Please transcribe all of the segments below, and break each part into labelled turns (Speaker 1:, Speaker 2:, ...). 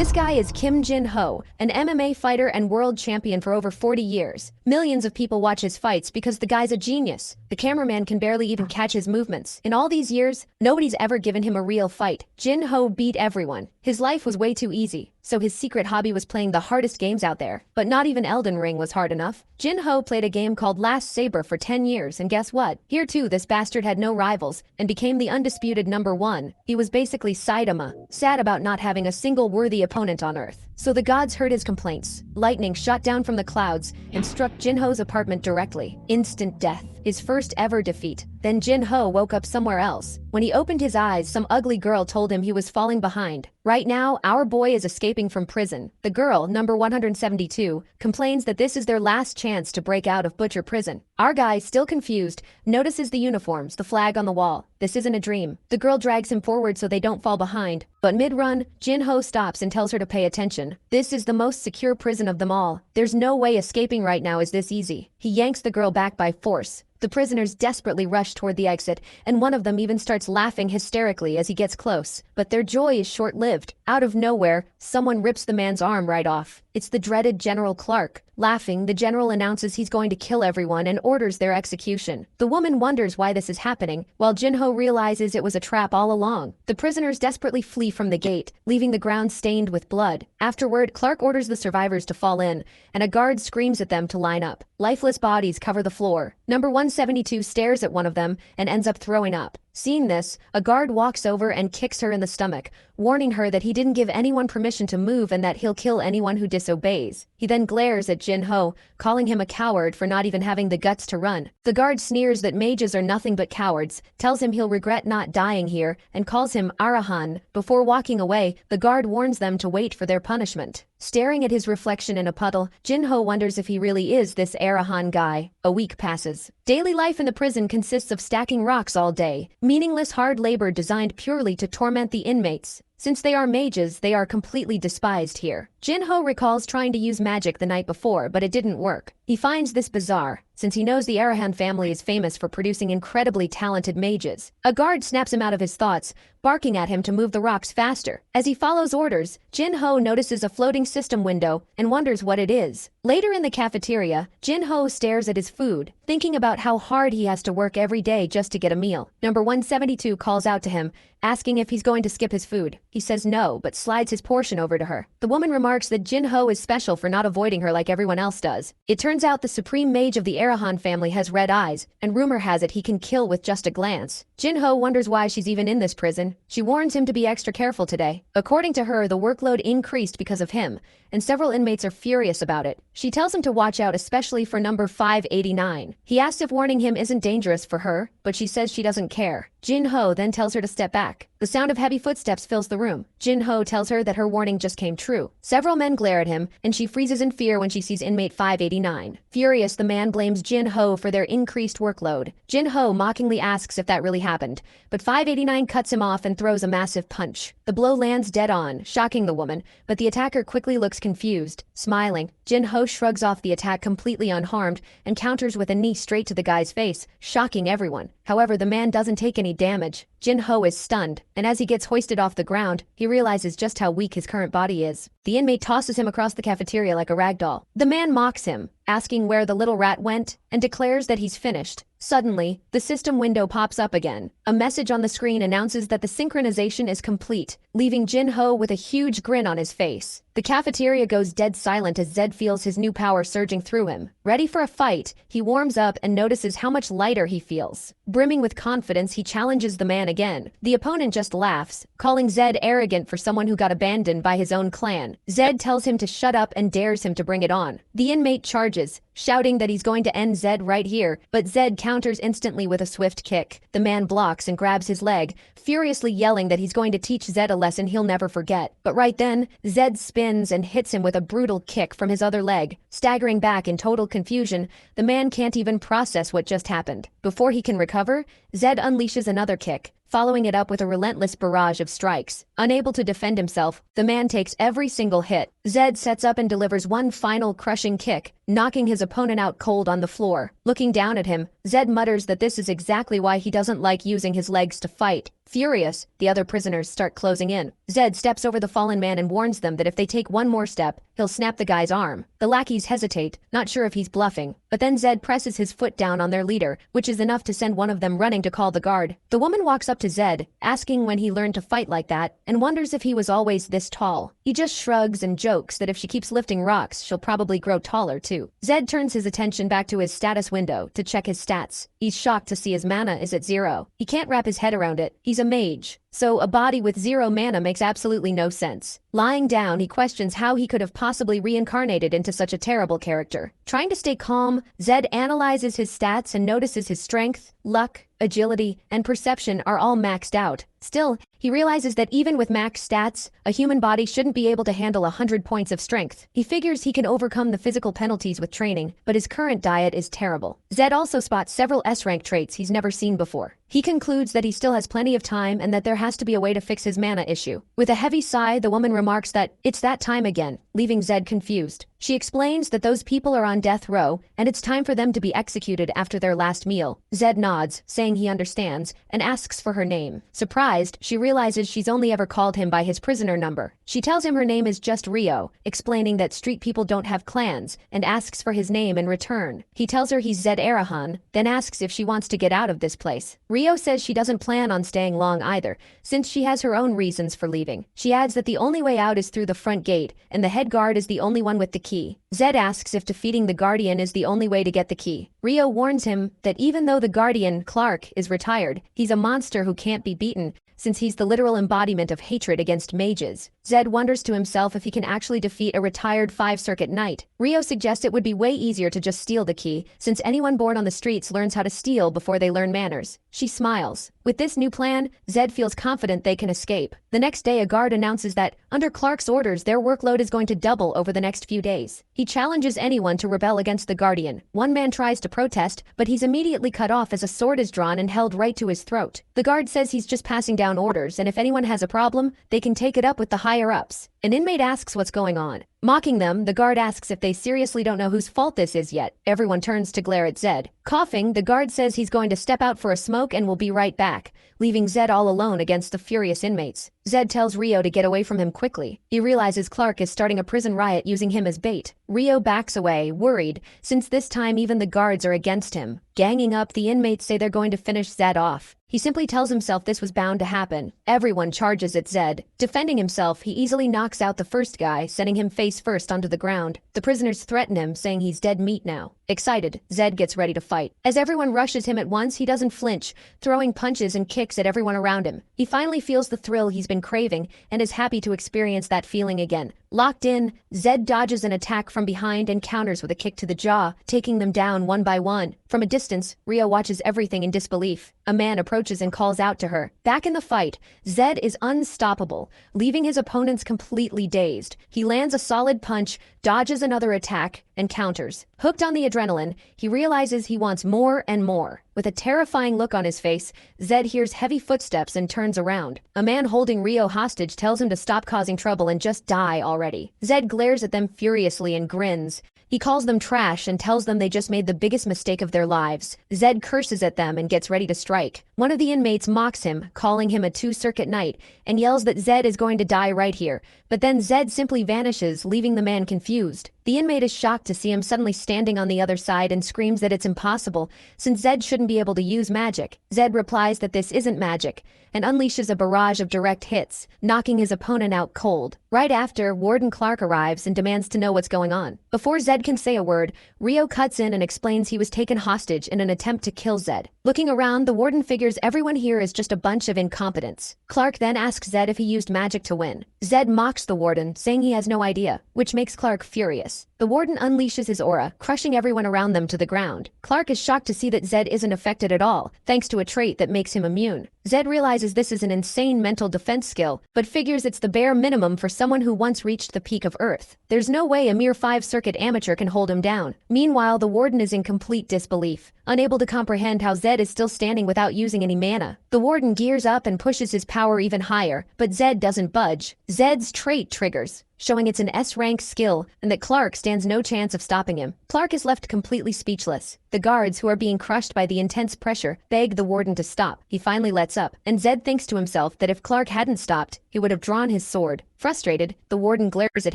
Speaker 1: This guy is Kim Jin-ho, an MMA fighter and world champion for over 40 years. Millions of people watch his fights because the guy's a genius. The cameraman can barely even catch his movements. In all these years, nobody's ever given him a real fight. Jin-ho beat everyone. His life was way too easy, so his secret hobby was playing the hardest games out there. But not even Elden Ring was hard enough. Jin-ho played a game called Last Saber for 10 years, and guess what? Here too, this bastard had no rivals and became the undisputed #1. He was basically Saitama, sad about not having a single worthy opponent on Earth. So the gods heard his complaints. Lightning shot down from the clouds and struck Jin-ho's apartment directly. Instant death. His first ever defeat. Then Jin-ho woke up somewhere else. When he opened his eyes, some ugly girl told him he was falling behind. Right now, our boy is escaping from prison. The girl, number 172, complains that this is their last chance to break out of Butcher prison. Our guy, still confused, notices the uniforms, the flag on the wall. This isn't a dream. The girl drags him forward so they don't fall behind. But mid-run, Jin-ho stops and tells her to pay attention. This is the most secure prison of them all. There's no way escaping right now is this easy. He yanks the girl back by force. The prisoners desperately rush toward the exit, and one of them even starts laughing hysterically as he gets close. But their joy is short-lived. Out of nowhere, someone rips the man's arm right off. It's the dreaded General Clark. Laughing, the general announces he's going to kill everyone and orders their execution. The woman wonders why this is happening, while Jin-ho realizes it was a trap all along. The prisoners desperately flee from the gate, leaving the ground stained with blood. Afterward, Clark orders the survivors to fall in, and a guard screams at them to line up. Lifeless bodies cover the floor. Number 172 stares at one of them and ends up throwing up. Seeing this, a guard walks over and kicks her in the stomach, warning her that he didn't give anyone permission to move and that he'll kill anyone who disobeys. He then glares at Jin-ho, calling him a coward for not even having the guts to run. The guard sneers that mages are nothing but cowards, tells him he'll regret not dying here, and calls him Arahan. Before walking away, the guard warns them to wait for their punishment. Staring at his reflection in a puddle, Jin-ho wonders if he really is this Arahan guy. A week passes. Daily life in the prison consists of stacking rocks all day, meaningless hard labor designed purely to torment the inmates. Since they are mages, they are completely despised here. Jin-ho recalls trying to use magic the night before, but it didn't work. He finds this bizarre, since he knows the Arahan family is famous for producing incredibly talented mages. A guard snaps him out of his thoughts, barking at him to move the rocks faster. As he follows orders, Jin-ho notices a floating system window and wonders what it is. Later in the cafeteria, Jin-ho stares at his food, thinking about how hard he has to work every day just to get a meal. Number 172 calls out to him, asking if he's going to skip his food. He says no, but slides his portion over to her. The woman remarks that Jin-ho is special for not avoiding her like everyone else does. It turns out the supreme mage of the Arahan family has red eyes, and rumor has it he can kill with just a glance. Jin-ho wonders why she's even in this prison. She warns him to be extra careful today. According to her, the workload increased because of him, and several inmates are furious about it. She tells him to watch out, especially for number 589. He asks if warning him isn't dangerous for her, but she says she doesn't care. Jin-ho then tells her to step back. The sound of heavy footsteps fills the room. Jin-ho tells her that her warning just came true. Several men glare at him, and she freezes in fear when she sees inmate 589. Furious, the man blames Jin-ho for their increased workload. Jin-ho mockingly asks if that really happened, but 589 cuts him off and throws a massive punch. The blow lands dead on, shocking the woman, but the attacker quickly looks confused. Smiling, Jin-ho shrugs off the attack completely unharmed and counters with a knee straight to the guy's face, shocking everyone. However, the man doesn't take any damage. Jin-ho is stunned, and as he gets hoisted off the ground, he realizes just how weak his current body is. The inmate tosses him across the cafeteria like a rag doll. The man mocks him, asking where the little rat went, and declares that he's finished. Suddenly, the system window pops up again. A message on the screen announces that the synchronization is complete, leaving Jin-ho with a huge grin on his face. The cafeteria goes dead silent as Zed feels his new power surging through him. Ready for a fight, he warms up and notices how much lighter he feels. Brimming with confidence, he challenges the man again. The opponent just laughs, calling Zed arrogant for someone who got abandoned by his own clan. Zed tells him to shut up and dares him to bring it on. The inmate charges, shouting that he's going to end Zed right here, but Zed counters instantly with a swift kick. The man blocks and grabs his leg, furiously yelling that he's going to teach Zed a lesson he'll never forget. But right then, Zed spins and hits him with a brutal kick from his other leg. Staggering back in total confusion, the man can't even process what just happened. Before he can recover, Zed unleashes another kick, following it up with a relentless barrage of strikes. Unable to defend himself, the man takes every single hit. Zed sets up and delivers one final crushing kick, knocking his opponent out cold on the floor. Looking down at him, Zed mutters that this is exactly why he doesn't like using his legs to fight. Furious, the other prisoners start closing in. Zed steps over the fallen man and warns them that if they take one more step, he'll snap the guy's arm. The lackeys hesitate, not sure if he's bluffing, but then Zed presses his foot down on their leader, which is enough to send one of them running to call the guard. The woman walks up to Zed, asking when he learned to fight like that, and wonders if he was always this tall. He just shrugs and jokes that if she keeps lifting rocks, she'll probably grow taller too. Zed turns his attention back to his status window to check his stats. He's shocked to see his mana is at 0. He can't wrap his head around it. He's a mage, so a body with 0 mana makes absolutely no sense. Lying down, he questions how he could have possibly reincarnated into such a terrible character. Trying to stay calm, Zed analyzes his stats and notices his strength, luck, agility, and perception are all maxed out. Still, he realizes that even with max stats, a human body shouldn't be able to handle 100 points of strength. He figures he can overcome the physical penalties with training, but his current diet is terrible. Zed also spots several S-rank traits he's never seen before. He concludes that he still has plenty of time and that there has to be a way to fix his mana issue. With a heavy sigh, the woman remarks that it's that time again, leaving Zed confused. She explains that those people are on death row, and it's time for them to be executed after their last meal. Zed nods, saying he understands, and asks for her name. Surprised, she realizes she's only ever called him by his prisoner number. She tells him her name is just Rio, explaining that street people don't have clans, and asks for his name in return. He tells her he's Zed Arahan, then asks if she wants to get out of this place. Rio says she doesn't plan on staying long either, since she has her own reasons for leaving. She adds that the only way out is through the front gate, and the head guard is the only one with the key. Zed asks if defeating the Guardian is the only way to get the key. Rio warns him that even though the Guardian, Clark, is retired, he's a monster who can't be beaten, since he's the literal embodiment of hatred against mages. Zed wonders to himself if he can actually defeat a retired 5-circuit knight. Rio suggests it would be way easier to just steal the key, since anyone born on the streets learns how to steal before they learn manners. She smiles. With this new plan, Zed feels confident they can escape. The next day, a guard announces that, under Clark's orders, their workload is going to double over the next few days. He challenges anyone to rebel against the Guardian. One man tries to protest, but he's immediately cut off as a sword is drawn and held right to his throat. The guard says he's just passing down orders, and if anyone has a problem, they can take it up with the higher-ups. An inmate asks what's going on. Mocking them, the guard asks if they seriously don't know whose fault this is yet. Everyone turns to glare at Zed. Coughing, the guard says he's going to step out for a smoke and will be right back, leaving Zed all alone against the furious inmates. Zed tells Rio to get away from him quickly. He realizes Clark is starting a prison riot using him as bait. Rio backs away, worried, since this time even the guards are against him. Ganging up, the inmates say they're going to finish Zed off. He simply tells himself this was bound to happen. Everyone charges at Zed. Defending himself, he easily knocks out the first guy, sending him face first onto the ground. The prisoners threaten him, saying he's dead meat now. Excited, Zed gets ready to fight. As everyone rushes him at once, he doesn't flinch, throwing punches and kicks at everyone around him. He finally feels the thrill he's been craving and is happy to experience that feeling again. Locked in, Zed dodges an attack from behind and counters with a kick to the jaw, taking them down one by one. From a distance, Rio watches everything in disbelief. A man approaches and calls out to her. Back in the fight, Zed is unstoppable, leaving his opponents completely dazed. He lands a solid punch, dodges another attack, and counters. Hooked on the adrenaline, he realizes he wants more and more. With a terrifying look on his face, Zed hears heavy footsteps and turns around. A man holding Rio hostage tells him to stop causing trouble and just die already. Zed glares at them furiously and grins. He calls them trash and tells them they just made the biggest mistake of their lives. Zed curses at them and gets ready to strike. One of the inmates mocks him, calling him a 2-circuit knight, and yells that Zed is going to die right here. But then Zed simply vanishes, leaving the man confused. The inmate is shocked to see him suddenly standing on the other side and screams that it's impossible, since Zed shouldn't be able to use magic. Zed replies that this isn't magic, and unleashes a barrage of direct hits, knocking his opponent out cold. Right after, Warden Clark arrives and demands to know what's going on. Before Zed can say a word, Rio cuts in and explains he was taken hostage in an attempt to kill Zed. Looking around, the warden figures everyone here is just a bunch of incompetents. Clark then asks Zed if he used magic to win. Zed mocks the warden, saying he has no idea, which makes Clark furious. The warden unleashes his aura, crushing everyone around them to the ground. Clark is shocked to see that Zed isn't affected at all, thanks to a trait that makes him immune. Zed realizes this is an insane mental defense skill, but figures it's the bare minimum for someone who once reached the peak of Earth. There's no way a mere 5-circuit amateur can hold him down. Meanwhile, the warden is in complete disbelief, unable to comprehend how Zed is still standing without using any mana. The warden gears up and pushes his power even higher, but Zed doesn't budge. Zed's trait triggers, showing it's an S-rank skill and that Clark stands no chance of stopping him. Clark is left completely speechless. The guards, who are being crushed by the intense pressure, beg the warden to stop. He finally lets up, and Zed thinks to himself that if Clark hadn't stopped, he would have drawn his sword. Frustrated, the warden glares at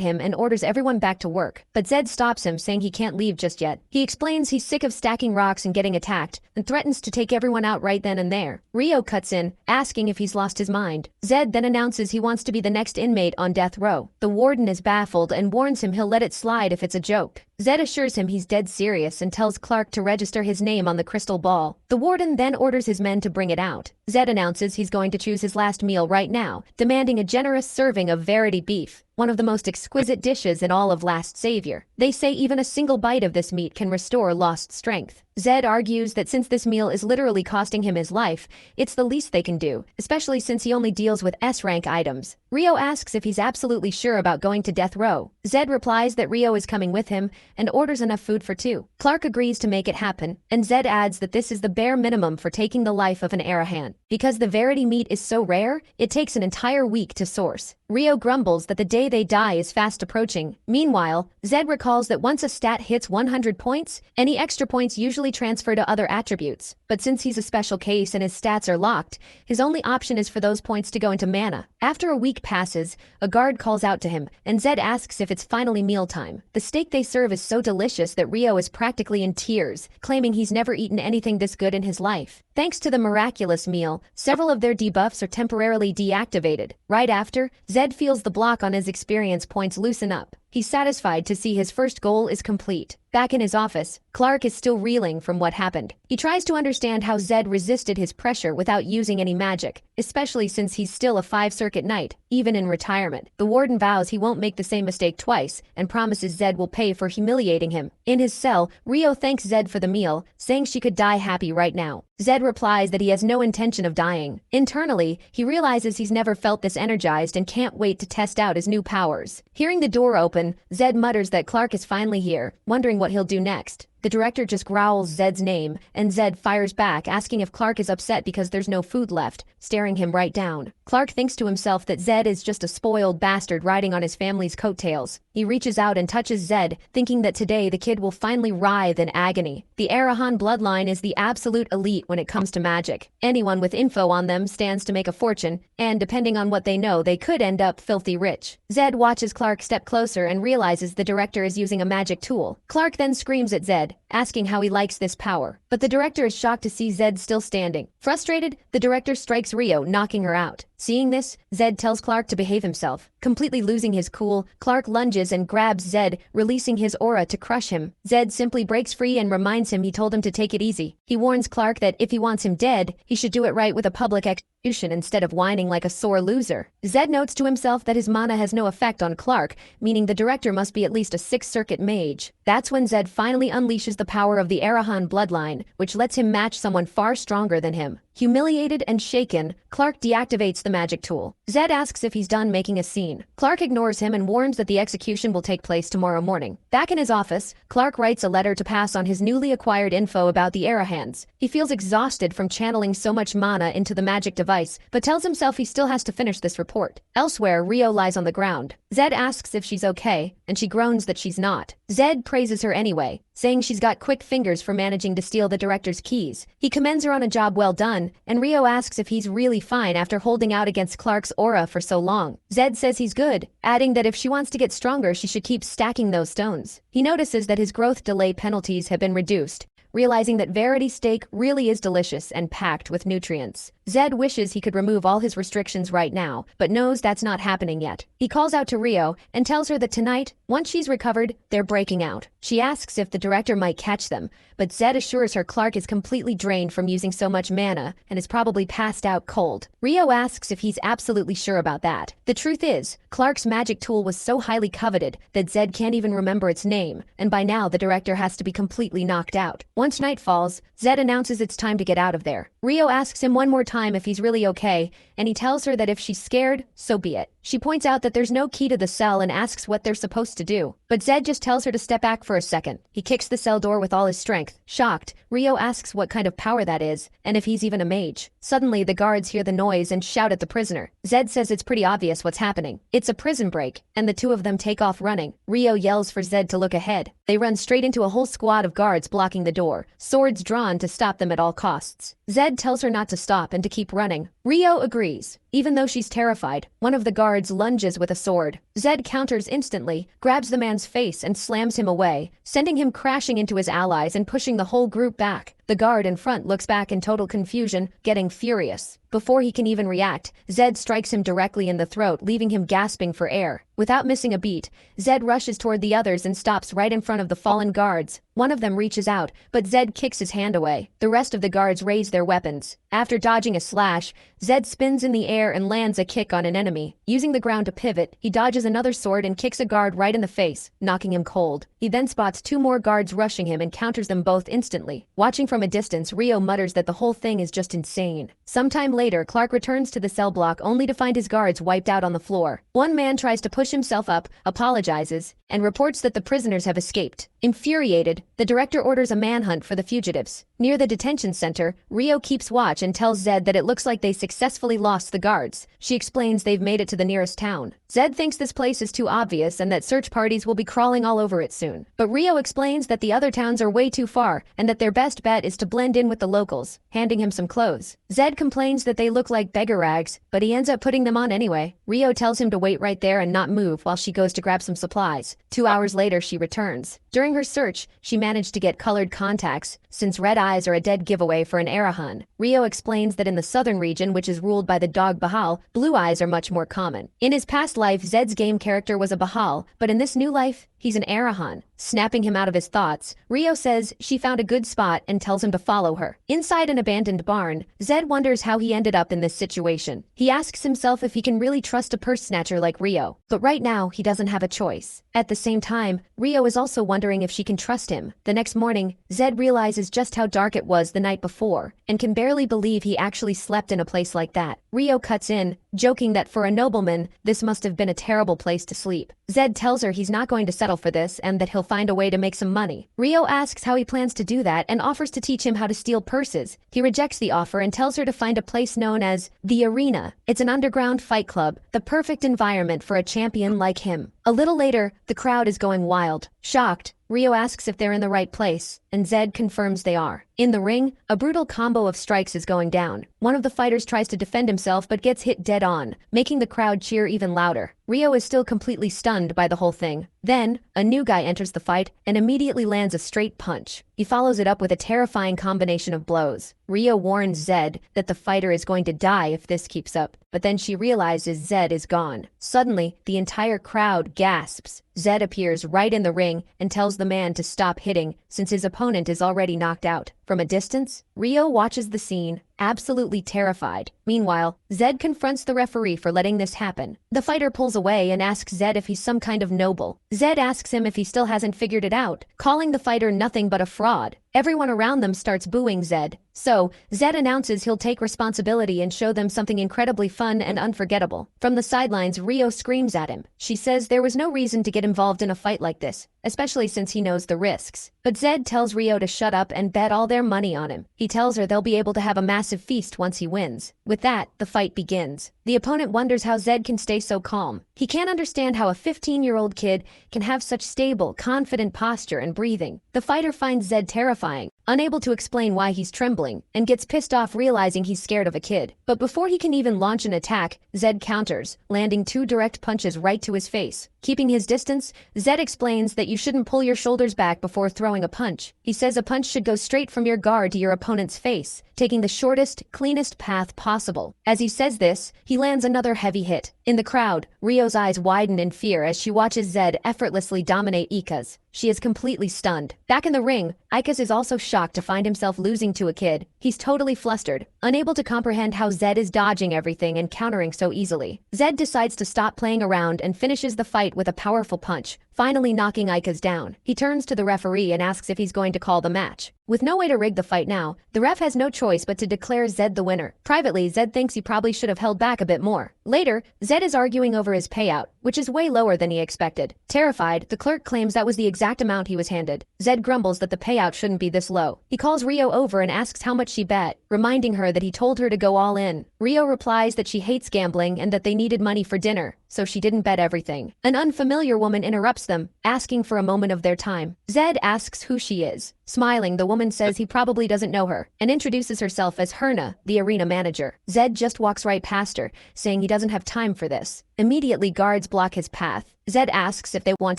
Speaker 1: him and orders everyone back to work. But Zed stops him, saying he can't leave just yet. He explains he's sick of stacking rocks and getting attacked, and threatens to take everyone out right then and there. Rio cuts in, asking if he's lost his mind. Zed then announces he wants to be the next inmate on death row. The warden is baffled and warns him he'll let it slide if it's a joke. Zed assures him he's dead serious and tells Clark to register his name on the crystal ball. The warden then orders his men to bring it out. Zed announces he's going to choose his last meal right now, demanding a generous serving of Verity beef, one of the most exquisite dishes in all of Last Savior. They say even a single bite of this meat can restore lost strength. Zed argues that since this meal is literally costing him his life, it's the least they can do, especially since he only deals with S-rank items. Rio asks if he's absolutely sure about going to death row. Zed replies that Rio is coming with him and orders enough food for two. Clark agrees to make it happen, and Zed adds that this is the bare minimum for taking the life of an Arahan. Because the Verity meat is so rare, it takes an entire week to source. Rio grumbles that the day they die is fast approaching. Meanwhile, Zed recalls that once a stat hits 100 points, any extra points usually transfer to other attributes. But since he's a special case and his stats are locked, his only option is for those points to go into mana. After a week passes, a guard calls out to him, and Zed asks if it's finally mealtime. The steak they serve is so delicious that Rio is practically in tears, claiming he's never eaten anything this good in his life. Thanks to the miraculous meal, several of their debuffs are temporarily deactivated. Right after, Zed feels the block on his experience points loosen up. He's satisfied to see his first goal is complete. Back in his office, Clark is still reeling from what happened. He tries to understand how Zed resisted his pressure without using any magic, especially since he's still a 5-circuit knight, even in retirement. The warden vows he won't make the same mistake twice, and promises Zed will pay for humiliating him. In his cell, Rio thanks Zed for the meal, saying she could die happy right now. Zed replies that he has no intention of dying. Internally, he realizes he's never felt this energized and can't wait to test out his new powers. Hearing the door open, Zed mutters that Clark is finally here, wondering what he'll do next. The director just growls Zed's name, and Zed fires back, asking if Clark is upset because there's no food left, staring him right down. Clark thinks to himself that Zed is just a spoiled bastard riding on his family's coattails. He reaches out and touches Zed, thinking that today the kid will finally writhe in agony. The Arahan bloodline is the absolute elite when it comes to magic. Anyone with info on them stands to make a fortune, and depending on what they know, they could end up filthy rich. Zed watches Clark step closer and realizes the director is using a magic tool. Clark then screams at Zed, asking how he likes this power. But the director is shocked to see Zed still standing. Frustrated, the director strikes Rio, knocking her out. Seeing this, Zed tells Clark to behave himself. Completely losing his cool, Clark lunges and grabs Zed, releasing his aura to crush him. Zed simply breaks free and reminds him he told him to take it easy. He warns Clark that if he wants him dead, he should do it right with a public execution instead of whining like a sore loser. Zed notes to himself that his mana has no effect on Clark, meaning the director must be at least a 6-circuit mage. That's when Zed finally unleashes the power of the Arahan bloodline, which lets him match someone far stronger than him. Humiliated and shaken, Clark deactivates the magic tool. Zed asks if he's done making a scene. Clark ignores him and warns that the execution will take place tomorrow morning. Back in his office, Clark writes a letter to pass on his newly acquired info about the Arahans. He feels exhausted from channeling so much mana into the magic device, but tells himself he still has to finish this report. Elsewhere, Rio lies on the ground. Zed asks if she's okay, and she groans that she's not. Zed praises her anyway, saying she's got quick fingers for managing to steal the director's keys. He commends her on a job well done, and Rio asks if he's really fine after holding out against Clark's aura for so long. Zed says he's good, adding that if she wants to get stronger, she should keep stacking those stones. He notices that his growth delay penalties have been reduced, realizing that Verity steak really is delicious and packed with nutrients. Zed wishes he could remove all his restrictions right now, but knows that's not happening yet. He calls out to Rio and tells her that tonight, once she's recovered, they're breaking out. She asks if the director might catch them, but Zed assures her Clark is completely drained from using so much mana and is probably passed out cold. Rio asks if he's absolutely sure about that. The truth is, Clark's magic tool was so highly coveted that Zed can't even remember its name, and by now the director has to be completely knocked out. Once night falls, Zed announces it's time to get out of there. Rio asks him one more time time if he's really okay, and he tells her that if she's scared, so be it. She points out that there's no key to the cell and asks what they're supposed to do. But Zed just tells her to step back for a second. He kicks the cell door with all his strength. Shocked, Rio asks what kind of power that is, and if he's even a mage. Suddenly, the guards hear the noise and shout at the prisoner. Zed says it's pretty obvious what's happening. It's a prison break, and the two of them take off running. Rio yells for Zed to look ahead. They run straight into a whole squad of guards blocking the door, swords drawn to stop them at all costs. Zed tells her not to stop and to keep running. Rio agrees. Even though she's terrified, one of the guards lunges with a sword. Zed counters instantly, grabs the man's face and slams him away, sending him crashing into his allies and pushing the whole group back. The guard in front looks back in total confusion, getting furious. Before he can even react, Zed strikes him directly in the throat, leaving him gasping for air. Without missing a beat, Zed rushes toward the others and stops right in front of the fallen guards. One of them reaches out, but Zed kicks his hand away. The rest of the guards raise their weapons. After dodging a slash, Zed spins in the air and lands a kick on an enemy. Using the ground to pivot, he dodges another sword and kicks a guard right in the face, knocking him cold. He then spots two more guards rushing him and counters them both instantly. Watching from a distance, Rio mutters that the whole thing is just insane. Sometime later, Clark returns to the cell block only to find his guards wiped out on the floor. One man tries to push himself up, apologizes, and reports that the prisoners have escaped. Infuriated, the director orders a manhunt for the fugitives. Near the detention center, Rio keeps watch and tells Zed that it looks like they successfully lost the guards. She explains they've made it to the nearest town. Zed thinks this place is too obvious and that search parties will be crawling all over it soon. But Rio explains that the other towns are way too far and that their best bet is to blend in with the locals, handing him some clothes. Zed complains that they look like beggar rags, but he ends up putting them on anyway. Rio tells him to wait right there and not move while she goes to grab some supplies. 2 hours later, she returns. During her search, she managed to get colored contacts, since red eyes are a dead giveaway for an Arahan. Rio explains that in the southern region, which is ruled by the dog Bahal, blue eyes are much more common. In his past life, Zed's game character was a Bahal, but in this new life, he's an Arahan. Snapping him out of his thoughts, Rio says she found a good spot and tells him to follow her. Inside an abandoned barn, Zed wonders how he ended up in this situation. He asks himself if he can really trust a purse snatcher like Rio, but right now he doesn't have a choice. At the same time, Rio is also wondering if she can trust him. The next morning, Zed realizes just how dark it was the night before, and can barely believe he actually slept in a place like that. Rio cuts in, joking that for a nobleman, this must have been a terrible place to sleep. Zed tells her he's not going to settle for this and that he'll find a way to make some money. Rio asks how he plans to do that and offers to teach him how to steal purses. He rejects the offer and tells her to find a place known as the Arena. It's an underground fight club, the perfect environment for a champion like him. A little later, the crowd is going wild. Shocked, Rio asks if they're in the right place, and Zed confirms they are. In the ring, a brutal combo of strikes is going down. One of the fighters tries to defend himself but gets hit dead on, making the crowd cheer even louder. Rio is still completely stunned by the whole thing. Then, a new guy enters the fight and immediately lands a straight punch. He follows it up with a terrifying combination of blows. Rio warns Zed that the fighter is going to die if this keeps up, but then she realizes Zed is gone. Suddenly, the entire crowd gasps. Zed appears right in the ring and tells the man to stop hitting since his opponent is already knocked out. From a distance, Rio watches the scene, absolutely terrified. Meanwhile, Zed confronts the referee for letting this happen. The fighter pulls away and asks Zed if he's some kind of noble. Zed asks him if he still hasn't figured it out, calling the fighter nothing but a fraud. Everyone around them starts booing Zed. So, Zed announces he'll take responsibility and show them something incredibly fun and unforgettable. From the sidelines, Rio screams at him. She says there was no reason to get involved in a fight like this, especially since he knows the risks. But Zed tells Rio to shut up and bet all their money on him. He tells her they'll be able to have a massive feast once he wins. With that, the fight begins. The opponent wonders how Zed can stay so calm. He can't understand how a 15-year-old kid can have such stable, confident posture and breathing. The fighter finds Zed terrifying, unable to explain why he's trembling, and gets pissed off realizing he's scared of a kid. But before he can even launch an attack, Zed counters, landing 2 direct punches right to his face. Keeping his distance, Zed explains that you shouldn't pull your shoulders back before throwing a punch. He says a punch should go straight from your guard to your opponent's face, taking the shortest, cleanest path possible. As he says this, he lands another heavy hit. In the crowd, Rio's eyes widen in fear as she watches Zed effortlessly dominate Ika's. She is completely stunned. Back in the ring, Ikas is also shocked to find himself losing to a kid. He's totally flustered, unable to comprehend how Zed is dodging everything and countering so easily. Zed decides to stop playing around and finishes the fight with a powerful punch, finally knocking Aika's down. He turns to the referee and asks if he's going to call the match. With no way to rig the fight now, the ref has no choice but to declare Zed the winner. Privately, Zed thinks he probably should have held back a bit more. Later, Zed is arguing over his payout, which is way lower than he expected. Terrified, the clerk claims that was the exact amount he was handed. Zed grumbles that the payout shouldn't be this low. He calls Rio over and asks how much she bet, reminding her that he told her to go all in. Rio replies that she hates gambling and that they needed money for dinner, so she didn't bet everything. An unfamiliar woman interrupts them, asking for a moment of their time. Zed asks who she is. Smiling, the woman says he probably doesn't know her, and introduces herself as Herna, the arena manager. Zed just walks right past her, saying he doesn't have time for this. Immediately, guards block his path. Zed asks if they want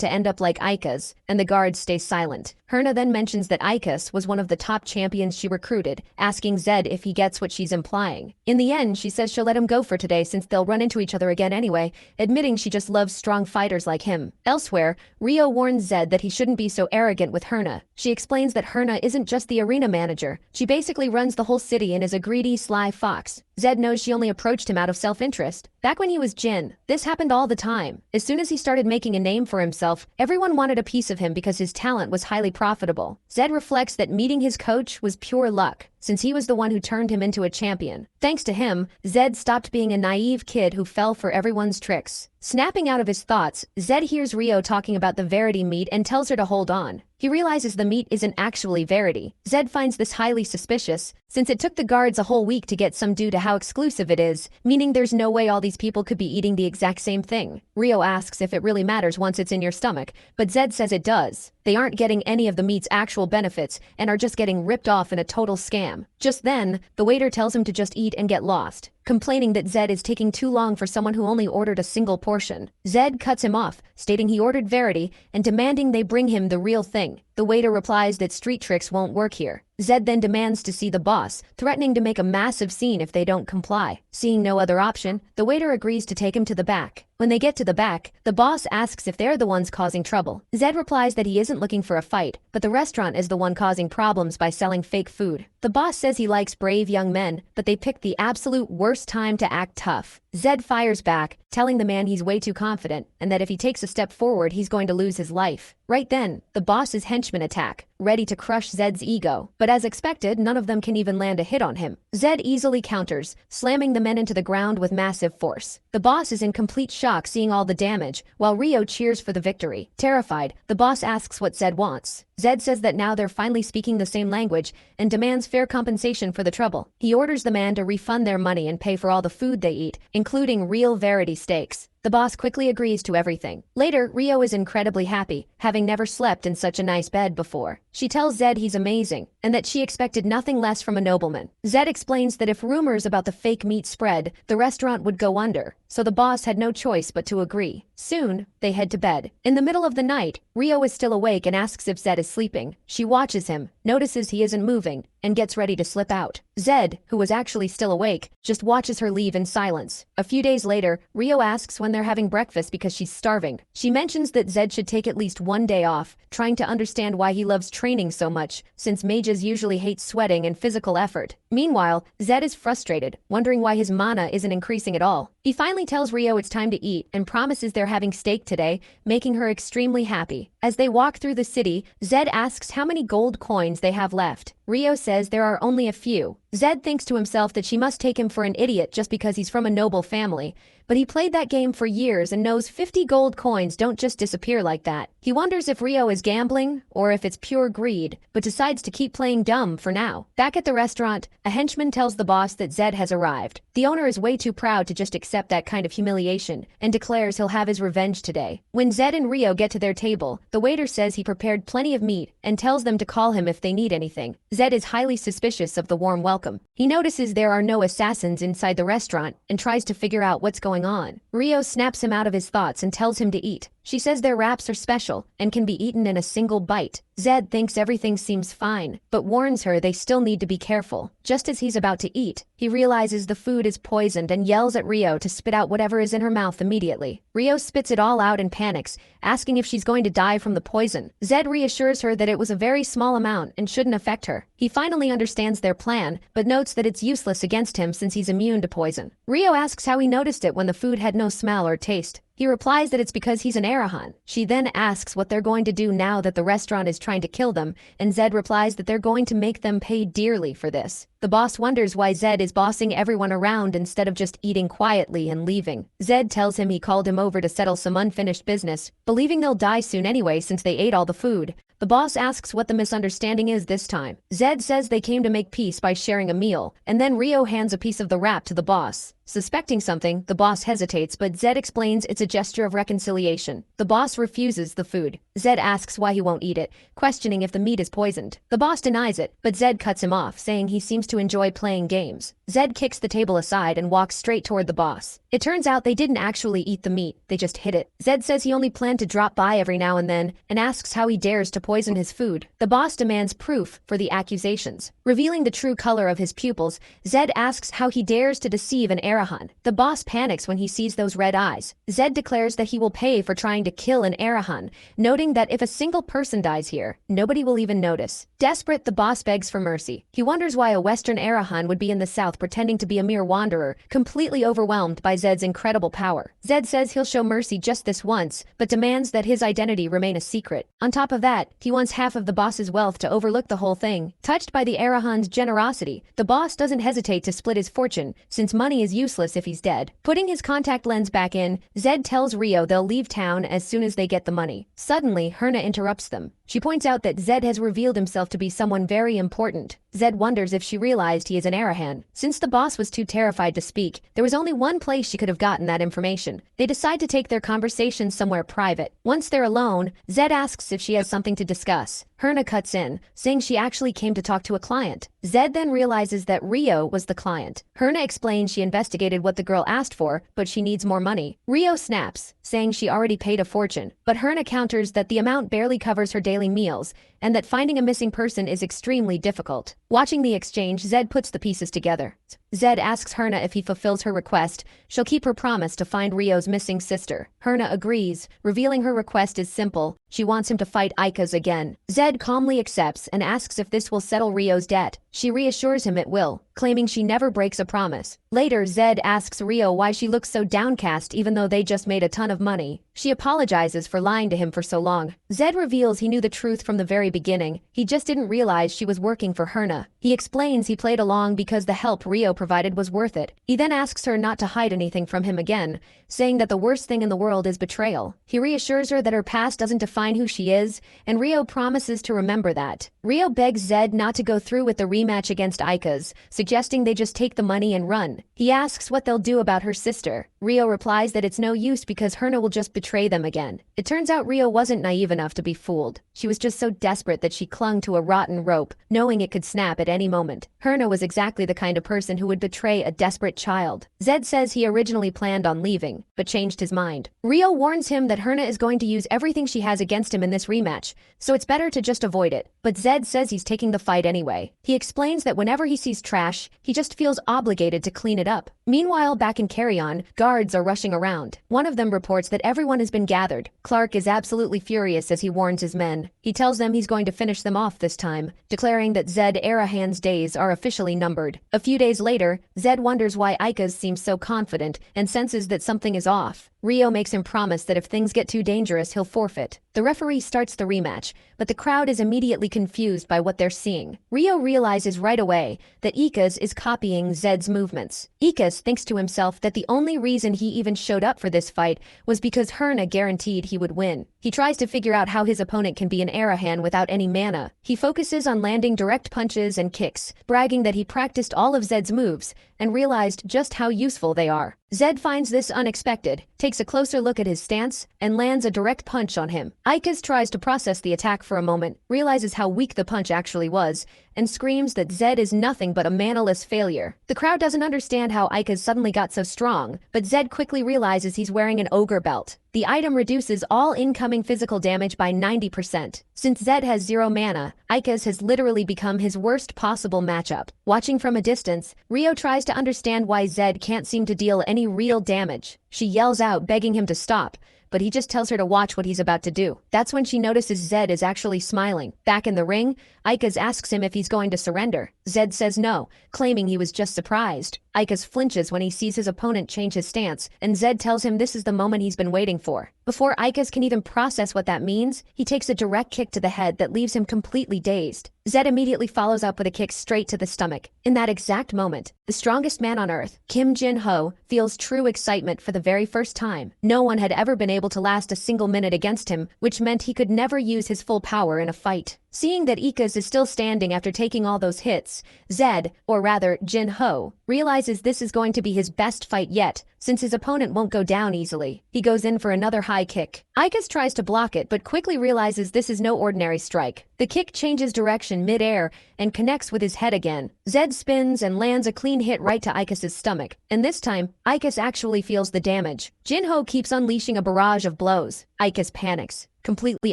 Speaker 1: to end up like Aika's, and the guards stay silent. Herna then mentions that Aika's was one of the top champions she recruited, asking Zed if he gets what she's implying. In the end, she says she'll let him go for today since they'll run into each other again anyway, admitting she just loves strong fighters like him. Elsewhere, Rio warns Zed that he shouldn't be so arrogant with Herna. She explains that Herna isn't just the arena manager. She basically runs the whole city and is a greedy, sly fox. Zed knows she only approached him out of self-interest. Back when he was Jin, this happened all the time. As soon as he started making a name for himself, everyone wanted a piece of him because his talent was highly profitable. Zed reflects that meeting his coach was pure luck, since he was the one who turned him into a champion. Thanks to him, Zed stopped being a naive kid who fell for everyone's tricks. Snapping out of his thoughts, Zed hears Rio talking about the Verity meat and tells her to hold on. He realizes the meat isn't actually Verity. Zed finds this highly suspicious, since it took the guards a whole week to get some due to how exclusive it is, meaning there's no way all these people could be eating the exact same thing. Rio asks if it really matters once it's in your stomach, but Zed says it does. They aren't getting any of the meat's actual benefits and are just getting ripped off in a total scam. Just then, the waiter tells him to just eat and get lost, complaining that Zed is taking too long for someone who only ordered a single portion. Zed cuts him off, stating he ordered Verity and demanding they bring him the real thing. The waiter replies that street tricks won't work here. Zed then demands to see the boss, threatening to make a massive scene if they don't comply. Seeing no other option, the waiter agrees to take him to the back. When they get to the back, the boss asks if they're the ones causing trouble. Zed replies that he isn't looking for a fight, but the restaurant is the one causing problems by selling fake food. The boss says he likes brave young men, but they picked the absolute worst time to act tough. Zed fires back, telling the man he's way too confident and that if he takes a step forward, he's going to lose his life. Right then, the boss's henchmen attack, ready to crush Zed's ego. But as expected, none of them can even land a hit on him. Zed easily counters, slamming the men into the ground with massive force. The boss is in complete shock seeing all the damage, while Rio cheers for the victory. Terrified, the boss asks what Zed wants. Zed says that now they're finally speaking the same language and demands fair compensation for the trouble. He orders the man to refund their money and pay for all the food they eat, including real Verity steaks. The boss quickly agrees to everything. Later, Rio is incredibly happy, having never slept in such a nice bed before. She tells Zed he's amazing, and that she expected nothing less from a nobleman. Zed explains that if rumors about the fake meat spread, the restaurant would go under, so the boss had no choice but to agree. Soon, they head to bed. In the middle of the night, Rio is still awake and asks if Zed is sleeping. She watches him, notices he isn't moving, and gets ready to slip out. Zed, who was actually still awake, just watches her leave in silence. A few days later, Rio asks when they're having breakfast because she's starving. She mentions that Zed should take at least one day off, trying to understand why he loves training so much, since mages usually hate sweating and physical effort. Meanwhile, Zed is frustrated, wondering why his mana isn't increasing at all. He finally tells Rio it's time to eat and promises they're having steak today, making her extremely happy. As they walk through the city, Zed asks how many gold coins they have left. Rio says there are only a few. Zed thinks to himself that she must take him for an idiot just because he's from a noble family, but he played that game for years and knows 50 gold coins don't just disappear like that. He wonders if Rio is gambling or if it's pure greed, but decides to keep playing dumb for now. Back at the restaurant, a henchman tells the boss that Zed has arrived. The owner is way too proud to just accept that kind of humiliation and declares he'll have his revenge today. When Zed and Rio get to their table, the waiter says he prepared plenty of meat and tells them to call him if they need anything. Zed is highly suspicious of the warm welcome. He notices there are no assassins inside the restaurant and tries to figure out what's going on. Rio snaps him out of his thoughts and tells him to eat. She says their wraps are special and can be eaten in a single bite. Zed thinks everything seems fine, but warns her they still need to be careful. Just as he's about to eat, he realizes the food is poisoned and yells at Rio to spit out whatever is in her mouth immediately. Rio spits it all out and panics, asking if she's going to die from the poison. Zed reassures her that it was a very small amount and shouldn't affect her. He finally understands their plan, but notes that it's useless against him since he's immune to poison. Rio asks how he noticed it when the food had no smell or taste. He replies that it's because he's an Arahan. She then asks what they're going to do now that the restaurant is trying to kill them, and Zed replies that they're going to make them pay dearly for this. The boss wonders why Zed is bossing everyone around instead of just eating quietly and leaving. Zed tells him he called him over to settle some unfinished business, believing they'll die soon anyway since they ate all the food. The boss asks what the misunderstanding is this time. Zed says they came to make peace by sharing a meal, and then Rio hands a piece of the wrap to the boss. Suspecting something, the boss hesitates, but Zed explains it's a gesture of reconciliation. The boss refuses the food. Zed asks why he won't eat it, questioning if the meat is poisoned. The boss denies it, but Zed cuts him off, saying he seems to enjoy playing games. Zed kicks the table aside and walks straight toward the boss. It turns out they didn't actually eat the meat, they just hid it. Zed says he only planned to drop by every now and then, and asks how he dares to poison his food. The boss demands proof for the accusations. Revealing the true color of his pupils, Zed asks how he dares to deceive an Arahan. The boss panics when he sees those red eyes. Zed declares that he will pay for trying to kill an Arahan, noting that if a single person dies here, nobody will even notice. Desperate, the boss begs for mercy. He wonders why a Western Arahan would be in the South pretending to be a mere wanderer, completely overwhelmed by Zed's incredible power. Zed says he'll show mercy just this once, but demands that his identity remain a secret. On top of that, he wants half of the boss's wealth to overlook the whole thing. Touched by the Arahan's generosity, the boss doesn't hesitate to split his fortune, since money is useless if he's dead. Putting his contact lens back in, Zed tells Rio they'll leave town as soon as they get the money. Suddenly, Herna interrupts them. She points out that Zed has revealed himself to be someone very important. Zed wonders if she realized he is an Arahan. Since the boss was too terrified to speak, there was only one place she could have gotten that information. They decide to take their conversation somewhere private. Once they're alone, Zed asks if she has something to discuss. Herna cuts in, saying she actually came to talk to a client. Zed then realizes that Rio was the client. Herna explains she investigated what the girl asked for, but she needs more money. Rio snaps, saying she already paid a fortune, but Herna counters that the amount barely covers her daily meals, and that finding a missing person is extremely difficult. Watching the exchange, Zed puts the pieces together. Zed asks Herna if he fulfills her request, she'll keep her promise to find Rio's missing sister. Herna agrees, revealing her request is simple. She wants him to fight Ika's again. Zed calmly accepts and asks if this will settle Rio's debt. She reassures him it will, claiming she never breaks a promise. Later, Zed asks Rio why she looks so downcast even though they just made a ton of money. She apologizes for lying to him for so long. Zed reveals he knew the truth from the very beginning. He just didn't realize she was working for Herna. He explains he played along because the help Rio provided was worth it. He then asks her not to hide anything from him again, saying that the worst thing in the world is betrayal. He reassures her that her past doesn't define who she is, and Rio promises to remember that. Rio begs Zed not to go through with the rematch against Ika's, suggesting they just take the money and run. He asks what they'll do about her sister. Rio replies that it's no use because Herna will just betray them again. It turns out Rio wasn't naive enough to be fooled. She was just so desperate that she clung to a rotten rope, knowing it could snap at any moment. Herna was exactly the kind of person who would betray a desperate child. Zed says he originally planned on leaving, but changed his mind. Rio warns him that Herna is going to use everything she has against him in this rematch, so it's better to just avoid it. But Zed says he's taking the fight anyway. He explains that whenever he sees trash, he just feels obligated to clean it up. Meanwhile, back in Carry-On, guards are rushing around. One of them reports that everyone has been gathered. Clark is absolutely furious as he warns his men. He tells them he's going to finish them off this time, declaring that Zed Arahan's days are officially numbered. A few days later, Zed wonders why Ika's seems so confident and senses that something is off. Rio makes him promise that if things get too dangerous, he'll forfeit. The referee starts the rematch, but the crowd is immediately confused by what they're seeing. Rio realizes right away that Ika's is copying Zed's movements. Ika's thinks to himself that the only reason he even showed up for this fight was because Herna guaranteed he would win. He tries to figure out how his opponent can be an Arahan without any mana. He focuses on landing direct punches and kicks, bragging that he practiced all of Zed's moves and realized just how useful they are. Zed finds this unexpected, takes a closer look at his stance, and lands a direct punch on him. Ika's tries to process the attack for a moment, realizes how weak the punch actually was, and screams that Zed is nothing but a manaless failure. The crowd doesn't understand how Ika's suddenly got so strong, but Zed quickly realizes he's wearing an ogre belt. The item reduces all incoming physical damage by 90%. Since Zed has 0 mana, Ika's has literally become his worst possible matchup. Watching from a distance, Rio tries to understand why Zed can't seem to deal any real damage. She yells out, begging him to stop, but he just tells her to watch what he's about to do. That's when she notices Zed is actually smiling. Back in the ring, Ikaz asks him if he's going to surrender. Zed says no, claiming he was just surprised. Ikaz flinches when he sees his opponent change his stance, and Zed tells him this is the moment he's been waiting for. Before Ikaz can even process what that means, he takes a direct kick to the head that leaves him completely dazed. Zed immediately follows up with a kick straight to the stomach. In that exact moment, the strongest man on earth, Kim Jin-ho, feels true excitement for the very first time. No one had ever been able to last a single minute against him, which meant he could never use his full power in a fight. Seeing that Ikaz is still standing after taking all those hits, Zed, or rather Jin-ho, realizes this is going to be his best fight yet, since his opponent won't go down easily. He goes in for another high kick. Ikaz tries to block it but quickly realizes this is no ordinary strike. The kick changes direction mid-air and connects with his head again. Zed spins and lands a clean hit right to Ikaz's stomach, and this time, Ikaz actually feels the damage. Jin-ho keeps unleashing a barrage of blows. Ikaz panics, completely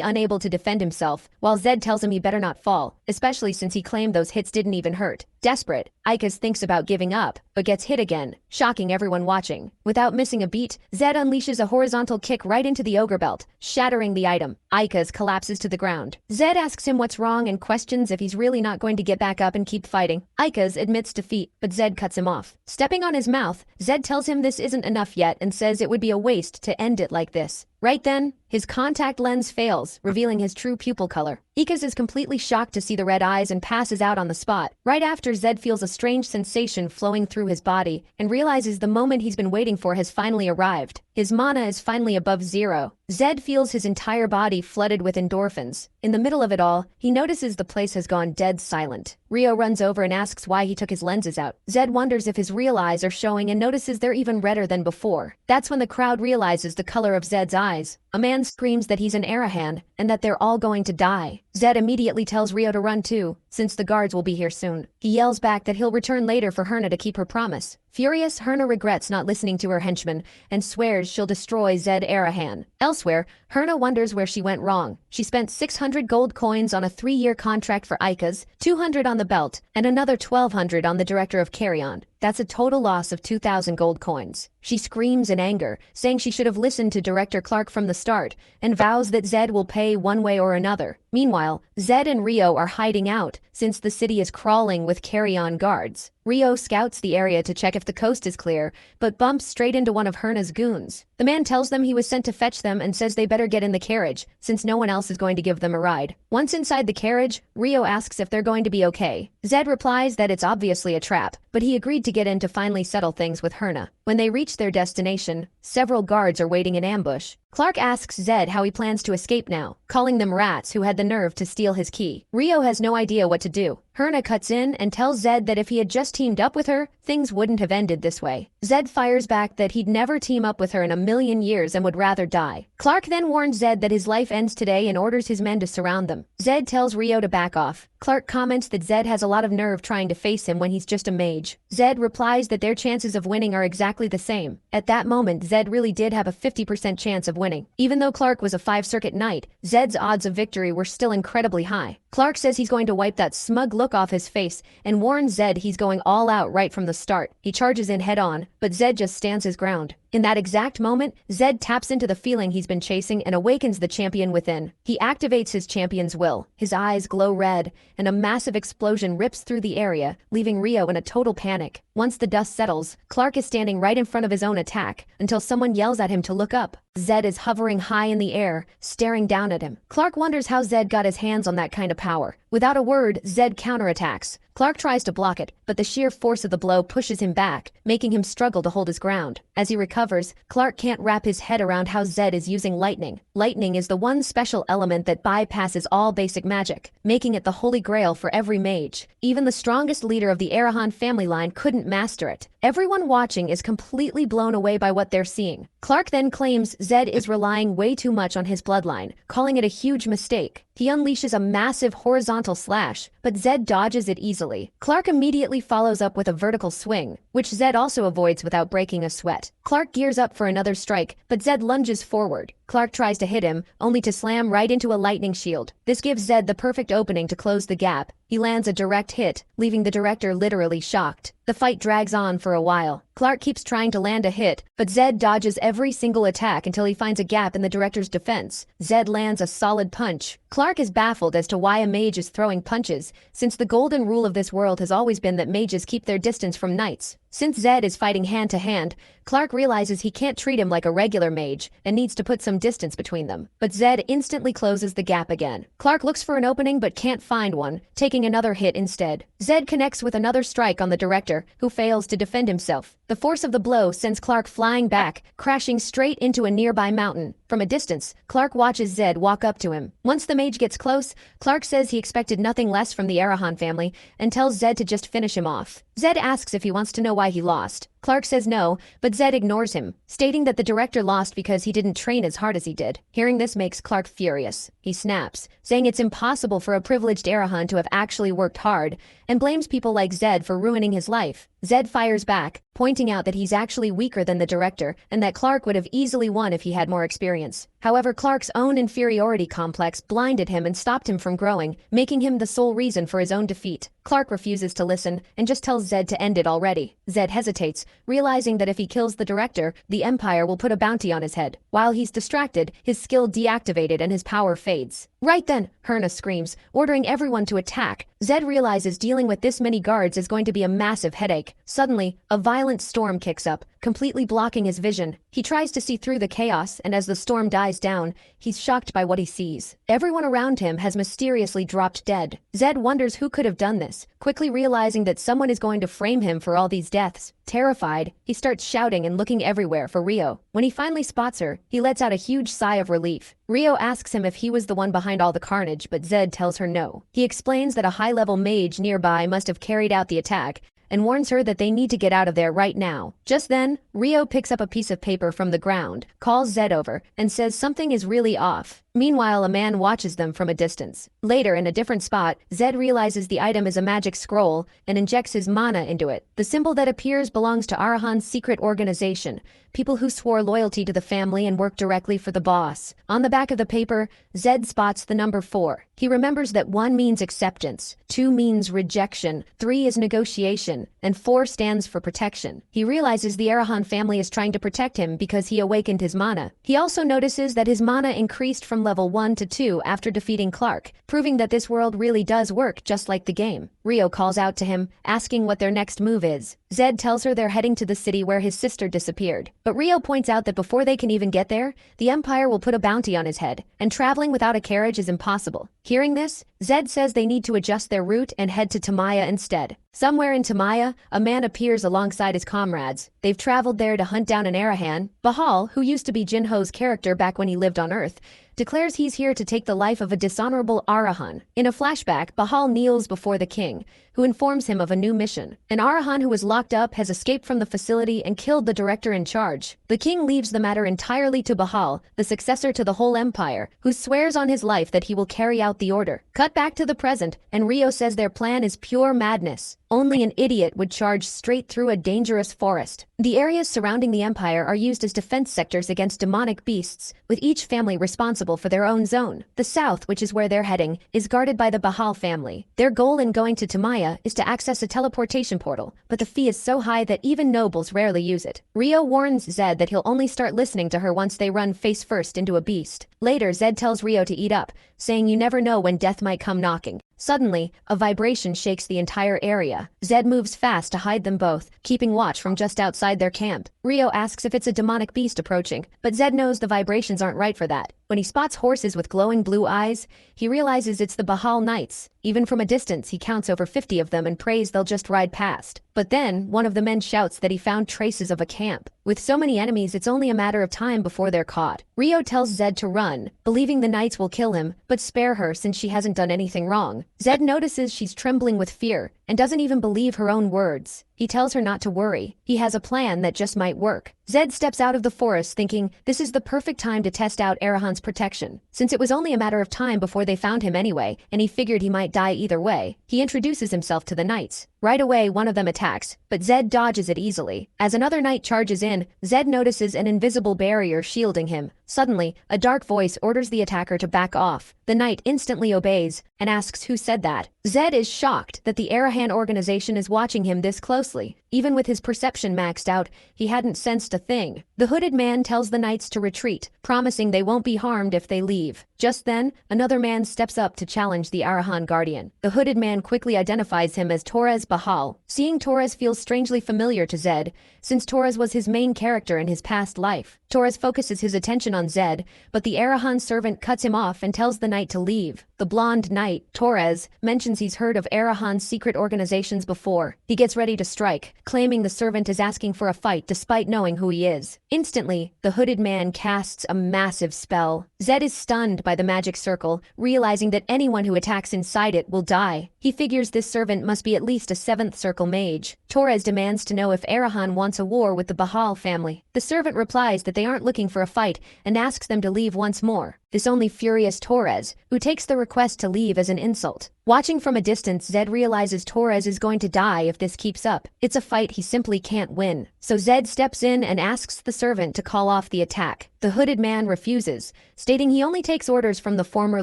Speaker 1: unable to defend himself, while Zed tells him he better not fall, especially since he claimed those hits didn't even hurt. Desperate, Ikaz thinks about giving up, but gets hit again, shocking everyone watching. Without missing a beat, Zed unleashes a horizontal kick right into the ogre belt, shattering the item. Ikaz collapses to the ground. Zed asks him what's wrong and questions if he's really not going to get back up and keep fighting. Ikaz admits defeat, but Zed cuts him off. Stepping on his mouth, Zed tells him this isn't enough yet and says it would be a waste to end it like this. Right then, his contact lens fails, revealing his true pupil color. Ikaz is completely shocked to see the red eyes and passes out on the spot. Right after, Zed feels a strange sensation flowing through his body and realizes the moment he's been waiting for has finally arrived. His mana is finally above zero. Zed feels his entire body flooded with endorphins. In the middle of it all, he notices the place has gone dead silent. Ryo runs over and asks why he took his lenses out. Zed wonders if his real eyes are showing and notices they're even redder than before. That's when the crowd realizes the color of Zed's eyes. A man screams that he's an Arahan and that they're all going to die. Zed immediately tells Ryo to run too, since the guards will be here soon. He yells back that he'll return later for Herna to keep her promise. Furious, Herna regrets not listening to her henchman and swears she'll destroy Zed Arahan. Elsewhere, Herna wonders where she went wrong. She spent 600 gold coins on a 3-year contract for Ikaz, 200 on the belt, and another 1,200 on the director of Carrion. That's a total loss of 2,000 gold coins. She screams in anger, saying she should have listened to Director Clark from the start, and vows that Zed will pay one way or another. Meanwhile, Zed and Ryo are hiding out, since the city is crawling with carry-on guards. Ryo scouts the area to check if the coast is clear, but bumps straight into one of Herna's goons. The man tells them he was sent to fetch them and says they better get in the carriage, since no one else is going to give them a ride. Once inside the carriage, Ryo asks if they're going to be okay. Zed replies that it's obviously a trap, but he agreed to get in to finally settle things with Herna. When they reach their destination, several guards are waiting in ambush. Clark asks Zed how he plans to escape now, calling them rats who had the nerve to steal his key. Ryo has no idea what to do. Herna cuts in and tells Zed that if he had just teamed up with her, things wouldn't have ended this way. Zed fires back that he'd never team up with her in a million years and would rather die. Clark then warns Zed that his life ends today and orders his men to surround them. Zed tells Ryo to back off. Clark comments that Zed has a lot of nerve trying to face him when he's just a mage. Zed replies that their chances of winning are exactly the same. At that moment, Zed really did have a 50% chance of winning. Even though Clark was a 5-circuit knight, Zed's odds of victory were still incredibly high. Clark says he's going to wipe that smug look off his face and warns Zed he's going all out right from the start. He charges in head-on, but Zed just stands his ground. In that exact moment, Zed taps into the feeling he's been chasing and awakens the champion within. He activates his champion's will. His eyes glow red, and a massive explosion rips through the area, leaving Ryo in a total panic. Once the dust settles, Clark is standing right in front of his own attack, until someone yells at him to look up. Zed is hovering high in the air, staring down at him. Clark wonders how Zed got his hands on that kind of power. Without a word, Zed counterattacks. Clark tries to block it, but the sheer force of the blow pushes him back, making him struggle to hold his ground. As he recovers, Clark can't wrap his head around how Zed is using lightning. Lightning is the one special element that bypasses all basic magic, making it the holy grail for every mage. Even the strongest leader of the Arahan family line couldn't master it. Everyone watching is completely blown away by what they're seeing. Clark then claims Zed is relying way too much on his bloodline, calling it a huge mistake. He unleashes a massive horizontal slash, but Zed dodges it easily. Clark immediately follows up with a vertical swing, which Zed also avoids without breaking a sweat. Clark gears up for another strike, but Zed lunges forward. Clark tries to hit him, only to slam right into a lightning shield. This gives Zed the perfect opening to close the gap. He lands a direct hit, leaving the director literally shocked. The fight drags on for a while. Clark keeps trying to land a hit, but Zed dodges every single attack until he finds a gap in the director's defense. Zed lands a solid punch. Clark is baffled as to why a mage is throwing punches, since the golden rule of this world has always been that mages keep their distance from knights. Since Zed is fighting hand to hand, Clark realizes he can't treat him like a regular mage and needs to put some distance between them. But Zed instantly closes the gap again. Clark looks for an opening but can't find one, taking another hit instead. Zed connects with another strike on the director, who fails to defend himself. The force of the blow sends Clark flying back, crashing straight into a nearby mountain. From a distance, Clark watches Zed walk up to him. Once the mage gets close, Clark says he expected nothing less from the Arahan family and tells Zed to just finish him off. Zed asks if he wants to know why he lost. Clark says no, but Zed ignores him, stating that the director lost because he didn't train as hard as he did. Hearing this makes Clark furious. He snaps, saying it's impossible for a privileged Arahan to have actually worked hard, and blames people like Zed for ruining his life. Zed fires back, pointing out that he's actually weaker than the director and that Clark would have easily won if he had more experience. However, Clark's own inferiority complex blinded him and stopped him from growing, making him the sole reason for his own defeat. Clark refuses to listen and just tells Zed to end it already. Zed hesitates, realizing that if he kills the director, the Empire will put a bounty on his head. While he's distracted, his skill deactivated and his power fades. Right then, Herna screams, ordering everyone to attack. Zed realizes dealing with this many guards is going to be a massive headache. Suddenly, a violent storm kicks up, completely blocking his vision. He tries to see through the chaos, and as the storm dies down, he's shocked by what he sees. Everyone around him has mysteriously dropped dead. Zed wonders who could have done this, quickly realizing that someone is going to frame him for all these deaths. Terrified, he starts shouting and looking everywhere for Rio. When he finally spots her, he lets out a huge sigh of relief. Rio asks him if he was the one behind all the carnage, but Zed tells her no. He explains that a high-level mage nearby must have carried out the attack, and warns her that they need to get out of there right now. Just then, Rio picks up a piece of paper from the ground, calls Zed over, and says something is really off. Meanwhile, a man watches them from a distance. Later, in a different spot, Zed realizes the item is a magic scroll and injects his mana into it. The symbol that appears belongs to Arahan's secret organization, people who swore loyalty to the family and worked directly for the boss. On the back of the paper, Zed spots the number 4. He remembers that 1 means acceptance, 2 means rejection, 3 is negotiation, and 4 stands for protection. He realizes the Arahan family is trying to protect him because he awakened his mana. He also notices that his mana increased from level 1 to 2 after defeating Clark, proving that this world really does work just like the game. Rio calls out to him, asking what their next move is. Zed tells her they're heading to the city where his sister disappeared. But Rio points out that before they can even get there, the Empire will put a bounty on his head, and traveling without a carriage is impossible. Hearing this, Zed says they need to adjust their route and head to Tamaya instead. Somewhere in Tamaya, a man appears alongside his comrades. They've traveled there to hunt down an Arahan. Bahal, who used to be Jinho's character back when he lived on Earth, declares he's here to take the life of a dishonorable Arahan. In a flashback, Bahal kneels before the king, who informs him of a new mission. An Arahan who was locked up has escaped from the facility and killed the director in charge. The king leaves the matter entirely to Bahal, the successor to the whole empire, who swears on his life that he will carry out the order. Cut back to the present, and Rio says their plan is pure madness. Only an idiot would charge straight through a dangerous forest. The areas surrounding the empire are used as defense sectors against demonic beasts, with each family responsible for their own zone. The south, which is where they're heading, is guarded by the Bahal family. Their goal in going to Tamaya is to access a teleportation portal, but the fee is so high that even nobles rarely use it. Rio warns Zed that he'll only start listening to her once they run face first into a beast. Later, Zed tells Rio to eat up, saying you never know when death might come knocking. Suddenly, a vibration shakes the entire area. Zed moves fast to hide them both, keeping watch from just outside their camp. Rio asks if it's a demonic beast approaching, but Zed knows the vibrations aren't right for that. When he spots horses with glowing blue eyes, he realizes it's the Bahal Knights. Even from a distance, he counts over 50 of them and prays they'll just ride past. But then, one of the men shouts that he found traces of a camp. With so many enemies, it's only a matter of time before they're caught. Rio tells Zed to run, believing the knights will kill him, but spare her since she hasn't done anything wrong. Zed notices she's trembling with fear and doesn't even believe her own words. He tells her not to worry. He has a plan that just might work. Zed steps out of the forest thinking this is the perfect time to test out Arahan's protection. Since it was only a matter of time before they found him anyway, and he figured he might die either way, he introduces himself to the knights. Right away, one of them attacks, but Zed dodges it easily. As another knight charges in, Zed notices an invisible barrier shielding him. Suddenly, a dark voice orders the attacker to back off. The knight instantly obeys and asks who said that. Zed is shocked that the Arahan organization is watching him this closely. Even with his perception maxed out, he hadn't sensed a thing. The hooded man tells the knights to retreat, promising they won't be harmed if they leave. Just then, another man steps up to challenge the Arahan guardian. The hooded man quickly identifies him as Torres Bahal. Seeing Torres feels strangely familiar to Zed, since Torres was his main character in his past life. Torres focuses his attention on Zed, but the Arahan servant cuts him off and tells the knight to leave. The blonde knight, Torres, mentions he's heard of Arahan's secret organizations before. He gets ready to strike, claiming the servant is asking for a fight despite knowing who he is. Instantly, the hooded man casts a massive spell. Zed is stunned by the magic circle, realizing that anyone who attacks inside it will die. He figures this servant must be at least a 7th circle mage. Torres demands to know if Arahan wants a war with the Bahal family. The servant replies that they aren't looking for a fight and asks them to leave once more. This only furious Torres, who takes the request to leave as an insult. Watching from a distance, Zed realizes Torres is going to die if this keeps up. It's a fight he simply can't win. So Zed steps in and asks the servant to call off the attack. The hooded man refuses, stating he only takes orders from the former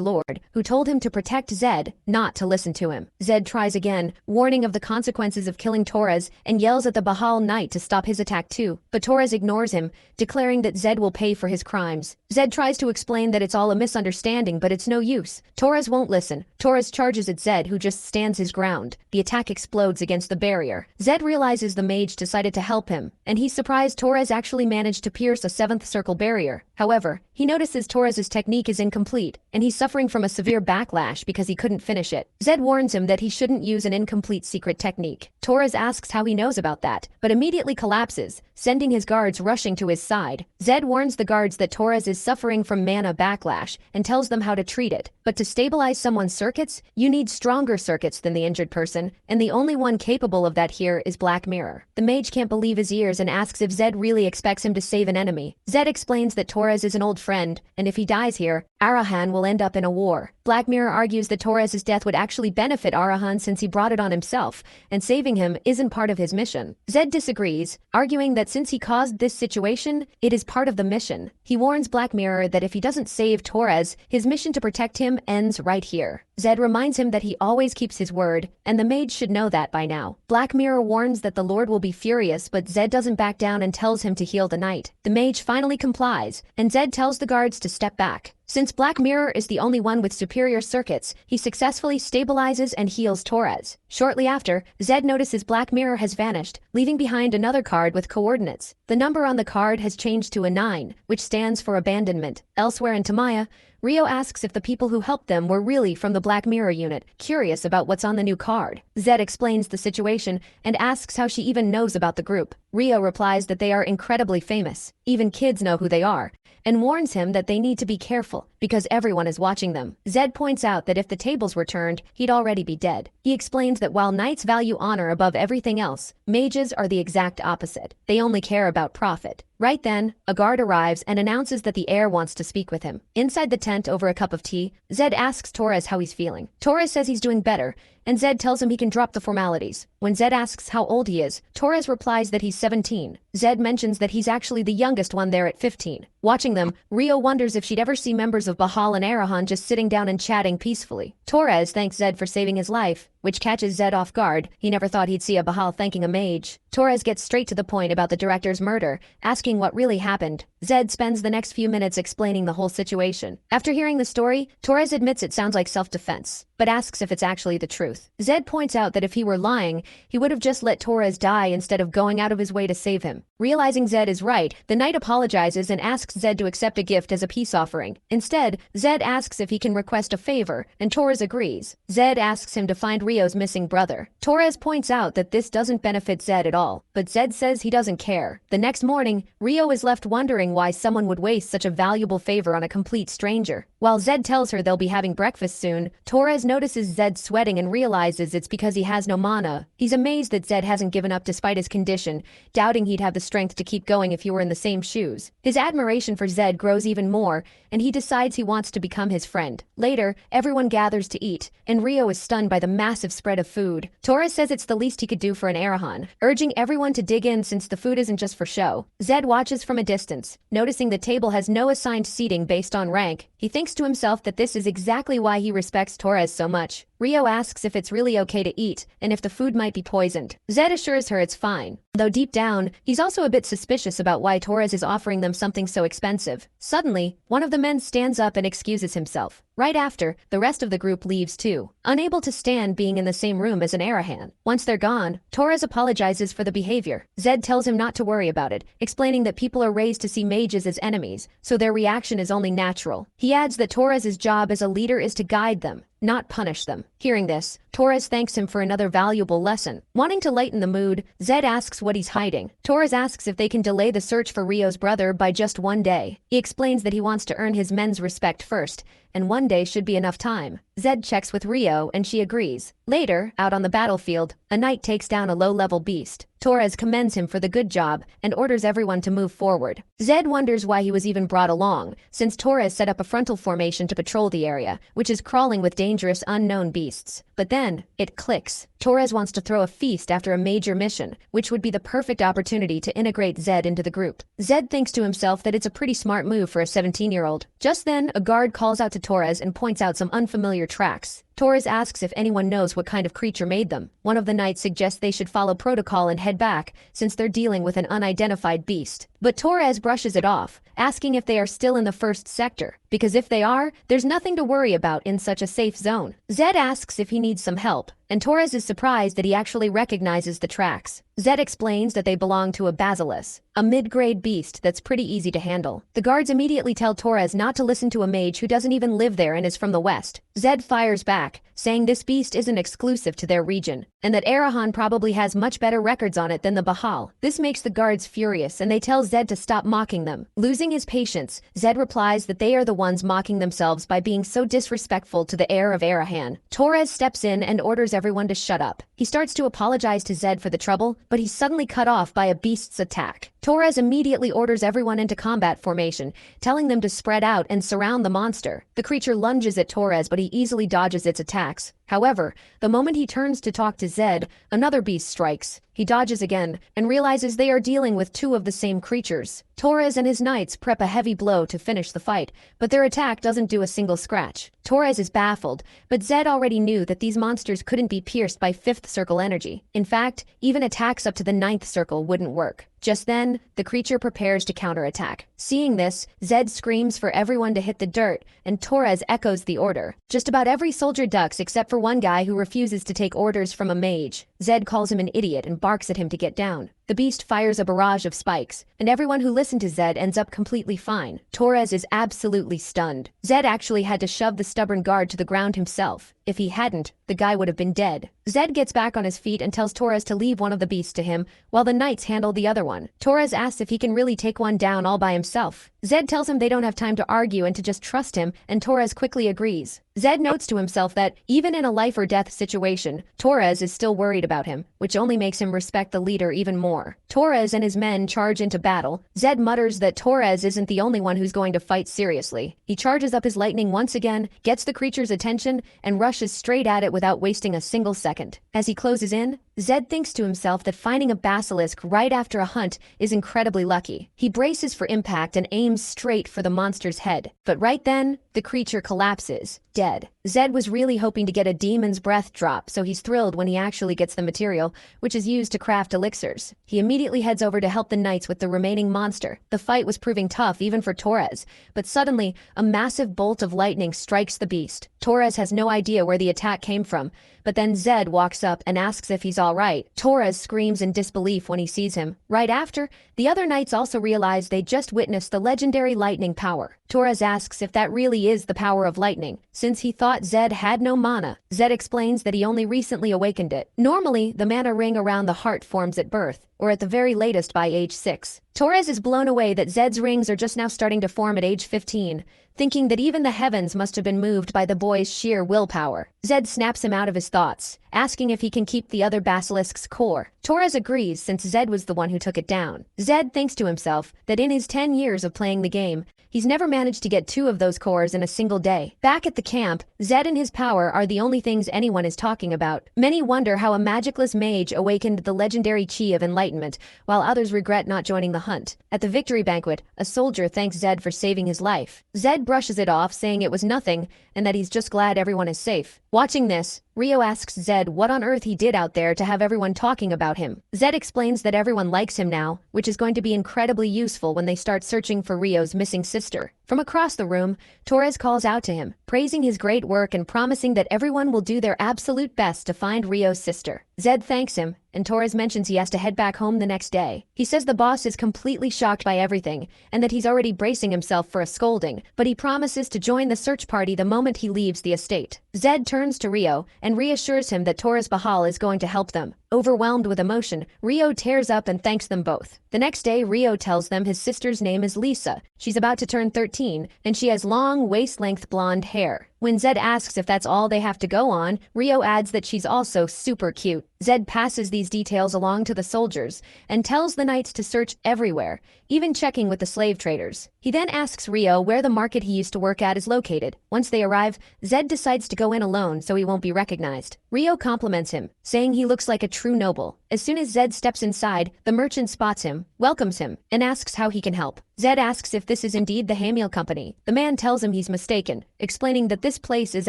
Speaker 1: lord, who told him to protect Zed, not to listen to him. Zed tries again, warning of the consequences of killing Torres, and yells at the Bahal knight to stop his attack too. But Torres ignores him, declaring that Zed will pay for his crimes. Zed tries to explain that it's all a misunderstanding, but it's no use. Torres won't listen. Torres charges at Zed, who just stands his ground. The attack explodes against the barrier. Zed realizes the mage decided to help him, and he's surprised Torres actually managed to pierce a 7th circle barrier. However, he notices Torres' technique is incomplete, and he's suffering from a severe backlash because he couldn't finish it. Zed warns him that he shouldn't use an incomplete secret technique. Torres asks how he knows about that, but immediately collapses, sending his guards rushing to his side. Zed warns the guards that Torres is suffering from mana backlash and tells them how to treat it. But to stabilize someone's circuits, you need stronger circuits than the injured person, and the only one capable of that here is Black Mirror. The mage can't believe his ears and asks if Zed really expects him to save an enemy. Zed explains that Torres is an old friend, and if he dies here, Arahan will end up in a war. Black Mirror argues that Torres' death would actually benefit Arahan since he brought it on himself, and saving him isn't part of his mission. Zed disagrees, arguing that since he caused this situation, it is part of the mission. He warns Black Mirror that if he doesn't save Torres, his mission to protect him ends right here. Zed reminds him that he always keeps his word, and the mage should know that by now. Black Mirror warns that the Lord will be furious, but Zed doesn't back down and tells him to heal the knight. The mage finally complies, and Zed tells the guards to step back. Since Black Mirror is the only one with superior circuits, he successfully stabilizes and heals Torres. Shortly after, Zed notices Black Mirror has vanished, leaving behind another card with coordinates. The number on the card has changed to a 9, which stands for abandonment. Elsewhere in Tamaya, Rio asks if the people who helped them were really from the Black Mirror unit, curious about what's on the new card. Zed explains the situation and asks how she even knows about the group. Rio replies that they are incredibly famous. Even kids know who they are, and warns him that they need to be careful because everyone is watching them. Zed points out that if the tables were turned, he'd already be dead. He explains that while knights value honor above everything else, mages are the exact opposite. They only care about profit. Right then, a guard arrives and announces that the heir wants to speak with him. Inside the tent over a cup of tea, Zed asks Torres how he's feeling. Torres says he's doing better, and Zed tells him he can drop the formalities. When Zed asks how old he is, Torres replies that he's 17. Zed mentions that he's actually the youngest one there at 15. Watching them, Rio wonders if she'd ever see members of Bahal and Arahan just sitting down and chatting peacefully. Torres thanks Zed for saving his life, which catches Zed off guard. He never thought he'd see a Bahal thanking a mage. Torres gets straight to the point about the director's murder, asking what really happened. Zed spends the next few minutes explaining the whole situation. After hearing the story, Torres admits it sounds like self-defense, but asks if it's actually the truth. Zed points out that if he were lying, he would have just let Torres die instead of going out of his way to save him. Realizing Zed is right, the knight apologizes and asks Zed to accept a gift as a peace offering. Instead, Zed asks if he can request a favor, and Torres agrees. Zed asks him to find Rio's missing brother. Torres points out that this doesn't benefit Zed at all, but Zed says he doesn't care. The next morning, Rio is left wondering why someone would waste such a valuable favor on a complete stranger. While Zed tells her they'll be having breakfast soon, Torres notices Zed sweating and realizes it's because he has no mana. He's amazed that Zed hasn't given up despite his condition, doubting he'd have the strength to keep going if he were in the same shoes. His admiration for Zed grows even more, and he decides he wants to become his friend. Later, everyone gathers to eat, and Rio is stunned by the massive spread of food. Torres says it's the least he could do for an Arahan, urging everyone to dig in since the food isn't just for show. Zed watches from a distance, Noticing the table has no assigned seating based on rank, he thinks to himself that this is exactly why he respects Torres so much. Rio asks if it's really okay to eat, and if the food might be poisoned. Zed assures her it's fine, though deep down, he's also a bit suspicious about why Torres is offering them something so expensive. Suddenly, one of the men stands up and excuses himself. Right after, the rest of the group leaves too, unable to stand being in the same room as an Arahan. Once they're gone, Torres apologizes for the behavior. Zed tells him not to worry about it, explaining that people are raised to see mages as enemies, so their reaction is only natural. He adds that Torres' job as a leader is to guide them, not punish them. Hearing this, Torres thanks him for another valuable lesson. Wanting to lighten the mood, Zed asks what he's hiding. Torres asks if they can delay the search for Rio's brother by just one day. He explains that he wants to earn his men's respect first, and one day should be enough time. Zed checks with Rio and she agrees. Later, out on the battlefield, a knight takes down a low-level beast. Torres commends him for the good job and orders everyone to move forward. Zed wonders why he was even brought along, since Torres set up a frontal formation to patrol the area, which is crawling with dangerous unknown beasts. But then, it clicks. Torres wants to throw a feast after a major mission, which would be the perfect opportunity to integrate Zed into the group. Zed thinks to himself that it's a pretty smart move for a 17-year-old. Just then, a guard calls out to Torres and points out some unfamiliar tracks. Torres asks if anyone knows what kind of creature made them. One of the knights suggests they should follow protocol and head back, since they're dealing with an unidentified beast. But Torres brushes it off, asking if they are still in the first sector, because if they are, there's nothing to worry about in such a safe zone. Zed asks if he needs some help, and Torres is surprised that he actually recognizes the tracks. Zed explains that they belong to a basilisk, a mid-grade beast that's pretty easy to handle. The guards immediately tell Torres not to listen to a mage who doesn't even live there and is from the west. Zed fires back, saying this beast isn't exclusive to their region, and that Arahan probably has much better records on it than the Bahal. This makes the guards furious, and they tell Zed to stop mocking them. Losing his patience, Zed replies that they are the ones mocking themselves by being so disrespectful to the heir of Arahan. Torres steps in and orders everyone to shut up. He starts to apologize to Zed for the trouble, but he's suddenly cut off by a beast's attack. Torres immediately orders everyone into combat formation, telling them to spread out and surround the monster. The creature lunges at Torres, but he easily dodges its attacks. However, the moment he turns to talk to Zed, another beast strikes. He dodges again, and realizes they are dealing with two of the same creatures. Torres and his knights prep a heavy blow to finish the fight, but their attack doesn't do a single scratch. Torres is baffled, but Zed already knew that these monsters couldn't be pierced by 5th circle energy. In fact, even attacks up to the 9th circle wouldn't work. Just then, the creature prepares to counterattack. Seeing this, Zed screams for everyone to hit the dirt, and Torres echoes the order. Just about every soldier ducks except for one guy who refuses to take orders from a mage. Zed calls him an idiot and barks at him to get down. The beast fires a barrage of spikes, and everyone who listened to Zed ends up completely fine. Torres is absolutely stunned. Zed actually had to shove the stubborn guard to the ground himself. If he hadn't, the guy would have been dead. Zed gets back on his feet and tells Torres to leave one of the beasts to him, while the knights handle the other one. Torres asks if he can really take one down all by himself. Zed tells him they don't have time to argue and to just trust him, and Torres quickly agrees. Zed notes to himself that, even in a life-or-death situation, Torres is still worried about him, which only makes him respect the leader even more. Torres and his men charge into battle. Zed mutters that Torres isn't the only one who's going to fight seriously. He charges up his lightning once again, gets the creature's attention, and rushes straight at it without wasting a single second. As he closes in, Zed thinks to himself that finding a basilisk right after a hunt is incredibly lucky. He braces for impact and aims straight for the monster's head. But right then, the creature collapses, dead. Zed was really hoping to get a demon's breath drop, so he's thrilled when he actually gets the material, which is used to craft elixirs. He immediately heads over to help the knights with the remaining monster. The fight was proving tough even for Torres, but suddenly, a massive bolt of lightning strikes the beast. Torres has no idea where the attack came from, but then Zed walks up and asks if he's alright. Torres screams in disbelief when he sees him. Right after, the other knights also realize they just witnessed the legendary lightning power. Torres asks if that really is the power of lightning, since he thought Zed had no mana. Zed explains that he only recently awakened it. Normally, the mana ring around the heart forms at birth, or at the very latest by age 6. Torres is blown away that Zed's rings are just now starting to form at age 15, thinking that even the heavens must have been moved by the boy's sheer willpower. Zed snaps him out of his thoughts, asking if he can keep the other basilisk's core. Torres agrees since Zed was the one who took it down. Zed thinks to himself that in his 10 years of playing the game, he's never managed managed to get 2 of those cores in a single day. Back at the camp, Zed and his power are the only things anyone is talking about. Many wonder how a magicless mage awakened the legendary chi of enlightenment, while others regret not joining the hunt. At the victory banquet, a soldier thanks Zed for saving his life. Zed brushes it off, saying it was nothing and that he's just glad everyone is safe. Watching this, Rio asks Zed what on earth he did out there to have everyone talking about him. Zed explains that everyone likes him now, which is going to be incredibly useful when they start searching for Rio's missing sister. From across the room, Torres calls out to him, praising his great work and promising that everyone will do their absolute best to find Rio's sister. Zed thanks him, and Torres mentions he has to head back home the next day. He says the boss is completely shocked by everything, and that he's already bracing himself for a scolding, but he promises to join the search party the moment he leaves the estate. Zed turns to Rio and reassures him that Torres Bahal is going to help them. Overwhelmed with emotion, Rio tears up and thanks them both. The next day, Rio tells them his sister's name is Lisa. She's about to turn 13, and she has long, waist-length blonde hair. When Zed asks if that's all they have to go on, Rio adds that she's also super cute. Zed passes these details along to the soldiers and tells the knights to search everywhere, even checking with the slave traders. He then asks Rio where the market he used to work at is located. Once they arrive, Zed decides to go in alone so he won't be recognized. Rio compliments him, saying he looks like a true noble. As soon as Zed steps inside, the merchant spots him, welcomes him, and asks how he can help. Zed asks if this is indeed the Hamiel Company. The man tells him he's mistaken, explaining that this place is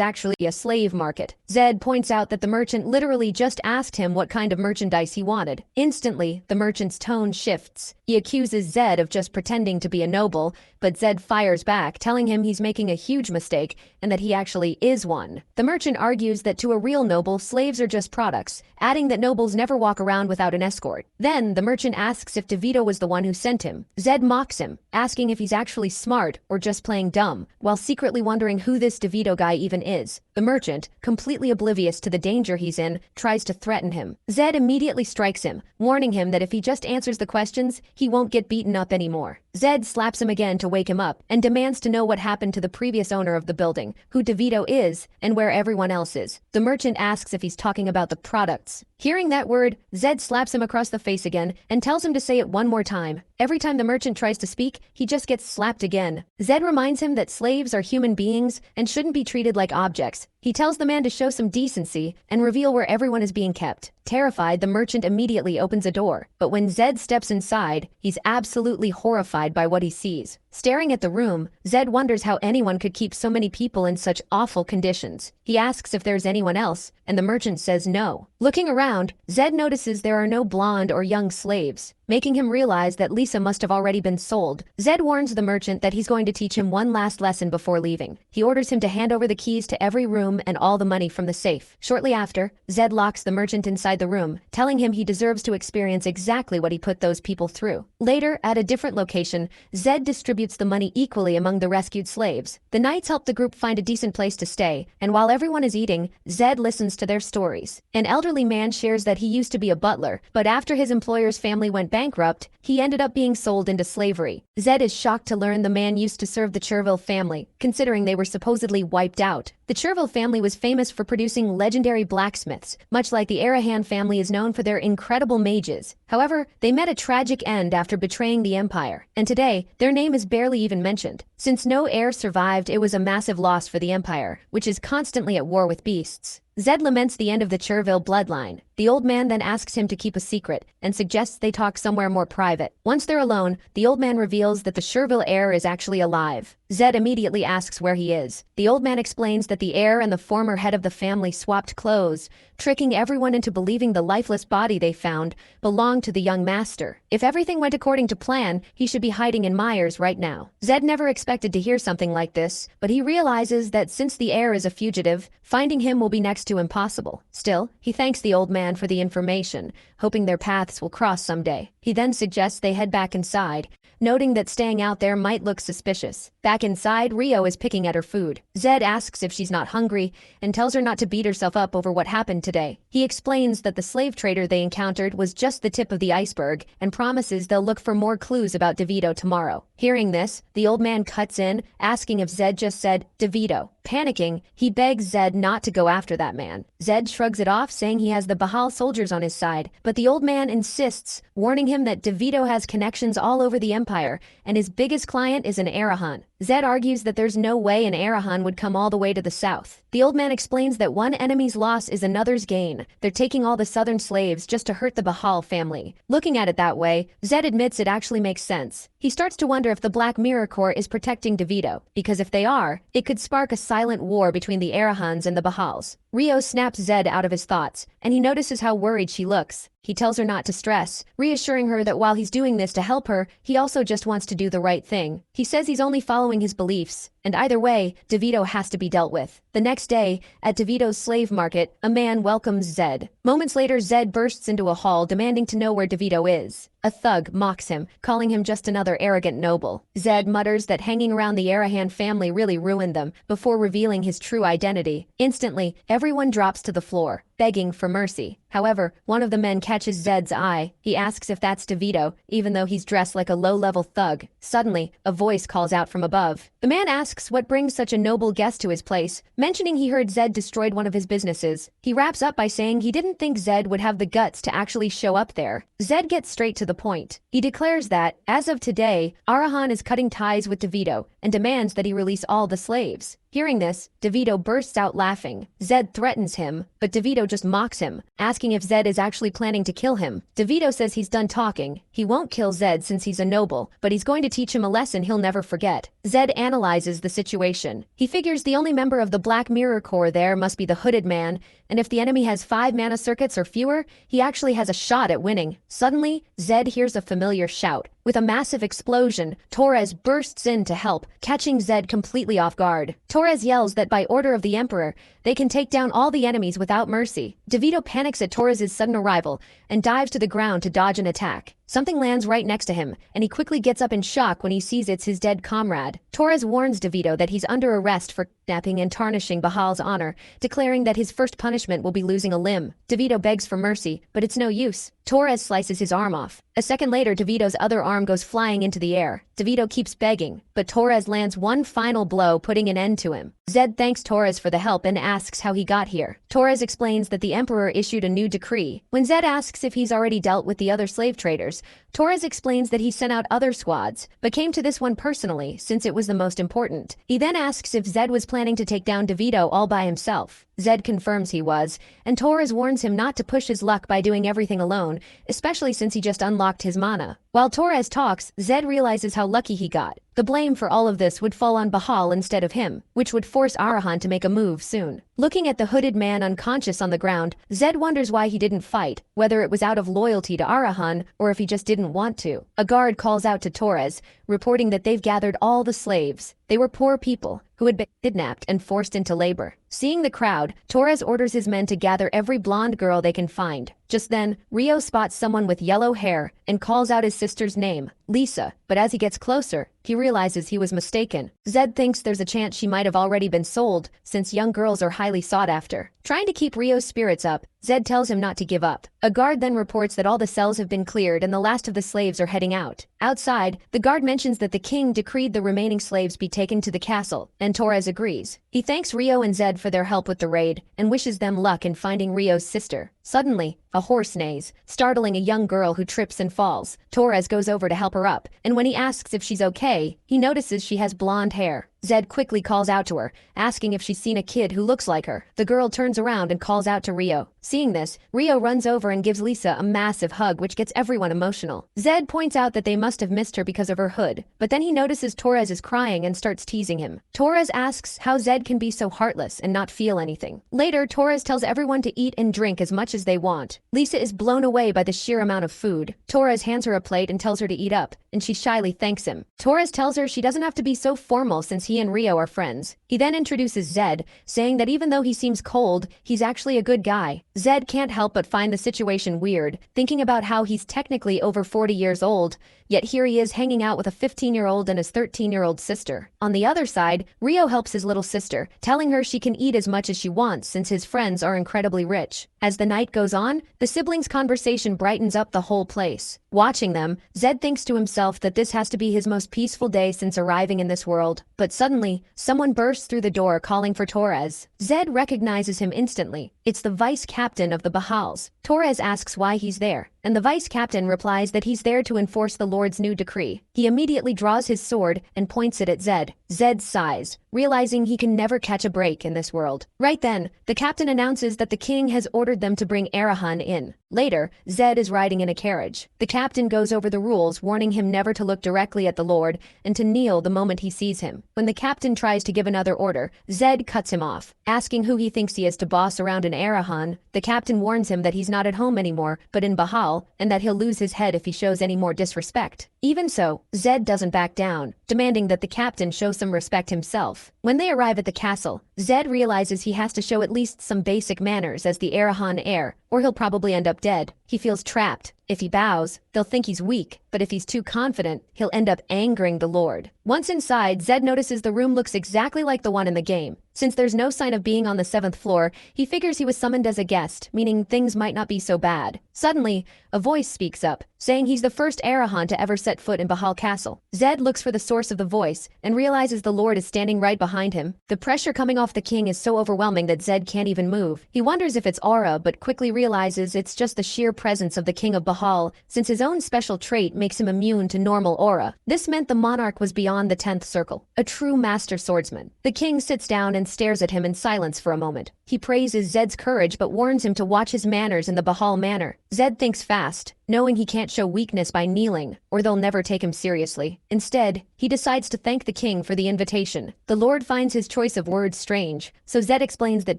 Speaker 1: actually a slave market. Zed points out that the merchant literally just asked him what kind of merchandise he wanted. Instantly, the merchant's tone shifts. He accuses Zed of just pretending to be a noble, but Zed fires back, telling him he's making a huge mistake and that he actually is one. The merchant argues that to a real noble, slaves are just products, adding that nobles never walk around without an escort. Then, the merchant asks if DeVito was the one who sent him. Zed mocks him, asking if he's actually smart or just playing dumb, while secretly wondering who this DeVito guy even is. The merchant, completely oblivious to the danger he's in, tries to threaten him. Zed immediately strikes him, warning him that if he just answers the questions, he won't get beaten up anymore. Zed slaps him again to wake him up and demands to know what happened to the previous owner of the building, who DeVito is, and where everyone else is. The merchant asks if he's talking about the products. Hearing that word, Zed slaps him across the face again and tells him to say it one more time. Every time the merchant tries to speak, he just gets slapped again. Zed reminds him that slaves are human beings and shouldn't be treated like objects. He tells the man to show some decency and reveal where everyone is being kept. Terrified, the merchant immediately opens a door, but when Zed steps inside, he's absolutely horrified by what he sees. Staring at the room, Zed wonders how anyone could keep so many people in such awful conditions. He asks if there's anyone else, and the merchant says no. Looking around, Zed notices there are no blonde or young slaves, making him realize that Lisa must have already been sold. Zed warns the merchant that he's going to teach him one last lesson before leaving. He orders him to hand over the keys to every room and all the money from the safe. Shortly after, Zed locks the merchant inside the room, telling him he deserves to experience exactly what he put those people through. Later, at a different location, Zed distributes the money equally among the rescued slaves. The knights help the group find a decent place to stay, and while everyone is eating, Zed listens to their stories. An elderly man shares that he used to be a butler, but after his employer's family went bankrupt, he ended up being sold into slavery. Zed is shocked to learn the man used to serve the Cherville family, considering they were supposedly wiped out. The Cherville family was famous for producing legendary blacksmiths, much like the Arahan family is known for their incredible mages. However, they met a tragic end after betraying the empire, and today, their name is barely even mentioned. Since no heir survived, it was a massive loss for the empire, which is constantly at war with beasts. Zed laments the end of the Cherville bloodline. The old man then asks him to keep a secret and suggests they talk somewhere more private. Once they're alone, the old man reveals that the Cherville heir is actually alive. Zed immediately asks where he is. The old man explains that the heir and the former head of the family swapped clothes, tricking everyone into believing the lifeless body they found belonged to the young master. If everything went according to plan, he should be hiding in Myers right now. Zed never expected to hear something like this, but he realizes that since the heir is a fugitive, finding him will be next to impossible. Still, he thanks the old man for the information, hoping their paths will cross someday. He then suggests they head back inside, noting that staying out there might look suspicious. Back inside, Rio is picking at her food. Zed asks if she's not hungry and tells her not to beat herself up over what happened today. He explains that the slave trader they encountered was just the tip of the iceberg and promises they'll look for more clues about DeVito tomorrow. Hearing this, the old man cuts in, asking if Zed just said DeVito. Panicking, he begs Zed not to go after that man. Zed shrugs it off, saying he has the Bahal soldiers on his side, but the old man insists, warning him that DeVito has connections all over the empire, and his biggest client is an Arahan. Zed argues that there's no way an Arahan would come all the way to the south. The old man explains that one enemy's loss is another's gain. They're taking all the southern slaves just to hurt the Bahal family. Looking at it that way, Zed admits it actually makes sense. He starts to wonder if the Black Mirror Corps is protecting DeVito, because if they are, it could spark a silent war between the Arahans and the Bahals. Rio snaps Zed out of his thoughts, and he notices how worried she looks. He tells her not to stress, reassuring her that while he's doing this to help her, he also just wants to do the right thing. He says he's only following his beliefs, and either way, DeVito has to be dealt with. The next day, at DeVito's slave market, a man welcomes Zed. Moments later, Zed bursts into a hall demanding to know where DeVito is. A thug mocks him, calling him just another arrogant noble. Zed mutters that hanging around the Arahan family really ruined them, before revealing his true identity. Instantly, everyone drops to the floor, begging for mercy. However, one of the men catches Zed's eye. He asks if that's DeVito, even though he's dressed like a low-level thug. Suddenly, a voice calls out from above. The man asks what brings such a noble guest to his place, mentioning he heard Zed destroyed one of his businesses. He wraps up by saying he didn't think Zed would have the guts to actually show up there. Zed gets straight to the point. He declares that, as of today, Arahan is cutting ties with DeVito and demands that he release all the slaves. Hearing this, DeVito bursts out laughing. Zed threatens him, but DeVito just mocks him, asking if Zed is actually planning to kill him. DeVito says he's done talking. He won't kill Zed since he's a noble, but he's going to teach him a lesson he'll never forget. Zed analyzes the situation. He figures the only member of the Black Mirror Corps there must be the hooded man, and if the enemy has 5 mana circuits or fewer, he actually has a shot at winning. Suddenly, Zed hears a familiar shout. With a massive explosion, Torres bursts in to help, catching Zed completely off guard. Torres yells that by order of the Emperor, they can take down all the enemies without mercy. DeVito panics at Torres' sudden arrival and dives to the ground to dodge an attack. Something lands right next to him, and he quickly gets up in shock when he sees it's his dead comrade. Torres warns DeVito that he's under arrest for kidnapping and tarnishing Bahal's honor, declaring that his first punishment will be losing a limb. DeVito begs for mercy, but it's no use. Torres slices his arm off. A second later, DeVito's other arm goes flying into the air. DeVito keeps begging, but Torres lands one final blow, putting an end to him. Zed thanks Torres for the help and asks how he got here. Torres explains that the Emperor issued a new decree. When Zed asks if he's already dealt with the other slave traders, Torres explains that he sent out other squads, but came to this one personally since it was the most important. He then asks if Zed was planning to take down DeVito all by himself. Zed confirms he was, and Torres warns him not to push his luck by doing everything alone, especially since he just unlocked his mana. While Torres talks, Zed realizes how lucky he got. The blame for all of this would fall on Bahal instead of him, which would force Arahan to make a move soon. Looking at the hooded man unconscious on the ground, Zed wonders why he didn't fight, whether it was out of loyalty to Arahan or if he just didn't want to. A guard calls out to Torres, reporting that they've gathered all the slaves. They were poor people who had been kidnapped and forced into labor. Seeing the crowd, Torres orders his men to gather every blonde girl they can find. Just then, Rio spots someone with yellow hair and calls out his sister's name, Lisa, but as he gets closer, he realizes he was mistaken. Zed thinks there's a chance she might have already been sold, since young girls are highly sought after. Trying to keep Rio's spirits up, Zed tells him not to give up. A guard then reports that all the cells have been cleared and the last of the slaves are heading out. Outside, the guard mentions that the king decreed the remaining slaves be taken to the castle, and Torres agrees. He thanks Rio and Zed for their help with the raid, and wishes them luck in finding Rio's sister. Suddenly, a horse neighs, startling a young girl who trips and falls. Torres goes over to help her up, and when he asks if she's okay, he notices she has blonde hair. Zed quickly calls out to her, asking if she's seen a kid who looks like her. The girl turns around and calls out to Rio. Seeing this, Rio runs over and gives Lisa a massive hug, which gets everyone emotional. Zed points out that they must have missed her because of her hood, but then he notices Torres is crying and starts teasing him. Torres asks how Zed can be so heartless and not feel anything. Later, Torres tells everyone to eat and drink as much as they want. Lisa is blown away by the sheer amount of food. Torres hands her a plate and tells her to eat up, and she shyly thanks him. Torres tells her she doesn't have to be so formal since he and Rio are friends. He then introduces Zed, saying that even though he seems cold, he's actually a good guy. Zed can't help but find the situation weird, thinking about how he's technically over 40 years old, yet here he is hanging out with a 15-year-old and his 13-year-old sister. On the other side, Rio helps his little sister, telling her she can eat as much as she wants since his friends are incredibly rich. As the night goes on, the siblings' conversation brightens up the whole place. Watching them, Zed thinks to himself that this has to be his most peaceful day since arriving in this world. But suddenly, someone bursts through the door calling for Torres. Zed recognizes him instantly. It's the vice captain of the Bahals. Torres asks why he's there, and the vice captain replies that he's there to enforce the Lord's new decree. He immediately draws his sword and points it at Zed. Zed sighs, realizing he can never catch a break in this world. Right then, the captain announces that the king has ordered them to bring Arahan in. Later, Zed is riding in a carriage. The captain goes over the rules, warning him never to look directly at the Lord and to kneel the moment he sees him. When the captain tries to give another order, Zed cuts him off, asking who he thinks he is to boss around in Arahan. The captain warns him that he's not at home anymore, but in Bahal, and that he'll lose his head if he shows any more disrespect. Even so, Zed doesn't back down, demanding that the captain show some respect himself. When they arrive at the castle, Zed realizes he has to show at least some basic manners as the Arahan heir, or he'll probably end up dead. He feels trapped. If he bows, they'll think he's weak, but if he's too confident, he'll end up angering the Lord. Once inside, Zed notices the room looks exactly like the one in the game. Since there's no sign of being on the 7th floor, he figures he was summoned as a guest, meaning things might not be so bad. Suddenly, a voice speaks up, saying he's the first Arahan to ever set foot in Bahal Castle. Zed looks for the source of the voice and realizes the Lord is standing right behind him. The pressure coming off the king is so overwhelming that Zed can't even move. He wonders if it's aura, but quickly realizes it's just the sheer presence of the king of Bahal, since his own special trait makes him immune to normal aura. This meant the monarch was beyond the 10th circle, a true master swordsman. The king sits down and stares at him in silence for a moment. He praises Zed's courage but warns him to watch his manners in the Bahal manner. Zed thinks fast, knowing he can't show weakness by kneeling, or they'll never take him seriously. Instead, he decides to thank the king for the invitation. The Lord finds his choice of words strange, so Zed explains that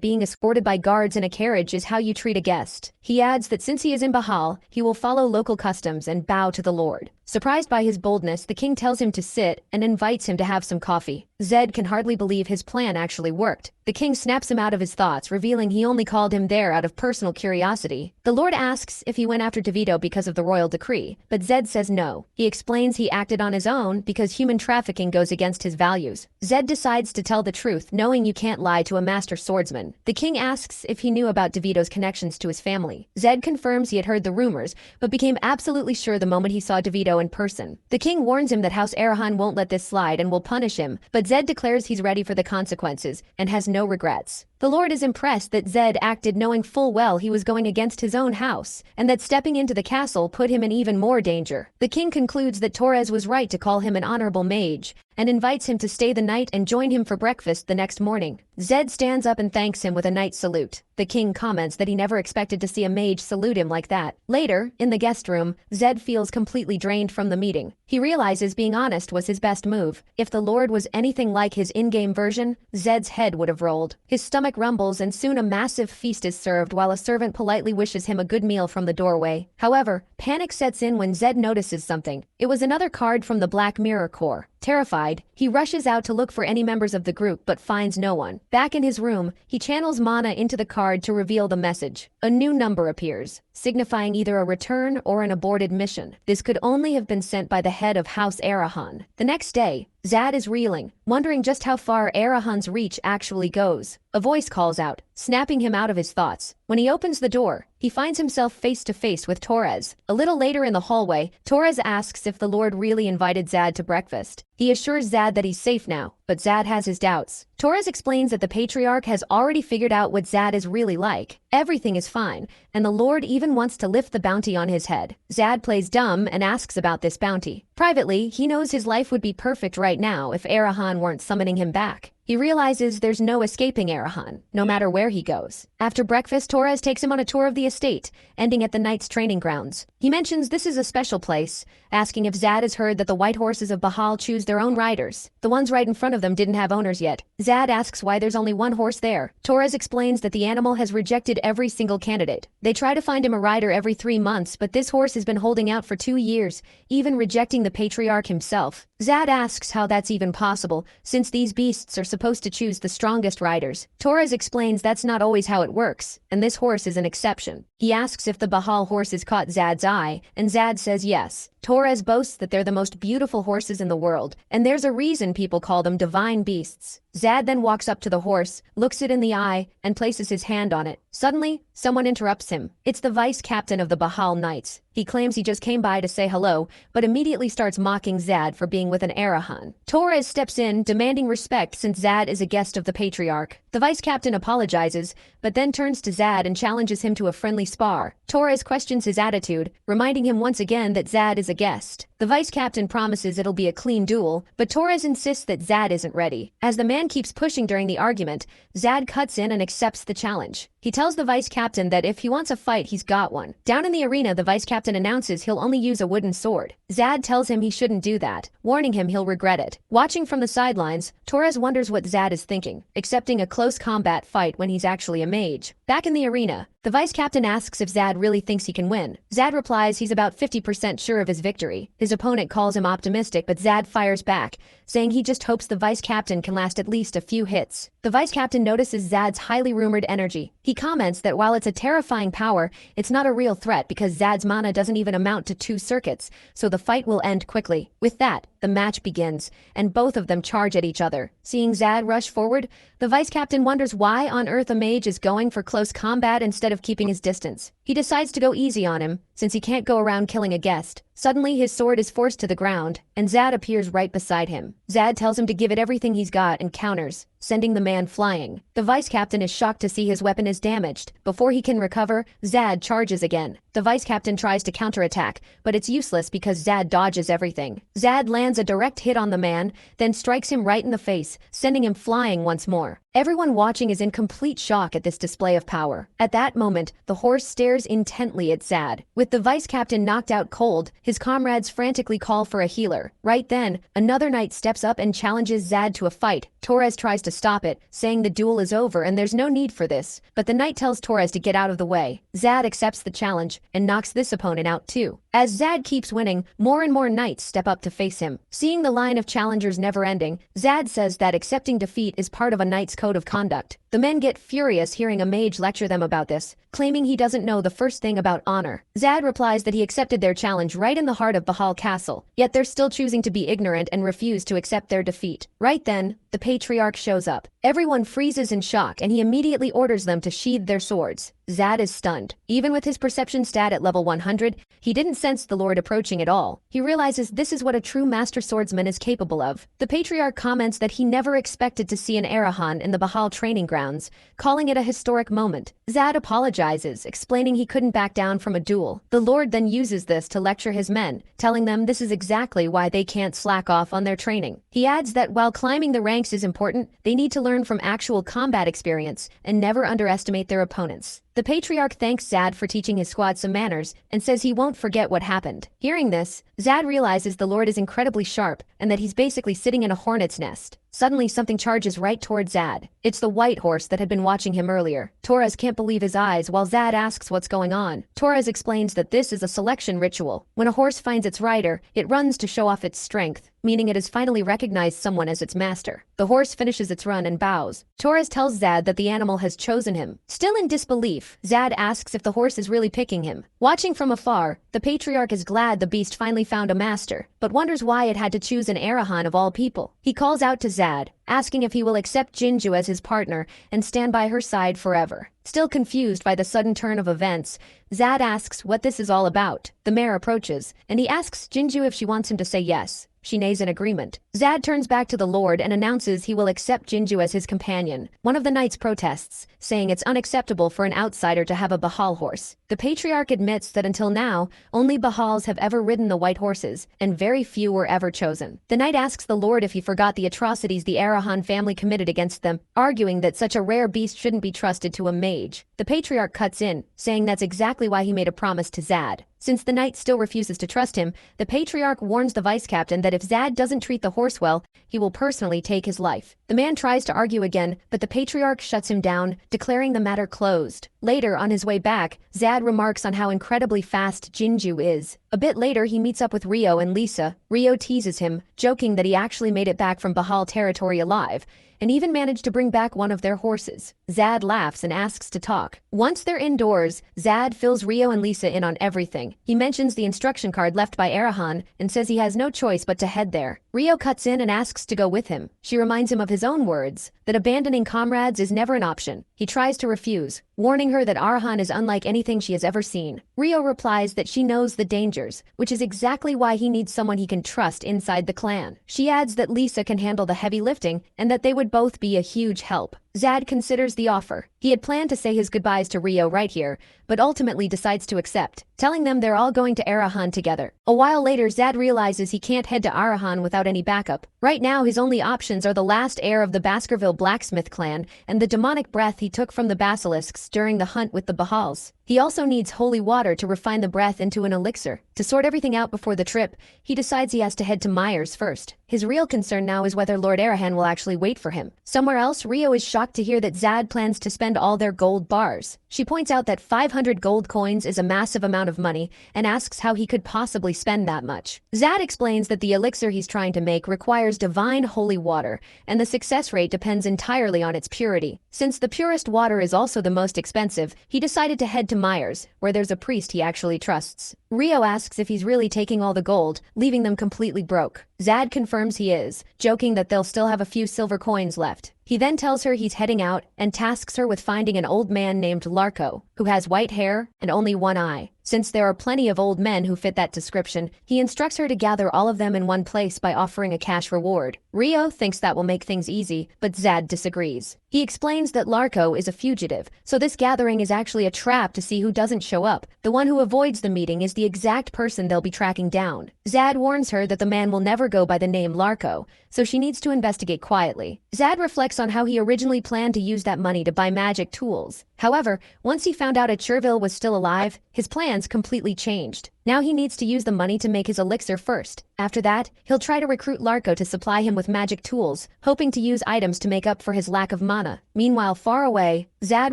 Speaker 1: being escorted by guards in a carriage is how you treat a guest. He adds that since he is in Bahal, he will follow local customs and bow to the Lord. Surprised by his boldness, the king tells him to sit and invites him to have some coffee. Zed can hardly believe his plan actually worked. The king snaps him out of his thoughts, revealing he only called him there out of personal curiosity. The Lord asks if he went after DeVito because of the royal decree, but Zed says no. He explains he acted on his own because human trafficking goes against his values. Zed decides to tell the truth, knowing you can't lie to a master swordsman. The king asks if he knew about DeVito's connections to his family. Zed confirms he had heard the rumors, but became absolutely sure the moment he saw DeVito in person. The king warns him that House Arahan won't let this slide and will punish him, but Zed declares he's ready for the consequences and has no regrets. The Lord is impressed that Zed acted knowing full well he was going against his own house, and that stepping into the castle put him in even more danger. The king concludes that Torres was right to call him an honorable mage, and invites him to stay the night and join him for breakfast the next morning. Zed stands up and thanks him with a knight's salute. The king comments that he never expected to see a mage salute him like that. Later, in the guest room, Zed feels completely drained from the meeting. He realizes being honest was his best move. If the Lord was anything like his in-game version, Zed's head would have rolled. His stomach rumbles and soon a massive feast is served while a servant politely wishes him a good meal from the doorway. However, panic sets in when Zed notices something. It was another card from the Black Mirror Corps. Terrified, he rushes out to look for any members of the group but finds no one. Back in his room, he channels mana into the card to reveal the message. A new number appears, signifying either a return or an aborted mission. This could only have been sent by the head of House Arahan. The next day, Zad is reeling, wondering just how far Arahan's reach actually goes. A voice calls out, snapping him out of his thoughts. When he opens the door, he finds himself face to face with Torres. A little later in the hallway, Torres asks if the Lord really invited Zad to breakfast. He assures Zad that he's safe now, but Zad has his doubts. Torres explains that the Patriarch has already figured out what Zad is really like. Everything is fine, and the Lord even wants to lift the bounty on his head. Zad plays dumb and asks about this bounty. Privately, he knows his life would be perfect right now if Arahan weren't summoning him back. He realizes there's no escaping Arahan, no matter where he goes. After breakfast, Torres takes him on a tour of the estate, ending at the Knight's training grounds. He mentions this is a special place, asking if Zad has heard that the white horses of Bahal choose their own riders. The ones right in front of them didn't have owners yet. Zad asks why there's only one horse there. Torres explains that the animal has rejected every single candidate. They try to find him a rider every 3 months, but this horse has been holding out for 2 years, even rejecting the Patriarch himself. Zad asks how that's even possible, since these beasts are supposed to choose the strongest riders. Torres explains that's not always how it works, and this horse is an exception. He asks if the Bahal horses caught Zad's eye, and Zad says yes. Torres boasts that they're the most beautiful horses in the world, and there's a reason people call them divine beasts. Zad then walks up to the horse, looks it in the eye, and places his hand on it. Suddenly, someone interrupts him. It's the vice captain of the Bahal Knights. He claims he just came by to say hello, but immediately starts mocking Zad for being with an Arahan. Torres steps in, demanding respect since Zad is a guest of the Patriarch. The vice captain apologizes, but then turns to Zad and challenges him to a friendly spar. Torres questions his attitude, reminding him once again that Zad is a guest. The vice captain promises it'll be a clean duel, but Torres insists that Zad isn't ready. As the man keeps pushing during the argument, Zad cuts in and accepts the challenge. He tells the vice captain that if he wants a fight, he's got one. Down in the arena, the vice captain announces he'll only use a wooden sword. Zad tells him he shouldn't do that, warning him he'll regret it. Watching from the sidelines, Torres wonders what Zad is thinking, accepting a close combat fight when he's actually a mage. Back in the arena, the vice captain asks if Zad really thinks he can win. Zad replies he's about 50% sure of his victory. His opponent calls him optimistic, but Zad fires back, saying he just hopes the vice captain can last at least a few hits. The vice captain notices Zad's highly rumored energy. He comments that while it's a terrifying power, it's not a real threat because Zad's mana doesn't even amount to 2 circuits, so the fight will end quickly. With that, the match begins, and both of them charge at each other. Seeing Zad rush forward, the vice captain wonders why on earth a mage is going for close combat instead of keeping his distance. He decides to go easy on him, since he can't go around killing a guest. Suddenly, his sword is forced to the ground, and Zad appears right beside him. Zad tells him to give it everything he's got and counters, sending the man flying. The vice captain is shocked to see his weapon is damaged. Before he can recover, Zad charges again. The vice captain tries to counterattack, but it's useless because Zad dodges everything. Zad lands a direct hit on the man, then strikes him right in the face, sending him flying once more. Everyone watching is in complete shock at this display of power. At that moment, the horse stares intently at Zad. With the vice captain knocked out cold, his comrades frantically call for a healer. Right then, another knight steps up and challenges Zad to a fight. Torres tries to stop it, saying the duel is over and there's no need for this. But the knight tells Torres to get out of the way. Zad accepts the challenge and knocks this opponent out too. As Zad keeps winning, more and more knights step up to face him. Seeing the line of challengers never ending, Zad says that accepting defeat is part of a knight's code of conduct. The men get furious hearing a mage lecture them about this, claiming he doesn't know the first thing about honor. Zad replies that he accepted their challenge right in the heart of Bahal Castle, yet they're still choosing to be ignorant and refuse to accept their defeat. Right then, the Patriarch shows up. Everyone freezes in shock and he immediately orders them to sheathe their swords. Zad is stunned. Even with his perception stat at level 100, he didn't sense the Lord approaching at all. He realizes this is what a true master swordsman is capable of. The Patriarch comments that he never expected to see an Arahan in the Bahal training grounds, calling it a historic moment. Zad apologizes, explaining he couldn't back down from a duel. The Lord then uses this to lecture his men, telling them this is exactly why they can't slack off on their training. He adds that while climbing the ranks is important, they need to learn from actual combat experience and never underestimate their opponents. The Patriarch thanks Zad for teaching his squad some manners and says he won't forget what happened. Hearing this, Zad realizes the Lord is incredibly sharp and that he's basically sitting in a hornet's nest. Suddenly, something charges right towards Zad. It's the white horse that had been watching him earlier. Torres can't believe his eyes while Zad asks what's going on. Torres explains that this is a selection ritual. When a horse finds its rider, it runs to show off its strength, meaning it has finally recognized someone as its master. The horse finishes its run and bows. Torres tells Zad that the animal has chosen him. Still in disbelief, Zad asks if the horse is really picking him. Watching from afar, the Patriarch is glad the beast finally found a master, but wonders why it had to choose an Arahan of all people. He calls out to Zad, asking if he will accept Jinju as his partner and stand by her side forever. Still confused by the sudden turn of events, Zad asks what this is all about. The mare approaches, and he asks Jinju if she wants him to say yes. She nays in agreement. Zad turns back to the Lord and announces he will accept Jinju as his companion. One of the knights protests, saying it's unacceptable for an outsider to have a Bahal horse. The Patriarch admits that until now, only Bahals have ever ridden the white horses, and very few were ever chosen. The knight asks the Lord if he forgot the atrocities the Arahan family committed against them, arguing that such a rare beast shouldn't be trusted to a mage. The Patriarch cuts in, saying that's exactly why he made a promise to Zad. Since the knight still refuses to trust him, the Patriarch warns the vice captain that if Zad doesn't treat the horse well, he will personally take his life. The man tries to argue again, but the Patriarch shuts him down, declaring the matter closed. Later, on his way back, Zad remarks on how incredibly fast Jinju is. A bit later, he meets up with Rio and Lisa. Rio teases him, joking that he actually made it back from Bahal territory alive, and even managed to bring back one of their horses. Zad laughs and asks to talk. Once they're indoors, Zad fills Rio and Lisa in on everything. He mentions the instruction card left by Arahan and says he has no choice but to head there. Rio cuts in and asks to go with him. She reminds him of his own words, that abandoning comrades is never an option. He tries to refuse, warning her that Arahan is unlike anything she has ever seen. Rio replies that she knows the dangers, which is exactly why he needs someone he can trust inside the clan. She adds that Lisa can handle the heavy lifting and that they would both be a huge help. Zad considers the offer. He had planned to say his goodbyes to Rio right here, but ultimately decides to accept, telling them they're all going to Arahan together. A while later, Zad realizes he can't head to Arahan without any backup. Right now, his only options are the last heir of the Baskerville blacksmith clan and the demonic breath he took from the basilisks during the hunt with the Bahals. He also needs holy water to refine the breath into an elixir. To sort everything out before the trip, he decides he has to head to Myers first. His real concern now is whether Lord Arahan will actually wait for him. Somewhere else, Rio is shocked to hear that Zad plans to spend all their gold bars. She points out that 500 gold coins is a massive amount of money and asks how he could possibly spend that much. Zad explains that the elixir he's trying to make requires divine holy water, and the success rate depends entirely on its purity. Since the purest water is also the most expensive, he decided to head to Myers, where there's a priest he actually trusts. Rio asks if he's really taking all the gold, leaving them completely broke. Zad confirms he is, joking that they'll still have a few silver coins left. He then tells her he's heading out and tasks her with finding an old man named Larko, who has white hair and only one eye. Since there are plenty of old men who fit that description, he instructs her to gather all of them in one place by offering a cash reward. Rio thinks that will make things easy, but Zad disagrees. He explains that Larko is a fugitive, so this gathering is actually a trap to see who doesn't show up. The one who avoids the meeting is the exact person they'll be tracking down. Zad warns her that the man will never go by the name Larko, so she needs to investigate quietly. Zad reflects on how he originally planned to use that money to buy magic tools. However, once he found out Cherville was still alive, his plans completely changed. Now he needs to use the money to make his elixir first. After that, he'll try to recruit Larko to supply him with magic tools, hoping to use items to make up for his lack of mana. Meanwhile, far away, Zad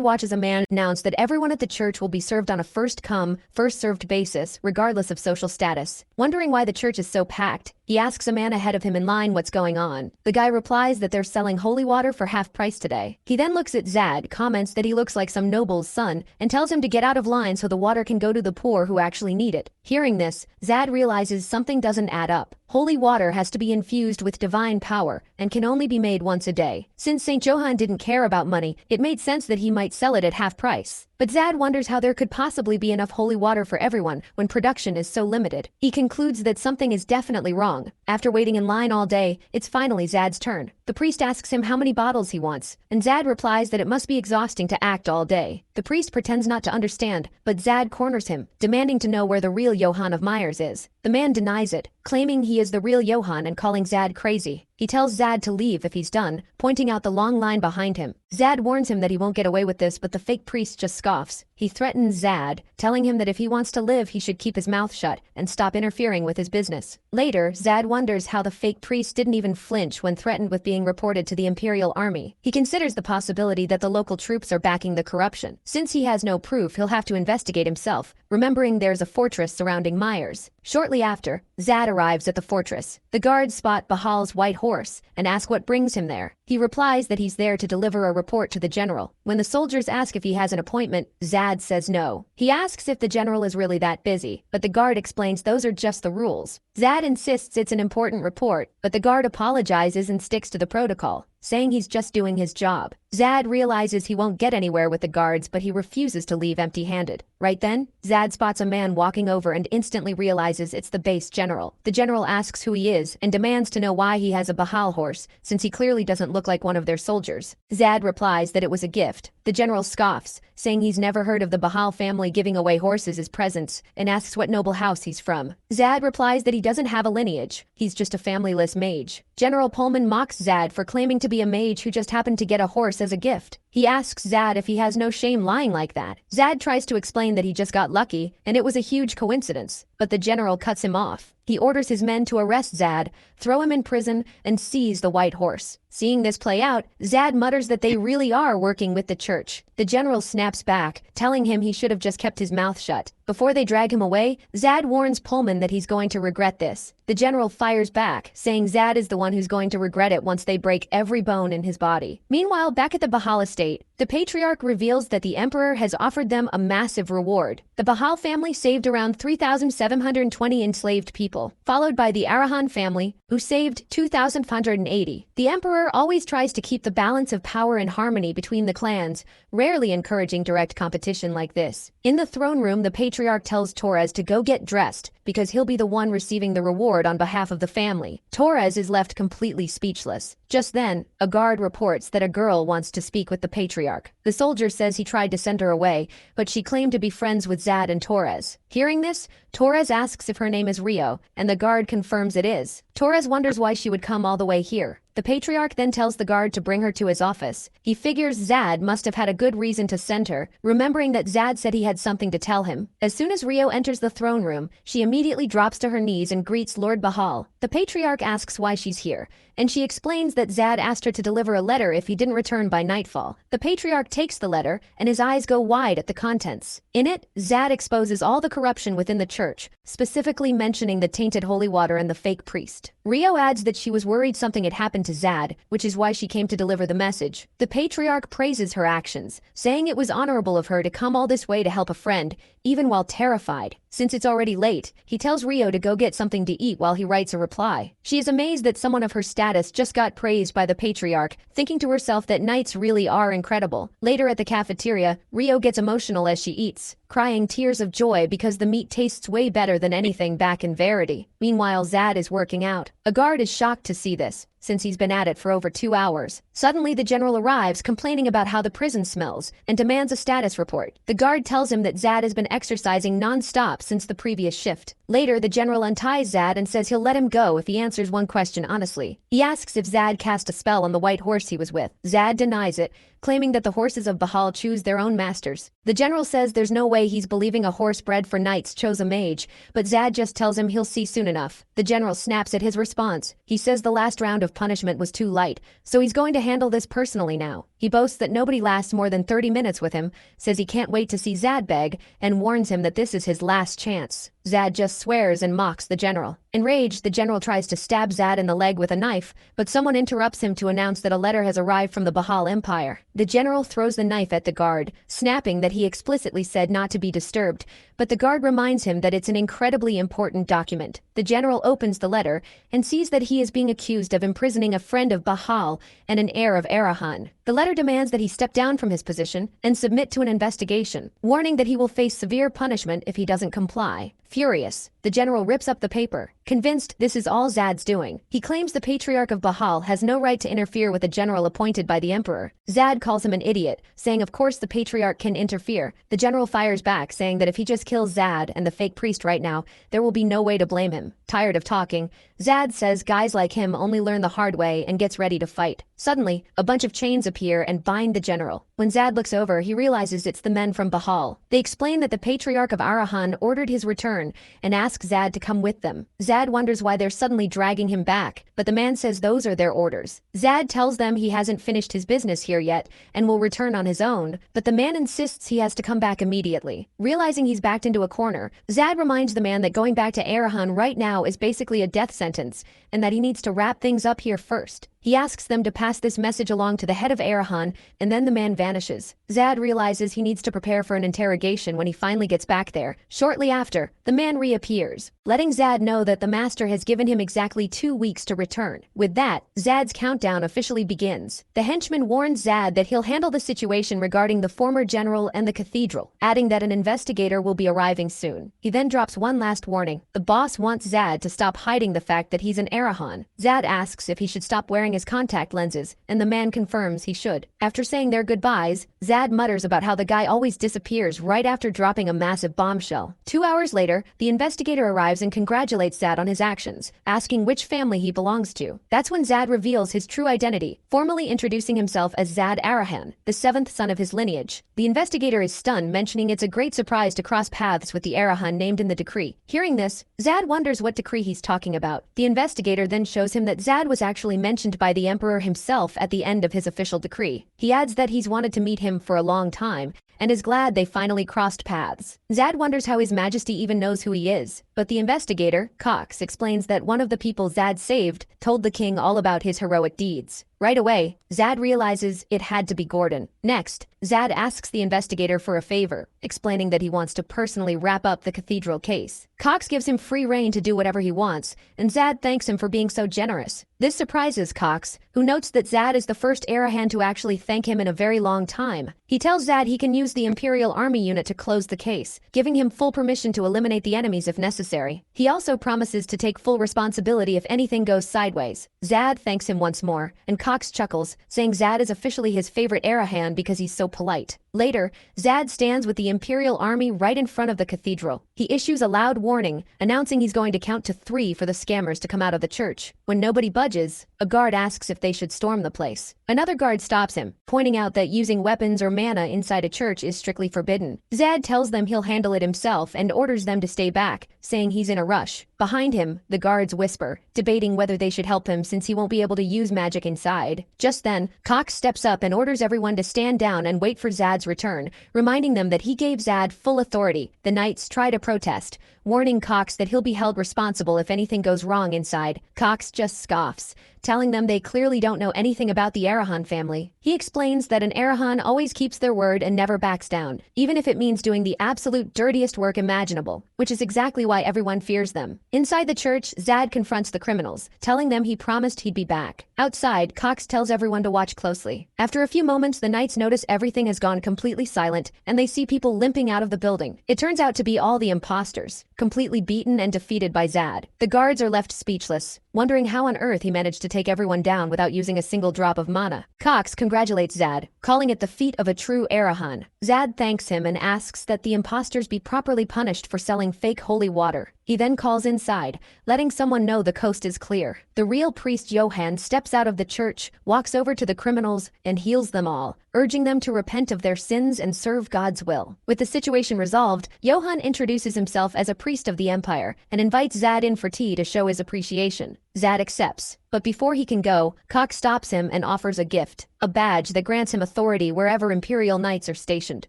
Speaker 1: watches a man announce that everyone at the church will be served on a first-come, first-served basis, regardless of social status. Wondering why the church is so packed, he asks a man ahead of him in line what's going on. The guy replies that they're selling holy water for half price today. He then looks at Zad, comments that he looks like some noble's son, and tells him to get out of line so the water can go to the poor who actually need it. Hearing this, Zad realizes something doesn't add up. Holy water has to be infused with divine power and can only be made once a day. Since St. Johann didn't care about money, it made sense that he might sell it at half price. But Zad wonders how there could possibly be enough holy water for everyone when production is so limited. He concludes that something is definitely wrong. After waiting in line all day, it's finally Zad's turn. The priest asks him how many bottles he wants, and Zad replies that it must be exhausting to act all day. The priest pretends not to understand, but Zad corners him, demanding to know where the real Johann of Myers is. The man denies it, claiming he is the real Johann and calling Zad crazy. He tells Zad to leave if he's done, pointing out the long line behind him. Zad warns him that he won't get away with this, but the fake priest just scoffs. He threatens Zad, telling him that if he wants to live, he should keep his mouth shut and stop interfering with his business. Later, Zad wonders how the fake priest didn't even flinch when threatened with being reported to the Imperial Army. He considers the possibility that the local troops are backing the corruption. Since he has no proof, he'll have to investigate himself, remembering there's a fortress surrounding Myers. Shortly after, Zad arrives at the fortress. The guards spot Bahal's white horse and ask what brings him there. He replies that he's there to deliver a report to the general. When the soldiers ask if he has an appointment, Zad says no. He asks if the general is really that busy, but the guard explains those are just the rules. Zad insists it's an important report, but the guard apologizes and sticks to the protocol, saying he's just doing his job. Zad realizes he won't get anywhere with the guards, but he refuses to leave empty-handed. Right then, Zad spots a man walking over and instantly realizes it's the base general. The general asks who he is and demands to know why he has a Bahal horse, since he clearly doesn't look like one of their soldiers. Zad replies that it was a gift. The general scoffs, saying he's never heard of the Bahal family giving away horses as presents, and asks what noble house he's from. Zad replies that he doesn't have a lineage. He's just a familyless mage. General Pullman mocks Zad for claiming to be a mage who just happened to get a horse as a gift. He asks Zad if he has no shame lying like that. Zad tries to explain that he just got lucky and it was a huge coincidence, but the general cuts him off. He orders his men to arrest Zad, throw him in prison, and seize the white horse. Seeing this play out, Zad mutters that they really are working with the church. The general snaps back, telling him he should have just kept his mouth shut. Before they drag him away, Zad warns Pullman that he's going to regret this. The general fires back, saying Zad is the one who's going to regret it once they break every bone in his body. Meanwhile, back at the Bahal estate, the patriarch reveals that the emperor has offered them a massive reward. The Bahal family saved around 3,720 enslaved people, followed by the Arahan family, who saved 2,580. The emperor always tries to keep the balance of power and harmony between the clans, rarely encouraging direct competition like this. In the throne room, the patriarch tells Torres to go get dressed, because he'll be the one receiving the reward on behalf of the family. Torres is left completely speechless. Just then, a guard reports that a girl wants to speak with the patriarch. The soldier says he tried to send her away, but she claimed to be friends with Zad and Torres. Hearing this, Torres asks if her name is Rio, and the guard confirms it is. Torres wonders why she would come all the way here. The patriarch then tells the guard to bring her to his office. He figures Zad must have had a good reason to send her, remembering that Zad said he had something to tell him. As soon as Rio enters the throne room, she immediately drops to her knees and greets Lord Bahal. The patriarch asks why she's here, and she explains that Zad asked her to deliver a letter if he didn't return by nightfall. The patriarch takes the letter, and his eyes go wide at the contents. In it, Zad exposes all the corruption within the church, specifically mentioning the tainted holy water and the fake priest. Rio adds that she was worried something had happened to Zad, which is why she came to deliver the message. The patriarch praises her actions, saying it was honorable of her to come all this way to help a friend, even while terrified. Since it's already late, he tells Rio to go get something to eat while he writes a reply. She is amazed that someone of her status just got praised by the patriarch, thinking to herself that knights really are incredible. Later at the cafeteria, Rio gets emotional as she eats, crying tears of joy because the meat tastes way better than anything back in Verity. Meanwhile, Zad is working out. A guard is shocked to see this, since he's been at it for over 2 hours. Suddenly, the general arrives, complaining about how the prison smells, and demands a status report. The guard tells him that Zad has been exercising non-stop since the previous shift. Later, the general unties Zad and says he'll let him go if he answers one question honestly. He asks if Zad cast a spell on the white horse he was with. Zad denies it, claiming that the horses of Bahal choose their own masters. The general says there's no way he's believing a horse bred for knights chose a mage, but Zad just tells him he'll see soon enough. The general snaps at his response. He says the last round of punishment was too light, so he's going to handle this personally now. He boasts that nobody lasts more than 30 minutes with him, says he can't wait to see Zad beg, and warns him that this is his last chance. Zad just swears and mocks the general. Enraged, the general tries to stab Zad in the leg with a knife, but someone interrupts him to announce that a letter has arrived from the Bahal Empire. The general throws the knife at the guard, snapping that he explicitly said not to be disturbed, but the guard reminds him that it's an incredibly important document. The general opens the letter and sees that he is being accused of imprisoning a friend of Bahal and an heir of Arahan. The letter demands that he step down from his position and submit to an investigation, warning that he will face severe punishment if he doesn't comply. Furious, the general rips up the paper, convinced this is all Zad's doing. He claims the patriarch of Bahal has no right to interfere with a general appointed by the emperor. Zad calls him an idiot, saying of course the patriarch can interfere. The general fires back, saying that if he just kills Zad and the fake priest right now, there will be no way to blame him. Tired of talking, Zad says guys like him only learn the hard way and gets ready to fight. Suddenly, a bunch of chains appear and bind the general. When Zad looks over, he realizes it's the men from Bahal. They explain that the patriarch of Arahan ordered his return and asks Zad to come with them. Zad wonders why they're suddenly dragging him back, but the man says those are their orders. Zad tells them he hasn't finished his business here yet and will return on his own, but the man insists he has to come back immediately. Realizing he's backed into a corner, Zad reminds the man that going back to Arahan right now is basically a death sentence, and that he needs to wrap things up here first. He asks them to pass this message along to the head of Arahan, and then the man vanishes. Zad realizes he needs to prepare for an interrogation when he finally gets back there. Shortly after, the man reappears, letting Zad know that the master has given him exactly 2 weeks to return. With that, Zad's countdown officially begins. The henchman warns Zad that he'll handle the situation regarding the former general and the cathedral, adding that an investigator will be arriving soon. He then drops one last warning. The boss wants Zad to stop hiding the fact that he's an Arahan. Zad asks if he should stop wearing his contact lenses, and the man confirms he should. After saying their goodbyes, Zad mutters about how the guy always disappears right after dropping a massive bombshell. 2 hours later, the investigator arrives and congratulates Zad on his actions, asking which family he belongs belongs to. That's when Zad reveals his true identity, formally introducing himself as Zad Arahan, the seventh son of his lineage. The investigator is stunned, mentioning it's a great surprise to cross paths with the Arahan named in the decree. Hearing this, Zad wonders what decree he's talking about. The investigator then shows him that Zad was actually mentioned by the emperor himself at the end of his official decree. He adds that he's wanted to meet him for a long time, and is glad they finally crossed paths. Zad wonders how His Majesty even knows who he is, but the investigator, Cox, explains that one of the people Zad saved told the king all about his heroic deeds. Right away, Zad realizes it had to be Gordon. Next, Zad asks the investigator for a favor, explaining that he wants to personally wrap up the cathedral case. Cox gives him free rein to do whatever he wants, and Zad thanks him for being so generous. This surprises Cox, who notes that Zad is the first Arahan to actually thank him in a very long time. He tells Zad he can use the Imperial Army unit to close the case, giving him full permission to eliminate the enemies if necessary. He also promises to take full responsibility if anything goes sideways. Zad thanks him once more, and Cox chuckles, saying Zad is officially his favorite Arahan because he's so polite. Later, Zad stands with the Imperial Army right in front of the cathedral. He issues a loud warning, announcing he's going to count to 3 for the scammers to come out of the church. When nobody budges, a guard asks if they should storm the place. Another guard stops him, pointing out that using weapons or mana inside a church is strictly forbidden. Zad tells them he'll handle it himself and orders them to stay back, saying he's in a rush. Behind him, the guards whisper, debating whether they should help him since he won't be able to use magic inside. Just then, Cox steps up and orders everyone to stand down and wait for Zad's return, reminding them that he gave Zad full authority. The knights try to protest, warning Cox that he'll be held responsible if anything goes wrong inside. Cox just scoffs, telling them they clearly don't know anything about the Arahan family. He explains that an Arahan always keeps their word and never backs down, even if it means doing the absolute dirtiest work imaginable, which is exactly why everyone fears them. Inside the church, Zad confronts the criminals, telling them he promised he'd be back. Outside, Cox tells everyone to watch closely. After a few moments, the knights notice everything has gone completely silent, and they see people limping out of the building. It turns out to be all the imposters, completely beaten and defeated by Zad. The guards are left speechless, wondering how on earth he managed to take everyone down without using a single drop of mana. Cox congratulates Zad, calling it the feat of a true Arahan. Zad thanks him and asks that the imposters be properly punished for selling fake holy water. He then calls inside, letting someone know the coast is clear. The real priest Johann steps out of the church, walks over to the criminals, and heals them all, urging them to repent of their sins and serve God's will. With the situation resolved, Johann introduces himself as a priest of the Empire and invites Zad in for tea to show his appreciation. Zad accepts, but before he can go, Cox stops him and offers a gift, a badge that grants him authority wherever Imperial Knights are stationed.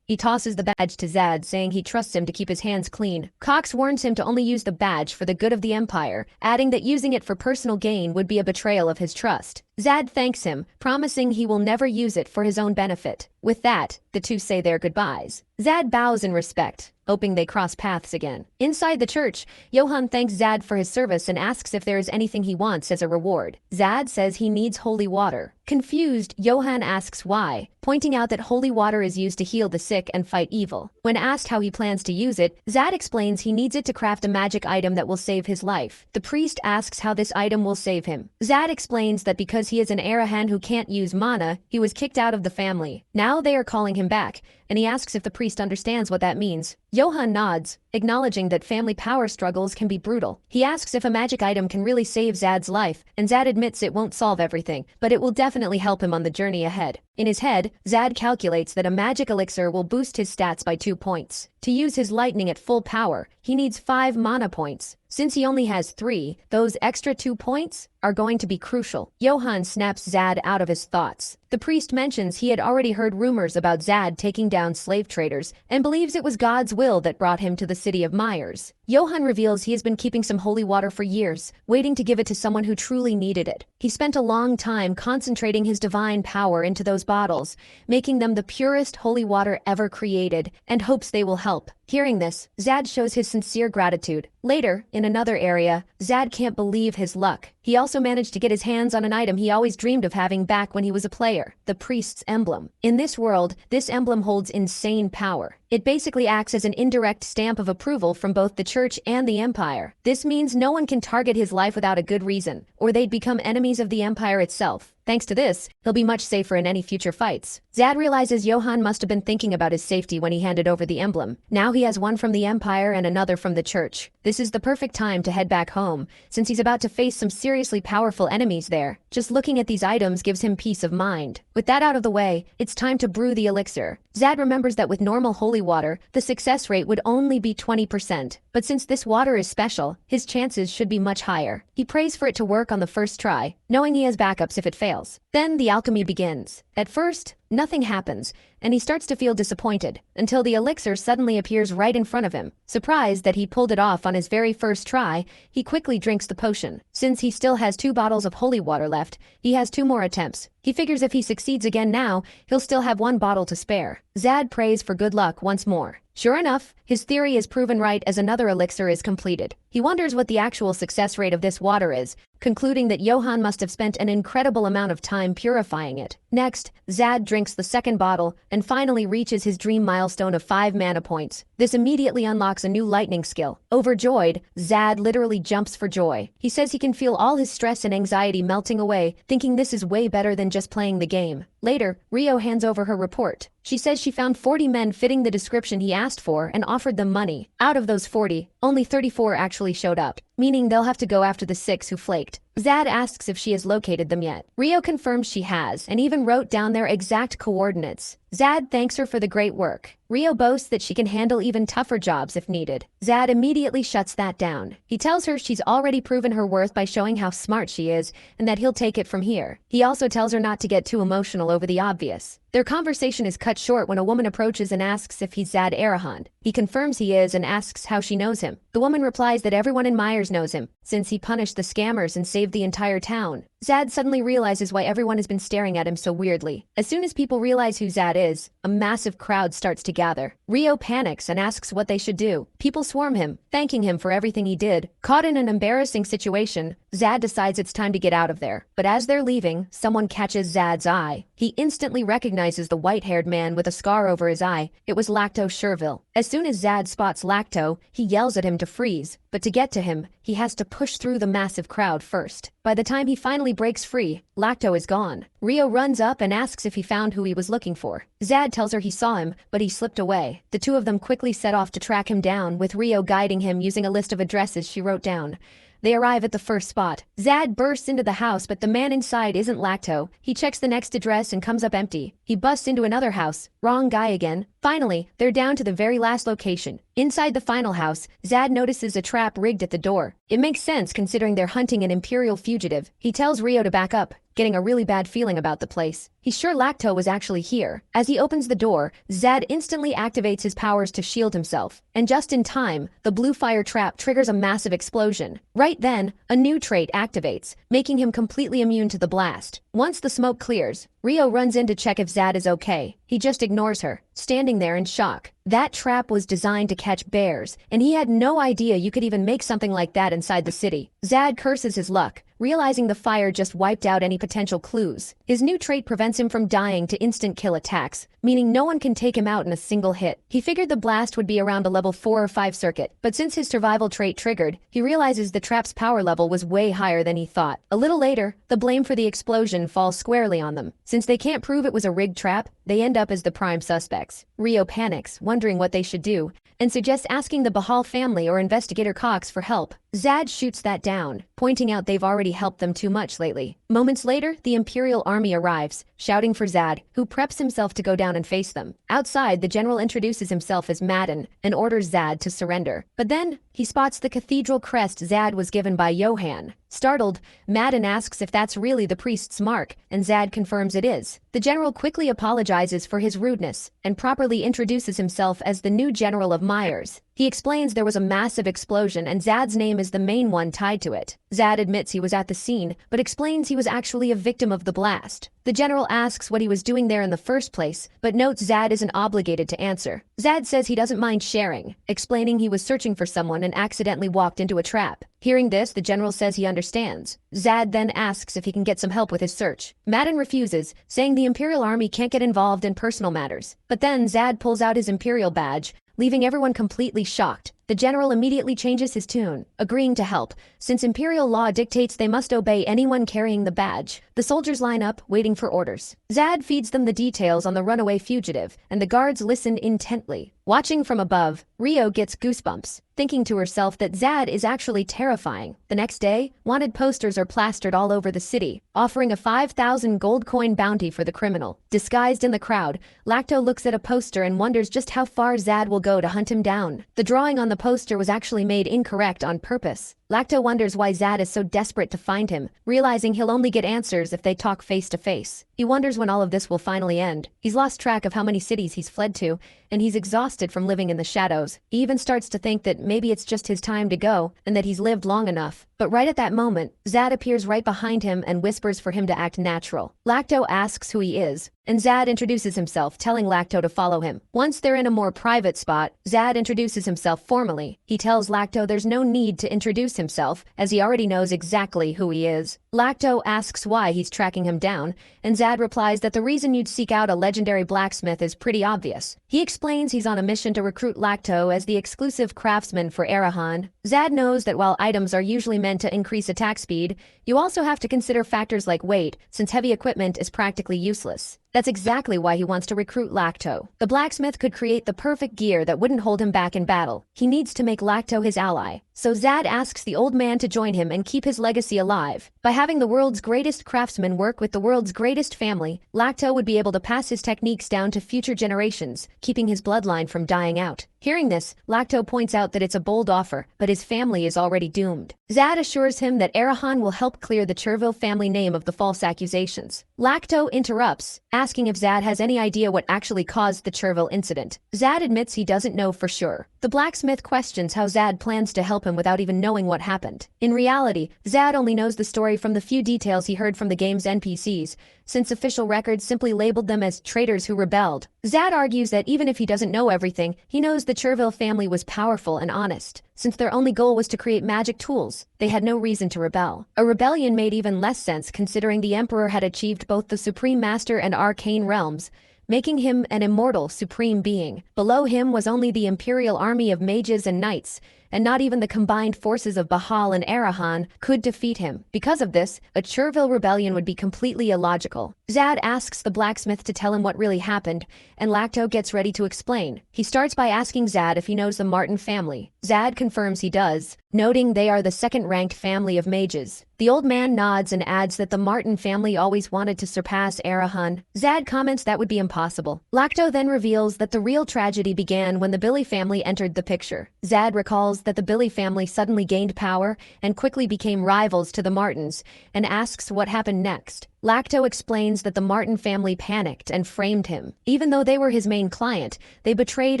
Speaker 1: He tosses the badge to Zad, saying he trusts him to keep his hands clean. Cox warns him to only use the badge for the good of the Empire, adding that using it for personal gain would be a betrayal of his trust. Zad thanks him, promising he will never use it for his own benefit. With that, the two say their goodbyes. Zad bows in respect, hoping they cross paths again. Inside the church, Johann thanks Zad for his service and asks if there is anything he wants as a reward. Zad says he needs holy water. Confused, Johann asks why, pointing out that holy water is used to heal the sick and fight evil. When asked how he plans to use it, Zad explains he needs it to craft a magic item that will save his life. The priest asks how this item will save him. Zad explains that because he is an Arahan who can't use mana, he was kicked out of the family. Now they are calling him back, and he asks if the priest understands what that means. Johann nods, acknowledging that family power struggles can be brutal. He asks if a magic item can really save Zad's life, and Zad admits it won't solve everything, but it will definitely help him on the journey ahead. In his head, Zad calculates that a magic elixir will boost his stats by 2 points. To use his lightning at full power, he needs 5 mana points. Since he only has 3, those extra 2 points are going to be crucial. Johann snaps Zad out of his thoughts. The priest mentions he had already heard rumors about Zad taking down slave traders and believes it was God's will that brought him to the city of Myers. Johann reveals he has been keeping some holy water for years, waiting to give it to someone who truly needed it. He spent a long time concentrating his divine power into those bottles, making them the purest holy water ever created, and hopes they will help. Hearing this, Zad shows his sincere gratitude. Later, in another area, Zad can't believe his luck. He also managed to get his hands on an item he always dreamed of having back when he was a player, the priest's emblem. In this world, this emblem holds insane power. It basically acts as an indirect stamp of approval from both the church and the empire. This means no one can target his life without a good reason, or they'd become enemies of the empire itself. Thanks to this, he'll be much safer in any future fights. Zad realizes Johann must have been thinking about his safety when he handed over the emblem. Now he has one from the Empire and another from the Church. This is the perfect time to head back home, since he's about to face some seriously powerful enemies there. Just looking at these items gives him peace of mind. With that out of the way, it's time to brew the elixir. Zad remembers that with normal holy water, the success rate would only be 20%. But since this water is special, his chances should be much higher. He prays for it to work on the first try, knowing he has backups if it fails. Then the alchemy begins. At first, nothing happens, and he starts to feel disappointed, until the elixir suddenly appears right in front of him. Surprised that he pulled it off on his very first try, he quickly drinks the potion. Since he still has 2 bottles of holy water left, he has 2 more attempts. He figures if he succeeds again now, he'll still have 1 bottle to spare. Zad prays for good luck once more. Sure enough, his theory is proven right as another elixir is completed. He wonders what the actual success rate of this water is, concluding that Johann must have spent an incredible amount of time purifying it. Next, Zad drinks the second bottle and finally reaches his dream milestone of 5 mana points. This immediately unlocks a new lightning skill. Overjoyed, Zad literally jumps for joy. He says he can feel all his stress and anxiety melting away, thinking this is way better than just playing the game. Later, Rio hands over her report. She says she found 40 men fitting the description he asked for and offered them money. Out of those 40, only 34 actually showed up, meaning they'll have to go after the 6 who flaked. Zad asks if she has located them yet. Rio confirms she has, and even wrote down their exact coordinates. Zad thanks her for the great work. Rio boasts that she can handle even tougher jobs if needed. Zad immediately shuts that down. He tells her she's already proven her worth by showing how smart she is, and that he'll take it from here. He also tells her not to get too emotional over the obvious. Their conversation is cut short when a woman approaches and asks if he's Zad Arahant. He confirms he is and asks how she knows him. The woman replies that everyone in Myers knows him, since he punished the scammers and saved the entire town. Zad suddenly realizes why everyone has been staring at him so weirdly. As soon as people realize who Zad is, a massive crowd starts to gather. Rio panics and asks what they should do. People swarm him, thanking him for everything he did. Caught in an embarrassing situation, Zad decides it's time to get out of there. But as they're leaving, someone catches Zad's eye. He instantly recognizes the white-haired man with a scar over his eye. It was Lacto Sherville. As soon as Zad spots Lacto, he yells at him to freeze. But to get to him, he has to push through the massive crowd first. By the time he finally breaks free, Lacto is gone. Rio runs up and asks if he found who he was looking for. Zad tells her he saw him, but he slipped away. The two of them quickly set off to track him down, with Rio guiding him using a list of addresses she wrote down. They arrive at the first spot. Zad bursts into the house, but the man inside isn't Lacto. He checks the next address and comes up empty. He busts into another house. Wrong guy again. Finally, they're down to the very last location. Inside the final house, Zad notices a trap rigged at the door. It makes sense considering they're hunting an Imperial fugitive. He tells Rio to back up, getting a really bad feeling about the place. He's sure Lacto was actually here. As he opens the door, Zad instantly activates his powers to shield himself. And just in time, the blue fire trap triggers a massive explosion. Right then, a new trait activates, making him completely immune to the blast. Once the smoke clears, Rio runs in to check if Zad is okay. He just ignores her, standing there in shock. That trap was designed to catch bears, and he had no idea you could even make something like that inside the city. Zad curses his luck, realizing the fire just wiped out any potential clues. His new trait prevents him from dying to instant kill attacks, meaning no one can take him out in a single hit. He figured the blast would be around a level 4 or 5 circuit, but since his survival trait triggered, he realizes the trap's power level was way higher than he thought. A little later, the blame for the explosion falls squarely on them. Since they can't prove it was a rigged trap, they end up as the prime suspects. Rio panics, wondering what they should do, and suggests asking the Bahal family or Investigator Cox for help. Zad shoots that down, pointing out they've already helped them too much lately. Moments later, the Imperial army arrives, shouting for Zad, who preps himself to go down and face them. Outside, the general introduces himself as Madden and orders Zad to surrender. But then, he spots the cathedral crest Zad was given by Johann. Startled, Madden asks if that's really the priest's mark, and Zad confirms it is. The general quickly apologizes for his rudeness and properly introduces himself as the new general of Myers. He explains there was a massive explosion and Zad's name is the main one tied to it. Zad admits he was at the scene, but explains he was actually a victim of the blast. The general asks what he was doing there in the first place, but notes Zad isn't obligated to answer. Zad says he doesn't mind sharing, explaining he was searching for someone and accidentally walked into a trap. Hearing this, the general says he understands. Zad then asks if he can get some help with his search. Madden refuses, saying the Imperial army can't get involved in personal matters. But then Zad pulls out his Imperial badge, leaving everyone completely shocked. The general immediately changes his tune, agreeing to help, since imperial law dictates they must obey anyone carrying the badge. The soldiers line up, waiting for orders. Zad feeds them the details on the runaway fugitive, and the guards listen intently. Watching from above, Rio gets goosebumps, thinking to herself that Zad is actually terrifying. The next day, wanted posters are plastered all over the city, offering a 5,000 gold coin bounty for the criminal. Disguised in the crowd, Lacto looks at a poster and wonders just how far Zad will go to hunt him down. The drawing on the poster was actually made incorrect on purpose. Lacto wonders why Zad is so desperate to find him, realizing he'll only get answers if they talk face to face. He wonders when all of this will finally end. He's lost track of how many cities he's fled to, and he's exhausted from living in the shadows. He even starts to think that maybe it's just his time to go, and that he's lived long enough. But right at that moment, Zad appears right behind him and whispers for him to act natural. Lacto asks who he is, and Zad introduces himself, telling Lacto to follow him. Once they're in a more private spot, Zad introduces himself formally. He tells Lacto there's no need to introduce himself, as he already knows exactly who he is. Lacto asks why he's tracking him down, and Zad replies that the reason you'd seek out a legendary blacksmith is pretty obvious. He explains he's on a mission to recruit Lacto as the exclusive craftsman for Arahan. Zad knows that while items are usually meant to increase attack speed, you also have to consider factors like weight, since heavy equipment is practically useless. That's exactly why he wants to recruit Lacto. The blacksmith could create the perfect gear that wouldn't hold him back in battle. He needs to make Lacto his ally. So Zad asks the old man to join him and keep his legacy alive. By having the world's greatest craftsman work with the world's greatest family, Lacto would be able to pass his techniques down to future generations, keeping his bloodline from dying out. Hearing this, Lacto points out that it's a bold offer, but his family is already doomed. Zad assures him that Arahan will help clear the Chervil family name of the false accusations. Lacto interrupts, asking if Zad has any idea what actually caused the Chervil incident. Zad admits he doesn't know for sure. The blacksmith questions how Zad plans to help him without even knowing what happened. In reality, Zad only knows the story from the few details he heard from the game's NPCs, since official records simply labeled them as traitors who rebelled. Zad argues that even if he doesn't know everything, he knows the Chervil family was powerful and honest. Since their only goal was to create magic tools, they had no reason to rebel. A rebellion made even less sense considering the Emperor had achieved both the Supreme Master and Arcane Realms, making him an immortal supreme being. Below him was only the imperial army of mages and knights, and not even the combined forces of Bahal and Arahan could defeat him. Because of this, a Chervil rebellion would be completely illogical. Zad asks the blacksmith to tell him what really happened, and Lacto gets ready to explain. He starts by asking Zad if he knows the Martin family. Zad confirms he does, noting they are the second-ranked family of mages. The old man nods and adds that the Martin family always wanted to surpass Arahan. Zad comments that would be impossible. Lacto then reveals that the real tragedy began when the Billy family entered the picture. Zad recalls that the Billy family suddenly gained power and quickly became rivals to the Martins, and asks what happened next. Lacto explains that the Martin family panicked and framed him. Even though they were his main client, they betrayed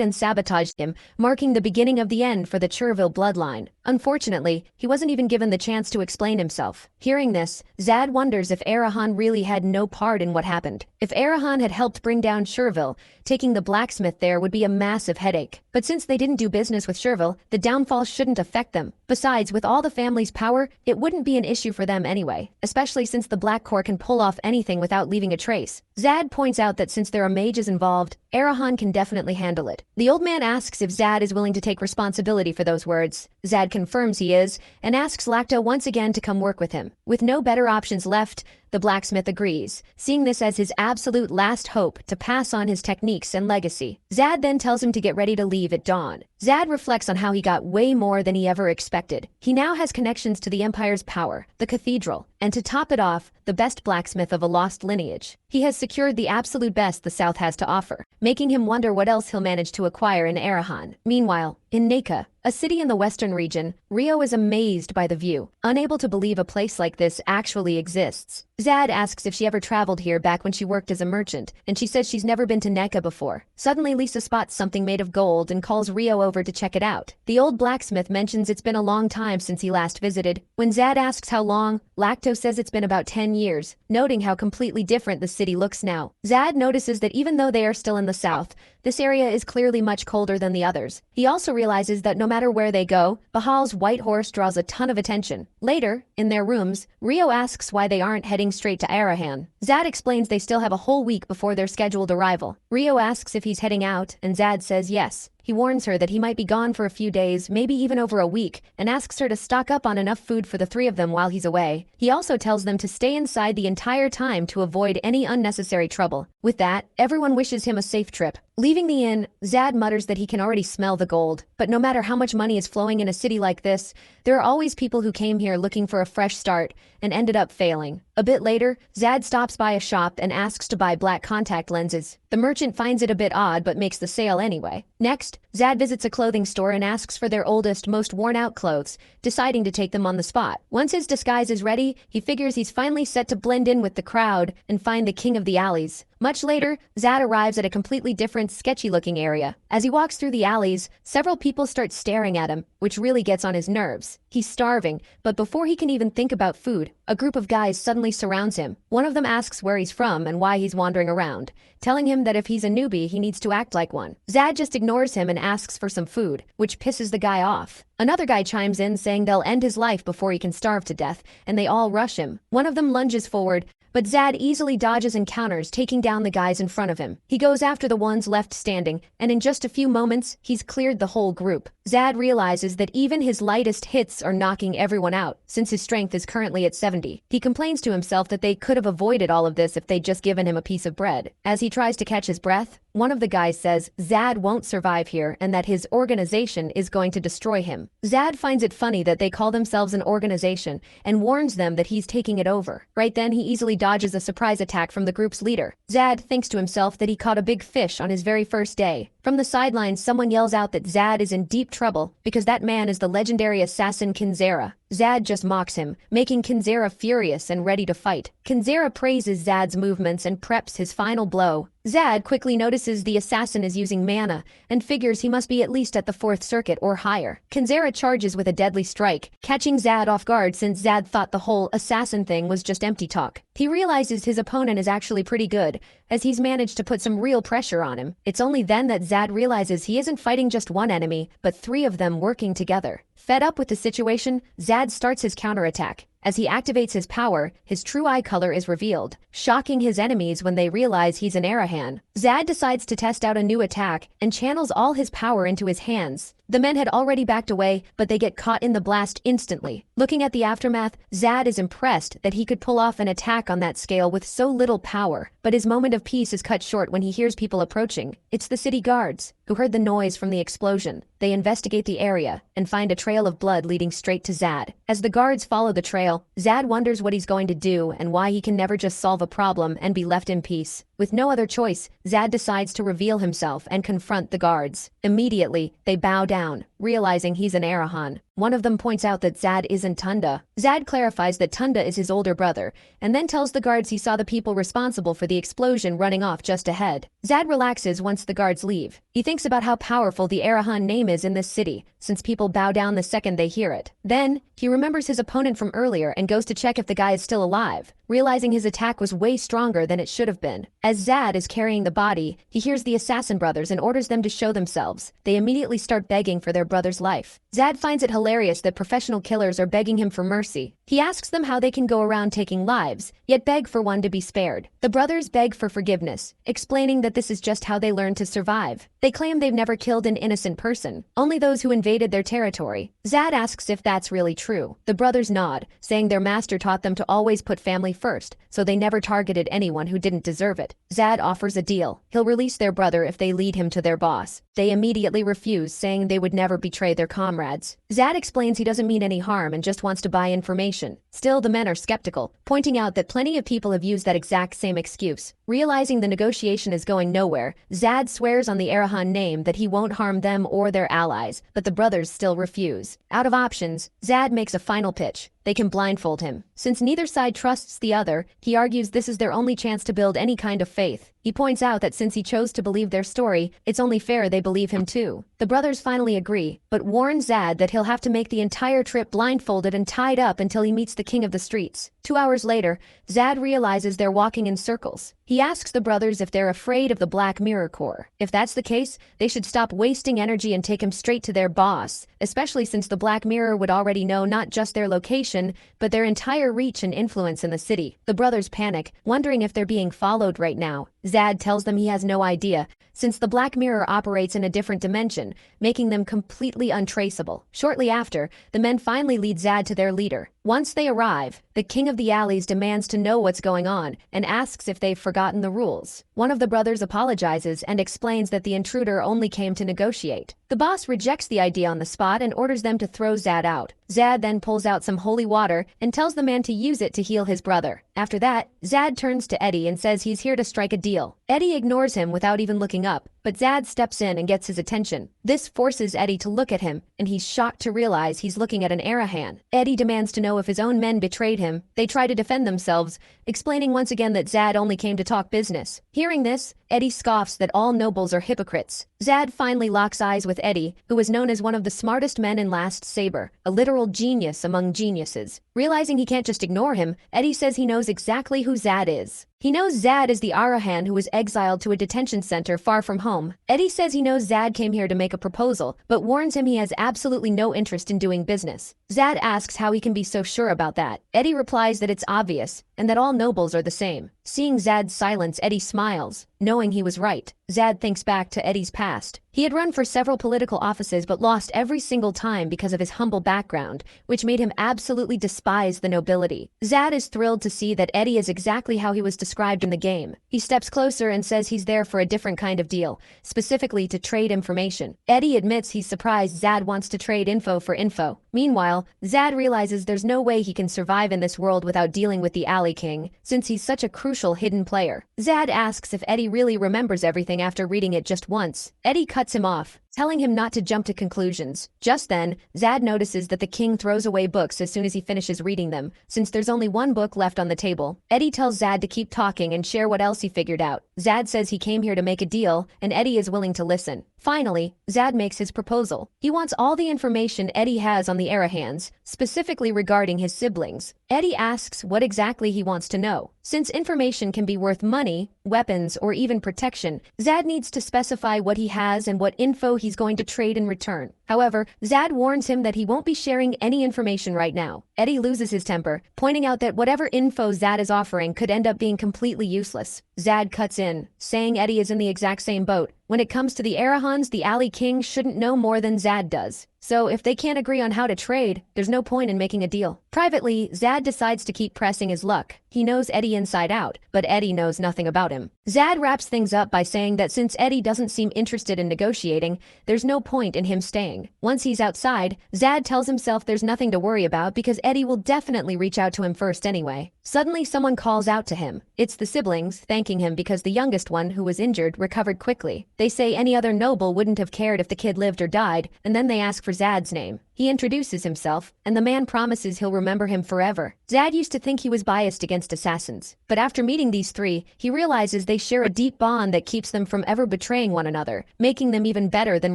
Speaker 1: and sabotaged him, marking the beginning of the end for the Chervil bloodline. Unfortunately, he wasn't even given the chance to explain himself. Hearing this, Zad wonders if Arahan really had no part in what happened. If Arahan had helped bring down Chervil, taking the blacksmith there would be a massive headache. But since they didn't do business with Chervil, the downfall shouldn't affect them. Besides, with all the family's power, it wouldn't be an issue for them anyway, especially since the Black Corps can pull off anything without leaving a trace. Zad points out that since there are mages involved, Arahan can definitely handle it. The old man asks if Zad is willing to take responsibility for those words. Zad confirms he is, and asks Lacto once again to come work with him. With no better options left, the blacksmith agrees, seeing this as his absolute last hope to pass on his techniques and legacy. Zad then tells him to get ready to leave at dawn. Zad reflects on how he got way more than he ever expected. He now has connections to the Empire's power, the cathedral, and to top it off, the best blacksmith of a lost lineage. He has secured the absolute best the South has to offer, making him wonder what else he'll manage to acquire in Arahan. Meanwhile, in Naka, a city in the western region, Rio is amazed by the view, unable to believe a place like this actually exists. Zad asks if she ever traveled here back when she worked as a merchant, and she says she's never been to Neka before. Suddenly Lisa spots something made of gold and calls Rio over to check it out. The old blacksmith mentions it's been a long time since he last visited. When Zad asks how long, Lacto says it's been about 10 years, noting how completely different the city looks now. Zad notices that even though they are still in the south, this area is clearly much colder than the others. He also realizes that no matter where they go, Bahal's white horse draws a ton of attention. Later, in their rooms, Rio asks why they aren't heading straight to Arahan. Zad explains they still have a whole week before their scheduled arrival. Rio asks if he's heading out, and Zad says yes. He warns her that he might be gone for a few days, maybe even over a week, and asks her to stock up on enough food for the three of them while he's away. He also tells them to stay inside the entire time to avoid any unnecessary trouble. With that, everyone wishes him a safe trip. Leaving the inn, Zad mutters that he can already smell the gold. But no matter how much money is flowing in a city like this, there are always people who came here looking for a fresh start and ended up failing. A bit later, Zad stops by a shop and asks to buy black contact lenses. The merchant finds it a bit odd but makes the sale anyway. Next, Zad visits a clothing store and asks for their oldest, most worn-out clothes, deciding to take them on the spot. Once his disguise is ready, he figures he's finally set to blend in with the crowd and find the king of the alleys. Much later, Zad arrives at a completely different, sketchy-looking area. As he walks through the alleys, several people start staring at him, which really gets on his nerves. He's starving, but before he can even think about food, a group of guys suddenly surrounds him. One of them asks where he's from and why he's wandering around, telling him that if he's a newbie, he needs to act like one. Zad just ignores him and asks for some food, which pisses the guy off. Another guy chimes in saying they'll end his life before he can starve to death, and they all rush him. One of them lunges forward, but Zad easily dodges and counters, taking down the guys in front of him. He goes after the ones left standing, and in just a few moments, he's cleared the whole group. Zad realizes that even his lightest hits are knocking everyone out, since his strength is currently at 70. He complains to himself that they could have avoided all of this if they'd just given him a piece of bread. As he tries to catch his breath, one of the guys says Zad won't survive here and that his organization is going to destroy him. Zad finds it funny that they call themselves an organization and warns them that he's taking it over. Right then, he easily dodges a surprise attack from the group's leader. Zad thinks to himself that he caught a big fish on his very first day. From the sidelines, someone yells out that Zad is in deep trouble because that man is the legendary assassin Kinzera. Zad just mocks him, making Kinzera furious and ready to fight. Kinzera praises Zad's movements and preps his final blow. Zad quickly notices the assassin is using mana and figures he must be at least at the 4th circuit or higher. Kinzera charges with a deadly strike, catching Zad off guard since Zad thought the whole assassin thing was just empty talk. He realizes his opponent is actually pretty good, as he's managed to put some real pressure on him. It's only then that Zad realizes he isn't fighting just one enemy, but 3 of them working together. Fed up with the situation, Zad starts his counterattack. As he activates his power, his true eye color is revealed, shocking his enemies when they realize he's an Arahan. Zad decides to test out a new attack and channels all his power into his hands. The men had already backed away, but they get caught in the blast instantly. Looking at the aftermath, Zad is impressed that he could pull off an attack on that scale with so little power. But his moment of peace is cut short when he hears people approaching. It's the city guards, who heard the noise from the explosion. They investigate the area and find a trail of blood leading straight to Zad. As the guards follow the trail, Zad wonders what he's going to do and why he can never just solve a problem and be left in peace. With no other choice, Zad decides to reveal himself and confront the guards. Immediately, they bow down, realizing he's an Arahan. One of them points out that Zad isn't Tunda. Zad clarifies that Tunda is his older brother, and then tells the guards he saw the people responsible for the explosion running off just ahead. Zad relaxes once the guards leave. He thinks about how powerful the Arahan name is in this city, since people bow down the second they hear it. Then, he remembers his opponent from earlier and goes to check if the guy is still alive, realizing his attack was way stronger than it should have been. As Zad is carrying the body, he hears the assassin brothers and orders them to show themselves. They immediately start begging for their brother's life. Zad finds it hilarious that professional killers are begging him for mercy. He asks them how they can go around taking lives, yet beg for one to be spared. The brothers beg for forgiveness, explaining that this is just how they learn to survive. They claim they've never killed an innocent person, only those who invaded their territory. Zad asks if that's really true. The brothers nod, saying their master taught them to always put family first, so they never targeted anyone who didn't deserve it. Zad offers a deal. He'll release their brother if they lead him to their boss. They immediately refuse, saying they would never betray their comrades. Zad explains he doesn't mean any harm and just wants to buy information. Still, the men are skeptical, pointing out that plenty of people have used that exact same excuse. Realizing the negotiation is going nowhere, Zad swears on the Arahan name that he won't harm them or their allies, but the brothers still refuse. Out of options, Zad makes a final pitch. They can blindfold him. Since neither side trusts the other, he argues this is their only chance to build any kind of faith. He points out that since he chose to believe their story, it's only fair they believe him too. The brothers finally agree, but warn Zad that he'll have to make the entire trip blindfolded and tied up until he meets the king of the streets. 2 hours later, Zad realizes they're walking in circles. He asks the brothers if they're afraid of the Black Mirror Corps. If that's the case, they should stop wasting energy and take him straight to their boss, especially since the Black Mirror would already know not just their location, but their entire reach and influence in the city. The brothers panic, wondering if they're being followed right now. Zad tells them he has no idea, since the Black Mirror operates in a different dimension, making them completely untraceable. Shortly after, the men finally lead Zad to their leader. Once they arrive, the king of the alleys demands to know what's going on and asks if they've forgotten the rules. One of the brothers apologizes and explains that the intruder only came to negotiate. The boss rejects the idea on the spot and orders them to throw Zad out. Zad then pulls out some holy water and tells the man to use it to heal his brother. After that, Zad turns to Eddie and says he's here to strike a deal. Eddie ignores him without even looking up, but Zad steps in and gets his attention. This forces Eddie to look at him, and he's shocked to realize he's looking at an Arahan. Eddie demands to know if his own men betrayed him. They try to defend themselves, explaining once again that Zad only came to talk business. Hearing this, Eddie scoffs that all nobles are hypocrites. Zad finally locks eyes with Eddie, who was known as one of the smartest men in Last Saber, a literal genius among geniuses. Realizing he can't just ignore him, Eddie says he knows exactly who Zad is. He knows Zad is the Arahan who was exiled to a detention center far from home. Eddie says he knows Zad came here to make a proposal, but warns him he has absolutely no interest in doing business. Zad asks how he can be so sure about that. Eddie replies that it's obvious, and that all nobles are the same. Seeing Zad's silence, Eddie smiles, knowing he was right. Zad thinks back to Eddie's past. He had run for several political offices but lost every single time because of his humble background, which made him absolutely despise the nobility. Zad is thrilled to see that Eddie is exactly how he was described in the game. He steps closer and says he's there for a different kind of deal, specifically to trade information. Eddie admits he's surprised Zad wants to trade info for info. Meanwhile, Zad realizes there's no way he can survive in this world without dealing with the Alley King, since he's such a crucial hidden player. Zad asks if Eddie really remembers everything after reading it just once. Eddie cuts him off, telling him not to jump to conclusions. Just then, Zad notices that the king throws away books as soon as he finishes reading them, since there's only one book left on the table. Eddie tells Zad to keep talking and share what else he figured out. Zad says he came here to make a deal, and Eddie is willing to listen. Finally, Zad makes his proposal. He wants all the information Eddie has on the Arahans, specifically regarding his siblings. Eddie asks what exactly he wants to know. Since information can be worth money, weapons, or even protection, Zad needs to specify what he has and what info he's going to trade in return. However, Zad warns him that he won't be sharing any information right now. Eddie loses his temper, pointing out that whatever info Zad is offering could end up being completely useless. Zad cuts in, saying Eddie is in the exact same boat. When it comes to the Arahans, the Alley King shouldn't know more than Zad does. So if they can't agree on how to trade, there's no point in making a deal. Privately, Zad decides to keep pressing his luck. He knows Eddie inside out, but Eddie knows nothing about him. Zad wraps things up by saying that since Eddie doesn't seem interested in negotiating, there's no point in him staying. Once he's outside, Zad tells himself there's nothing to worry about because Eddie will definitely reach out to him first anyway. Suddenly someone calls out to him. It's the siblings, thanking him because the youngest one, who was injured, recovered quickly. They say any other noble wouldn't have cared if the kid lived or died, and then they ask for Zad's name. He introduces himself, and the man promises he'll remember him forever. Zad used to think he was biased against assassins, but after meeting these three, he realizes they share a deep bond that keeps them from ever betraying one another, making them even better than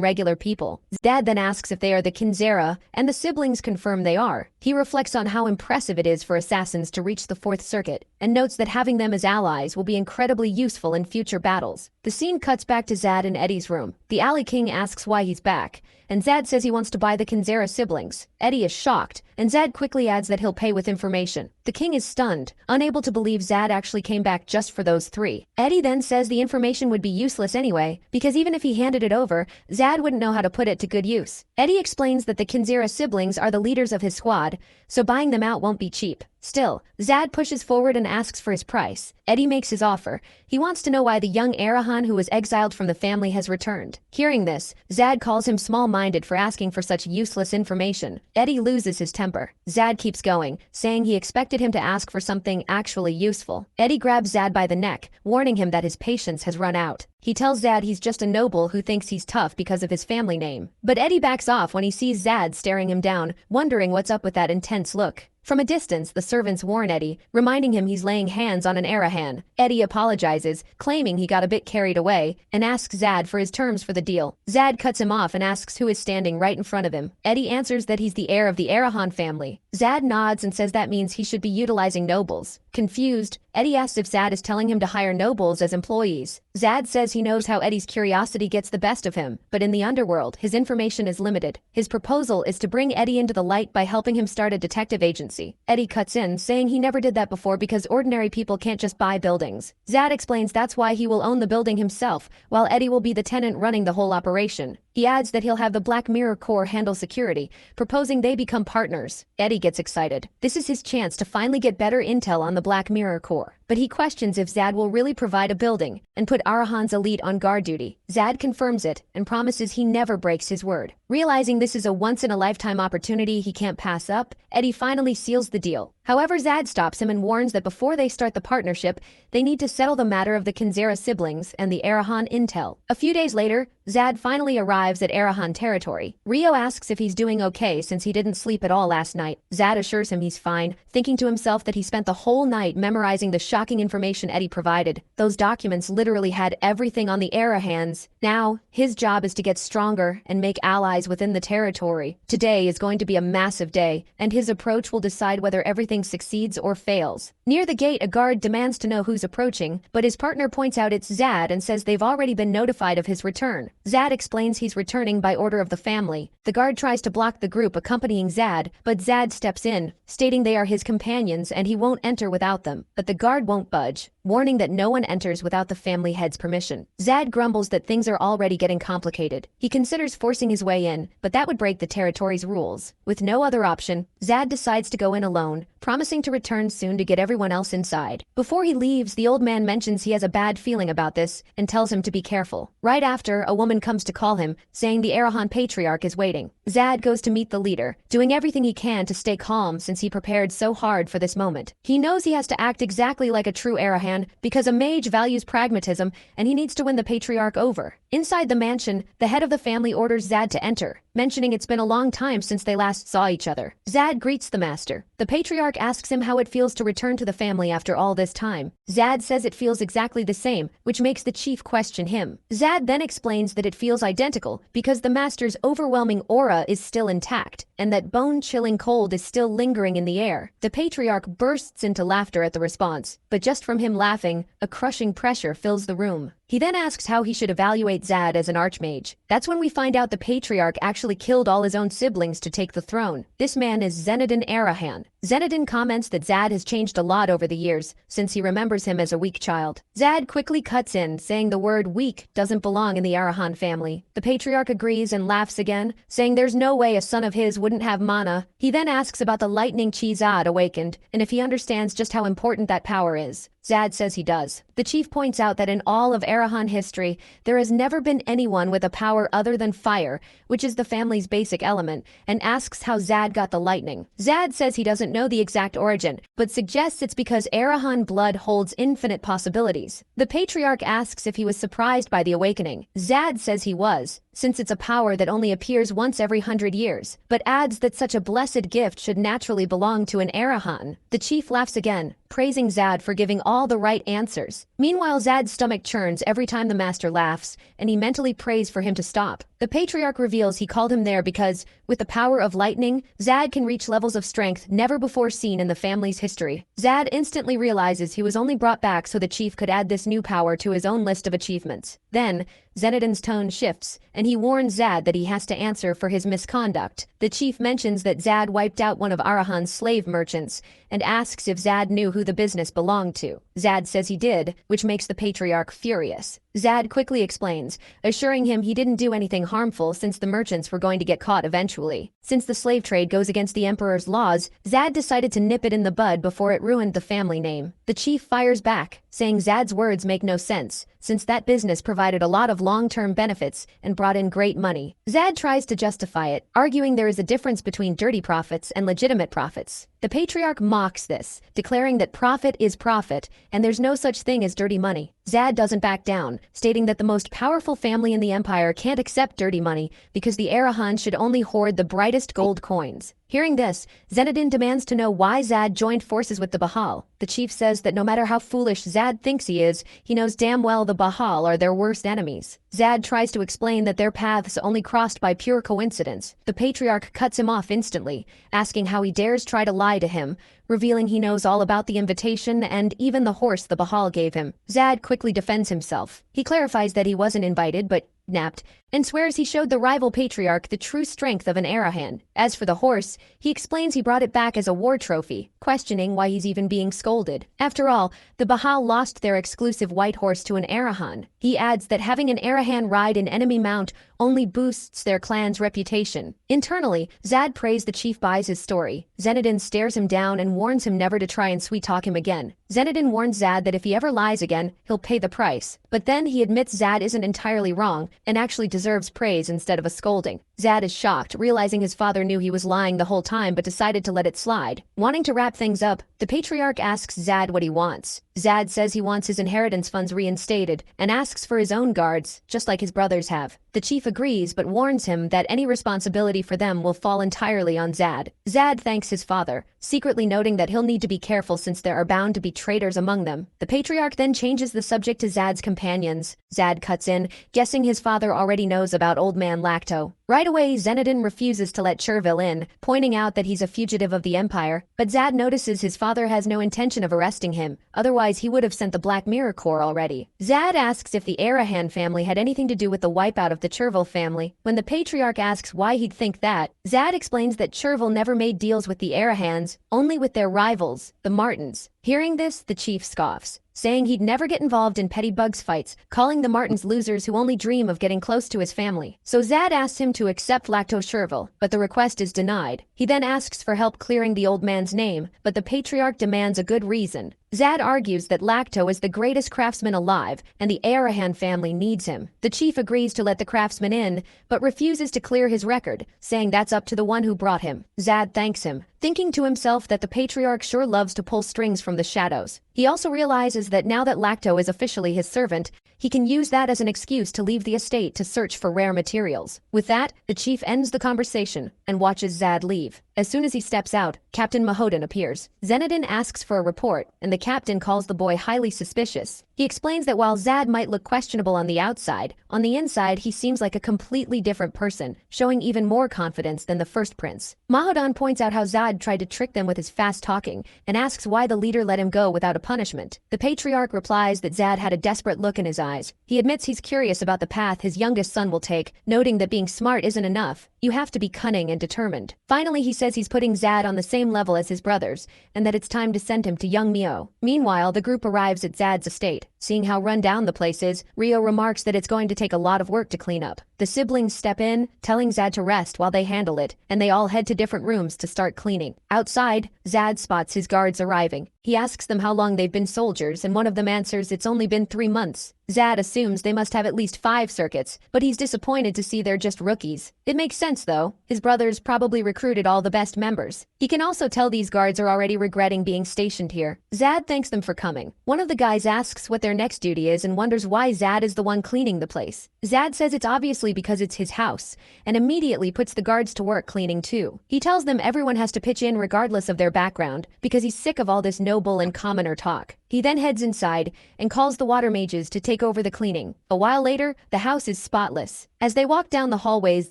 Speaker 1: regular people. Zad then asks if they are the Kinzera, and the siblings confirm they are. He reflects on how impressive it is for assassins to reach the Fourth Circuit, and notes that having them as allies will be incredibly useful in future battles. The scene cuts back to Zad in Eddie's room. The Alley King asks why he's back, and Zad says he wants to buy the Kinzera siblings. Eddie is shocked, and Zad quickly adds that he'll pay with information. The king is stunned, unable to believe Zad actually came back just for those three. Eddie then says the information would be useless anyway, because even if he handed it over, Zad wouldn't know how to put it to good use. Eddie explains that the Kinzera siblings are the leaders of his squad, so buying them out won't be cheap. Still, Zad pushes forward and asks for his price. Eddie makes his offer. He wants to know why the young Arahan who was exiled from the family has returned. Hearing this, Zad calls him small-minded for asking for such useless information. Eddie loses his temper. Zad keeps going, saying he expected him to ask for something actually useful. Eddie grabs Zad by the neck, warning him that his patience has run out. He tells Zad he's just a noble who thinks he's tough because of his family name. But Eddie backs off when he sees Zad staring him down, wondering what's up with that intense look. From a distance, the servants warn Eddie, reminding him he's laying hands on an Arahan. Eddie apologizes, claiming he got a bit carried away, and asks Zad for his terms for the deal. Zad cuts him off and asks who is standing right in front of him. Eddie answers that he's the heir of the Arahan family. Zad nods and says that means he should be utilizing nobles. Confused, Eddie asks if Zad is telling him to hire nobles as employees. Zad says he knows how Eddie's curiosity gets the best of him, but in the underworld, his information is limited. His proposal is to bring Eddie into the light by helping him start a detective agency. Eddie cuts in, saying he never did that before because ordinary people can't just buy buildings. Zad explains that's why he will own the building himself, while Eddie will be the tenant running the whole operation. He adds that he'll have the Black Mirror Corps handle security, proposing they become partners. Eddie gets excited. This is his chance to finally get better intel on the Black Mirror Corps. But he questions if Zad will really provide a building and put Arahan's elite on guard duty. Zad confirms it and promises he never breaks his word. Realizing this is a once-in-a-lifetime opportunity he can't pass up, Eddie finally seals the deal. However, Zad stops him and warns that before they start the partnership, they need to settle the matter of the Kinzera siblings and the Arahan intel. A few days later, Zad finally arrives at Arahan territory. Rio asks if he's doing okay since he didn't sleep at all last night. Zad assures him he's fine, thinking to himself that he spent the whole night memorizing the shocking information Eddie provided. Those documents literally had everything on the Arahans. Now, his job is to get stronger and make allies within the territory. Today is going to be a massive day, and his approach will decide whether everything succeeds or fails. Near the gate, a guard demands to know who's approaching, but his partner points out it's Zad and says they've already been notified of his return. Zad explains he's returning by order of the family. The guard tries to block the group accompanying Zad, but Zad steps in, stating they are his companions and he won't enter without them. But the guard won't budge, warning that no one enters without the family head's permission. Zad grumbles that things are already getting complicated. He considers forcing his way in, but that would break the territory's rules. With no other option, Zad decides to go in alone, promising to return soon to get everyone else inside. Before he leaves, the old man mentions he has a bad feeling about this and tells him to be careful. Right after, a woman comes to call him, saying the Arahan patriarch is waiting. Zad goes to meet the leader, doing everything he can to stay calm since he prepared so hard for this moment. He knows he has to act exactly like a true Arahan because a mage values pragmatism and he needs to win the patriarch over. Inside the mansion, the head of the family orders Zad to enter, mentioning it's been a long time since they last saw each other. Zad greets the master. The patriarch asks him how it feels to return to the family after all this time. Zad says it feels exactly the same, which makes the chief question him. Zad then explains that it feels identical because the master's overwhelming aura is still intact, and that bone-chilling cold is still lingering in the air. The patriarch bursts into laughter at the response, but just from him laughing, a crushing pressure fills the room. He then asks how he should evaluate Zad as an archmage. That's when we find out the patriarch actually killed all his own siblings to take the throne. This man is Zenedin Arahan. Zenedin comments that Zad has changed a lot over the years, since he remembers him as a weak child. Zad quickly cuts in, saying the word weak doesn't belong in the Arahan family. The patriarch agrees and laughs again, saying there's no way a son of his wouldn't have mana. He then asks about the lightning chi Zad awakened, and if he understands just how important that power is. Zad says he does. The chief points out that in all of Arahan history, there has never been anyone with a power other than fire, which is the family's basic element, and asks how Zad got the lightning. Zad says he doesn't know the exact origin, but suggests it's because Arahan blood holds infinite possibilities. The patriarch asks if he was surprised by the awakening. Zad says he was, since it's a power that only appears once every 100 years, but adds that such a blessed gift should naturally belong to an Arahan. The chief laughs again, praising Zad for giving all the right answers. Meanwhile, Zad's stomach churns every time the master laughs, and he mentally prays for him to stop. The patriarch reveals he called him there because, with the power of lightning, Zad can reach levels of strength never before seen in the family's history. Zad instantly realizes he was only brought back so the chief could add this new power to his own list of achievements. Then, Zenedin's tone shifts, and he warns Zad that he has to answer for his misconduct. The chief mentions that Zad wiped out one of Arahan's slave merchants, and asks if Zad knew who the business belonged to. Zad says he did, which makes the patriarch furious. Zad quickly explains, assuring him he didn't do anything harmful since the merchants were going to get caught eventually. Since the slave trade goes against the emperor's laws, Zad decided to nip it in the bud before it ruined the family name. The chief fires back, saying Zad's words make no sense, since that business provided a lot of long-term benefits and brought in great money. Zad tries to justify it, arguing there is a difference between dirty profits and legitimate profits. The patriarch mocks this, declaring that profit is profit, and there's no such thing as dirty money. Zad doesn't back down, stating that the most powerful family in the empire can't accept dirty money because the Arahan should only hoard the brightest brightest gold coins. Hearing this, Zenedin demands to know why Zad joined forces with the Bahal. The chief says that no matter how foolish Zad thinks he is, he knows damn well the Bahal are their worst enemies. Zad tries to explain that their paths only crossed by pure coincidence. The patriarch cuts him off instantly, asking how he dares try to lie to him, revealing he knows all about the invitation and even the horse the Bahal gave him. Zad quickly defends himself. He clarifies that he wasn't invited but napped, and swears he showed the rival patriarch the true strength of an Arahan. As for the horse, he explains he brought it back as a war trophy, questioning why he's even being scolded. After all, the Bahal lost their exclusive white horse to an Arahan. He adds that having an Arahan ride an enemy mount only boosts their clan's reputation. Internally, Zad prays the chief buys his story. Zenedin stares him down and warns him never to try and sweet-talk him again. Zenedin warns Zad that if he ever lies again, he'll pay the price. But then he admits Zad isn't entirely wrong and actually deserves praise instead of a scolding. Zad is shocked, realizing his father knew he was lying the whole time but decided to let it slide. Wanting to wrap things up, the patriarch asks Zad what he wants. Zad says he wants his inheritance funds reinstated and asks for his own guards, just like his brothers have. The chief agrees but warns him that any responsibility for them will fall entirely on Zad. Zad thanks his father, secretly noting that he'll need to be careful since there are bound to be traitors among them. The patriarch then changes the subject to Zad's companions. Zad cuts in, guessing his father already knows about Old Man Lacto. Right away, Zenedin refuses to let Chervil in, pointing out that he's a fugitive of the Empire, but Zad notices his father has no intention of arresting him, otherwise he would have sent the Black Mirror Corps already. Zad asks if the Arahan family had anything to do with the wipeout of the Chervil family. When the patriarch asks why he'd think that, Zad explains that Chervil never made deals with the Arahans, only with their rivals, the Martins. Hearing this, the chief scoffs, saying he'd never get involved in petty bugs fights, calling the Martins losers who only dream of getting close to his family. So Zad asks him to accept Lacto Chervil, but the request is denied. He then asks for help clearing the old man's name, but the patriarch demands a good reason. Zad argues that Lacto is the greatest craftsman alive, and the Arahan family needs him. The chief agrees to let the craftsman in, but refuses to clear his record, saying that's up to the one who brought him. Zad thanks him, thinking to himself that the patriarch sure loves to pull strings from the shadows. He also realizes that now that Lacto is officially his servant, he can use that as an excuse to leave the estate to search for rare materials. With that, the chief ends the conversation and watches Zad leave. As soon as he steps out, Captain Mahodan appears. Zenedin asks for a report, and the captain calls the boy highly suspicious. He explains that while Zad might look questionable on the outside, on the inside he seems like a completely different person, showing even more confidence than the first prince. Mahodan points out how Zad tried to trick them with his fast talking, and asks why the leader let him go without a punishment. The patriarch replies that Zad had a desperate look in his eyes. He admits he's curious about the path his youngest son will take, noting that being smart isn't enough. You have to be cunning and determined. Finally, he says he's putting Zad on the same level as his brothers, and that it's time to send him to young Mio. Meanwhile, the group arrives at Zad's estate. Seeing how run down the place is, Rio remarks that it's going to take a lot of work to clean up. The siblings step in, telling Zad to rest while they handle it, and they all head to different rooms to start cleaning. Outside, Zad spots his guards arriving. He asks them how long they've been soldiers, and one of them answers it's only been 3 months. Zad assumes they must have at least 5 circuits, but he's disappointed to see they're just rookies. It makes sense though. His brothers probably recruited all the best members. He can also tell these guards are already regretting being stationed here. Zad thanks them for coming. One of the guys asks what their next duty is and wonders why Zad is the one cleaning the place. Zad says it's obviously because it's his house, and immediately puts the guards to work cleaning too. He tells them everyone has to pitch in regardless of their background, because he's sick of all this noble and commoner talk. He then heads inside and calls the water mages to take over the cleaning. A while later, the house is spotless. As they walk down the hallways,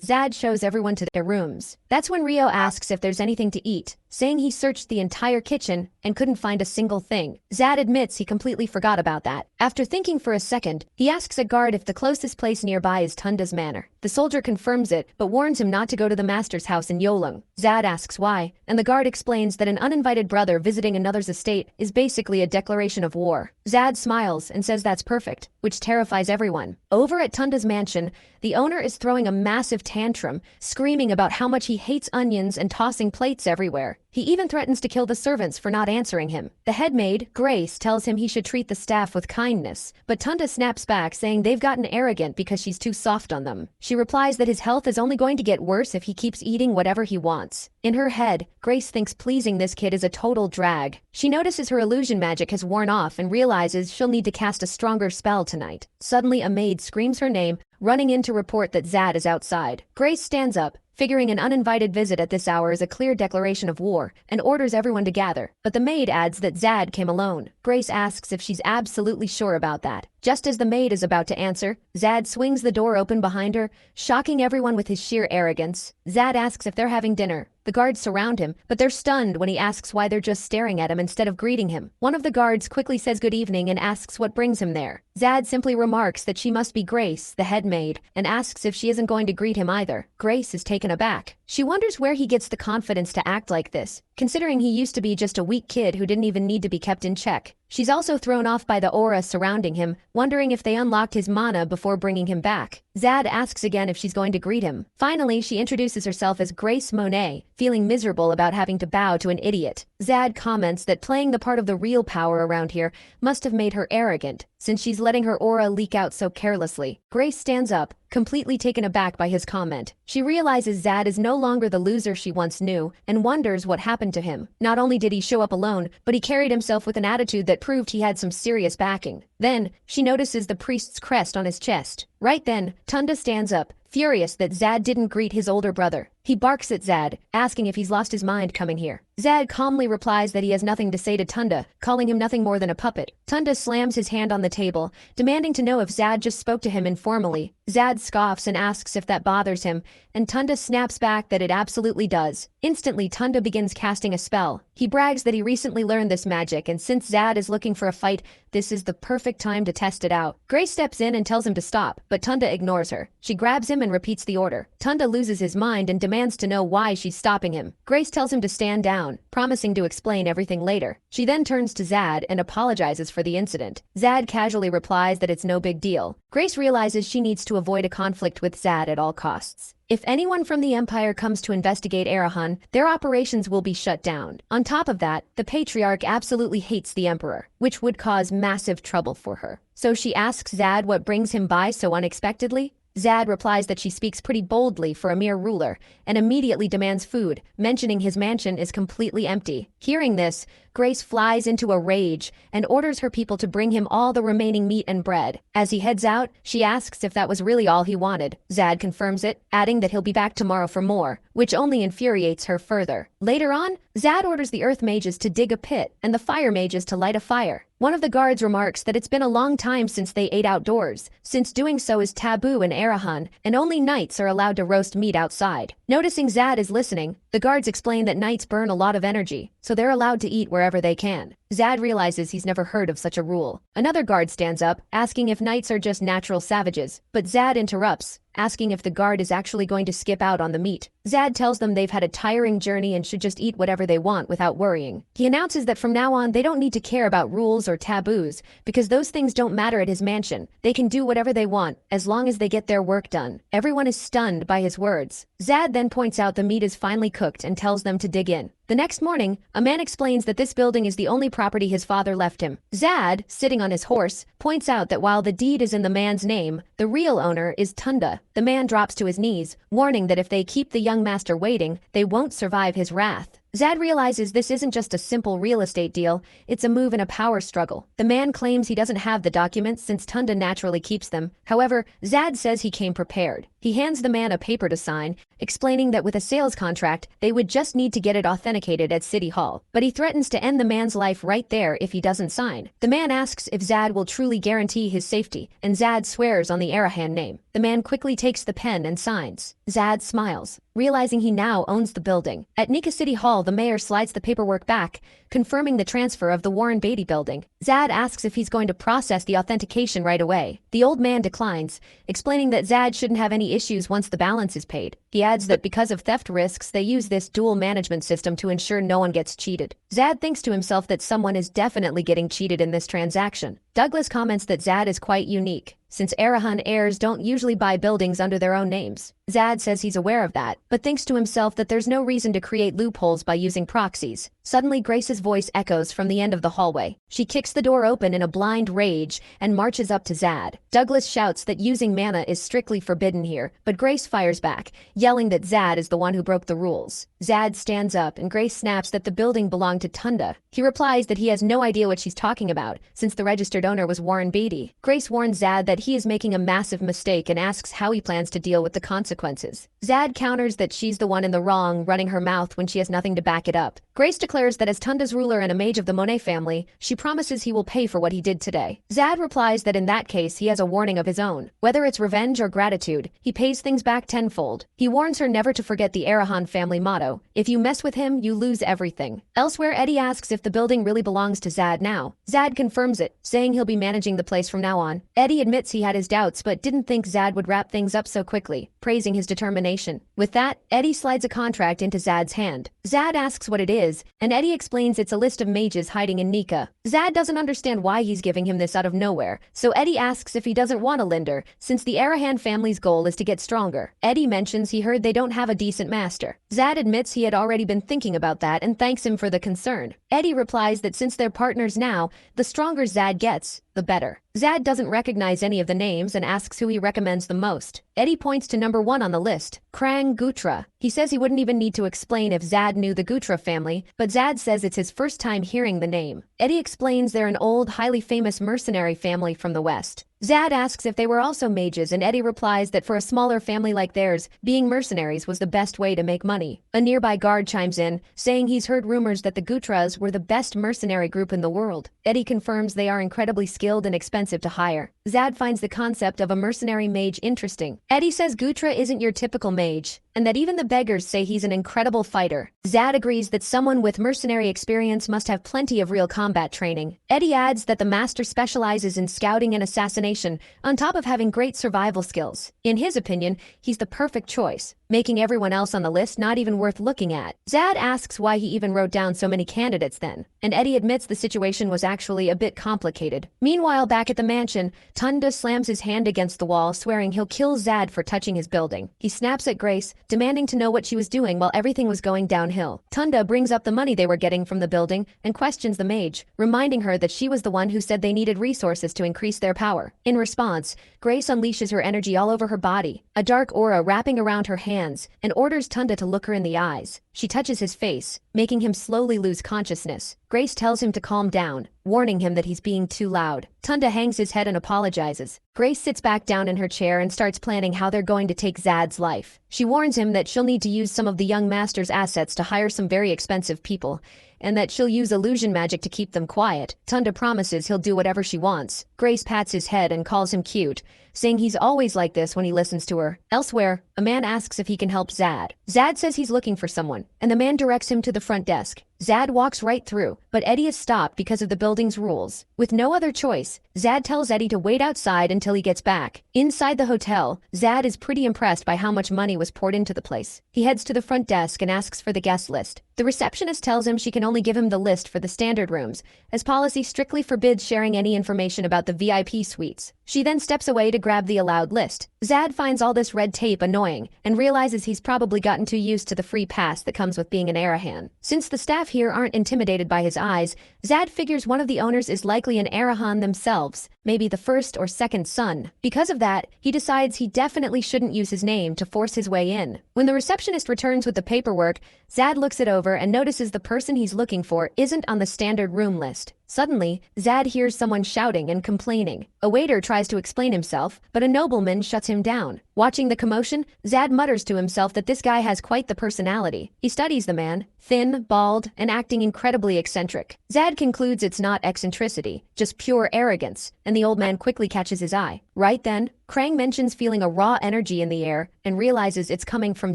Speaker 1: Zad shows everyone to their rooms. That's when Rio asks if there's anything to eat, saying he searched the entire kitchen and couldn't find a single thing. Zad admits he completely forgot about that. After thinking for a second, he asks a guard if the closest place nearby is Tunda's manor. The soldier confirms it, but warns him not to go to the master's house in Yolung. Zad asks why, and the guard explains that an uninvited brother visiting another's estate is basically a declaration of war. Zad smiles and says that's perfect, which terrifies everyone. Over at Tunda's mansion, the owner is throwing a massive tantrum, screaming about how much he hates onions and tossing plates everywhere. He even threatens to kill the servants for not answering him. The head maid, Grace, tells him he should treat the staff with kindness, but Tunda snaps back saying they've gotten arrogant because she's too soft on them. She replies that his health is only going to get worse if he keeps eating whatever he wants. In her head, Grace thinks pleasing this kid is a total drag. She notices her illusion magic has worn off and realizes she'll need to cast a stronger spell tonight. Suddenly a maid screams her name, running in to report that Zad is outside. Grace stands up, figuring an uninvited visit at this hour is a clear declaration of war, and orders everyone to gather. But the maid adds that Zad came alone. Grace asks if she's absolutely sure about that. Just as the maid is about to answer, Zad swings the door open behind her, shocking everyone with his sheer arrogance. Zad asks if they're having dinner. The guards surround him, but they're stunned when he asks why they're just staring at him instead of greeting him. One of the guards quickly says good evening and asks what brings him there. Zad simply remarks that she must be Grace, the head maid, and asks if she isn't going to greet him either. Grace is taken aback. She wonders where he gets the confidence to act like this, considering he used to be just a weak kid who didn't even need to be kept in check. She's also thrown off by the aura surrounding him, wondering if they unlocked his mana before bringing him back. Zad asks again if she's going to greet him. Finally, she introduces herself as Grace Monet, feeling miserable about having to bow to an idiot. Zad comments that playing the part of the real power around here must have made her arrogant, since she's letting her aura leak out so carelessly. Grace stands up, completely taken aback by his comment. She realizes Zad is no longer the loser she once knew, and wonders what happened to him. Not only did he show up alone, but he carried himself with an attitude that proved he had some serious backing. Then, she notices the priest's crest on his chest. Right then, Tunda stands up, furious that Zad didn't greet his older brother. He barks at Zad, asking if he's lost his mind coming here. Zad calmly replies that he has nothing to say to Tunda, calling him nothing more than a puppet. Tunda slams his hand on the table, demanding to know if Zad just spoke to him informally. Zad scoffs and asks if that bothers him, and Tunda snaps back that it absolutely does. Instantly, Tunda begins casting a spell. He brags that he recently learned this magic, and since Zad is looking for a fight, this is the perfect time to test it out. Grace steps in and tells him to stop, but Tunda ignores her. She grabs him and repeats the order. Tunda loses his mind and demands to know why she's stopping him. Grace tells him to stand down, promising to explain everything later. She then turns to Zad and apologizes for the incident. Zad casually replies that it's no big deal. Grace realizes she needs to avoid a conflict with Zad at all costs. If anyone from the Empire comes to investigate Arahan, their operations will be shut down. On top of that, the Patriarch absolutely hates the Emperor, which would cause massive trouble for her. So she asks Zad what brings him by so unexpectedly. Zad replies that she speaks pretty boldly for a mere ruler, and immediately demands food, mentioning his mansion is completely empty. Hearing this, Grace flies into a rage and orders her people to bring him all the remaining meat and bread. As he heads out, she asks if that was really all he wanted. Zad confirms it, adding that he'll be back tomorrow for more, which only infuriates her further. Later on, Zad orders the earth mages to dig a pit and the fire mages to light a fire. One of the guards remarks that it's been a long time since they ate outdoors, since doing so is taboo in Arahan, and only knights are allowed to roast meat outside. Noticing Zad is listening, the guards explain that knights burn a lot of energy, so they're allowed to eat wherever they can. Zad realizes he's never heard of such a rule. Another guard stands up, asking if knights are just natural savages, but Zad interrupts, asking if the guard is actually going to skip out on the meat. Zad tells them they've had a tiring journey and should just eat whatever they want without worrying. He announces that from now on they don't need to care about rules or taboos, because those things don't matter at his mansion. They can do whatever they want, as long as they get their work done. Everyone is stunned by his words. Zad then points out the meat is finally cooked and tells them to dig in. The next morning, a man explains that this building is the only property his father left him. Zad, sitting on his horse, points out that while the deed is in the man's name, the real owner is Tunda. The man drops to his knees, warning that if they keep the young master waiting, they won't survive his wrath. Zad realizes this isn't just a simple real estate deal, it's a move in a power struggle. The man claims he doesn't have the documents since Tunda naturally keeps them. However, Zad says he came prepared. He hands the man a paper to sign, explaining that with a sales contract, they would just need to get it authenticated at City Hall. But he threatens to end the man's life right there if he doesn't sign. The man asks if Zad will truly guarantee his safety, and Zad swears on the Arahan name. The man quickly takes the pen and signs. Zad smiles, realizing he now owns the building. At Nika City Hall, the mayor slides the paperwork back, confirming the transfer of the Warren Beatty building. Zad asks if he's going to process the authentication right away. The old man declines, explaining that Zad shouldn't have any issues once the balance is paid. He adds that because of theft risks, they use this dual management system to ensure no one gets cheated. Zad thinks to himself that someone is definitely getting cheated in this transaction. Douglas comments that Zad is quite unique, since Arahan heirs don't usually buy buildings under their own names. Zad says he's aware of that, but thinks to himself that there's no reason to create loopholes by using proxies. Suddenly Grace's voice echoes from the end of the hallway. She kicks the door open in a blind rage and marches up to Zad. Douglas shouts that using mana is strictly forbidden here, but Grace fires back, yelling that Zad is the one who broke the rules. Zad stands up and Grace snaps that the building belonged to Tunda. He replies that he has no idea what she's talking about, since the registered owner was Warren Beatty. Grace warns Zad that he is making a massive mistake and asks how he plans to deal with the consequences. Zad counters that she's the one in the wrong, running her mouth when she has nothing to back it up. Grace declares that as Tunda's ruler and a mage of the Monet family, she promises he will pay for what he did today. Zad replies that in that case he has a warning of his own. Whether it's revenge or gratitude, he pays things back tenfold. He warns her never to forget the Arahan family motto: if you mess with him, you lose everything. Elsewhere, Eddie asks if the building really belongs to Zad now. Zad confirms it, saying he'll be managing the place from now on. Eddie admits he had his doubts but didn't think Zad would wrap things up so quickly, praising his determination. With that, Eddie slides a contract into Zad's hand. Zad asks what it is, and Eddie explains it's a list of mages hiding in Nika. Zad doesn't understand why he's giving him this out of nowhere, so Eddie asks if he doesn't want a lender, since the Arahan family's goal is to get stronger. Eddie mentions he heard they don't have a decent master. Zad admits he had already been thinking about that and thanks him for the concern. Eddie replies that since they're partners now, the stronger Zad gets, the better. Zad doesn't recognize any of the names and asks who he recommends the most. Eddie points to number 1 on the list, Krang Gutra. He says he wouldn't even need to explain if Zad knew the Gutra family, but Zad says it's his first time hearing the name. Eddie explains they're an old, highly famous mercenary family from the West. Zad asks if they were also mages and Eddie replies that for a smaller family like theirs, being mercenaries was the best way to make money. A nearby guard chimes in, saying he's heard rumors that the Gutras were the best mercenary group in the world. Eddie confirms they are incredibly skilled and expensive to hire. Zad finds the concept of a mercenary mage interesting. Eddie says Gutra isn't your typical mage, and that even the beggars say he's an incredible fighter. Zad agrees that someone with mercenary experience must have plenty of real combat training. Eddie adds that the master specializes in scouting and assassination, on top of having great survival skills. In his opinion, he's the perfect choice, making everyone else on the list not even worth looking at. Zad asks why he even wrote down so many candidates then, and Eddie admits the situation was actually a bit complicated. Meanwhile, back at the mansion, Tunda slams his hand against the wall, swearing he'll kill Zad for touching his building. He snaps at Grace, demanding to know what she was doing while everything was going downhill. Tunda brings up the money they were getting from the building and questions the mage, reminding her that she was the one who said they needed resources to increase their power. In response, Grace unleashes her energy all over her body, a dark aura wrapping around her hands, and orders Tunda to look her in the eyes. She touches his face, making him slowly lose consciousness. Grace tells him to calm down, warning him that he's being too loud. Tunda hangs his head and apologizes. Grace sits back down in her chair and starts planning how they're going to take Zad's life. She warns him that she'll need to use some of the young master's assets to hire some very expensive people, and that she'll use illusion magic to keep them quiet. Tunda promises he'll do whatever she wants. Grace pats his head and calls him cute, saying he's always like this when he listens to her. Elsewhere, a man asks if he can help Zad. Zad says he's looking for someone, and the man directs him to the front desk. Zad walks right through, but Eddie is stopped because of the building's rules. With no other choice, Zad tells Eddie to wait outside until he gets back. Inside the hotel, Zad is pretty impressed by how much money was poured into the place. He heads to the front desk and asks for the guest list. The receptionist tells him she can only give him the list for the standard rooms, as policy strictly forbids sharing any information about the VIP suites. She then steps away to grab the allowed list. Zad finds all this red tape annoying and realizes he's probably gotten too used to the free pass that comes with being an Arahan. Since the staff here aren't intimidated by his eyes, Zad figures one of the owners is likely an Arahan themselves, maybe the first or second son. Because of that, he decides he definitely shouldn't use his name to force his way in. When the receptionist returns with the paperwork, Zad looks it over and notices the person he's looking for isn't on the standard room list. Suddenly, Zad hears someone shouting and complaining. A waiter tries to explain himself, but a nobleman shuts him down. Watching the commotion, Zad mutters to himself that this guy has quite the personality. He studies the man, thin, bald, and acting incredibly eccentric. Zad concludes it's not eccentricity, just pure arrogance, and the old man quickly catches his eye. Right then, Krang mentions feeling a raw energy in the air and realizes it's coming from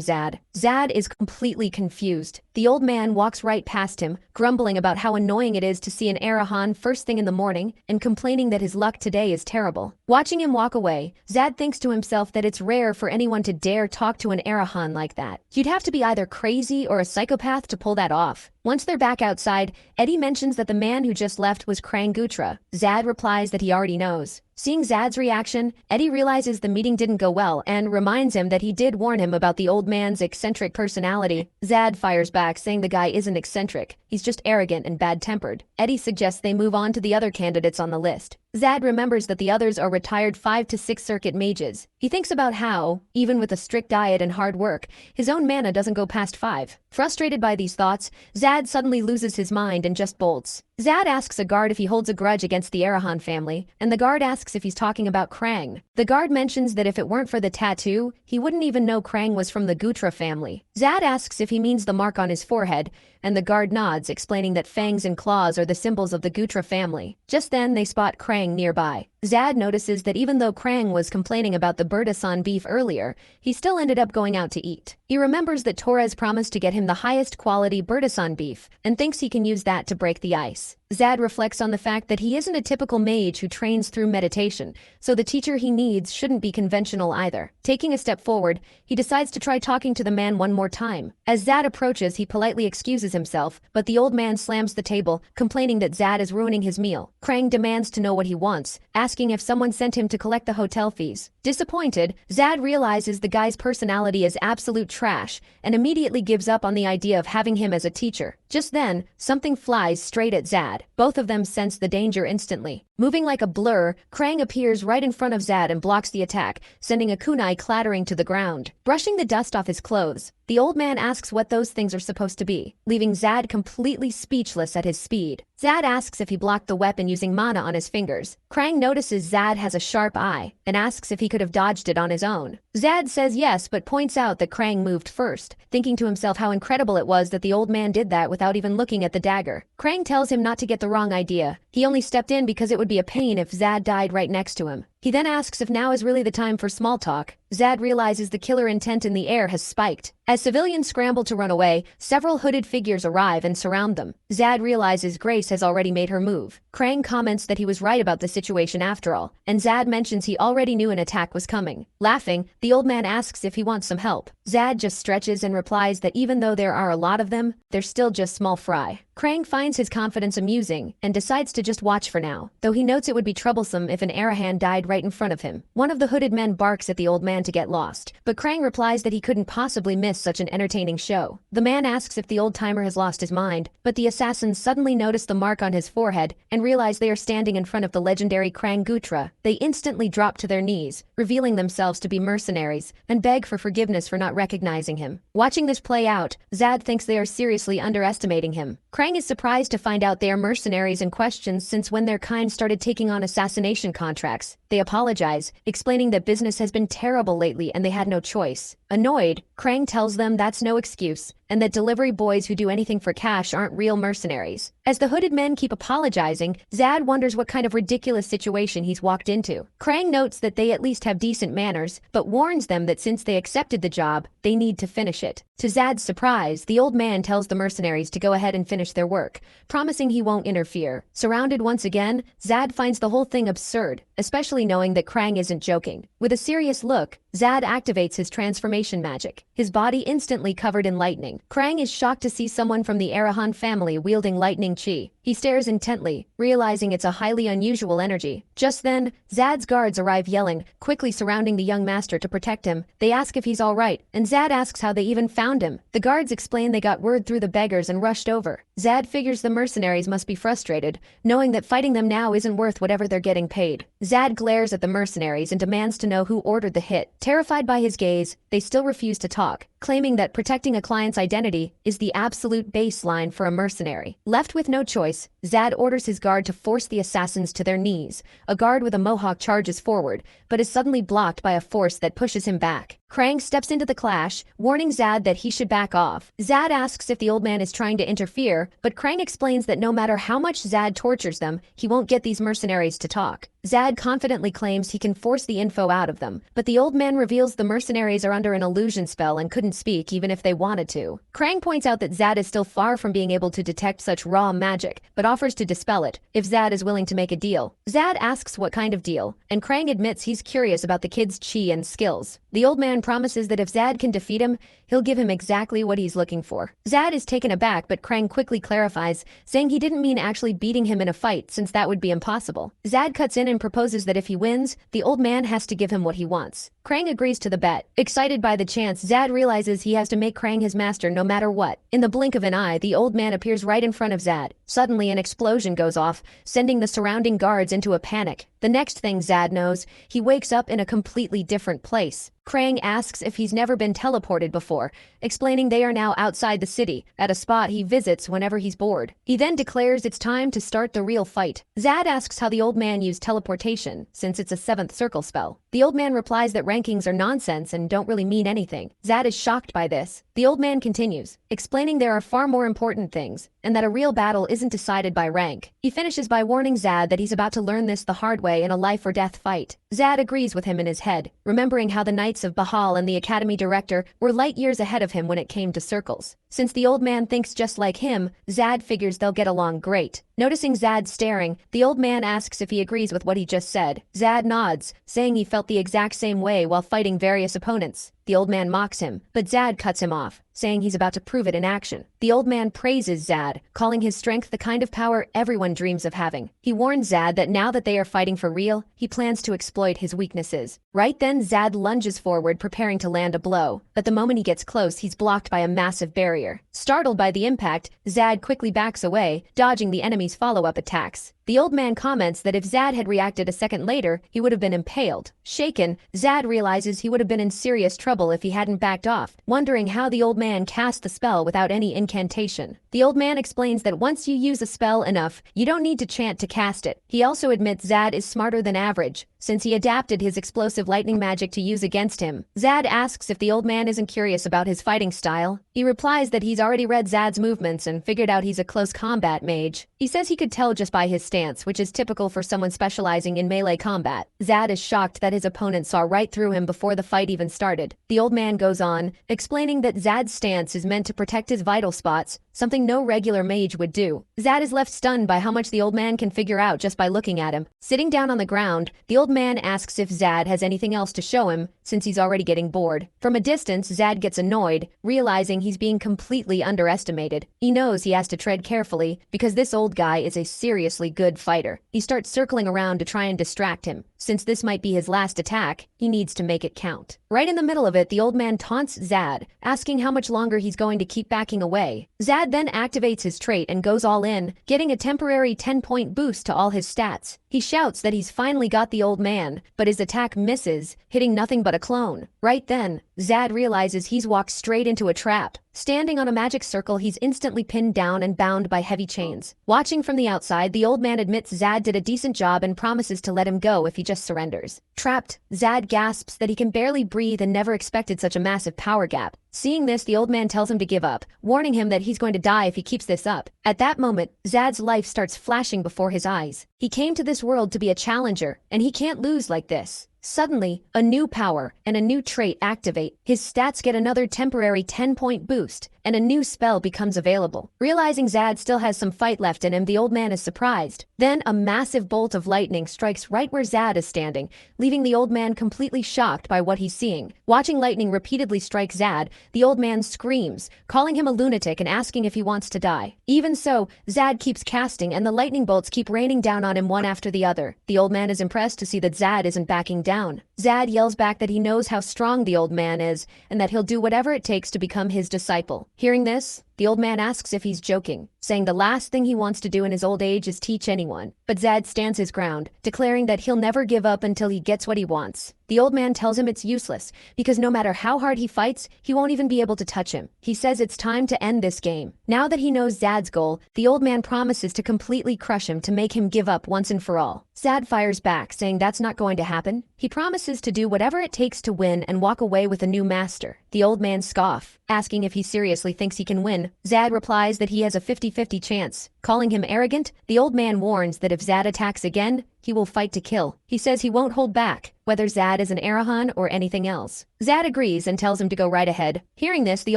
Speaker 1: Zad. Zad is completely confused. The old man walks right past him, grumbling about how annoying it is to see an Arahan first thing in the morning and complaining that his luck today is terrible. Watching him walk away, Zad thinks to himself that it's rare for anyone to dare talk to an Arahan like that. You'd have to be either crazy or a psychopath to pull that off. Once they're back outside, Eddie mentions that the man who just left was Krang Gutra. Zad replies that he already knows. Seeing Zad's reaction, Eddie realizes the meeting didn't go well and reminds him that he did warn him about the old man's eccentric personality. Zad fires back, saying the guy isn't eccentric, he's just arrogant and bad-tempered. Eddie suggests they move on to the other candidates on the list. Zad remembers that the others are retired 5 to 6 circuit mages. He thinks about how, even with a strict diet and hard work, his own mana doesn't go past 5. Frustrated by these thoughts, Zad suddenly loses his mind and just bolts. Zad asks a guard if he holds a grudge against the Arahan family, and the guard asks if he's talking about Krang. The guard mentions that if it weren't for the tattoo, he wouldn't even know Krang was from the Gutra family. Zad asks if he means the mark on his forehead, and the guard nods, explaining that fangs and claws are the symbols of the Gutra family. Just then, they spot Krang nearby. Zad notices that even though Krang was complaining about the Bertasan beef earlier, he still ended up going out to eat. He remembers that Torres promised to get him the highest quality Bertasan beef, and thinks he can use that to break the ice. Zad reflects on the fact that he isn't a typical mage who trains through meditation, so the teacher he needs shouldn't be conventional either. Taking a step forward, he decides to try talking to the man one more time. As Zad approaches, he politely excuses himself, but the old man slams the table, complaining that Zad is ruining his meal. Krang demands to know what he wants, asking if someone sent him to collect the hotel fees. Disappointed, Zad realizes the guy's personality is absolute trash and immediately gives up on the idea of having him as a teacher. Just then, something flies straight at Zad. Both of them sense the danger instantly. Moving like a blur, Krang appears right in front of Zad and blocks the attack, sending a kunai clattering to the ground. Brushing the dust off his clothes, the old man asks what those things are supposed to be, leaving Zad completely speechless at his speed. Zad asks if he blocked the weapon using mana on his fingers. Krang notices Zad has a sharp eye and asks if he could have dodged it on his own. Zad says yes, but points out that Krang moved first, thinking to himself how incredible it was that the old man did that without even looking at the dagger. Krang tells him not to get the wrong idea. He only stepped in because it would be a pain if Zad died right next to him. He then asks if now is really the time for small talk. Zad realizes the killer intent in the air has spiked. As civilians scramble to run away, several hooded figures arrive and surround them. Zad realizes Grace has already made her move. Krang comments that he was right about the situation after all, and Zad mentions he already knew an attack was coming. Laughing, the old man asks if he wants some help. Zad just stretches and replies that even though there are a lot of them, they're still just small fry. Krang finds his confidence amusing and decides to just watch for now, though he notes it would be troublesome if an Arahan died right in front of him. One of the hooded men barks at the old man to get lost, but Krang replies that he couldn't possibly miss such an entertaining show. The man asks if the old-timer has lost his mind, but the assassins suddenly notice the mark on his forehead and realize they are standing in front of the legendary Krang Gutra. They instantly drop to their knees, revealing themselves to be mercenaries, and beg for forgiveness for not recognizing him. Watching this play out, Zad thinks they are seriously underestimating him. Krang is surprised to find out they are mercenaries and questions since when their kind started taking on assassination contracts. They apologize, explaining that business has been terrible lately and they had no choice. Annoyed, Krang tells them that's no excuse, and that delivery boys who do anything for cash aren't real mercenaries. As the hooded men keep apologizing, Zad wonders what kind of ridiculous situation he's walked into. Krang notes that they at least have decent manners, but warns them that since they accepted the job, they need to finish it. To Zad's surprise, the old man tells the mercenaries to go ahead and finish their work, promising he won't interfere. Surrounded once again, Zad finds the whole thing absurd, especially knowing that Krang isn't joking. With a serious look, Zad activates his transformation magic, his body instantly covered in lightning. Krang is shocked to see someone from the Arahan family wielding lightning chi. He stares intently, realizing it's a highly unusual energy. Just then, Zad's guards arrive yelling, quickly surrounding the young master to protect him. They ask if he's alright, and Zad asks how they even found him. The guards explain they got word through the beggars and rushed over. Zad figures the mercenaries must be frustrated, knowing that fighting them now isn't worth whatever they're getting paid. Zad glares at the mercenaries and demands to know who ordered the hit. Terrified by his gaze, they still refuse to talk, claiming that protecting a client's identity is the absolute baseline for a mercenary. Left with no choice, Zad orders his guard to force the assassins to their knees. A guard with a mohawk charges forward, but is suddenly blocked by a force that pushes him back. Krang steps into the clash, warning Zad that he should back off. Zad asks if the old man is trying to interfere, but Krang explains that no matter how much Zad tortures them, he won't get these mercenaries to talk. Zad confidently claims he can force the info out of them, but the old man reveals the mercenaries are under an illusion spell and couldn't wouldn't speak even if they wanted to. Krang points out that Zad is still far from being able to detect such raw magic, but offers to dispel it if Zad is willing to make a deal. Zad asks what kind of deal, and Krang admits he's curious about the kid's chi and skills. The old man promises that if Zad can defeat him, he'll give him exactly what he's looking for. Zad is taken aback, but Krang quickly clarifies, saying he didn't mean actually beating him in a fight since that would be impossible. Zad cuts in and proposes that if he wins, the old man has to give him what he wants. Krang agrees to the bet. Excited by the chance, Zad realizes he has to make Krang his master no matter what. In the blink of an eye, the old man appears right in front of Zad. Suddenly, an explosion goes off, sending the surrounding guards into a panic. The next thing Zad knows, he wakes up in a completely different place. Krang asks if he's never been teleported before, explaining they are now outside the city, at a spot he visits whenever he's bored. He then declares it's time to start the real fight. Zad asks how the old man used teleportation, since it's a 7th circle spell. The old man replies that rankings are nonsense and don't really mean anything. Zad is shocked by this. The old man continues, explaining there are far more important things, and that a real battle isn't decided by rank. He finishes by warning Zad that he's about to learn this the hard way in a life-or-death fight. Zad agrees with him in his head, remembering how the Knights of Bahal and the Academy director were light years ahead of him when it came to circles. Since the old man thinks just like him, Zad figures they'll get along great. Noticing Zad staring, the old man asks if he agrees with what he just said. Zad nods, saying he felt the exact same way while fighting various opponents. The old man mocks him, but Zad cuts him off, saying he's about to prove it in action. The old man praises Zad, calling his strength the kind of power everyone dreams of having. He warns Zad that now that they are fighting for real, he plans to exploit his weaknesses. Right then, Zad lunges forward, preparing to land a blow, but the moment he gets close, he's blocked by a massive barrier. Startled by the impact, Zad quickly backs away, dodging the enemy's follow-up attacks. The old man comments that if Zad had reacted a second later, he would have been impaled. Shaken, Zad realizes he would have been in serious trouble if he hadn't backed off, wondering how the old man cast the spell without any incantation. The old man explains that once you use a spell enough, you don't need to chant to cast it. He also admits Zad is smarter than average, since he adapted his explosive lightning magic to use against him. Zad asks if the old man isn't curious about his fighting style. He replies that he's already read Zad's movements and figured out he's a close combat mage. He says he could tell just by his stance, which is typical for someone specializing in melee combat. Zad is shocked that his opponent saw right through him before the fight even started. The old man goes on, explaining that Zad's stance is meant to protect his vital spots, something no regular mage would do. Zad is left stunned by how much the old man can figure out just by looking at him. Sitting down on the ground, the old man asks if Zad has anything else to show him, since he's already getting bored. From a distance, Zad gets annoyed, realizing he's being completely underestimated. He knows he has to tread carefully, because this old guy is a seriously good fighter. He starts circling around to try and distract him. Since this might be his last attack, he needs to make it count. Right in the middle of it, the old man taunts Zad, asking how much longer he's going to keep backing away. Zad then activates his trait and goes all in, getting a temporary 10-point boost to all his stats. He shouts that he's finally got the old man, but his attack misses, hitting nothing but a clone. Right then, Zad realizes he's walked straight into a trap. Standing on a magic circle, he's instantly pinned down and bound by heavy chains. Watching from the outside, the old man admits Zad did a decent job and promises to let him go if he just surrenders. Trapped, Zad gasps that he can barely breathe and never expected such a massive power gap. Seeing this, the old man tells him to give up, warning him that he's going to die if he keeps this up. At that moment, Zad's life starts flashing before his eyes. He came to this world to be a challenger, and he can't lose like this. Suddenly, a new power and a new trait activate. His stats get another temporary 10-point boost, and a new spell becomes available. Realizing Zad still has some fight left in him, the old man is surprised. Then, a massive bolt of lightning strikes right where Zad is standing, leaving the old man completely shocked by what he's seeing. Watching lightning repeatedly strike Zad, the old man screams, calling him a lunatic and asking if he wants to die. Even so, Zad keeps casting, and the lightning bolts keep raining down on him one after the other. The old man is impressed to see that Zad isn't backing down. Zad yells back that he knows how strong the old man is, and that he'll do whatever it takes to become his disciple. Hearing this, the old man asks if he's joking, saying the last thing he wants to do in his old age is teach anyone. But Zad stands his ground, declaring that he'll never give up until he gets what he wants. The old man tells him it's useless, because no matter how hard he fights, he won't even be able to touch him. He says it's time to end this game. Now that he knows Zad's goal, the old man promises to completely crush him to make him give up once and for all. Zad fires back, saying that's not going to happen. He promises to do whatever it takes to win and walk away with a new master. The old man scoffs, asking if he seriously thinks he can win. Zad replies that he has a 50-50 chance. Calling him arrogant, the old man warns that if Zad attacks again, he will fight to kill. He says he won't hold back, whether Zad is an Arahan or anything else. Zad agrees and tells him to go right ahead. Hearing this, the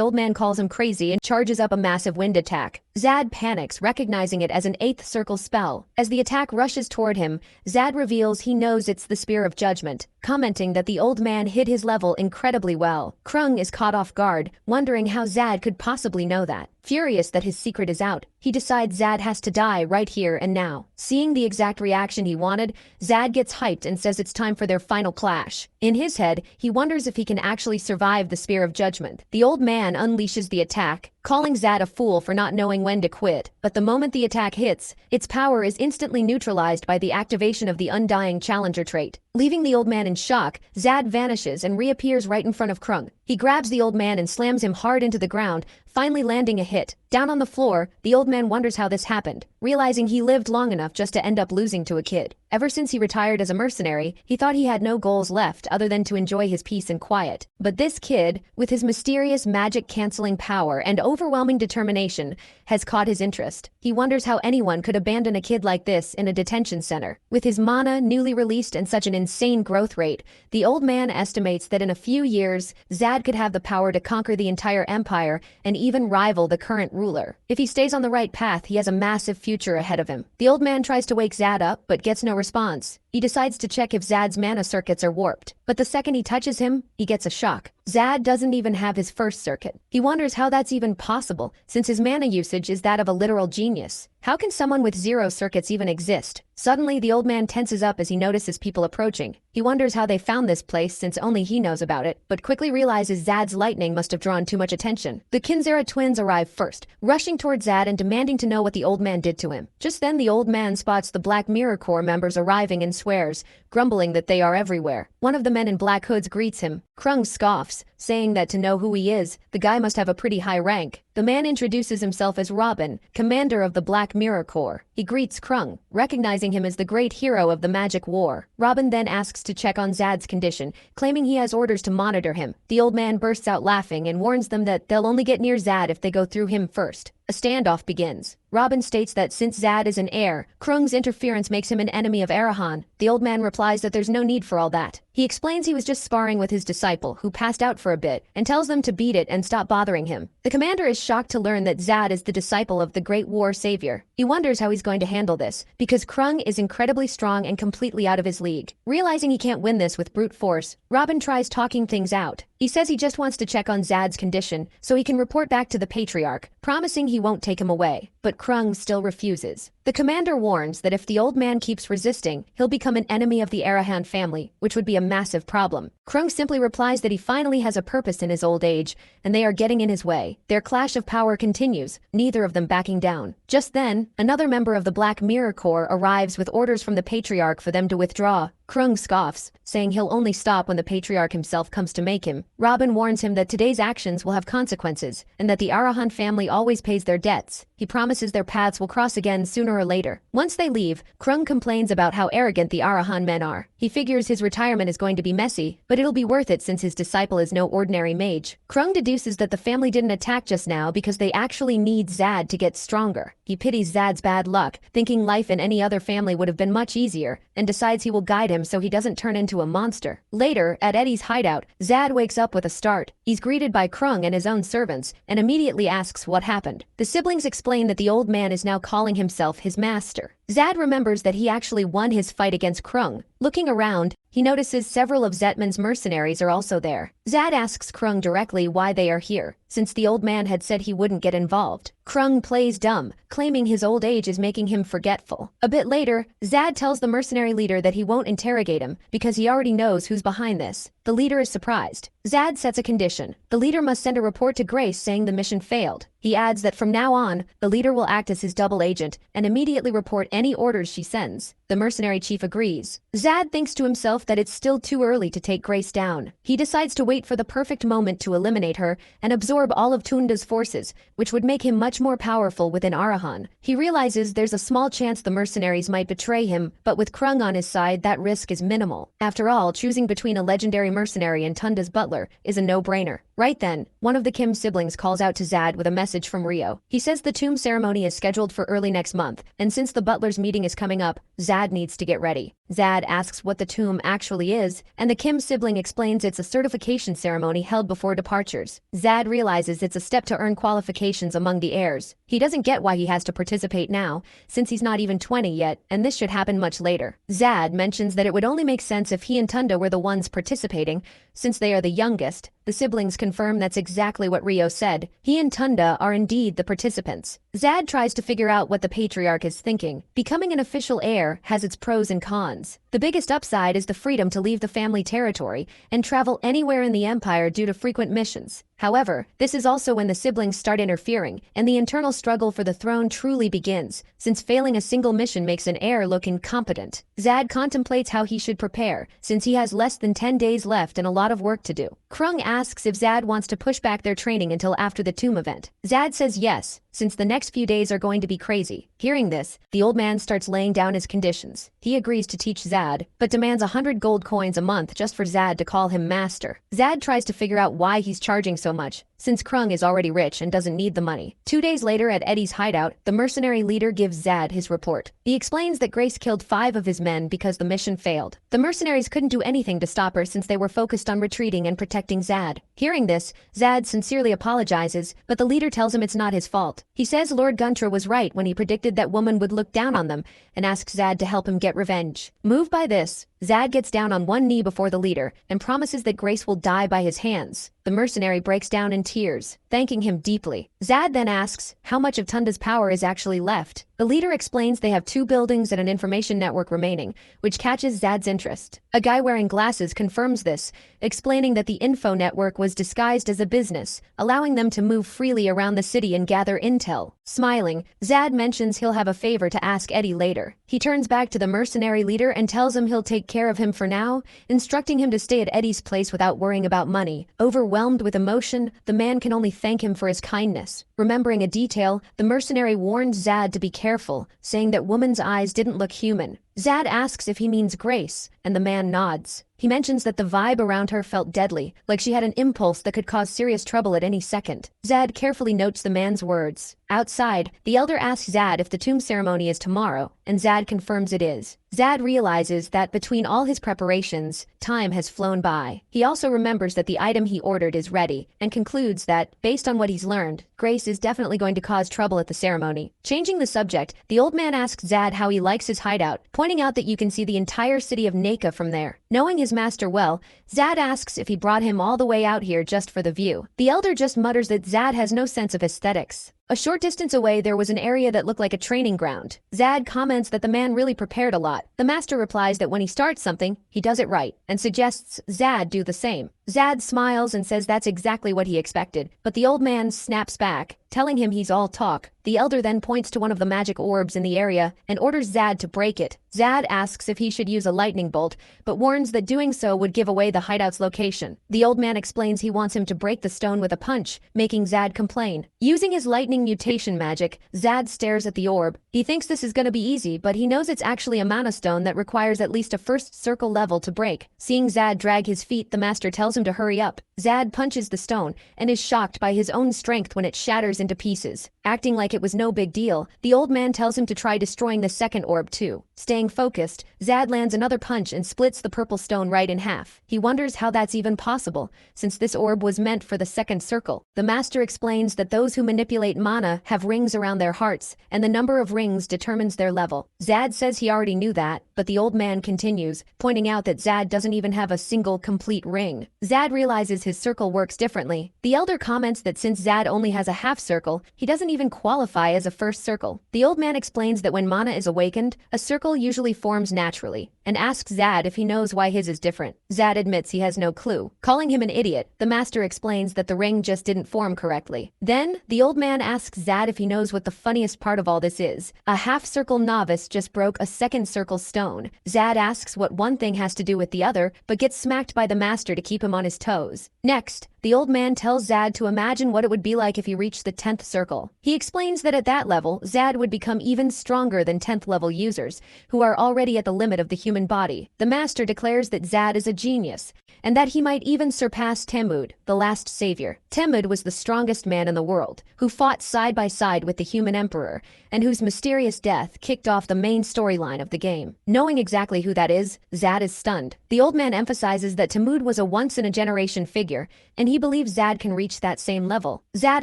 Speaker 1: old man calls him crazy and charges up a massive wind attack. Zad panics, recognizing it as an 8th circle spell. As the attack rushes toward him, Zad reveals he knows it's the Spear of Judgment, commenting that the old man hid his level incredibly well. Krung is caught off guard, wondering how Zad could possibly know that. Furious that his secret is out, he decides Zad has to die right here and now. Seeing the exact reaction he wanted, Zad gets hyped and says it's time for their final clash. In his head, he wonders if he can actually survive the Spear of Judgment. The old man unleashes the attack, calling Zad a fool for not knowing when to quit. But the moment the attack hits, its power is instantly neutralized by the activation of the Undying Challenger trait. Leaving the old man in shock, Zad vanishes and reappears right in front of Krung. He grabs the old man and slams him hard into the ground, finally landing a hit. Down on the floor, the old man wonders how this happened, realizing he lived long enough just to end up losing to a kid. Ever since he retired as a mercenary, he thought he had no goals left other than to enjoy his peace and quiet. But this kid, with his mysterious magic-canceling power and overwhelming determination, has caught his interest. He wonders how anyone could abandon a kid like this in a detention center. With his mana newly released and such an insane growth rate, the old man estimates that in a few years, Zad could have the power to conquer the entire empire and even rival the current ruler. If he stays on the right path, he has a massive future ahead of him. The old man tries to wake Zad up, but gets no response. He decides to check if Zad's mana circuits are warped, but the second he touches him, he gets a shock. Zad doesn't even have his first circuit. He wonders how that's even possible, since his mana usage is that of a literal genius. How can someone with 0 circuits even exist? Suddenly, the old man tenses up as he notices people approaching. He wonders how they found this place since only he knows about it, but quickly realizes Zad's lightning must have drawn too much attention. The Kinzera twins arrive first, rushing towards Zad and demanding to know what the old man did to him. Just then, the old man spots the Black Mirror Corps members arriving and swears, grumbling that they are everywhere. One of the men in black hoods greets him. Krung scoffs, saying that to know who he is, the guy must have a pretty high rank. The man introduces himself as Robin, commander of the Black Mirror Corps. He greets Krung, recognizing him as the great hero of the magic war. Robin then asks to check on Zad's condition, claiming he has orders to monitor him. The old man bursts out laughing and warns them that they'll only get near Zad if they go through him first. A standoff begins. Robin states that since Zad is an heir, Krung's interference makes him an enemy of Arahan. The old man replies that there's no need for all that. He explains he was just sparring with his disciple, who passed out for a bit, and tells them to beat it and stop bothering him. The commander is shocked to learn that Zad is the disciple of the Great War Savior. He wonders how he's going to handle this, because Krung is incredibly strong and completely out of his league. Realizing he can't win this with brute force, Robin tries talking things out. He says he just wants to check on Zad's condition, so he can report back to the Patriarch, promising he won't take him away. But Krung still refuses. The commander warns that if the old man keeps resisting, he'll become an enemy of the Arahan family, which would be a massive problem. Krung simply replies that he finally has a purpose in his old age, and they are getting in his way. Their clash of power continues, neither of them backing down. Just then, another member of the Black Mirror Corps arrives with orders from the Patriarch for them to withdraw. Krung scoffs, saying he'll only stop when the Patriarch himself comes to make him. Robin warns him that today's actions will have consequences, and that the Arahan family always pays their debts. He promises their paths will cross again sooner or later. Once they leave, Krung complains about how arrogant the Arahan men are. He figures his retirement is going to be messy, but it'll be worth it since his disciple is no ordinary mage. Krung deduces that the family didn't attack just now because they actually need Zad to get stronger. He pities Zad's bad luck, thinking life in any other family would have been much easier, and decides he will guide him so he doesn't turn into a monster. Later, at Eddie's hideout, Zad wakes up with a start. He's greeted by Krung and his own servants, and immediately asks what happened. The siblings explain that the old man is now calling himself his master. Zad remembers that he actually won his fight against Krung. Looking around, he notices several of Zetman's mercenaries are also there. Zad asks Krung directly why they are here, since the old man had said he wouldn't get involved. Krung plays dumb, claiming his old age is making him forgetful. A bit later, Zad tells the mercenary leader that he won't interrogate him because he already knows who's behind this. The leader is surprised. Zad sets a condition. The leader must send a report to Grace saying the mission failed. He adds that from now on, the leader will act as his double agent and immediately report any orders she sends. The mercenary chief agrees. Zad thinks to himself that it's still too early to take Grace down. He decides to wait for the perfect moment to eliminate her and absorb all of Tunda's forces, which would make him much more powerful within Arahan. He realizes there's a small chance the mercenaries might betray him, but with Krung on his side, that risk is minimal. After all, choosing between a legendary mercenary and Tunda's butler is a no-brainer. Right then, one of the Kim siblings calls out to Zad with a message from Rio. He says the tomb ceremony is scheduled for early next month, and since the butler's meeting is coming up, Zad needs to get ready. Zad asks what the tomb actually is, and the Kim sibling explains it's a certification ceremony held before departures. Zad realizes it's a step to earn qualifications among the heirs. He doesn't get why he has to participate now, since he's not even 20 yet, and this should happen much later. Zad mentions that it would only make sense if he and Tunda were the ones participating, since they are the youngest. The siblings confirm that's exactly what Rio said. He and Tunda are indeed the participants. Zad tries to figure out what the patriarch is thinking. Becoming an official heir has its pros and cons. The biggest upside is the freedom to leave the family territory and travel anywhere in the empire due to frequent missions. However, this is also when the siblings start interfering, and the internal struggle for the throne truly begins, since failing a single mission makes an heir look incompetent. Zad contemplates how he should prepare, since he has less than 10 days left and a lot of work to do. Krung asks if Zad wants to push back their training until after the tomb event. Zad says yes, since the next few days are going to be crazy. Hearing this, the old man starts laying down his conditions. He agrees to teach Zad, but demands 100 gold coins a month just for Zad to call him master. Zad tries to figure out why he's charging so much, since Krung is already rich and doesn't need the money. 2 days later at Eddie's hideout, the mercenary leader gives Zad his report. He explains that Grace killed 5 of his men because the mission failed. The mercenaries couldn't do anything to stop her since they were focused on retreating and protecting Zad. Hearing this, Zad sincerely apologizes, but the leader tells him it's not his fault. He says Lord Guntra was right when he predicted that woman would look down on them, and asks Zad to help him get revenge. Moved by this, Zad gets down on one knee before the leader and promises that Grace will die by his hands. The mercenary breaks down in tears, thanking him deeply. Zad then asks how much of Tunda's power is actually left. The leader explains they have 2 buildings and an information network remaining, which catches Zad's interest. A guy wearing glasses confirms this, explaining that the info network was disguised as a business, allowing them to move freely around the city and gather intel. Smiling, Zad mentions he'll have a favor to ask Eddie later. He turns back to the mercenary leader and tells him he'll take care of him for now, instructing him to stay at Eddie's place without worrying about money. Overwhelmed with emotion, the man can only thank him for his kindness. Remembering a detail, the mercenary warns Zad to be careful, saying that woman's eyes didn't look human. Zad asks if he means Grace, and the man nods. He mentions that the vibe around her felt deadly, like she had an impulse that could cause serious trouble at any second. Zad carefully notes the man's words. Outside, the elder asks Zad if the tomb ceremony is tomorrow, and Zad confirms it is. Zad realizes that between all his preparations, time has flown by. He also remembers that the item he ordered is ready, and concludes that, based on what he's learned, Grace is definitely going to cause trouble at the ceremony. Changing the subject, the old man asks Zad how he likes his hideout, pointing out that you can see the entire city of Naka from there. Knowing his master well, Zad asks if he brought him all the way out here just for the view. The elder just mutters that Zad has no sense of aesthetics. A short distance away there was an area that looked like a training ground. Zad comments that the man really prepared a lot. The master replies that when he starts something, he does it right, and suggests Zad do the same. Zad smiles and says that's exactly what he expected, but the old man snaps back, telling him he's all talk. The elder then points to one of the magic orbs in the area and orders Zad to break it. Zad asks if he should use a lightning bolt, but warns that doing so would give away the hideout's location. The old man explains he wants him to break the stone with a punch, making Zad complain. Using his lightning mutation magic, Zad stares at the orb. He thinks this is gonna be easy, but he knows it's actually a mana stone that requires at least a first circle level to break. Seeing Zad drag his feet, the master tells him to hurry up. Zad punches the stone and is shocked by his own strength when it shatters into pieces. Acting like it was no big deal, the old man tells him to try destroying the second orb too. Staying focused, Zad lands another punch and splits the purple stone right in half. He wonders how that's even possible, since this orb was meant for the second circle. The master explains that those who manipulate mana have rings around their hearts, and the number of rings determines their level. Zad says he already knew that, but the old man continues, pointing out that Zad doesn't even have a single complete ring. Zad realizes his circle works differently. The elder comments that since Zad only has a half circle, he doesn't even qualify as a first circle. The old man explains that when mana is awakened, a circle usually forms naturally, and asks Zad if he knows why his is different. Zad admits he has no clue. Calling him an idiot, the master explains that the ring just didn't form correctly. Then, the old man asks Zad if he knows what the funniest part of all this is. A half-circle novice just broke a second circle stone. Zad asks what one thing has to do with the other, but gets smacked by the master to keep him on his toes. Next, the old man tells Zad to imagine what it would be like if he reached the 10th circle. He explains that at that level, Zad would become even stronger than 10th level users, who are already at the limit of the human body. The master declares that Zad is a genius, and that he might even surpass Temud, the last savior. Temud was the strongest man in the world, who fought side by side with the human emperor, and whose mysterious death kicked off the main storyline of the game. Knowing exactly who that is, Zad is stunned. The old man emphasizes that Temud was a once-in-a-generation figure, and he believes Zad can reach that same level. Zad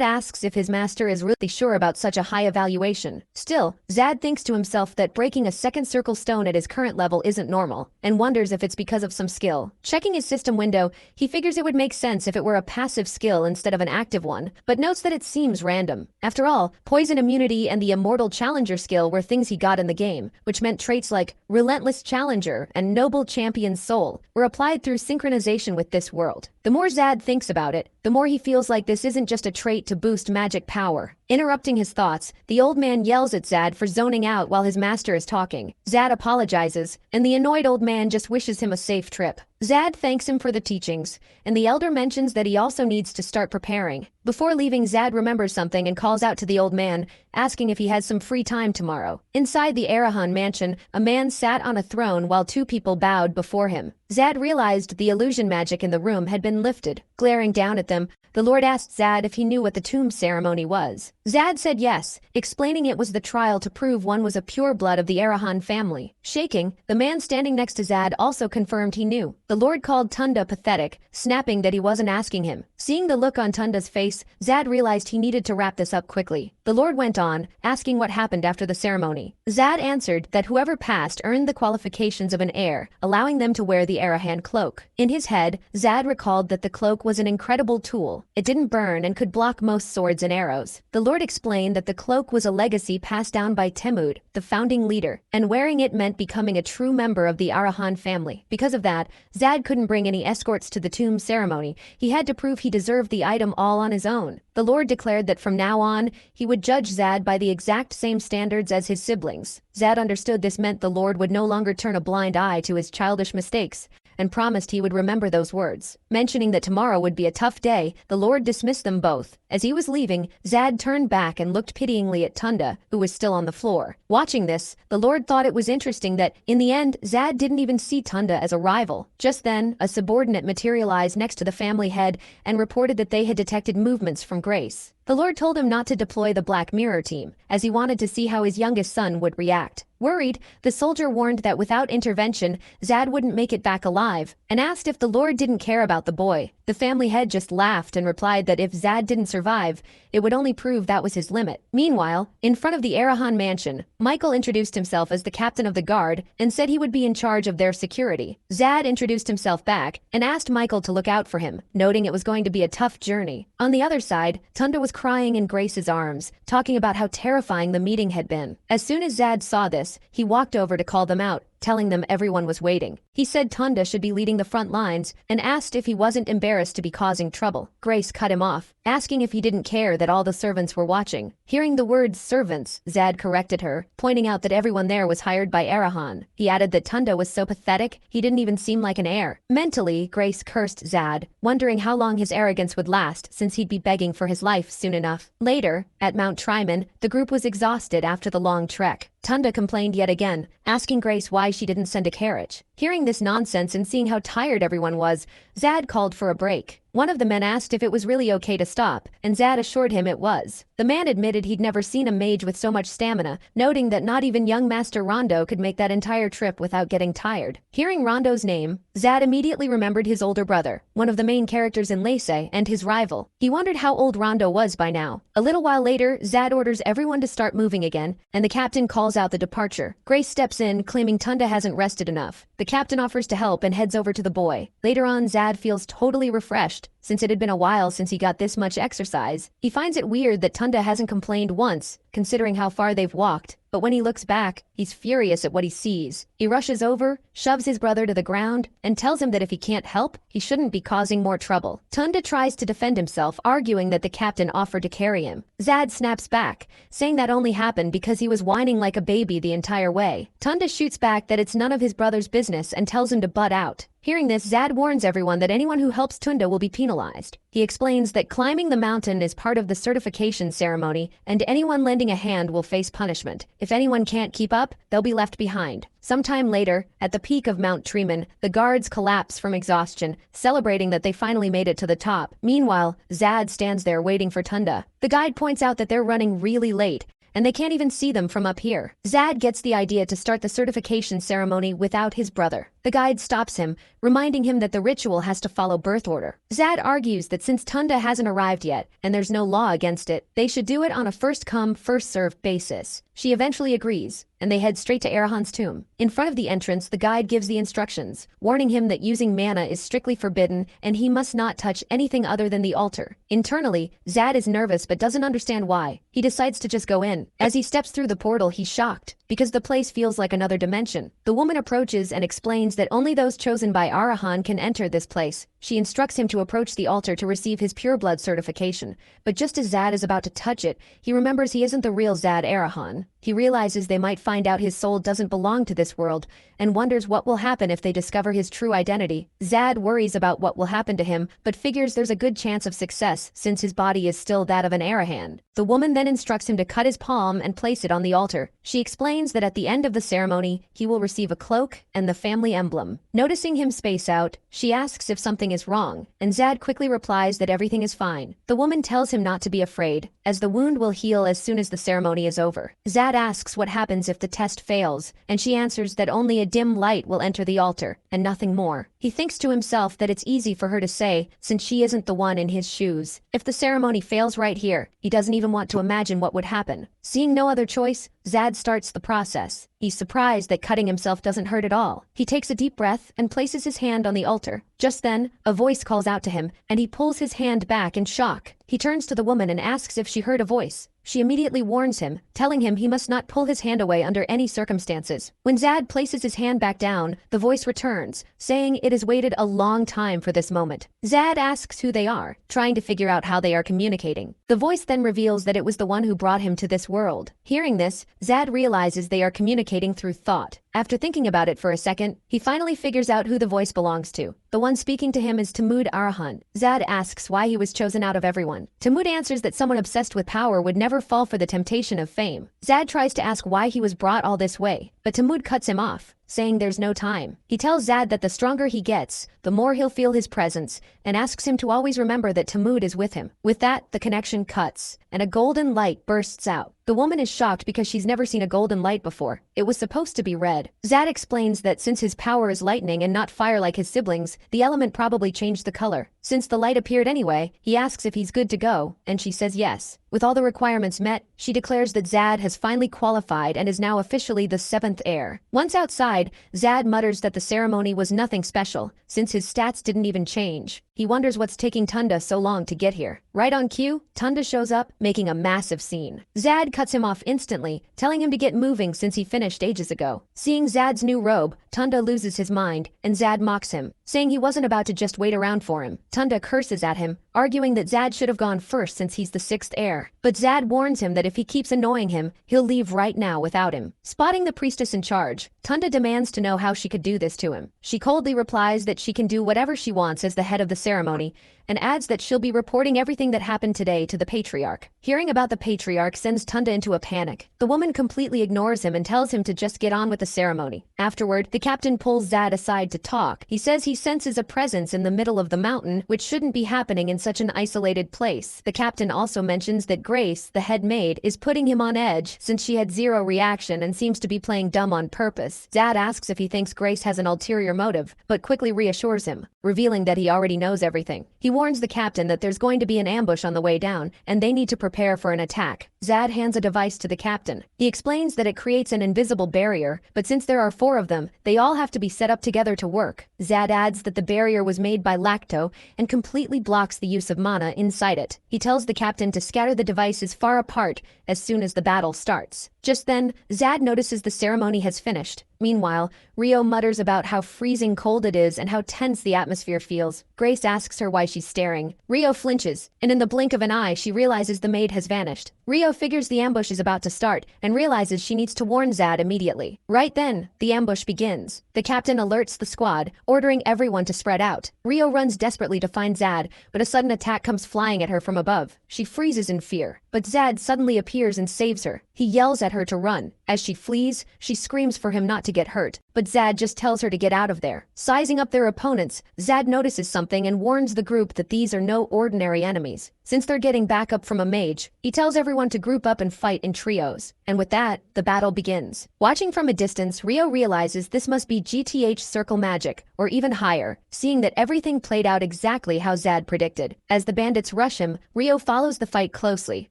Speaker 1: asks if his master is really sure about such a high evaluation. Still, Zad thinks to himself that breaking a second circle stone at his current level isn't normal, and wonders if it's because of some skill. Checking his system window, he figures it would make sense if it were a passive skill instead of an active one, but notes that it seems random. After all, poison immunity and the immortal challenger skill were things he got in the game, which meant traits like relentless challenger and noble champion soul were applied through synchronization with this world. The more Zad thinks about it, the more he feels like this isn't just a trait to boost magic power. Interrupting his thoughts, the old man yells at Zad for zoning out while his master is talking. Zad apologizes, and the annoyed old man just wishes him a safe trip. Zad thanks him for the teachings, and the elder mentions that he also needs to start preparing. Before leaving, Zad remembers something and calls out to the old man, asking if he has some free time tomorrow. Inside the Arahan mansion, a man sat on a throne while two people bowed before him. Zad realized the illusion magic in the room had been lifted. Glaring down at them, the Lord asked Zad if he knew what the tomb ceremony was. Zad said yes, explaining it was the trial to prove one was a pure blood of the Arahan family. Shaking, the man standing next to Zad also confirmed he knew. The Lord called Tunda pathetic, snapping that he wasn't asking him. Seeing the look on Tunda's face, Zad realized he needed to wrap this up quickly. The Lord went on, asking what happened after the ceremony. Zad answered that whoever passed earned the qualifications of an heir, allowing them to wear the Arahan cloak. In his head, Zad recalled that the cloak was an incredible tool. It didn't burn and could block most swords and arrows. The Lord explained that the cloak was a legacy passed down by Temud, the founding leader, and wearing it meant becoming a true member of the Arahan family. Because of that, Zad couldn't bring any escorts to the tomb ceremony. He had to prove he deserved the item all on his own. The Lord declared that from now on, he would judge Zad by the exact same standards as his siblings. Zad understood this meant the Lord would no longer turn a blind eye to his childish mistakes, and promised he would remember those words. Mentioning that tomorrow would be a tough day, the Lord dismissed them both. As he was leaving, Zad turned back and looked pityingly at Tunda, who was still on the floor. Watching this, the Lord thought it was interesting that, in the end, Zad didn't even see Tunda as a rival. Just then, a subordinate materialized next to the family head and reported that they had detected movements from Grace. The Lord told him not to deploy the Black Mirror team, as he wanted to see how his youngest son would react. Worried, the soldier warned that without intervention, Zad wouldn't make it back alive, and asked if the Lord didn't care about the boy. The family head just laughed and replied that if Zad didn't survive, it would only prove that was his limit. Meanwhile, in front of the Arahan mansion, Michael introduced himself as the captain of the guard and said he would be in charge of their security. Zad introduced himself back and asked Michael to look out for him, noting it was going to be a tough journey. On the other side, Tunda was crying in Grace's arms, talking about how terrifying the meeting had been. As soon as Zad saw this, he walked over to call them out, telling them everyone was waiting. He said Tunda should be leading the front lines and asked if he wasn't embarrassed to be causing trouble. Grace cut him off, asking if he didn't care that all the servants were watching. Hearing the words servants, Zad corrected her, pointing out that everyone there was hired by Arahan. He added that Tunda was so pathetic, he didn't even seem like an heir. Mentally, Grace cursed Zad, wondering how long his arrogance would last since he'd be begging for his life soon enough. Later, at Mount Triman, the group was exhausted after the long trek. Tunda complained yet again, asking Grace why she didn't send a carriage. Hearing this nonsense and seeing how tired everyone was, Zad called for a break. One of the men asked if it was really okay to stop, and Zad assured him it was. The man admitted he'd never seen a mage with so much stamina, noting that not even young Master Rondo could make that entire trip without getting tired. Hearing Rondo's name, Zad immediately remembered his older brother, one of the main characters in Lacey, and his rival. He wondered how old Rondo was by now. A little while later, Zad orders everyone to start moving again, and the captain calls out the departure. Grace steps in, claiming Tunda hasn't rested enough. The captain offers to help and heads over to the boy. Later on, Zad feels totally refreshed, since it had been a while since he got this much exercise. He finds it weird that Tunda hasn't complained once, considering how far they've walked. But when he looks back, he's furious at what he sees. He rushes over, shoves his brother to the ground, and tells him that if he can't help, he shouldn't be causing more trouble. Tunda tries to defend himself, arguing that the captain offered to carry him. Zad snaps back, saying that only happened because he was whining like a baby the entire way. Tunda shoots back that it's none of his brother's business and tells him to butt out. Hearing this, Zad warns everyone that anyone who helps Tunda will be penalized. He explains that climbing the mountain is part of the certification ceremony, and anyone lending a hand will face punishment. If anyone can't keep up, they'll be left behind. Sometime later, at the peak of Mount Treman, the guards collapse from exhaustion, celebrating that they finally made it to the top. Meanwhile, Zad stands there waiting for Tunda. The guide points out that they're running really late, and they can't even see them from up here. Zad gets the idea to start the certification ceremony without his brother. The guide stops him, reminding him that the ritual has to follow birth order. Zad argues that since Tunda hasn't arrived yet, and there's no law against it, they should do it on a first-come, first-served basis. She eventually agrees, and they head straight to Arahan's tomb. In front of the entrance, the guide gives the instructions, warning him that using mana is strictly forbidden and he must not touch anything other than the altar. Internally, Zad is nervous but doesn't understand why. He decides to just go in. As he steps through the portal, he's shocked, because the place feels like another dimension. The woman approaches and explains that only those chosen by Arahan can enter this place. She instructs him to approach the altar to receive his pure blood certification, but just as Zad is about to touch it, he remembers he isn't the real Zad Arahan. He realizes they might find out his soul doesn't belong to this world, and wonders what will happen if they discover his true identity. Zad worries about what will happen to him, but figures there's a good chance of success since his body is still that of an Arahan. The woman then instructs him to cut his palm and place it on the altar. She explains that at the end of the ceremony, he will receive a cloak and the family emblem. Noticing him space out, she asks if something is wrong, and Zad quickly replies that everything is fine. The woman tells him not to be afraid, as the wound will heal as soon as the ceremony is over. Zad asks what happens if the test fails, and she answers that only a dim light will enter the altar, and nothing more. He thinks to himself that it's easy for her to say, since she isn't the one in his shoes. If the ceremony fails right here, he doesn't even want to imagine what would happen. Seeing no other choice, Zad starts the process. He's surprised that cutting himself doesn't hurt at all. He takes a deep breath and places his hand on the altar. Just then, a voice calls out to him, and he pulls his hand back in shock. He turns to the woman and asks if she heard a voice. She immediately warns him, telling him he must not pull his hand away under any circumstances. When Zad places his hand back down, the voice returns, saying it has waited a long time for this moment. Zad asks who they are, trying to figure out how they are communicating. The voice then reveals that it was the one who brought him to this world. Hearing this, Zad realizes they are communicating through thought. After thinking about it for a second, he finally figures out who the voice belongs to. The one speaking to him is Tamud Arahan. Zad asks why he was chosen out of everyone. Tamud answers that someone obsessed with power would never fall for the temptation of fame. Zad tries to ask why he was brought all this way, but Tamud cuts him off, saying there's no time. He tells Zad that the stronger he gets, the more he'll feel his presence, and asks him to always remember that Tamud is with him. With that, the connection cuts, and a golden light bursts out. The woman is shocked because she's never seen a golden light before. It was supposed to be red. Zad explains that since his power is lightning and not fire like his siblings, the element probably changed the color. Since the light appeared anyway, he asks if he's good to go, and she says yes. With all the requirements met, she declares that Zad has finally qualified and is now officially the 7th heir. Once outside, Zad mutters that the ceremony was nothing special, since his stats didn't even change. He wonders what's taking Tunda so long to get here. Right on cue, Tunda shows up, making a massive scene. Zad cuts him off instantly, telling him to get moving since he finished ages ago. Seeing Zad's new robe, Tunda loses his mind, and Zad mocks him, saying he wasn't about to just wait around for him. Tunda curses at him, arguing that Zad should have gone first since he's the 6th heir. But Zad warns him that if he keeps annoying him, he'll leave right now without him. Spotting the priestess in charge, Tunda demands to know how she could do this to him. She coldly replies that she can do whatever she wants as the head of the ceremony, and adds that she'll be reporting everything that happened today to the patriarch. Hearing about the patriarch sends Tunda into a panic. The woman completely ignores him and tells him to just get on with the ceremony. Afterward, the captain pulls Zad aside to talk. He says he senses a presence in the middle of the mountain, which shouldn't be happening in such an isolated place. The captain also mentions that Grace, the head maid, is putting him on edge since she had zero reaction and seems to be playing dumb on purpose. Zad asks if he thinks Grace has an ulterior motive, but quickly reassures him, revealing that he already knows everything. He warns the captain that there's going to be an ambush on the way down, and they need to prepare for an attack. Zad hands a device to the captain. He explains that it creates an invisible barrier, but since there are 4 of them, they all have to be set up together to work. Zad adds that the barrier was made by Lacto and completely blocks the use of mana inside it. He tells the captain to scatter the devices far apart as soon as the battle starts. Just then, Zad notices the ceremony has finished. Meanwhile, Rio mutters about how freezing cold it is and how tense the atmosphere feels. Grace asks her why she's staring. Rio flinches, and in the blink of an eye, she realizes the maid has vanished. Rio figures the ambush is about to start and realizes she needs to warn Zad immediately. Right then, the ambush begins. The captain alerts the squad, ordering everyone to spread out. Rio runs desperately to find Zad, but a sudden attack comes flying at her from above. She freezes in fear, but Zad suddenly appears and saves her. He yells at her to run. As she flees, she screams for him not to get hurt, but Zad just tells her to get out of there. Sizing up their opponents, Zad notices something and warns the group that these are no ordinary enemies. Since they're getting backup from a mage, he tells everyone to group up and fight in trios. And with that, the battle begins. Watching from a distance, Rio realizes this must be GTH circle magic, or even higher, seeing that everything played out exactly how Zad predicted. As the bandits rush him, Rio follows the fight closely,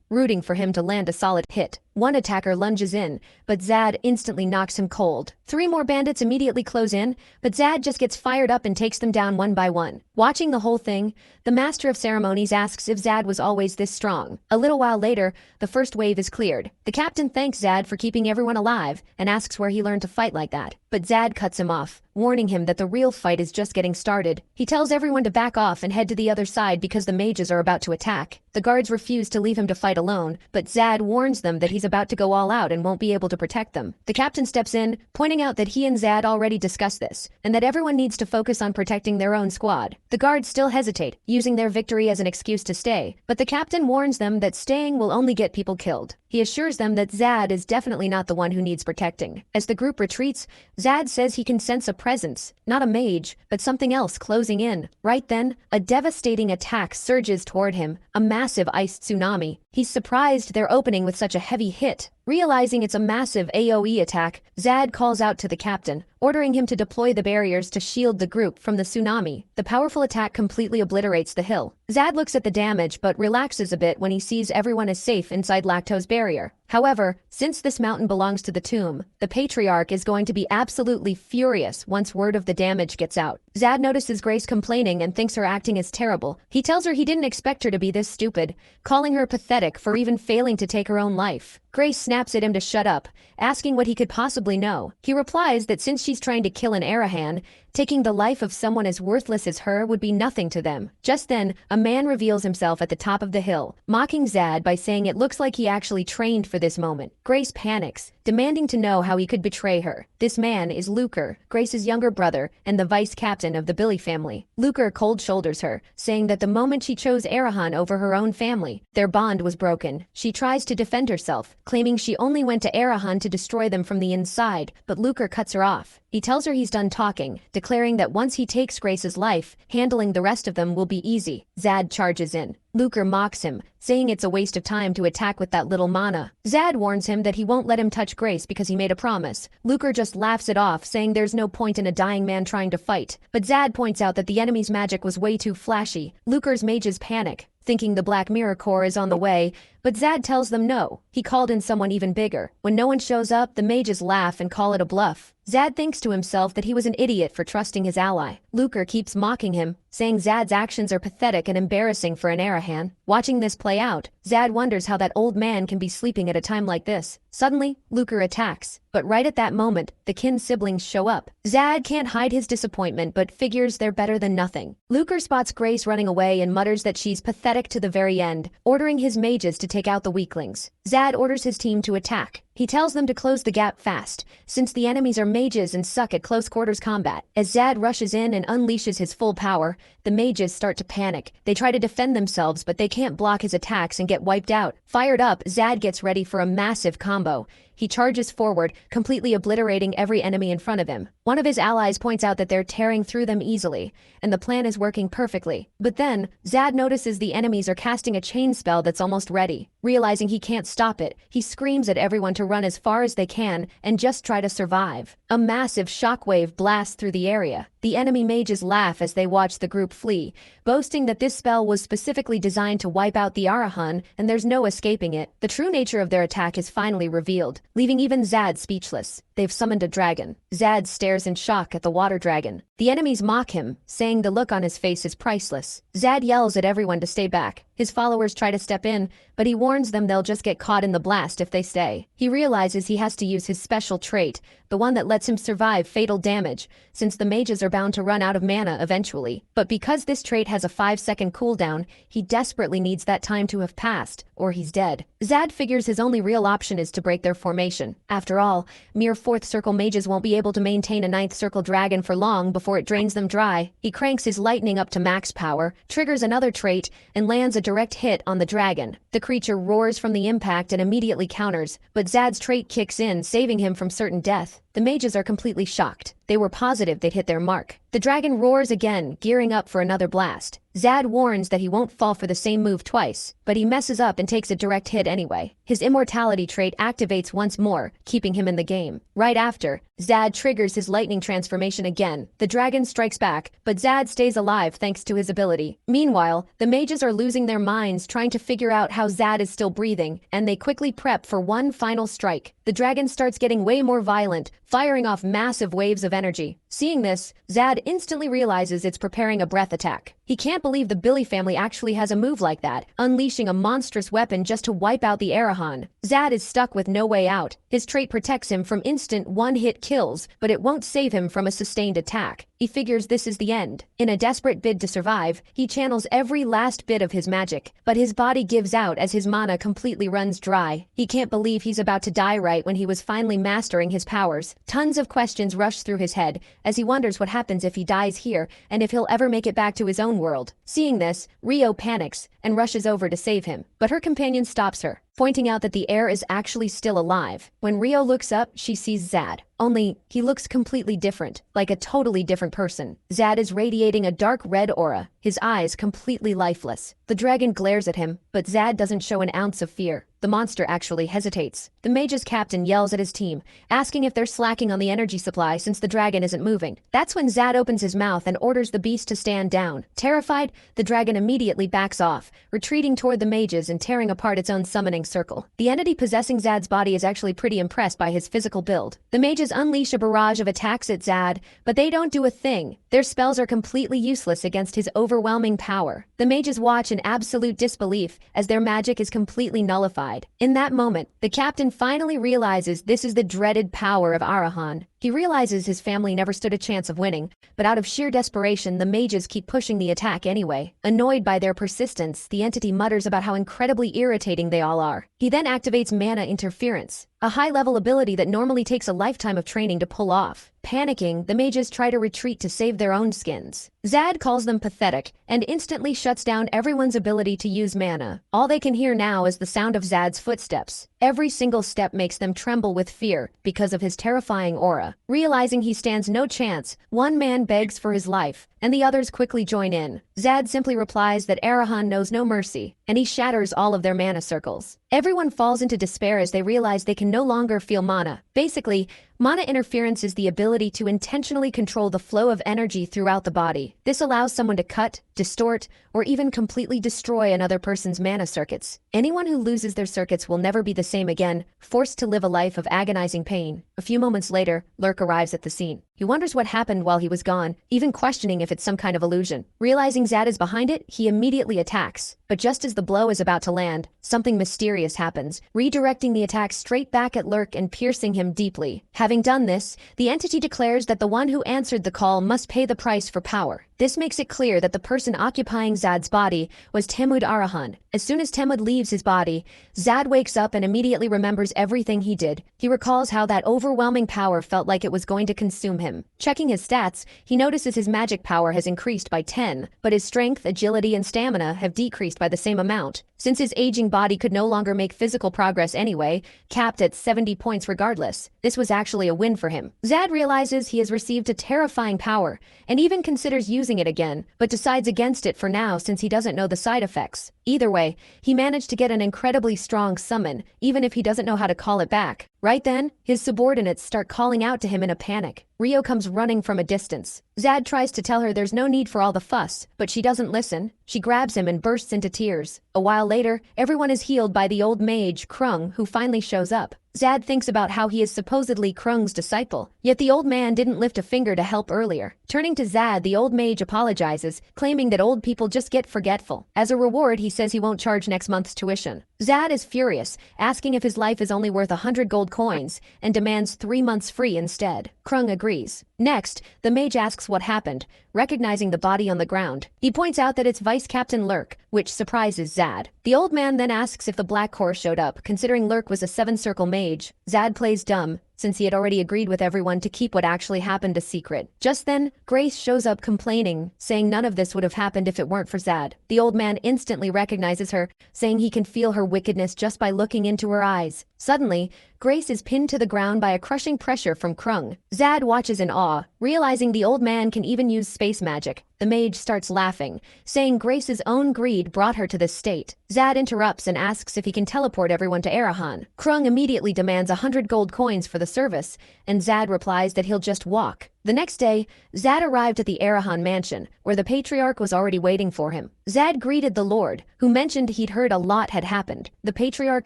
Speaker 1: rooting for him to land a solid hit. One attacker lunges in, but Zad instantly knocks him cold. 3 more bandits immediately close in, but Zad just gets fired up and takes them down one by one. Watching the whole thing, the master of ceremonies asks if Zad was always this strong. A little while later, the first wave is cleared. The captain thanks Zad for keeping everyone alive and asks where he learned to fight like that. But Zad cuts him off, warning him that the real fight is just getting started. He tells everyone to back off and head to the other side because the mages are about to attack. The guards refuse to leave him to fight alone, but Zad warns them that he's about to go all out and won't be able to protect them. The captain steps in, pointing out that he and Zad already discussed this, and that everyone needs to focus on protecting their own squad. The guards still hesitate, using their victory as an excuse to stay, but the captain warns them that staying will only get people killed. He assures them that Zad is definitely not the one who needs protecting. As the group retreats, Zad says he can sense a presence, not a mage, but something else closing in. Right then, a devastating attack surges toward him, a massive ice tsunami. He's surprised they're opening with such a heavy hit. Realizing it's a massive AoE attack, Zad calls out to the captain, ordering him to deploy the barriers to shield the group from the tsunami. The powerful attack completely obliterates the hill. Zad looks at the damage but relaxes a bit when he sees everyone is safe inside Lacto's barrier. However, since this mountain belongs to the tomb, the patriarch is going to be absolutely furious once word of the damage gets out. Zad notices Grace complaining and thinks her acting is terrible. He tells her he didn't expect her to be this stupid, calling her pathetic for even failing to take her own life. Grace snaps at him to shut up, asking what he could possibly know. He replies that since she's trying to kill an Arahan, taking the life of someone as worthless as her would be nothing to them. Just then, a man reveals himself at the top of the hill, mocking Zad by saying it looks like he actually trained for this moment. Grace panics, demanding to know how he could betray her. This man is Lucre, Grace's younger brother and the vice captain of the Billy family. Lucre cold shoulders her, saying that the moment she chose Arahan over her own family, their bond was broken. She tries to defend herself, claiming she only went to Arahan to destroy them from the inside, but Lucre cuts her off. He tells her he's done talking, declaring that once he takes Grace's life, handling the rest of them will be easy. Zad charges in. Lucre mocks him, saying it's a waste of time to attack with that little mana. Zad warns him that he won't let him touch Grace because he made a promise. Lucre just laughs it off, saying there's no point in a dying man trying to fight. But Zad points out that the enemy's magic was way too flashy. Lucre's mages panic, thinking the Black Mirror Corps is on the way, but Zad tells them no. He called in someone even bigger. When no one shows up, the mages laugh and call it a bluff. Zad thinks to himself that he was an idiot for trusting his ally. Lucre keeps mocking him, saying Zad's actions are pathetic and embarrassing for an Arahan. Watching this play out, Zad wonders how that old man can be sleeping at a time like this. Suddenly, Lucre attacks, but right at that moment, the kin siblings show up. Zad can't hide his disappointment but figures they're better than nothing. Lucre spots Grace running away and mutters that she's pathetic to the very end, ordering his mages to take out the weaklings. Zad orders his team to attack. He tells them to close the gap fast, since the enemies are mages and suck at close quarters combat. As Zad rushes in and unleashes his full power, the mages start to panic. They try to defend themselves, but they can't block his attacks and get wiped out. Fired up, Zad gets ready for a massive combo. He charges forward, completely obliterating every enemy in front of him. One of his allies points out that they're tearing through them easily, and the plan is working perfectly. But then, Zad notices the enemies are casting a chain spell that's almost ready. Realizing he can't stop it, he screams at everyone to run as far as they can and just try to survive. A massive shockwave blasts through the area. The enemy mages laugh as they watch the group flee, boasting that this spell was specifically designed to wipe out the Arahan and there's no escaping it. The true nature of their attack is finally revealed, leaving even Zad speechless. They've summoned a dragon. Zad stares in shock at the water dragon. The enemies mock him, saying the look on his face is priceless. Zad yells at everyone to stay back. His followers try to step in, but he warns them they'll just get caught in the blast if they stay. He realizes he has to use his special trait, the one that lets him survive fatal damage, since the mages are bound to run out of mana eventually. But because this trait has a 5-second cooldown, he desperately needs that time to have passed, or he's dead. Zad figures his only real option is to break their formation. After all, mere 4th circle mages won't be able to maintain a 9th circle dragon for long before it drains them dry. He cranks his lightning up to max power, triggers another trait, and lands a direct hit on the dragon. The creature roars from the impact and immediately counters, but Zad's trait kicks in, saving him from certain death. The mages are completely shocked. They were positive they'd hit their mark. The dragon roars again, gearing up for another blast. Zad warns that he won't fall for the same move twice, but he messes up and takes a direct hit anyway. His immortality trait activates once more, keeping him in the game. Right after, Zad triggers his lightning transformation again. The dragon strikes back, but Zad stays alive thanks to his ability. Meanwhile, the mages are losing their minds trying to figure out how Zad is still breathing, and they quickly prep for one final strike. The dragon starts getting way more violent, firing off massive waves of energy. Seeing this, Zad instantly realizes it's preparing a breath attack. He can't believe the Billy family actually has a move like that, unleashing a monstrous weapon just to wipe out the Arahan. Zad is stuck with no way out. His trait protects him from instant one-hit kills, but it won't save him from a sustained attack. He figures this is the end. In a desperate bid to survive, he channels every last bit of his magic, but his body gives out as his mana completely runs dry. He can't believe he's about to die right when he was finally mastering his powers. Tons of questions rush through his head as he wonders what happens if he dies here and if he'll ever make it back to his own world. Seeing this, Rio panics and rushes over to save him, but her companion stops her, pointing out that the heir is actually still alive. When Rio looks up, she sees Zad. Only, he looks completely different, like a totally different person. Zad is radiating a dark red aura, his eyes completely lifeless. The dragon glares at him, but Zad doesn't show an ounce of fear. The monster actually hesitates. The mage's captain yells at his team, asking if they're slacking on the energy supply since the dragon isn't moving. That's when Zad opens his mouth and orders the beast to stand down. Terrified, the dragon immediately backs off, retreating toward the mages and tearing apart its own summoning circle. The entity possessing Zad's body is actually pretty impressed by his physical build. The mages unleash a barrage of attacks at Zad, but they don't do a thing. Their spells are completely useless against his overwhelming power. The mages watch in absolute disbelief as their magic is completely nullified. In that moment, the captain finally realizes this is the dreaded power of Arahan. He realizes his family never stood a chance of winning, but out of sheer desperation, the mages keep pushing the attack anyway. Annoyed by their persistence, the entity mutters about how incredibly irritating they all are. He then activates mana interference, a high-level ability that normally takes a lifetime of training to pull off. Panicking, the mages try to retreat to save their own skins. Zad calls them pathetic and instantly shuts down everyone's ability to use mana. All they can hear now is the sound of Zad's footsteps. Every single step makes them tremble with fear because of his terrifying aura. Realizing he stands no chance, one man begs for his life, and the others quickly join in. Zad simply replies that Arahan knows no mercy, and he shatters all of their mana circles. Everyone falls into despair as they realize they can no longer feel mana. Basically, mana interference is the ability to intentionally control the flow of energy throughout the body. This allows someone to cut, distort, or even completely destroy another person's mana circuits. Anyone who loses their circuits will never be the same again, forced to live a life of agonizing pain. A few moments later, Lurk arrives at the scene. He wonders what happened while he was gone, even questioning if it's some kind of illusion. Realizing Zad is behind it, he immediately attacks. But just as the blow is about to land, something mysterious happens, redirecting the attack straight back at Lurk and piercing him deeply. Having done this, the entity declares that the one who answered the call must pay the price for power. This makes it clear that the person occupying Zad's body was Temud Arahan. As soon as Temud leaves his body, Zad wakes up and immediately remembers everything he did. He recalls how that overwhelming power felt like it was going to consume him. Checking his stats, he notices his magic power has increased by 10, but his strength, agility, and stamina have decreased by the same amount. Since his aging body could no longer make physical progress anyway, capped at 70 points regardless, this was actually a win for him. Zad realizes he has received a terrifying power, and even considers using it again, but decides against it for now since he doesn't know the side effects. Either way, he managed to get an incredibly strong summon, even if he doesn't know how to call it back. Right then, his subordinates start calling out to him in a panic. Rio comes running from a distance. Zad tries to tell her there's no need for all the fuss, but she doesn't listen. She grabs him and bursts into tears. A while later, everyone is healed by the old mage, Krung, who finally shows up. Zad thinks about how he is supposedly Krung's disciple, yet the old man didn't lift a finger to help earlier. Turning to Zad, the old mage apologizes, claiming that old people just get forgetful. As a reward, he says he won't charge next month's tuition. Zad is furious, asking if his life is only worth 100 gold coins, and demands 3 months free instead. Krung agrees. Next, the mage asks what happened, recognizing the body on the ground. He points out that it's Vice Captain Lurk, which surprises Zad. The old man then asks if the black horse showed up, considering Lurk was a 7-circle mage. Zad plays dumb, since he had already agreed with everyone to keep what actually happened a secret. Just then, Grace shows up complaining, saying none of this would have happened if it weren't for Zad. The old man instantly recognizes her, saying he can feel her wickedness just by looking into her eyes. Suddenly, Grace is pinned to the ground by a crushing pressure from Krung. Zad watches in awe, realizing the old man can even use space magic. The mage starts laughing, saying Grace's own greed brought her to this state. Zad interrupts and asks if he can teleport everyone to Arahan. Krung immediately demands 100 gold coins for the service, and Zad replies that he'll just walk. The next day, Zad arrived at the Arahan mansion, where the patriarch was already waiting for him. Zad greeted the lord, who mentioned he'd heard a lot had happened. The patriarch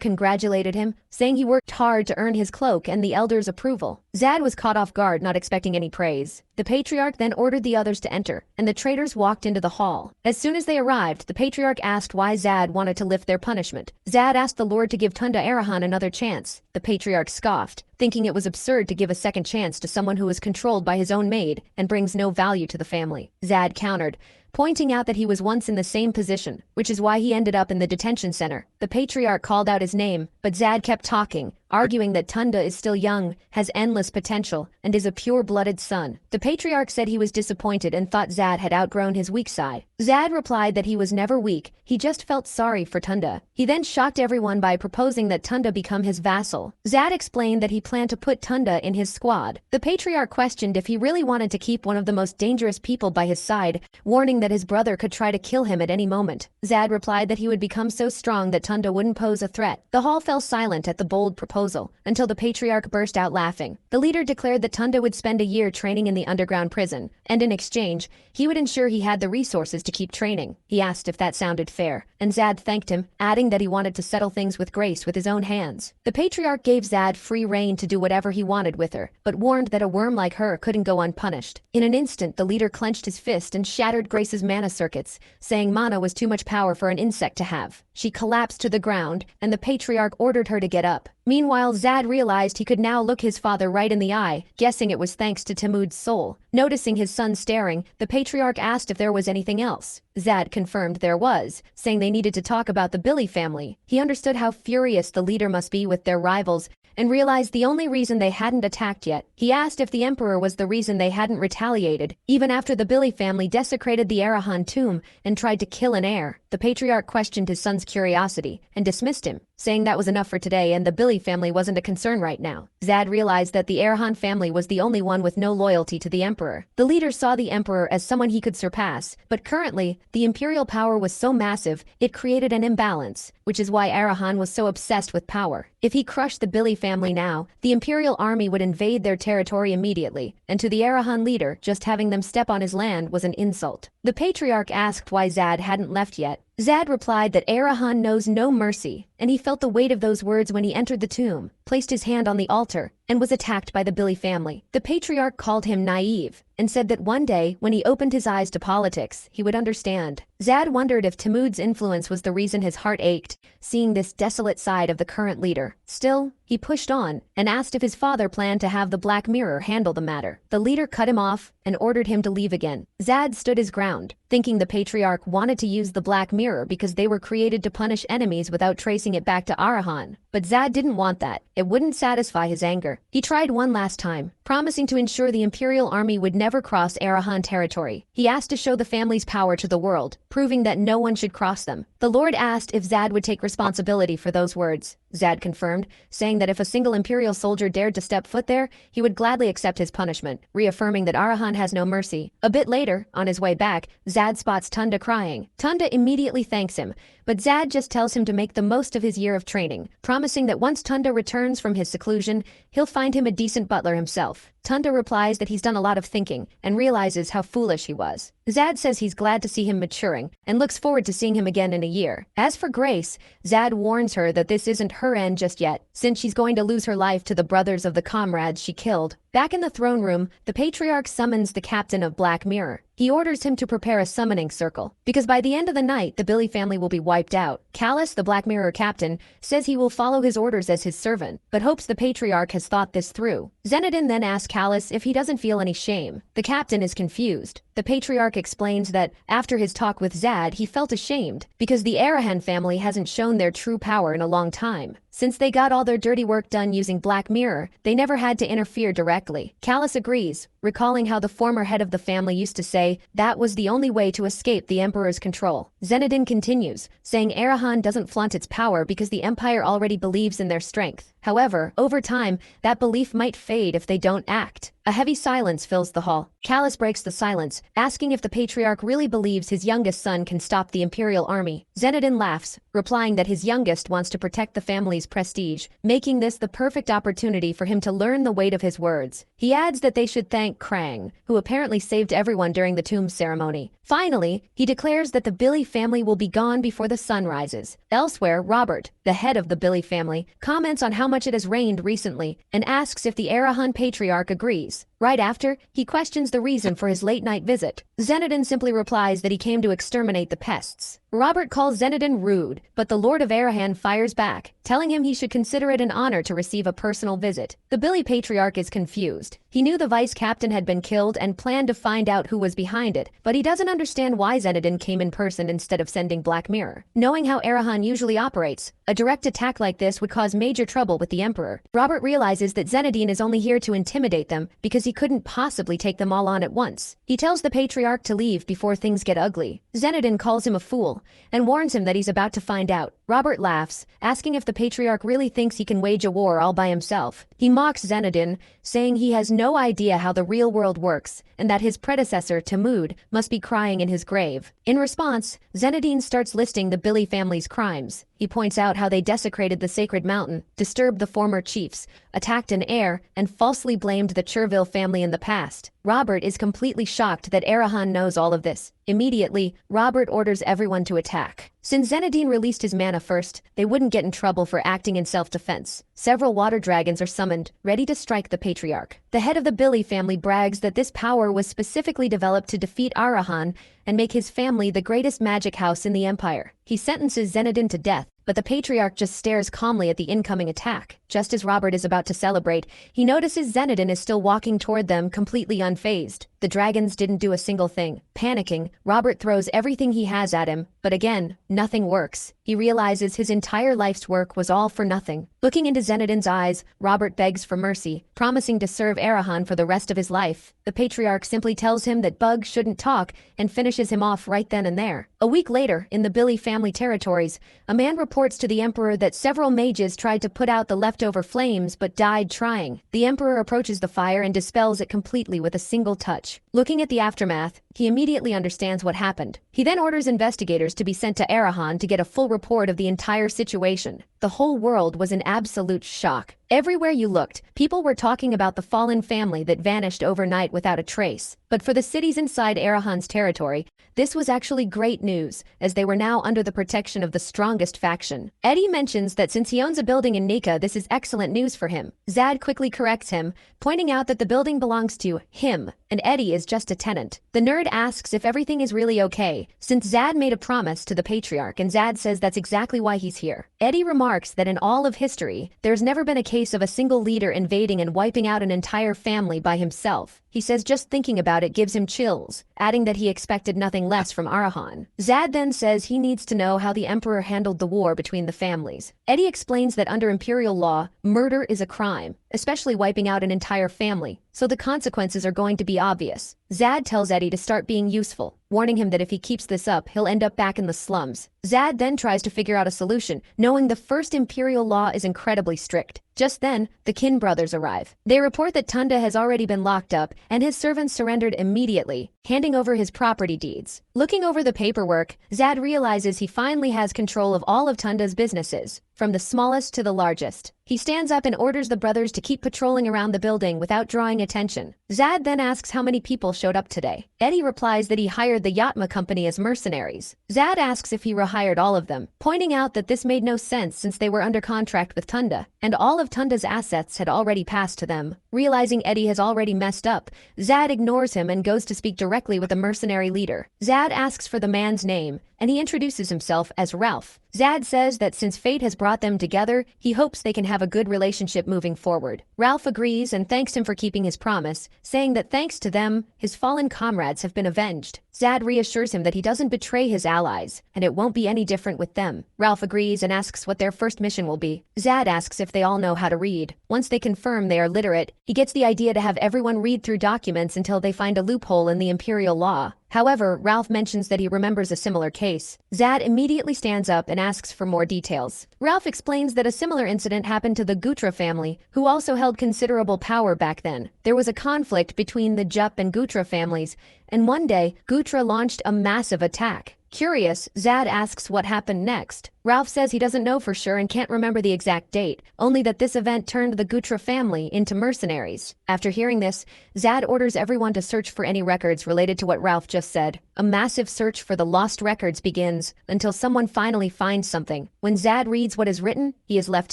Speaker 1: congratulated him, saying he worked hard to earn his cloak and the elders' approval. Zad was caught off guard, not expecting any praise. The patriarch then ordered the others to enter, and the traitors walked into the hall. As soon as they arrived, the patriarch asked why Zad wanted to lift their punishment. Zad asked the lord to give Tunda Arahan another chance. The patriarch scoffed, thinking it was absurd to give a second chance to someone who was controlled by his own maid and brings no value to the family. Zad countered, pointing out that he was once in the same position, which is why he ended up in the detention center. The patriarch called out his name, but Zad kept talking, arguing that Tunda is still young, has endless potential, and is a pure-blooded son. The patriarch said he was disappointed and thought Zad had outgrown his weak side. Zad replied that he was never weak, he just felt sorry for Tunda. He then shocked everyone by proposing that Tunda become his vassal. Zad explained that he planned to put Tunda in his squad. The patriarch questioned if he really wanted to keep one of the most dangerous people by his side, warning that his brother could try to kill him at any moment. Zad replied that he would become so strong that Tunda wouldn't pose a threat. The hall fell silent at the bold proposal, until the patriarch burst out laughing. The leader declared that Tunda would spend a year training in the underground prison, and in exchange, he would ensure he had the resources to keep training. He asked if that sounded fair, and Zad thanked him, adding that he wanted to settle things with Grace with his own hands. The patriarch gave Zad free rein to do whatever he wanted with her, but warned that a worm like her couldn't go unpunished. In an instant, the leader clenched his fist and shattered Grace's mana circuits, saying mana was too much power for an insect to have. She collapsed to the ground, and the patriarch ordered her to get up. Meanwhile, Zad realized he could now look his father right in the eye, guessing it was thanks to Timud's soul. Noticing his son staring, the patriarch asked if there was anything else. Zad confirmed there was, saying they needed to talk about the Billy family. He understood how furious the leader must be with their rivals, and realized the only reason they hadn't attacked yet. He asked if the emperor was the reason they hadn't retaliated, even after the Billy family desecrated the Arahan tomb and tried to kill an heir. The patriarch questioned his son's curiosity and dismissed him, saying that was enough for today and the Billy family wasn't a concern right now. Zad realized that the Arahan family was the only one with no loyalty to the emperor. The leader saw the emperor as someone he could surpass, but currently, the imperial power was so massive, it created an imbalance, which is why Arahan was so obsessed with power. If he crushed the Billy family now, the imperial army would invade their territory immediately, and to the Arahan leader, just having them step on his land was an insult. The patriarch asked why Zad hadn't left yet. Zad replied that Arahan knows no mercy, and he felt the weight of those words when he entered the tomb, placed his hand on the altar, and was attacked by the Billy family. The patriarch called him naive, and said that one day, when he opened his eyes to politics, he would understand. Zad wondered if Timud's influence was the reason his heart ached, seeing this desolate side of the current leader. Still, he pushed on, and asked if his father planned to have the Black Mirror handle the matter. The leader cut him off, and ordered him to leave again. Zad stood his ground, thinking the patriarch wanted to use the Black Mirror because they were created to punish enemies without tracing it back to Arahan. But Zad didn't want that. It wouldn't satisfy his anger. He tried one last time, promising to ensure the imperial army would never cross Arahan territory. He asked to show the family's power to the world, proving that no one should cross them. The lord asked if Zad would take responsibility for those words. Zad confirmed, saying that if a single imperial soldier dared to step foot there, he would gladly accept his punishment, reaffirming that Arahan has no mercy. A bit later, on his way back, Zad spots Tunda crying. Tunda immediately thanks him, but Zad just tells him to make the most of his year of training, promising that once Tunda returns from his seclusion, he'll find him a decent butler himself. Tunda replies that he's done a lot of thinking, and realizes how foolish he was. Zad says he's glad to see him maturing and looks forward to seeing him again in a year. As for Grace, Zad warns her that this isn't her end just yet, since she's going to lose her life to the brothers of the comrades she killed. Back in the throne room, the patriarch summons the captain of Black Mirror. He orders him to prepare a summoning circle, because by the end of the night, the Billy family will be wiped out. Callus, the Black Mirror captain, says he will follow his orders as his servant, but hopes the patriarch has thought this through. Zenodin then asks Callus if he doesn't feel any shame. The captain is confused. The patriarch explains that after his talk with Zad, he felt ashamed because the Arahan family hasn't shown their true power in a long time. Since they got all their dirty work done using Black Mirror, they never had to interfere directly. Callus agrees, recalling how the former head of the family used to say that was the only way to escape the Emperor's control. Zenodin continues, saying Arahan doesn't flaunt its power because the Empire already believes in their strength. However, over time, that belief might fade if they don't act. A heavy silence fills the hall. Callus breaks the silence, asking if the patriarch really believes his youngest son can stop the Imperial army. Zenodin laughs, replying that his youngest wants to protect the family's prestige, making this the perfect opportunity for him to learn the weight of his words. He adds that they should thank Krang, who apparently saved everyone during the tomb ceremony. Finally, he declares that the Billy family will be gone before the sun rises. Elsewhere, Robert, the head of the Billy family, comments on how much it has rained recently and asks if the Arahan patriarch agrees. Right after, he questions the reason for his late-night visit. Zenodin simply replies that he came to exterminate the pests. Robert calls Zenodin rude, but the Lord of Arahan fires back, telling him he should consider it an honor to receive a personal visit. The Billy patriarch is confused. He knew the vice captain had been killed and planned to find out who was behind it, but he doesn't understand why Zenodin came in person instead of sending Black Mirror. Knowing how Arahan usually operates, a direct attack like this would cause major trouble with the Emperor. Robert realizes that Zenodin is only here to intimidate them because he couldn't possibly take them all on at once. He tells the patriarch to leave before things get ugly. Zenodin calls him a fool and warns him that he's about to find out. Robert laughs, asking if the patriarch really thinks he can wage a war all by himself. He mocks Zenodin, saying he has no idea how the real world works and that his predecessor, Tamud, must be crying in his grave. In response, Zenodin starts listing the Billy family's crimes. He points out how they desecrated the sacred mountain, disturbed the former chiefs, attacked an heir, and falsely blamed the Cherville family in the past. Robert is completely shocked that Arahan knows all of this. Immediately, Robert orders everyone to attack. Since Zenodin released his mana first, they wouldn't get in trouble for acting in self-defense. Several water dragons are summoned, ready to strike the patriarch. The head of the Billy family brags that this power was specifically developed to defeat Arahan and make his family the greatest magic house in the Empire. He sentences Zenodin to death, but the patriarch just stares calmly at the incoming attack. Just as Robert is about to celebrate, he notices Zenodin is still walking toward them completely unfazed. The dragons didn't do a single thing. Panicking, Robert throws everything he has at him, but again, nothing works. He realizes his entire life's work was all for nothing. Looking into Zenodin's eyes, Robert begs for mercy, promising to serve Arahan for the rest of his life. The patriarch simply tells him that Bug shouldn't talk and finishes him off right then and there. A week later, in the Billy family territories, a man reports to the Emperor that several mages tried to put out the leftover flames but died trying. The Emperor approaches the fire and dispels it completely with a single touch. Looking at the aftermath, he immediately understands what happened. He then orders investigators to be sent to Arahan to get a full report of the entire situation. The whole world was in absolute shock. Everywhere you looked, people were talking about the fallen family that vanished overnight without a trace. But for the cities inside Arahan's territory, this was actually great news, as they were now under the protection of the strongest faction. Eddie mentions that since he owns a building in Nika, this is excellent news for him. Zad quickly corrects him, pointing out that the building belongs to him, and Eddie is just a tenant. The nerd asks if everything is really okay, since Zad made a promise to the patriarch, and Zad says that's exactly why he's here. Eddie remarks that in all of history, there's never been a case of a single leader invading and wiping out an entire family by himself. He says just thinking about it gives him chills, adding that he expected nothing less from Arahan. Zad then says he needs to know how the Emperor handled the war between the families. Eddie explains that under Imperial law, murder is a crime, especially wiping out an entire family, so the consequences are going to be obvious. Zad tells Eddie to start being useful, warning him that if he keeps this up, he'll end up back in the slums. Zad then tries to figure out a solution, knowing the first imperial law is incredibly strict. Just then, the Kin brothers arrive. They report that Tunda has already been locked up, and his servants surrendered immediately, handing over his property deeds. Looking over the paperwork, Zad realizes he finally has control of all of Tunda's businesses, from the smallest to the largest. He stands up and orders the brothers to keep patrolling around the building without drawing attention. Zad then asks how many people showed up today. Eddie replies that he hired the Yatma company as mercenaries. Zad asks if he rehired all of them, pointing out that this made no sense since they were under contract with Tunda, and all of Tunda's assets had already passed to them. Realizing Eddie has already messed up, Zad ignores him and goes to speak directly with the mercenary leader. Zad asks for the man's name, and he introduces himself as Ralph. Zad says that since fate has brought them together, he hopes they can have a good relationship moving forward. Ralph agrees and thanks him for keeping his promise, saying that thanks to them, his fallen comrades have been avenged. Zad reassures him that he doesn't betray his allies, and it won't be any different with them. Ralph agrees and asks what their first mission will be. Zad asks if they all know how to read. Once they confirm they are literate, he gets the idea to have everyone read through documents until they find a loophole in the imperial law. However, Ralph mentions that he remembers a similar case. Zad immediately stands up and asks for more details. Ralph explains that a similar incident happened to the Gutra family, who also held considerable power back then. There was a conflict between the Jup and Gutra families, and one day, Gutra launched a massive attack. Curious, Zad asks what happened next. Ralph says he doesn't know for sure and can't remember the exact date, only that this event turned the Gutra family into mercenaries. After hearing this, Zad orders everyone to search for any records related to what Ralph just said. A massive search for the lost records begins until someone finally finds something. When Zad reads what is written, he is left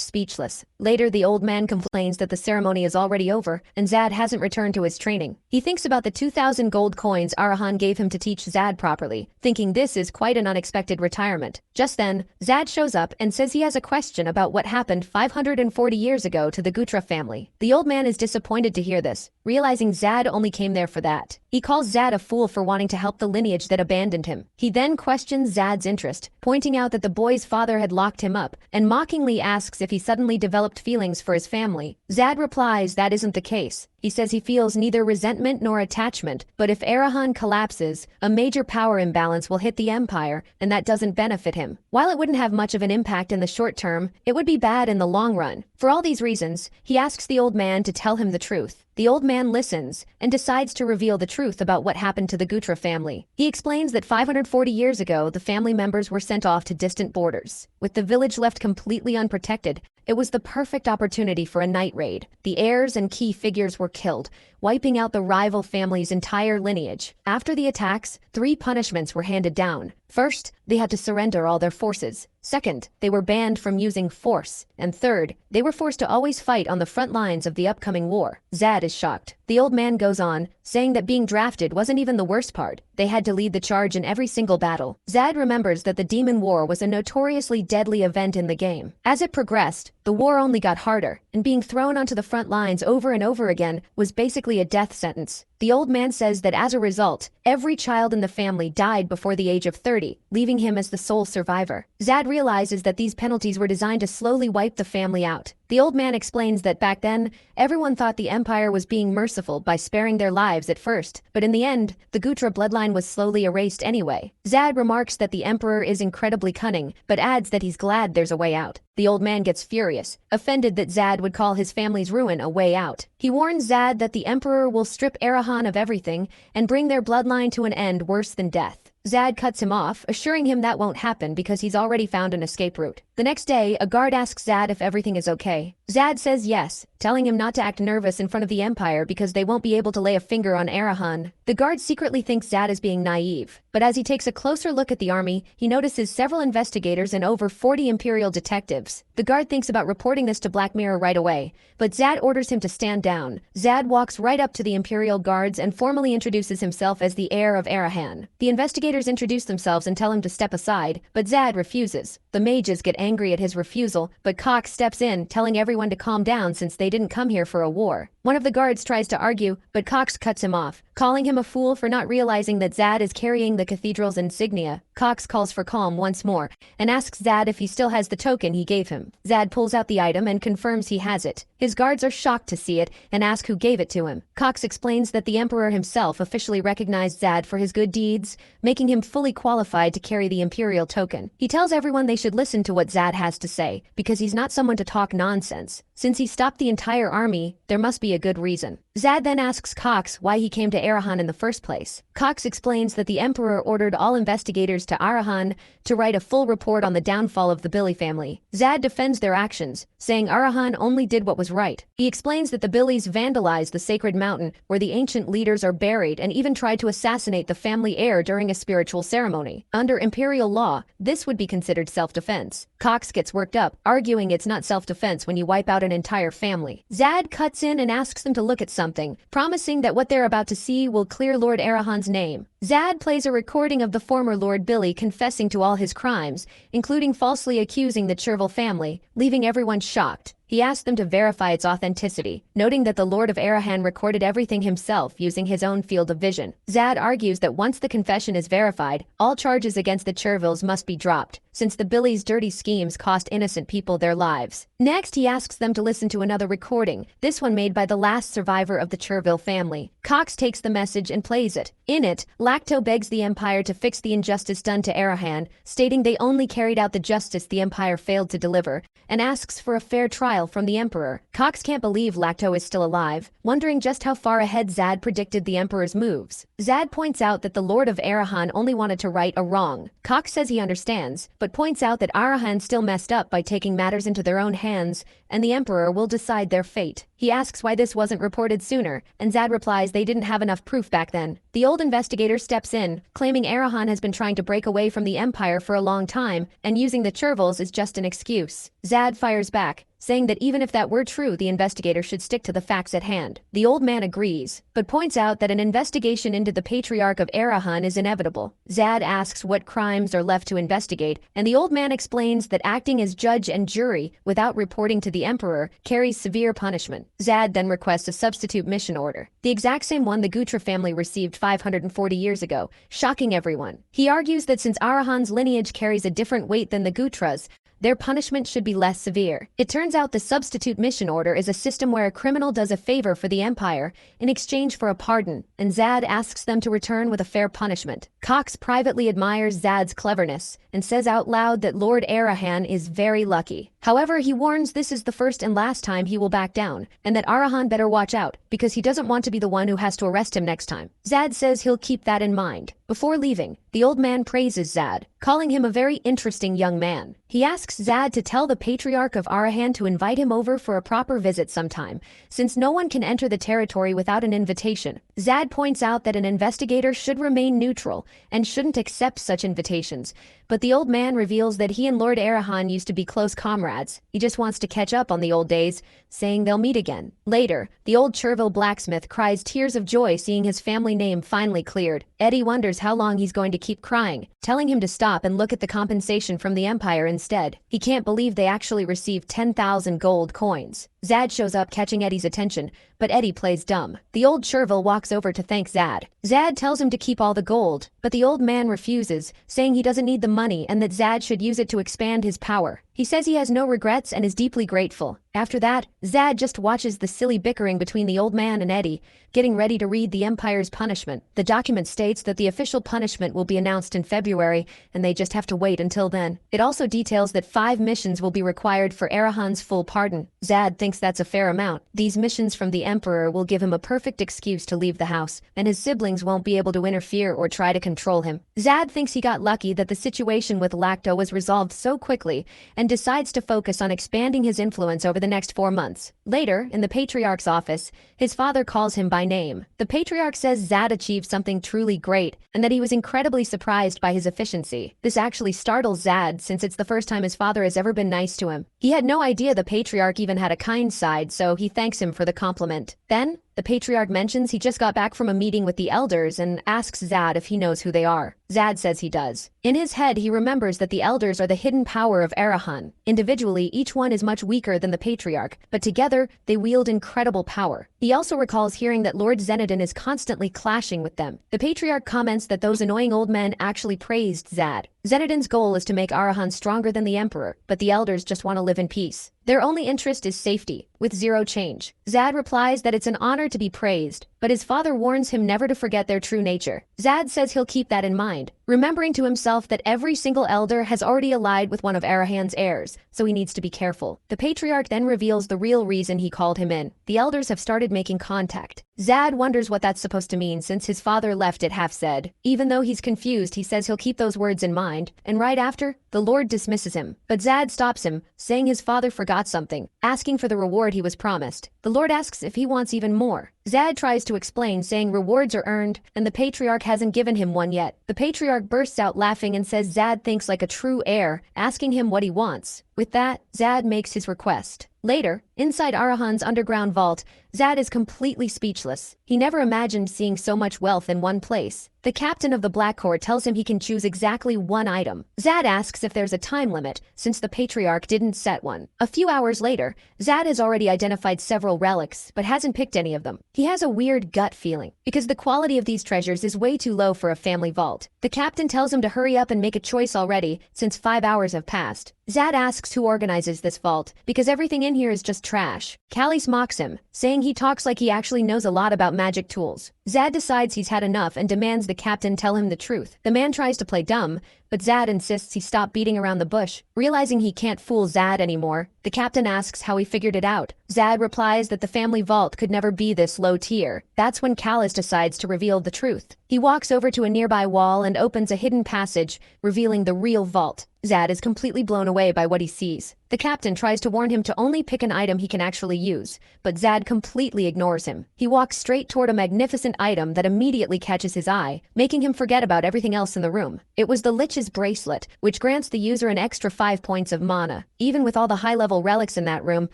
Speaker 1: speechless. Later, the old man complains that the ceremony is already over and Zad hasn't returned to his training. He thinks about the 2,000 gold coins Arahan gave him to teach Zad properly, thinking this is quite an unexpected retirement. Just then, Zad shows up and says he has a question about what happened 540 years ago to the Gutra family. The old man is disappointed to hear this, realizing Zad only came there for that. He calls Zad a fool for wanting to help the lineage that abandoned him. He then questions Zad's interest, pointing out that the boy's father had locked him up, and mockingly asks if he suddenly developed feelings for his family. Zad replies that isn't the case. He says he feels neither resentment nor attachment, but if Arahan collapses, a major power imbalance will hit the Empire, and that doesn't benefit him. While it wouldn't have much of an impact in the short term, it would be bad in the long run. For all these reasons, he asks the old man to tell him the truth. The old man listens and decides to reveal the truth about what happened to the Gutra family. He explains that 540 years ago, the family members were sent off to distant borders. With the village left completely unprotected, it was the perfect opportunity for a night raid. The heirs and key figures were killed, wiping out the rival family's entire lineage. After the attacks, 3 punishments were handed down. First, they had to surrender all their forces. Second, they were banned from using force. And third, they were forced to always fight on the front lines of the upcoming war. Zad is shocked. The old man goes on, saying that being drafted wasn't even the worst part. They had to lead the charge in every single battle. Zad remembers that the Demon War was a notoriously deadly event in the game. As it progressed, the war only got harder, and being thrown onto the front lines over and over again was basically a death sentence. The old man says that as a result, every child in the family died before the age of 30, leaving him as the sole survivor. Zad realizes that these penalties were designed to slowly wipe the family out. The old man explains that back then, everyone thought the Empire was being merciful by sparing their lives at first, but in the end, the Gutra bloodline was slowly erased anyway. Zad remarks that the Emperor is incredibly cunning, but adds that he's glad there's a way out. The old man gets furious, offended that Zad would call his family's ruin a way out. He warns Zad that the Emperor will strip Arahan of everything and bring their bloodline to an end worse than death. Zad cuts him off, assuring him that won't happen because he's already found an escape route. The next day, a guard asks Zad if everything is okay. Zad says yes, telling him not to act nervous in front of the Empire because they won't be able to lay a finger on Arahan. The guard secretly thinks Zad is being naive, but as he takes a closer look at the army, he notices several investigators and over 40 Imperial detectives. The guard thinks about reporting this to Black Mirror right away, but Zad orders him to stand down. Zad walks right up to the Imperial guards and formally introduces himself as the heir of Arahan. The investigators introduce themselves and tell him to step aside, but Zad refuses. The mages get angry at his refusal, but Cox steps in, telling everyone to calm down since they didn't come here for a war. One of the guards tries to argue, but Cox cuts him off, calling him a fool for not realizing that Zad is carrying the cathedral's insignia. Cox calls for calm once more and asks Zad if he still has the token he gave him. Zad pulls out the item and confirms he has it. His guards are shocked to see it and ask who gave it to him. Cox explains that the Emperor himself officially recognized Zad for his good deeds, making him fully qualified to carry the Imperial token. He tells everyone they should listen to what Zad has to say, because he's not someone to talk nonsense. Since he stopped the entire army, there must be a good reason. Zad then asks Cox why he came to Arahan in the first place. Cox explains that the Emperor ordered all investigators to Arahan to write a full report on the downfall of the Billy family. Zad defends their actions, saying Arahan only did what was right. He explains that the Billys vandalized the sacred mountain where the ancient leaders are buried and even tried to assassinate the family heir during a spiritual ceremony. Under imperial law, this would be considered self-defense. Cox gets worked up, arguing it's not self-defense when you wipe out an entire family. Zad cuts in and asks them to look at something, promising that what they're about to see will clear Lord Arahan's name. Zad plays a recording of the former Lord Billy confessing to all his crimes, including falsely accusing the Chervil family, leaving everyone shocked. He asked them to verify its authenticity, noting that the Lord of Arahan recorded everything himself using his own field of vision. Zad argues that once the confession is verified, all charges against the Chervils must be dropped, since the Billy's dirty schemes cost innocent people their lives. Next, he asks them to listen to another recording, this one made by the last survivor of the Chervil family. Cox takes the message and plays it. In it, Lacto begs the Empire to fix the injustice done to Arahan, stating they only carried out the justice the Empire failed to deliver, and asks for a fair trial from the Emperor. Cox can't believe Lacto is still alive, wondering just how far ahead Zad predicted the Emperor's moves. Zad points out that the Lord of Arahan only wanted to right a wrong. Cox says he understands, but points out that Arahan still messed up by taking matters into their own hands, and the Emperor will decide their fate. He asks why this wasn't reported sooner, and Zad replies they didn't have enough proof back then. The old investigator steps in, claiming Arahan has been trying to break away from the Empire for a long time, and using the Chervils is just an excuse. Zad fires back, saying that even if that were true, the investigator should stick to the facts at hand. The old man agrees, but points out that an investigation into the Patriarch of Arahan is inevitable. Zad asks what crimes are left to investigate, and the old man explains that acting as judge and jury without reporting to the Emperor carries severe punishment. Zad then requests a substitute mission order, the exact same one the Gutra family received 540 years ago, shocking everyone. He argues that since Arahan's lineage carries a different weight than the Gutras, their punishment should be less severe. It turns out the substitute mission order is a system where a criminal does a favor for the Empire in exchange for a pardon, and Zad asks them to return with a fair punishment. Cox privately admires Zad's cleverness and says out loud that Lord Arahan is very lucky. However, he warns this is the first and last time he will back down, and that Arahan better watch out, because he doesn't want to be the one who has to arrest him next time. Zad says he'll keep that in mind. Before leaving, the old man praises Zad, calling him a very interesting young man. He asks Zad to tell the Patriarch of Arahan to invite him over for a proper visit sometime, since no one can enter the territory without an invitation. Zad points out that an investigator should remain neutral and shouldn't accept such invitations, but the old man reveals that he and Lord Arahan used to be close comrades. He just wants to catch up on the old days, saying they'll meet again. Later, the old Chervil blacksmith cries tears of joy seeing his family name finally cleared. Eddie wonders how long he's going to keep crying, telling him to stop and look at the compensation from the Empire instead. He can't believe they actually received 10,000 gold coins. Zad shows up, catching Eddie's attention, but Eddie plays dumb. The old Chervil walks over to thank Zad. Zad tells him to keep all the gold, but the old man refuses, saying he doesn't need the money and that Zad should use it to expand his power. He says he has no regrets and is deeply grateful. After that, Zad just watches the silly bickering between the old man and Eddie, getting ready to read the Empire's punishment. The document states that the official punishment will be announced in February, and they just have to wait until then. It also details that 5 missions will be required for Arahan's full pardon. Zad thinks that's a fair amount. These missions from the Emperor will give him a perfect excuse to leave the house, and his siblings won't be able to interfere or try to control him. Zad thinks he got lucky that the situation with Lacto was resolved so quickly, and decides to focus on expanding his influence over the next 4 months. Later, in the Patriarch's office, his father calls him by name. The Patriarch says Zad achieved something truly great, and that he was incredibly surprised by his efficiency. This actually startles Zad, since it's the first time his father has ever been nice to him. He had no idea the Patriarch even had a kind side, so he thanks him for the compliment. Then, the Patriarch mentions he just got back from a meeting with the elders and asks Zad if he knows who they are. Zad says he does. In his head, he remembers that the elders are the hidden power of Arahan. Individually, each one is much weaker than the patriarch, but together, they wield incredible power. He also recalls hearing that Lord Zenodin is constantly clashing with them. The patriarch comments that those annoying old men actually praised Zad. Zenodin's goal is to make Arahan stronger than the emperor, but the elders just want to live in peace. Their only interest is safety, with zero change. Zad replies that it's an honor to be praised, but his father warns him never to forget their true nature. Zad says he'll keep that in mind, remembering to himself that every single elder has already allied with one of Arahan's heirs, so he needs to be careful. The patriarch then reveals the real reason he called him in. The elders have started making contact. Zad wonders what that's supposed to mean since his father left it half-said. Even though he's confused, he says he'll keep those words in mind, and right after, the Lord dismisses him. But Zad stops him, saying his father forgot something, asking for the reward he was promised. The Lord asks if he wants even more. Zad tries to explain, saying rewards are earned, and the patriarch hasn't given him one yet. The patriarch bursts out laughing and says Zad thinks like a true heir, asking him what he wants. With that, Zad makes his request. Later, inside Arahan's underground vault, Zad is completely speechless. He never imagined seeing so much wealth in one place. The captain of the Black Court tells him he can choose exactly one item. Zad asks if there's a time limit, since the patriarch didn't set one. A few hours later, Zad has already identified several relics, but hasn't picked any of them. He has a weird gut feeling, because the quality of these treasures is way too low for a family vault. The captain tells him to hurry up and make a choice already, since 5 hours have passed. Zad asks who organizes this vault, because everything in here is just trash. Callis mocks him, saying he talks like he actually knows a lot about magic tools. Zad decides he's had enough and demands the captain tell him the truth. The man tries to play dumb, but Zad insists he stop beating around the bush. Realizing he can't fool Zad anymore, the captain asks how he figured it out. Zad replies that the family vault could never be this low tier. That's when Callis decides to reveal the truth. He walks over to a nearby wall and opens a hidden passage, revealing the real vault. Zad is completely blown away by what he sees. The captain tries to warn him to only pick an item he can actually use, but Zad completely ignores him. He walks straight toward a magnificent item that immediately catches his eye, making him forget about everything else in the room. It was the Lich's bracelet, which grants the user an extra 5 points of mana. Even with all the high-level relics in that room,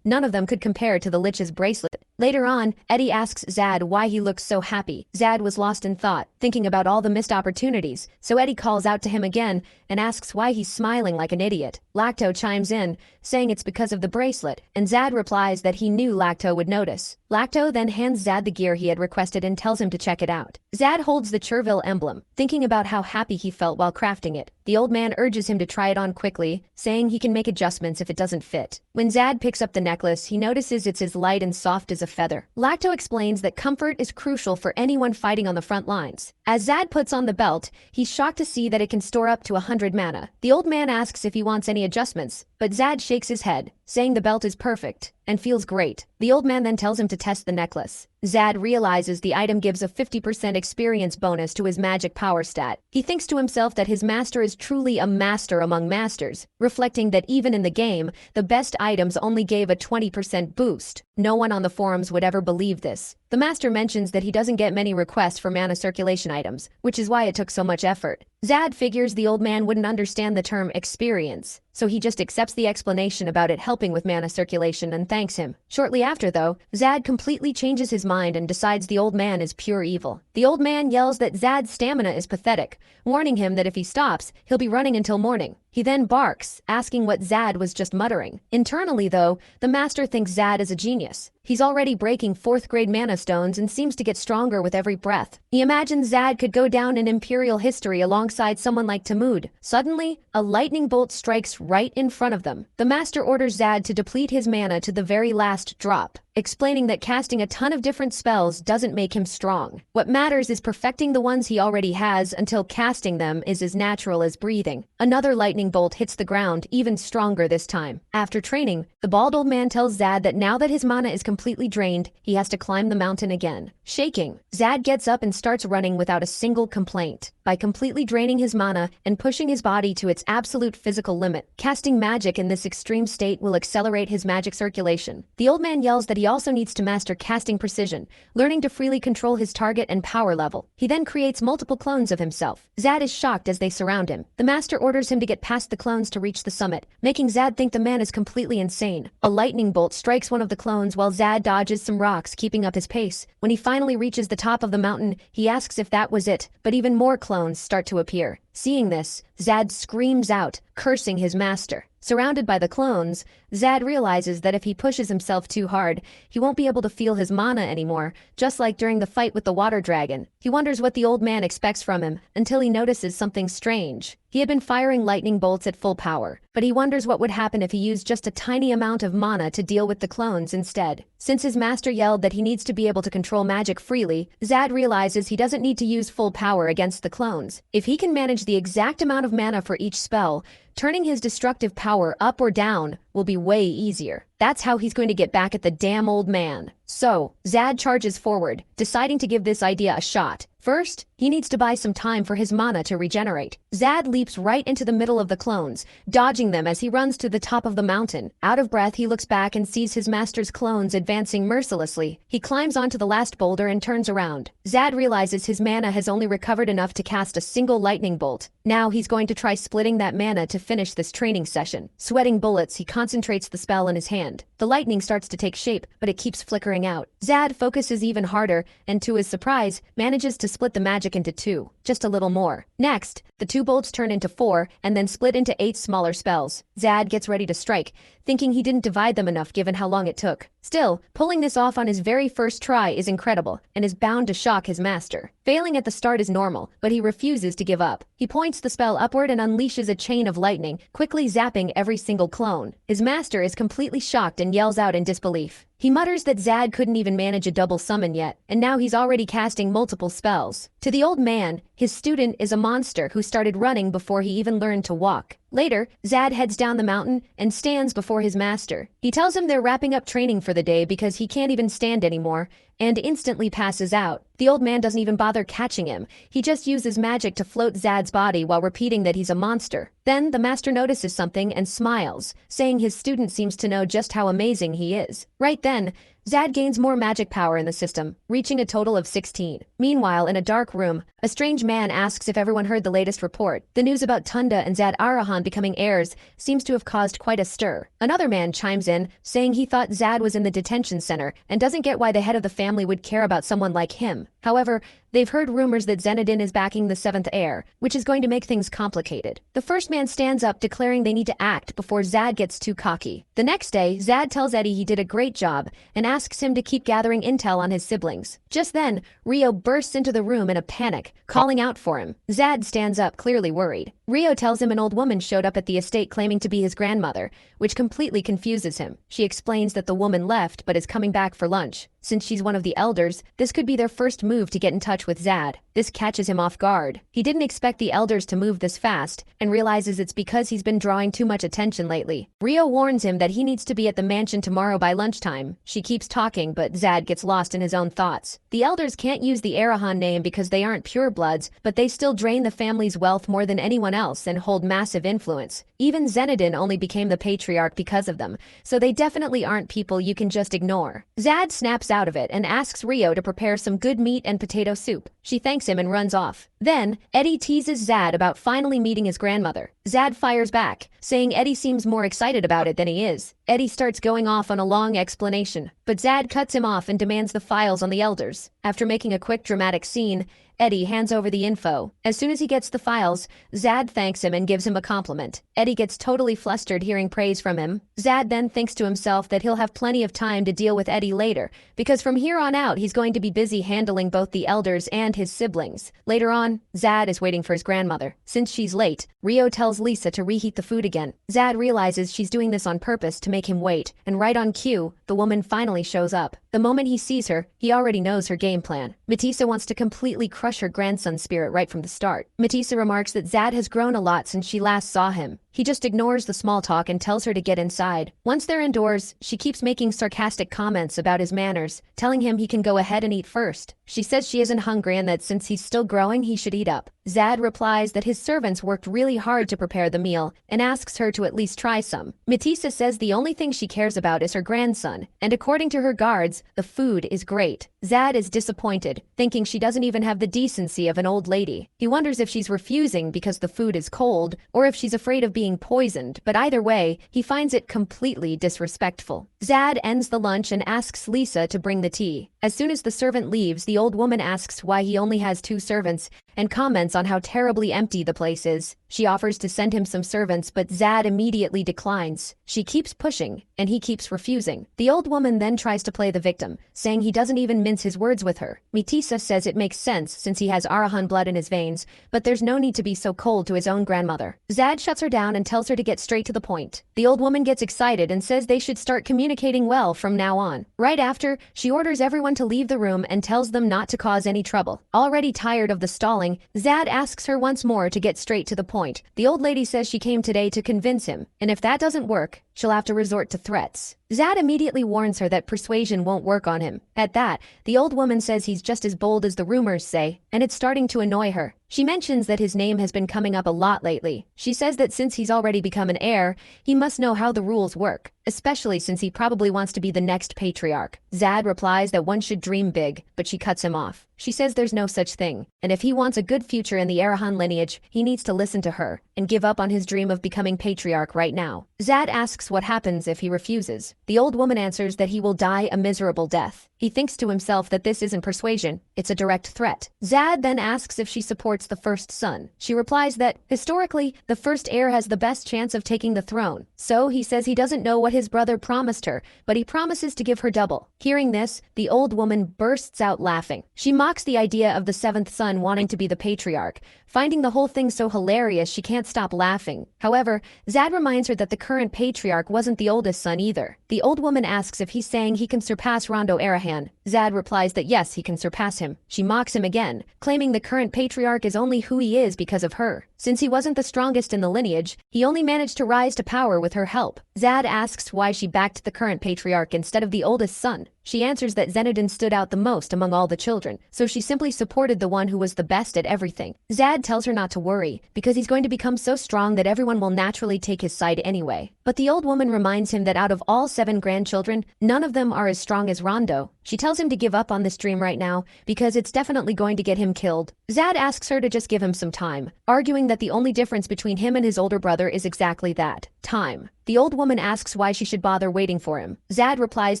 Speaker 1: none of them could compare to the Lich's bracelet. Later on, Eddie asks Zad why he looks so happy. Zad was lost in thought, thinking about all the missed opportunities, so Eddie calls out to him again and asks why he's smiling like an idiot. Lacto chimes in, saying it's because of the bracelet, and Zad replies that he knew Lacto would notice. Lacto then hands Zad the gear he had requested and tells him to check it out. Zad holds the Cherville emblem, thinking about how happy he felt while crafting it. The old man urges him to try it on quickly, saying he can make adjustments if it doesn't fit. When Zad picks up the necklace, he notices it's as light and soft as a feather. Lacto explains that comfort is crucial for anyone fighting on the front lines. As Zad puts on the belt, he's shocked to see that it can store up to 100 mana. The old man asks if he wants any adjustments, but Zad shakes his head, saying the belt is perfect and feels great. The old man then tells him to test the necklace. Zad realizes the item gives a 50% experience bonus to his magic power stat. He thinks to himself that his master is truly a master among masters, reflecting that even in the game, the best items only gave a 20% boost. No one on the forums would ever believe this. The master mentions that he doesn't get many requests for mana circulation items, which is why it took so much effort. Zad figures the old man wouldn't understand the term experience, so he just accepts the explanation about it helping with mana circulation and thanks him. Shortly after, though, Zad completely changes his mind and decides the old man is pure evil. The old man yells that Zad's stamina is pathetic, warning him that if he stops, he'll be running until morning. He then barks, asking what Zad was just muttering. Internally, though, the master thinks Zad is a genius. He's already breaking 4th grade mana stones and seems to get stronger with every breath. He imagines Zad could go down in imperial history alongside someone like Tamud. Suddenly, a lightning bolt strikes right in front of them. The master orders Zad to deplete his mana to the very last drop, explaining that casting a ton of different spells doesn't make him strong. What matters is perfecting the ones he already has until casting them is as natural as breathing. Another lightning bolt hits the ground, even stronger this time. After training, the bald old man tells Zad that now that his mana is completely drained, he has to climb the mountain again. Shaking, Zad gets up and starts running without a single complaint. By completely draining his mana and pushing his body to its absolute physical limit, casting magic in this extreme state will accelerate his magic circulation. The old man yells that he also needs to master casting precision, learning to freely control his target and power level. He then creates multiple clones of himself. Zad is shocked as they surround him. The master orders him to get past the clones to reach the summit, making Zad think the man is completely insane. A lightning bolt strikes one of the clones while Zad dodges some rocks, keeping up his pace. When he finally finally reaches the top of the mountain, he asks if that was it, but even more clones start to appear. Seeing this, Zad screams out, cursing his master. Surrounded by the clones, Zad realizes that if he pushes himself too hard, he won't be able to feel his mana anymore, just like during the fight with the water dragon. He wonders what the old man expects from him, until he notices something strange. He had been firing lightning bolts at full power, but he wonders what would happen if he used just a tiny amount of mana to deal with the clones instead. Since his master yelled that he needs to be able to control magic freely, Zad realizes he doesn't need to use full power against the clones. If he can manage the exact amount of mana for each spell, turning his destructive power up or down will be way easier. That's how he's going to get back at the damn old man. So, Zad charges forward, deciding to give this idea a shot. First, he needs to buy some time for his mana to regenerate. Zad leaps right into the middle of the clones, dodging them as he runs to the top of the mountain. Out of breath, he looks back and sees his master's clones advancing mercilessly. He climbs onto the last boulder and turns around. Zad realizes his mana has only recovered enough to cast a single lightning bolt. Now he's going to try splitting that mana to finish this training session. Sweating bullets, he concentrates the spell in his hand. The lightning starts to take shape, but it keeps flickering out. Zad focuses even harder, and to his surprise, manages to split the magic into two, just a little more. Next, the 2 bolts turn into 4 and then split into 8 smaller spells. Zad gets ready to strike, thinking he didn't divide them enough given how long it took. Still, pulling this off on his very first try is incredible and is bound to shock his master. Failing at the start is normal, but he refuses to give up. He points the spell upward and unleashes a chain of lightning, quickly zapping every single clone. His master is completely shocked and yells out in disbelief. He mutters that Zad couldn't even manage a double summon yet, and now he's already casting multiple spells. To the old man, his student is a monster who started running before he even learned to walk. Later, Zad heads down the mountain and stands before his master. He tells him they're wrapping up training for the day because he can't even stand anymore, and instantly passes out. The old man doesn't even bother catching him. He just uses magic to float Zad's body while repeating that he's a monster. Then the master notices something and smiles, saying his student seems to know just how amazing he is. Right then, Zad gains more magic power in the system, reaching a total of 16. Meanwhile, in a dark room, a strange man asks if everyone heard the latest report. The news about Tunda and Zad Arahan becoming heirs seems to have caused quite a stir. Another man chimes in, saying he thought Zad was in the detention center and doesn't get why the head of the family would care about someone like him. However, they've heard rumors that Zenodin is backing the 7th heir, which is going to make things complicated. The first man stands up, declaring they need to act before Zad gets too cocky. The next day, Zad tells Eddie he did a great job and asks him to keep gathering intel on his siblings. Just then, Rio bursts into the room in a panic, calling out for him. Zad stands up, clearly worried. Rio tells him an old woman showed up at the estate claiming to be his grandmother, which completely confuses him. She explains that the woman left but is coming back for lunch. Since she's one of the elders, this could be their first move to get in touch with Zad. This catches him off guard. He didn't expect the elders to move this fast, and realizes it's because he's been drawing too much attention lately. Rio warns him that he needs to be at the mansion tomorrow by lunchtime. She keeps talking, but Zad gets lost in his own thoughts. The elders can't use the Arahan name because they aren't purebloods, but they still drain the family's wealth more than anyone else and hold massive influence. Even Zenodin only became the patriarch because of them, so they definitely aren't people you can just ignore. Zad snaps out of it and asks Rio to prepare some good meat and potato soup. She thanks him and runs off. Then, Eddie teases Zad about finally meeting his grandmother. Zad fires back, saying Eddie seems more excited about it than he is. Eddie starts going off on a long explanation, but Zad cuts him off and demands the files on the elders. After making a quick dramatic scene, Eddie hands over the info. As soon as he gets the files, Zad thanks him and gives him a compliment. Eddie gets totally flustered hearing praise from him. Zad then thinks to himself that he'll have plenty of time to deal with Eddie later, because from here on out he's going to be busy handling both the elders and his siblings. Later on, Zad is waiting for his grandmother. Since she's late, Rio tells Lisa to reheat the food again. Zad realizes she's doing this on purpose to make him wait, and right on cue, the woman finally shows up. The moment he sees her, he already knows her game plan. Matissa wants to completely crush her grandson's spirit right from the start. Matissa remarks that Zad has grown a lot since she last saw him. He just ignores the small talk and tells her to get inside. Once they're indoors, she keeps making sarcastic comments about his manners, telling him he can go ahead and eat first. She says she isn't hungry and that since he's still growing, he should eat up. Zad replies that his servants worked really hard to prepare the meal and asks her to at least try some. Matissa says the only thing she cares about is her grandson, and according to her guards, the food is great. Zad is disappointed, thinking she doesn't even have the decency of an old lady. He wonders if she's refusing because the food is cold, or if she's afraid of being being poisoned, but either way, he finds it completely disrespectful. Zad ends the lunch and asks Lisa to bring the tea. As soon as the servant leaves, the old woman asks why he only has 2 servants and comments on how terribly empty the place is. She offers to send him some servants, but Zad immediately declines. She keeps pushing, and he keeps refusing. The old woman then tries to play the victim, saying he doesn't even mince his words with her. Mitisa says it makes sense since he has Arahan blood in his veins, but there's no need to be so cold to his own grandmother. Zad shuts her down and tells her to get straight to the point. The old woman gets excited and says they should start communicating well from now on. Right after, she orders everyone to leave the room and tells them not to cause any trouble. Already tired of the stalling, Zad asks her once more to get straight to the point. The old lady says she came today to convince him, and if that doesn't work, she'll have to resort to threats. Zad immediately warns her that persuasion won't work on him. At that, the old woman says he's just as bold as the rumors say, and it's starting to annoy her. She mentions that his name has been coming up a lot lately. She says that since he's already become an heir, he must know how the rules work, especially since he probably wants to be the next patriarch. Zad replies that one should dream big, but she cuts him off. She says there's no such thing, and if he wants a good future in the Arahan lineage, he needs to listen to her and give up on his dream of becoming patriarch right now. Zad asks what happens if he refuses. The old woman answers that he will die a miserable death. He thinks to himself that this isn't persuasion, it's a direct threat. Zad then asks if she supports the first son. She replies that, historically, the first heir has the best chance of taking the throne. So he says he doesn't know what his brother promised her, but he promises to give her double. Hearing this, the old woman bursts out laughing. She mocks the idea of the 7th son wanting to be the patriarch, finding the whole thing so hilarious she can't stop laughing. However, Zad reminds her that the current patriarch wasn't the oldest son either. The old woman asks if he's saying he can surpass Rondo Arahan. Zad replies that yes, he can surpass him. She mocks him again, claiming the current patriarch is only who he is because of her. Since he wasn't the strongest in the lineage, he only managed to rise to power with her help. Zad asks why she backed the current patriarch instead of the oldest son. She answers that Zenodin stood out the most among all the children, so she simply supported the one who was the best at everything. Zad tells her not to worry, because he's going to become so strong that everyone will naturally take his side anyway. But the old woman reminds him that out of all 7 grandchildren, none of them are as strong as Rondo. She tells him to give up on this dream right now, because it's definitely going to get him killed. Zad asks her to just give him some time, arguing that the only difference between him and his older brother is exactly that, time. The old woman asks why she should bother waiting for him. Zad replies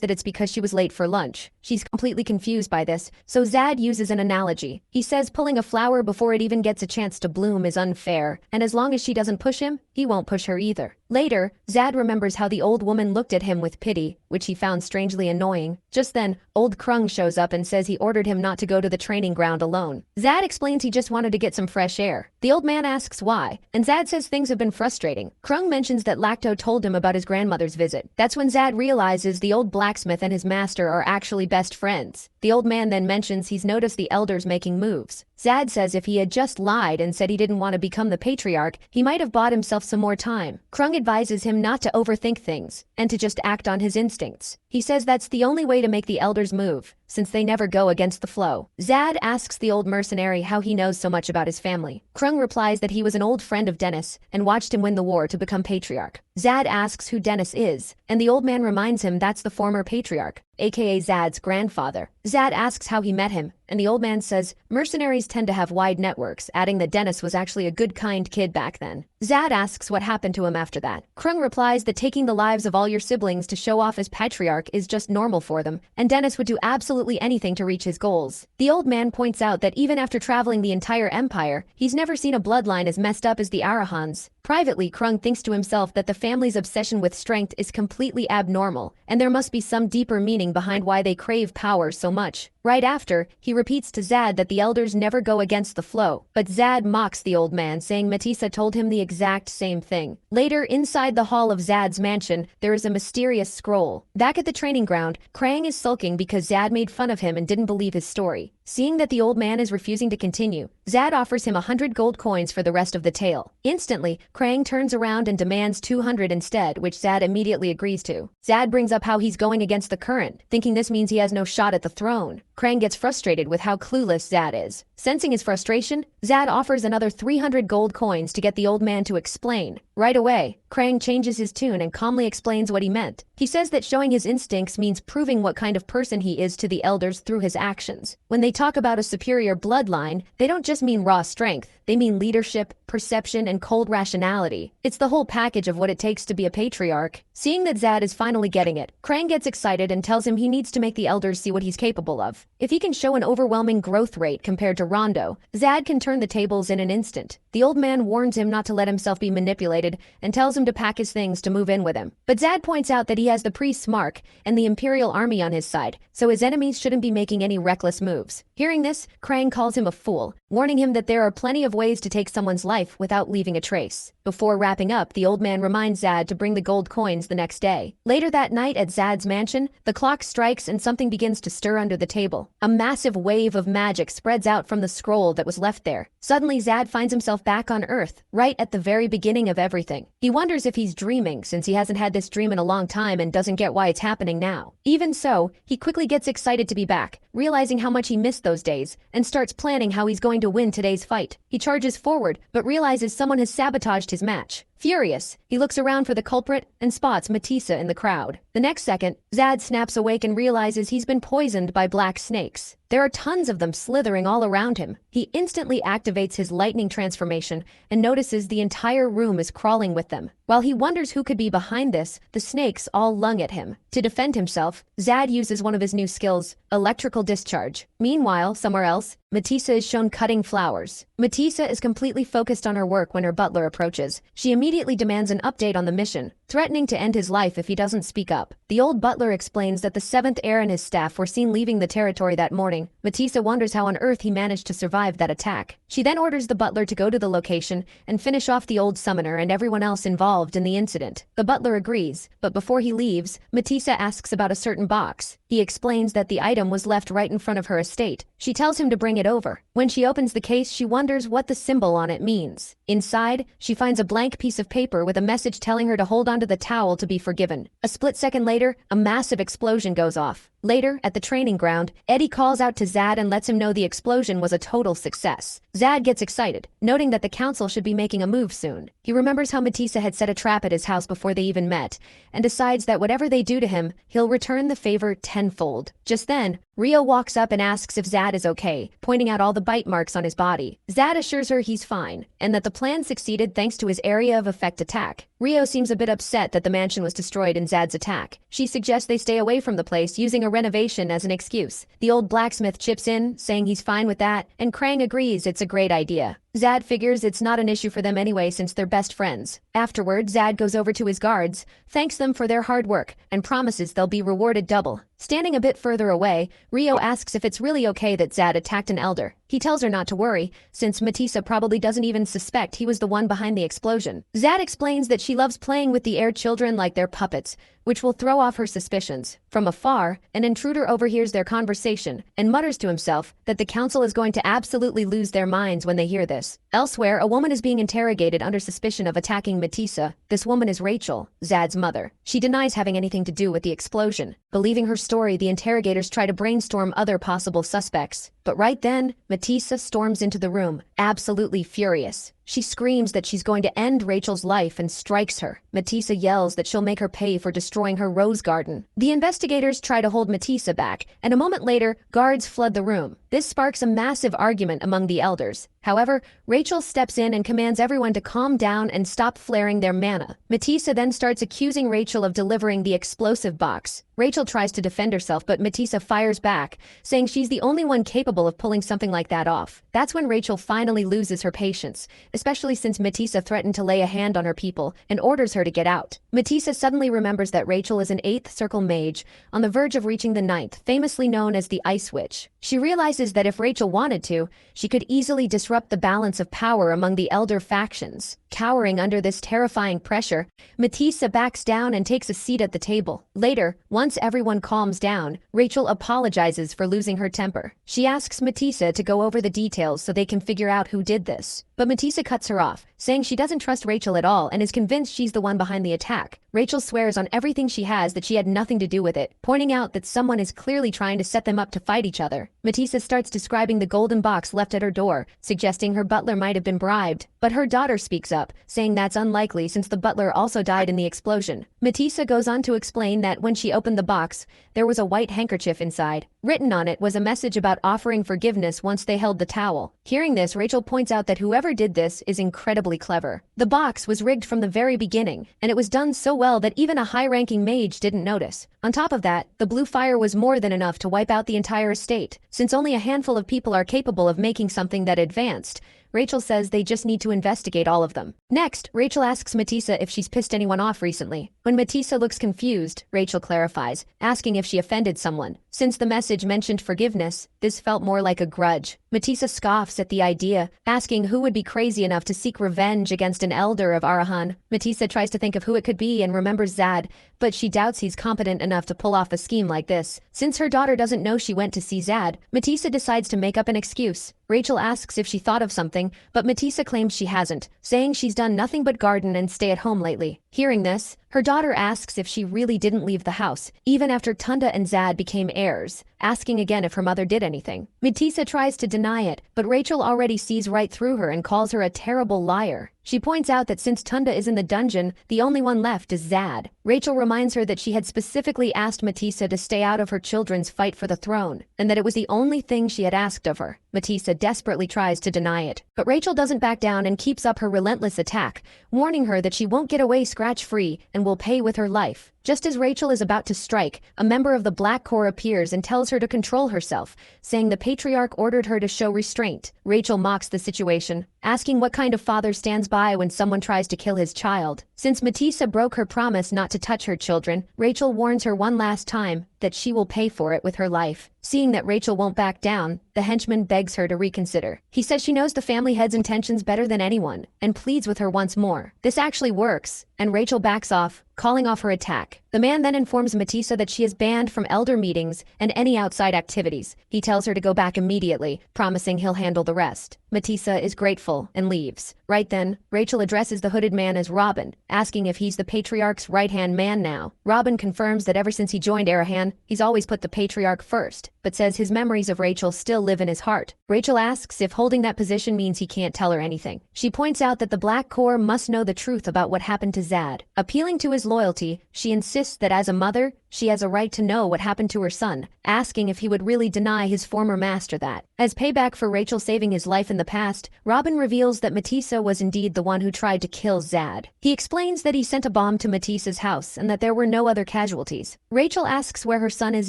Speaker 1: that it's because she was late for lunch. She's completely confused by this, so Zad uses an analogy. He says pulling a flower before it even gets a chance to bloom is unfair, and as long as she doesn't push him, he won't push her either. Later, Zad remembers how the old woman looked at him with pity, which he found strangely annoying. Just then, old Krung shows up and says he ordered him not to go to the training ground alone. Zad explains he just wanted to get some fresh air. The old man asks why, and Zad says things have been frustrating. Krung mentions that Lacto told him about his grandmother's visit. That's when Zad realizes the old blacksmith and his master are actually best friends. The old man then mentions he's noticed the elders making moves. Zad says if he had just lied and said he didn't want to become the patriarch, he might have bought himself some more time. Krung advises him not to overthink things, and to just act on his instincts. He says that's the only way to make the elders move, since they never go against the flow. Zad asks the old mercenary how he knows so much about his family. Krung replies that he was an old friend of Dennis, and watched him win the war to become patriarch. Zad asks who Dennis is, and the old man reminds him that's the former patriarch, aka Zad's grandfather. Zad asks how he met him, and the old man says mercenaries tend to have wide networks, adding that Dennis was actually a good kind kid back then. Zad asks what happened to him after that. Krung replies that taking the lives of all your siblings to show off as patriarch is just normal for them, and Dennis would do absolutely anything to reach his goals. The old man points out that even after traveling the entire empire, he's never seen a bloodline as messed up as the Arahans. Privately, Krung thinks to himself that the family's obsession with strength is completely abnormal, and there must be some deeper meaning behind why they crave power so much. Right after, he repeats to Zad that the elders never go against the flow, but Zad mocks the old man, saying Matisa told him the exact same thing. Later, inside the hall of Zad's mansion, there is a mysterious scroll. Back at the training ground, Krang is sulking because Zad made fun of him and didn't believe his story. Seeing that the old man is refusing to continue, Zad offers him 100 gold coins for the rest of the tale. Instantly, Krang turns around and demands 200 instead, which Zad immediately agrees to. Zad brings up how he's going against the current, thinking this means he has no shot at the throne. Krang gets frustrated with how clueless Zad is, Sensing his frustration, Zad offers another 300 gold coins to get the old man to explain. Right away, Krang changes his tune and calmly explains what he meant. He says that showing his instincts means proving what kind of person he is to the elders through his actions. When they talk about a superior bloodline, they don't just mean raw strength. They mean leadership, perception, and cold rationality. It's the whole package of what it takes to be a patriarch. Seeing that Zad is finally getting it, Krang gets excited and tells him he needs to make the elders see what he's capable of. If he can show an overwhelming growth rate compared to Rondo, Zad can turn the tables in an instant. The old man warns him not to let himself be manipulated and tells him to pack his things to move in with him. But Zad points out that he has the priest's mark and the Imperial Army on his side, so his enemies shouldn't be making any reckless moves. Hearing this, Krang calls him a fool, warning him that there are plenty of ways to take someone's life without leaving a trace. Before wrapping up, the old man reminds Zad to bring the gold coins the next day. Later that night at Zad's mansion, the clock strikes and something begins to stir under the table. A massive wave of magic spreads out from the scroll that was left there. Suddenly, Zad finds himself back on Earth, right at the very beginning of everything. He wonders if he's dreaming since he hasn't had this dream in a long time and doesn't get why it's happening now. Even so, he quickly gets excited to be back, realizing how much he missed those days, and starts planning how he's going to win today's fight. He charges forward, but realizes someone has sabotaged his match. Furious, he looks around for the culprit and spots Matisa in the crowd. The next second, Zad snaps awake and realizes he's been poisoned by black snakes. There are tons of them slithering all around him. He instantly activates his lightning transformation and notices the entire room is crawling with them. While he wonders who could be behind this, the snakes all lung at him. To defend himself, Zad uses one of his new skills, electrical discharge. Meanwhile, somewhere else, Matisa is shown cutting flowers. Matisa is completely focused on her work when her butler approaches. She immediately demands an update on the mission, threatening to end his life if he doesn't speak up. The old butler explains that the 7th heir and his staff were seen leaving the territory that morning. Matisa wonders how on earth he managed to survive that attack. She then orders the butler to go to the location and finish off the old summoner and everyone else involved in the incident. The butler agrees, but before he leaves, Matisa asks about a certain box. He explains that the item was left right in front of her estate. She tells him to bring it over. When she opens the case, she wonders what the symbol on it means. Inside, she finds a blank piece of paper with a message telling her to hold onto the towel to be forgiven. A split second later, a massive explosion goes off. Later, at the training ground, Eddie calls out to Zad and lets him know the explosion was a total success. Zad gets excited, noting that the council should be making a move soon. He remembers how Matisa had set a trap at his house before they even met, and decides that whatever they do to him, he'll return the favor tenfold. Just then, Rio walks up and asks if Zad is okay, pointing out all the bite marks on his body. Zad assures her he's fine, and that the plan succeeded thanks to his area of effect attack. Rio seems a bit upset that the mansion was destroyed in Zad's attack. She suggests they stay away from the place, using a renovation as an excuse. The old blacksmith chips in, saying he's fine with that, and Krang agrees it's a great idea. Zad figures it's not an issue for them anyway since they're best friends. Afterward, Zad goes over to his guards, thanks them for their hard work, and promises they'll be rewarded double. Standing a bit further away, Rio asks if it's really okay that Zad attacked an elder. He tells her not to worry, since Matisa probably doesn't even suspect he was the one behind the explosion. Zad explains that she loves playing with the heir children like they're puppets, which will throw off her suspicions. From afar, an intruder overhears their conversation and mutters to himself that the council is going to absolutely lose their minds when they hear this. Elsewhere, a woman is being interrogated under suspicion of attacking Matisa. This woman is Rachel, Zad's mother. She denies having anything to do with the explosion. Believing her story, the interrogators try to brainstorm other possible suspects. But right then, Matisa storms into the room, absolutely furious. She screams that she's going to end Rachel's life and strikes her. Matisa yells that she'll make her pay for destroying her rose garden. The investigators try to hold Matisa back, and a moment later, guards flood the room. This sparks a massive argument among the elders. However, Rachel steps in and commands everyone to calm down and stop flaring their mana. Matisa then starts accusing Rachel of delivering the explosive box. Rachel tries to defend herself, but Matisa fires back, saying she's the only one capable of pulling something like that off. That's when Rachel finally loses her patience, especially since Matisa threatened to lay a hand on her people and orders her to get out. Matisa suddenly remembers that Rachel is an 8th circle mage, on the verge of reaching the 9th, famously known as the Ice Witch. She realizes that if Rachel wanted to, she could easily disrupt the balance of power among the elder factions. Cowering under this terrifying pressure, Matisa backs down and takes a seat at the table. Later, one Once everyone calms down, Rachel apologizes for losing her temper. She asks Matissa to go over the details so they can figure out who did this. But Matissa cuts her off, saying she doesn't trust Rachel at all and is convinced she's the one behind the attack. Rachel swears on everything she has that she had nothing to do with it, pointing out that someone is clearly trying to set them up to fight each other. Matissa starts describing the golden box left at her door, suggesting her butler might have been bribed. But her daughter speaks up, saying that's unlikely since the butler also died in the explosion. Matissa goes on to explain that when she opened the box, there was a white handkerchief inside. Written on it was a message about offering forgiveness once they held the towel. Hearing this, Rachel points out that whoever did this is incredibly clever. The box was rigged from the very beginning, and it was done so well that even a high-ranking mage didn't notice. On top of that, the blue fire was more than enough to wipe out the entire estate. Since only a handful of people are capable of making something that advanced, Rachel says they just need to investigate all of them. Next, Rachel asks Matissa if she's pissed anyone off recently. When Matissa looks confused, Rachel clarifies, asking if she offended someone. Since the message mentioned forgiveness, this felt more like a grudge. Matissa scoffs at the idea, asking who would be crazy enough to seek revenge against an elder of Arahan. Matissa tries to think of who it could be and remembers Zad, but she doubts he's competent enough to pull off a scheme like this. Since her daughter doesn't know she went to see Zad, Matissa decides to make up an excuse. Rachel asks if she thought of something, but Matissa claims she hasn't, saying she's done nothing but garden and stay at home lately. Hearing this, her daughter asks if she really didn't leave the house, even after Tunda and Zad became heirs, asking again if her mother did anything. Matissa tries to deny it, but Rachel already sees right through her and calls her a terrible liar. She points out that since Tunda is in the dungeon, the only one left is Zad. Rachel reminds her that she had specifically asked Matissa to stay out of her children's fight for the throne, and that it was the only thing she had asked of her. Matissa desperately tries to deny it, but Rachel doesn't back down and keeps up her relentless attack, warning her that she won't get away scratch-free and will pay with her life. Just as Rachel is about to strike, a member of the Black Corps appears and tells her to control herself, saying the patriarch ordered her to show restraint. Rachel mocks the situation, asking what kind of father stands by when someone tries to kill his child. Since Matissa broke her promise not to touch her children, Rachel warns her one last time that she will pay for it with her life. Seeing that Rachel won't back down, the henchman begs her to reconsider. He says she knows the family head's intentions better than anyone, and pleads with her once more. This actually works, and Rachel backs off, calling off her attack. The man then informs Matissa that she is banned from elder meetings and any outside activities. He tells her to go back immediately, promising he'll handle the rest. Matissa is grateful and leaves. Right then, Rachel addresses the hooded man as Robin, asking if he's the patriarch's right-hand man now. Robin confirms that ever since he joined Arahan, he's always put the patriarch first, but says his memories of Rachel still live in his heart. Rachel asks if holding that position means he can't tell her anything. She points out that the Black Corps must know the truth about what happened to Zad. Appealing to his loyalty, she insists that as a mother, she has a right to know what happened to her son, asking if he would really deny his former master that. As payback for Rachel saving his life in the past, Robin reveals that Matissa was indeed the one who tried to kill Zad. He explains that he sent a bomb to Matissa's house and that there were no other casualties. Rachel asks where her son is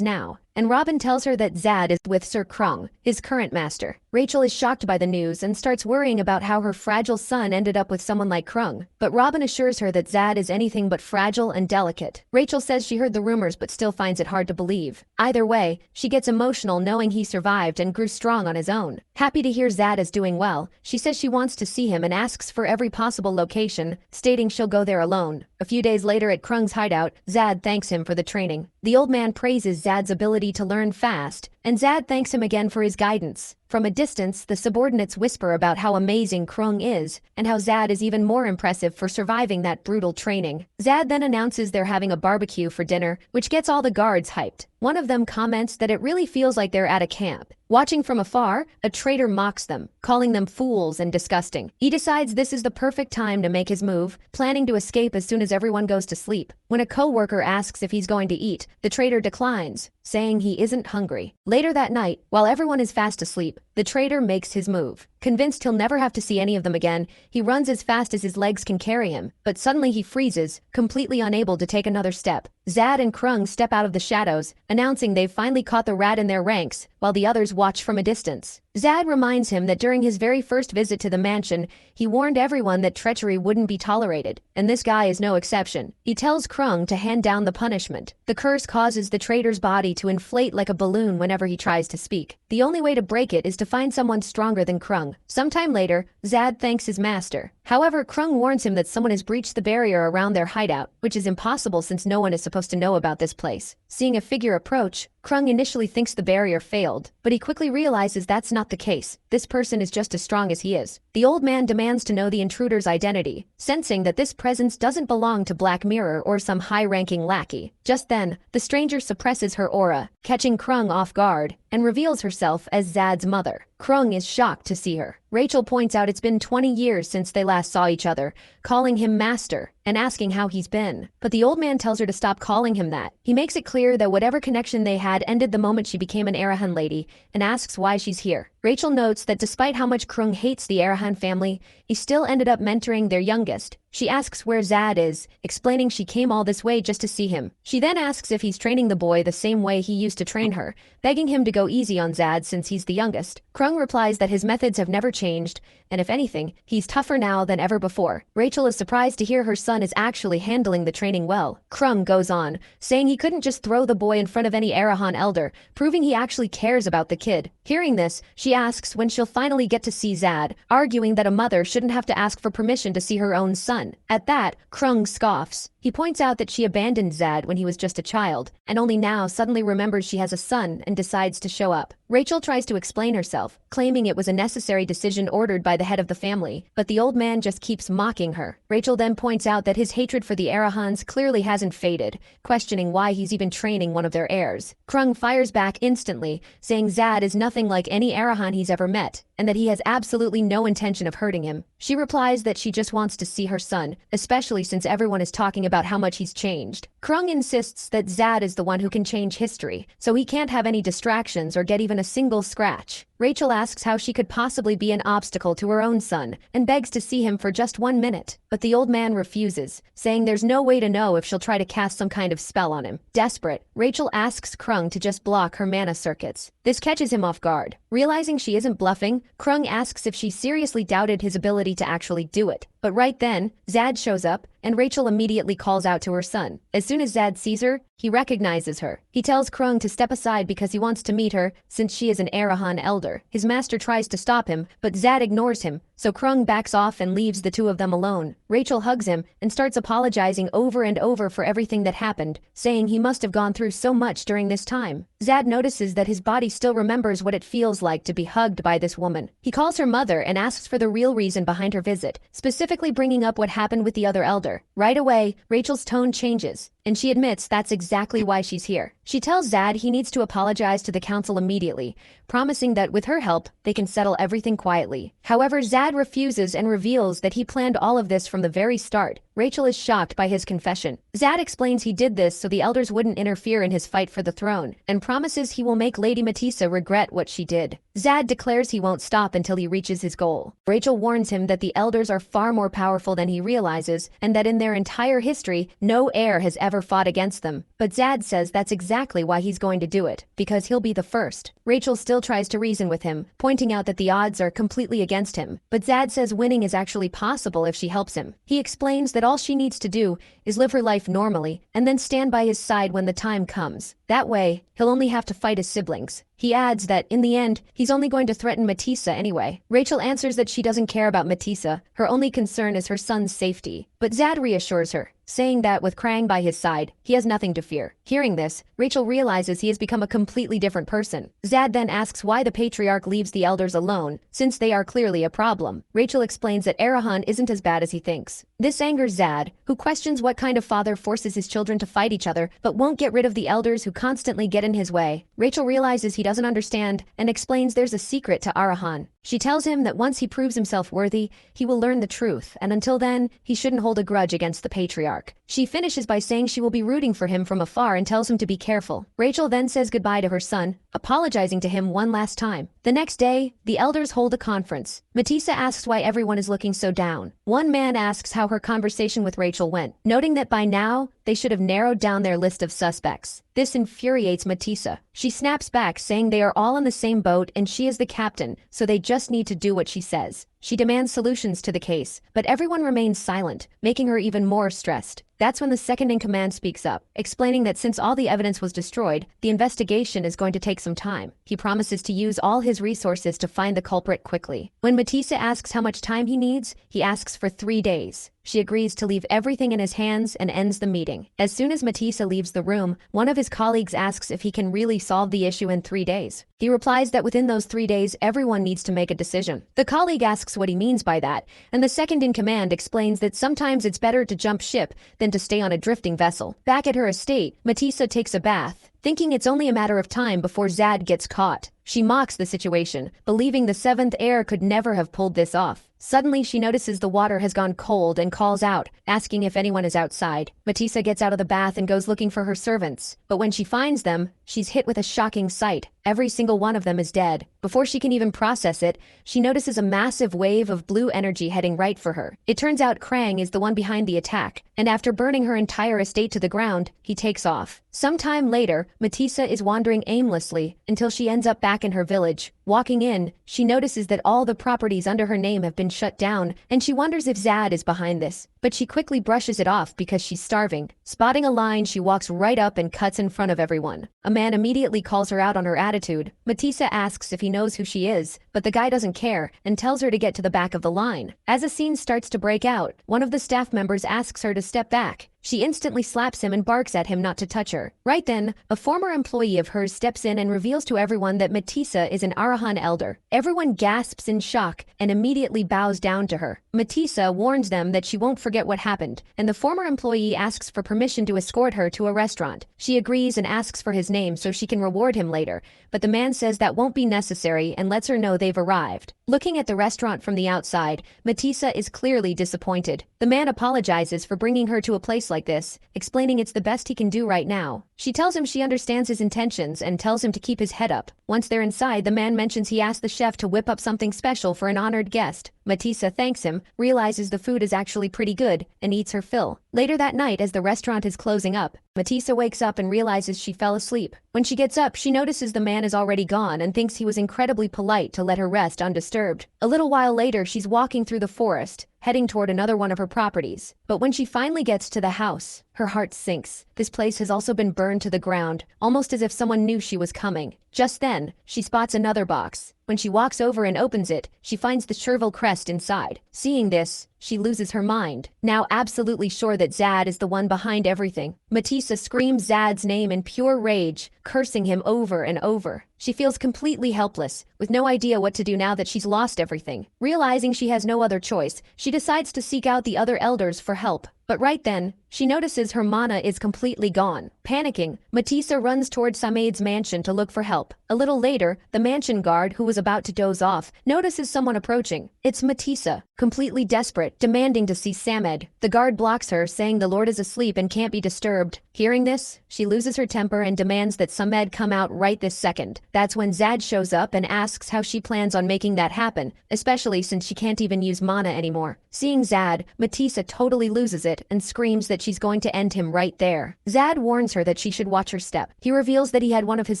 Speaker 1: now, and Robin tells her that Zad is with Sir Krung, his current master. Rachel is shocked by the news and starts worrying about how her fragile son ended up with someone like Krung, but Robin assures her that Zad is anything but fragile and delicate. Rachel says she heard the rumors but still finds it hard to believe. Either way, she gets emotional knowing he survived and grew strong on his own. Happy to hear Zad is doing well, she says she wants to see him and asks for every possible location, stating she'll go there alone. A few days later at Krung's hideout, Zad thanks him for the training. The old man praises Zad's ability to learn fast, and Zad thanks him again for his guidance. From a distance, the subordinates whisper about how amazing Krung is, and how Zad is even more impressive for surviving that brutal training. Zad then announces they're having a barbecue for dinner, which gets all the guards hyped. One of them comments that it really feels like they're at a camp. Watching from afar, a traitor mocks them, calling them fools and disgusting. He decides this is the perfect time to make his move, planning to escape as soon as everyone goes to sleep. When a co-worker asks if he's going to eat, the traitor declines, saying he isn't hungry. Later that night, while everyone is fast asleep, the traitor makes his move. Convinced he'll never have to see any of them again, he runs as fast as his legs can carry him, but suddenly he freezes, completely unable to take another step. Zad and Krung step out of the shadows, announcing they've finally caught the rat in their ranks, while the others watch from a distance. Zad reminds him that during his very first visit to the mansion, he warned everyone that treachery wouldn't be tolerated, and this guy is no exception. He tells Krung to hand down the punishment. The curse causes the traitor's body to inflate like a balloon whenever he tries to speak. The only way to break it is to find someone stronger than Krung. Sometime later, Zad thanks his master. However, Krung warns him that someone has breached the barrier around their hideout, which is impossible since no one is supposed to know about this place. Seeing a figure approach, Krung initially thinks the barrier failed, but he quickly realizes that's not the case. This person is just as strong as he is. The old man demands to know the intruder's identity, sensing that this presence doesn't belong to Black Mirror or some high-ranking lackey. Just then, the stranger suppresses her aura, catching Krung off guard, and reveals herself as Zad's mother. Krung is shocked to see her. Rachel points out it's been 20 years since they last saw each other, calling him master, and asking how he's been. But the old man tells her to stop calling him that. He makes it clear that whatever connection they had ended the moment she became an Arahan lady, and asks why she's here. Rachel notes that despite how much Krung hates the Arahan family, he still ended up mentoring their youngest. She asks where Zad is, explaining she came all this way just to see him. She then asks if he's training the boy the same way he used to train her, begging him to go easy on Zad since he's the youngest. Krung replies that his methods have never changed, and if anything, he's tougher now than ever before. Rachel is surprised to hear her son is actually handling the training well. Krung goes on, saying he couldn't just throw the boy in front of any Arahan elder, proving he actually cares about the kid. Hearing this, she asks when she'll finally get to see Zad, arguing that a mother shouldn't have to ask for permission to see her own son. At that, Krung scoffs. He points out that she abandoned Zad when he was just a child, and only now suddenly remembers she has a son and decides to show up. Rachel tries to explain herself, claiming it was a necessary decision ordered by the head of the family, but the old man just keeps mocking her. Rachel then points out that his hatred for the Arahans clearly hasn't faded, questioning why he's even training one of their heirs. Krung fires back instantly, saying Zad is nothing like any Arahan he's ever met, and that he has absolutely no intention of hurting him. She replies that she just wants to see her son, especially since everyone is talking about how much he's changed. Krung insists that Zad is the one who can change history, so he can't have any distractions or get even a single scratch. Rachel asks how she could possibly be an obstacle to her own son, and begs to see him for just 1 minute. But the old man refuses, saying there's no way to know if she'll try to cast some kind of spell on him. Desperate, Rachel asks Krung to just block her mana circuits. This catches him off guard. Realizing she isn't bluffing, Krung asks if she seriously doubted his ability to actually do it. But right then, Zad shows up, and Rachel immediately calls out to her son. As soon as Zad sees her, he recognizes her. He tells Krung to step aside because he wants to meet her, since she is an Arahan elder. His master tries to stop him, but Zad ignores him, so Krung backs off and leaves the two of them alone. Rachel hugs him and starts apologizing over and over for everything that happened, saying he must have gone through so much during this time. Zad notices that his body still remembers what it feels like to be hugged by this woman. He calls her mother and asks for the real reason behind her visit, specifically bringing up what happened with the other elder. Right away, Rachel's tone changes, and she admits that's exactly why she's here. She tells Zad he needs to apologize to the council immediately, promising that with her help, they can settle everything quietly. However, Zad refuses and reveals that he planned all of this from the very start. Rachel is shocked by his confession. Zad explains he did this so the elders wouldn't interfere in his fight for the throne, and promises he will make Lady Matissa regret what she did. Zad declares he won't stop until he reaches his goal. Rachel warns him that the elders are far more powerful than he realizes, and that in their entire history, no heir has ever fought against them. But Zad says that's exactly why he's going to do it, because he'll be the first. Rachel still tries to reason with him, pointing out that the odds are completely against him, but Zad says winning is actually possible if she helps him. He explains that all she needs to do is live her life normally, and then stand by his side when the time comes. That way, he'll only have to fight his siblings. He adds that, in the end, he's only going to threaten Matissa anyway. Rachel answers that she doesn't care about Matissa, her only concern is her son's safety. But Zad reassures her, saying that with Krang by his side, he has nothing to fear. Hearing this, Rachel realizes he has become a completely different person. Zad then asks why the patriarch leaves the elders alone, since they are clearly a problem. Rachel explains that Arahan isn't as bad as he thinks. This angers Zad, who questions what kind of father forces his children to fight each other, but won't get rid of the elders who constantly get in his way. Rachel realizes he doesn't understand, and explains there's a secret to Arahan. She tells him that once he proves himself worthy, he will learn the truth, and until then, he shouldn't hold a grudge against the patriarch. She finishes by saying she will be rooting for him from afar and tells him to be careful. Rachel then says goodbye to her son, apologizing to him one last time. The next day, the elders hold a conference. Matissa asks why everyone is looking so down. One man asks how her conversation with Rachel went, noting that by now, They should have narrowed down their list of suspects. This infuriates Matisa. She snaps back, saying they are all in the same boat and she is the captain, so they just need to do what she says. She demands solutions to the case, but everyone remains silent, making her even more stressed. That's when the second-in-command speaks up, explaining that since all the evidence was destroyed, the investigation is going to take some time. He promises to use all his resources to find the culprit quickly. When Matisa asks how much time he needs, he asks for 3 days. She agrees to leave everything in his hands and ends the meeting. As soon as Matisa leaves the room, one of his colleagues asks if he can really solve the issue in 3 days. He replies that within those 3 days, everyone needs to make a decision. The colleague asks what he means by that, and the second-in-command explains that sometimes it's better to jump ship than to stay on a drifting vessel. Back at her estate, Matisa takes a bath, thinking it's only a matter of time before Zad gets caught. She mocks the situation, believing the seventh heir could never have pulled this off. Suddenly, she notices the water has gone cold and calls out, asking if anyone is outside. Matisa gets out of the bath and goes looking for her servants. But when she finds them, she's hit with a shocking sight. Every single one of them is dead. Before she can even process it, she notices a massive wave of blue energy heading right for her. It turns out Krang is the one behind the attack, and after burning her entire estate to the ground, he takes off. Sometime later, Matisa is wandering aimlessly until she ends up back in her village. Walking in, she notices that all the properties under her name have been shut down, and she wonders if Zad is behind this. But she quickly brushes it off because she's starving. Spotting a line, she walks right up and cuts in front of everyone. A man immediately calls her out on her attitude. Matisa asks if he knows who she is, but the guy doesn't care and tells her to get to the back of the line. As a scene starts to break out, one of the staff members asks her to step back. She instantly slaps him and barks at him not to touch her. Right then, a former employee of hers steps in and reveals to everyone that Matisa is an Arahan elder. Everyone gasps in shock and immediately bows down to her. Matisa warns them that she won't forget what happened, and the former employee asks for permission to escort her to a restaurant. She agrees and asks for his name so she can reward him later, but the man says that won't be necessary and lets her know they've arrived. Looking at the restaurant from the outside, Matisa is clearly disappointed. The man apologizes for bringing her to a place like this, explaining it's the best he can do right now. She tells him she understands his intentions and tells him to keep his head up. Once they're inside, the man mentions he asked the chef to whip up something special for an honored guest. Matisa thanks him, realizes the food is actually pretty good, and eats her fill. Later that night, as the restaurant is closing up, Matisa wakes up and realizes she fell asleep. When she gets up, she notices the man is already gone and thinks he was incredibly polite to let her rest undisturbed. A little while later, she's walking through the forest, heading toward another one of her properties. But when she finally gets to the house, her heart sinks. This place has also been burned to the ground, almost as if someone knew she was coming. Just then, she spots another box. When she walks over and opens it, she finds the Chervil crest inside. Seeing this, she loses her mind, now absolutely sure that Zad is the one behind everything. Matisa screams Zad's name in pure rage, cursing him over and over. She feels completely helpless, with no idea what to do now that she's lost everything. Realizing she has no other choice, she decides to seek out the other elders for help. But right then, she notices her mana is completely gone. Panicking, Matisa runs towards Samad's mansion to look for help. A little later, the mansion guard, who was about to doze off, notices someone approaching. It's Matisa, completely desperate, demanding to see Samed. The guard blocks her, saying the lord is asleep and can't be disturbed. Hearing this, she loses her temper and demands that Samed come out right this second. That's when Zad shows up and asks how she plans on making that happen, especially since she can't even use mana anymore. Seeing Zad, Matisa totally loses it and screams that she's going to end him right there. Zad warns her that she should watch her step. He reveals that he had one of his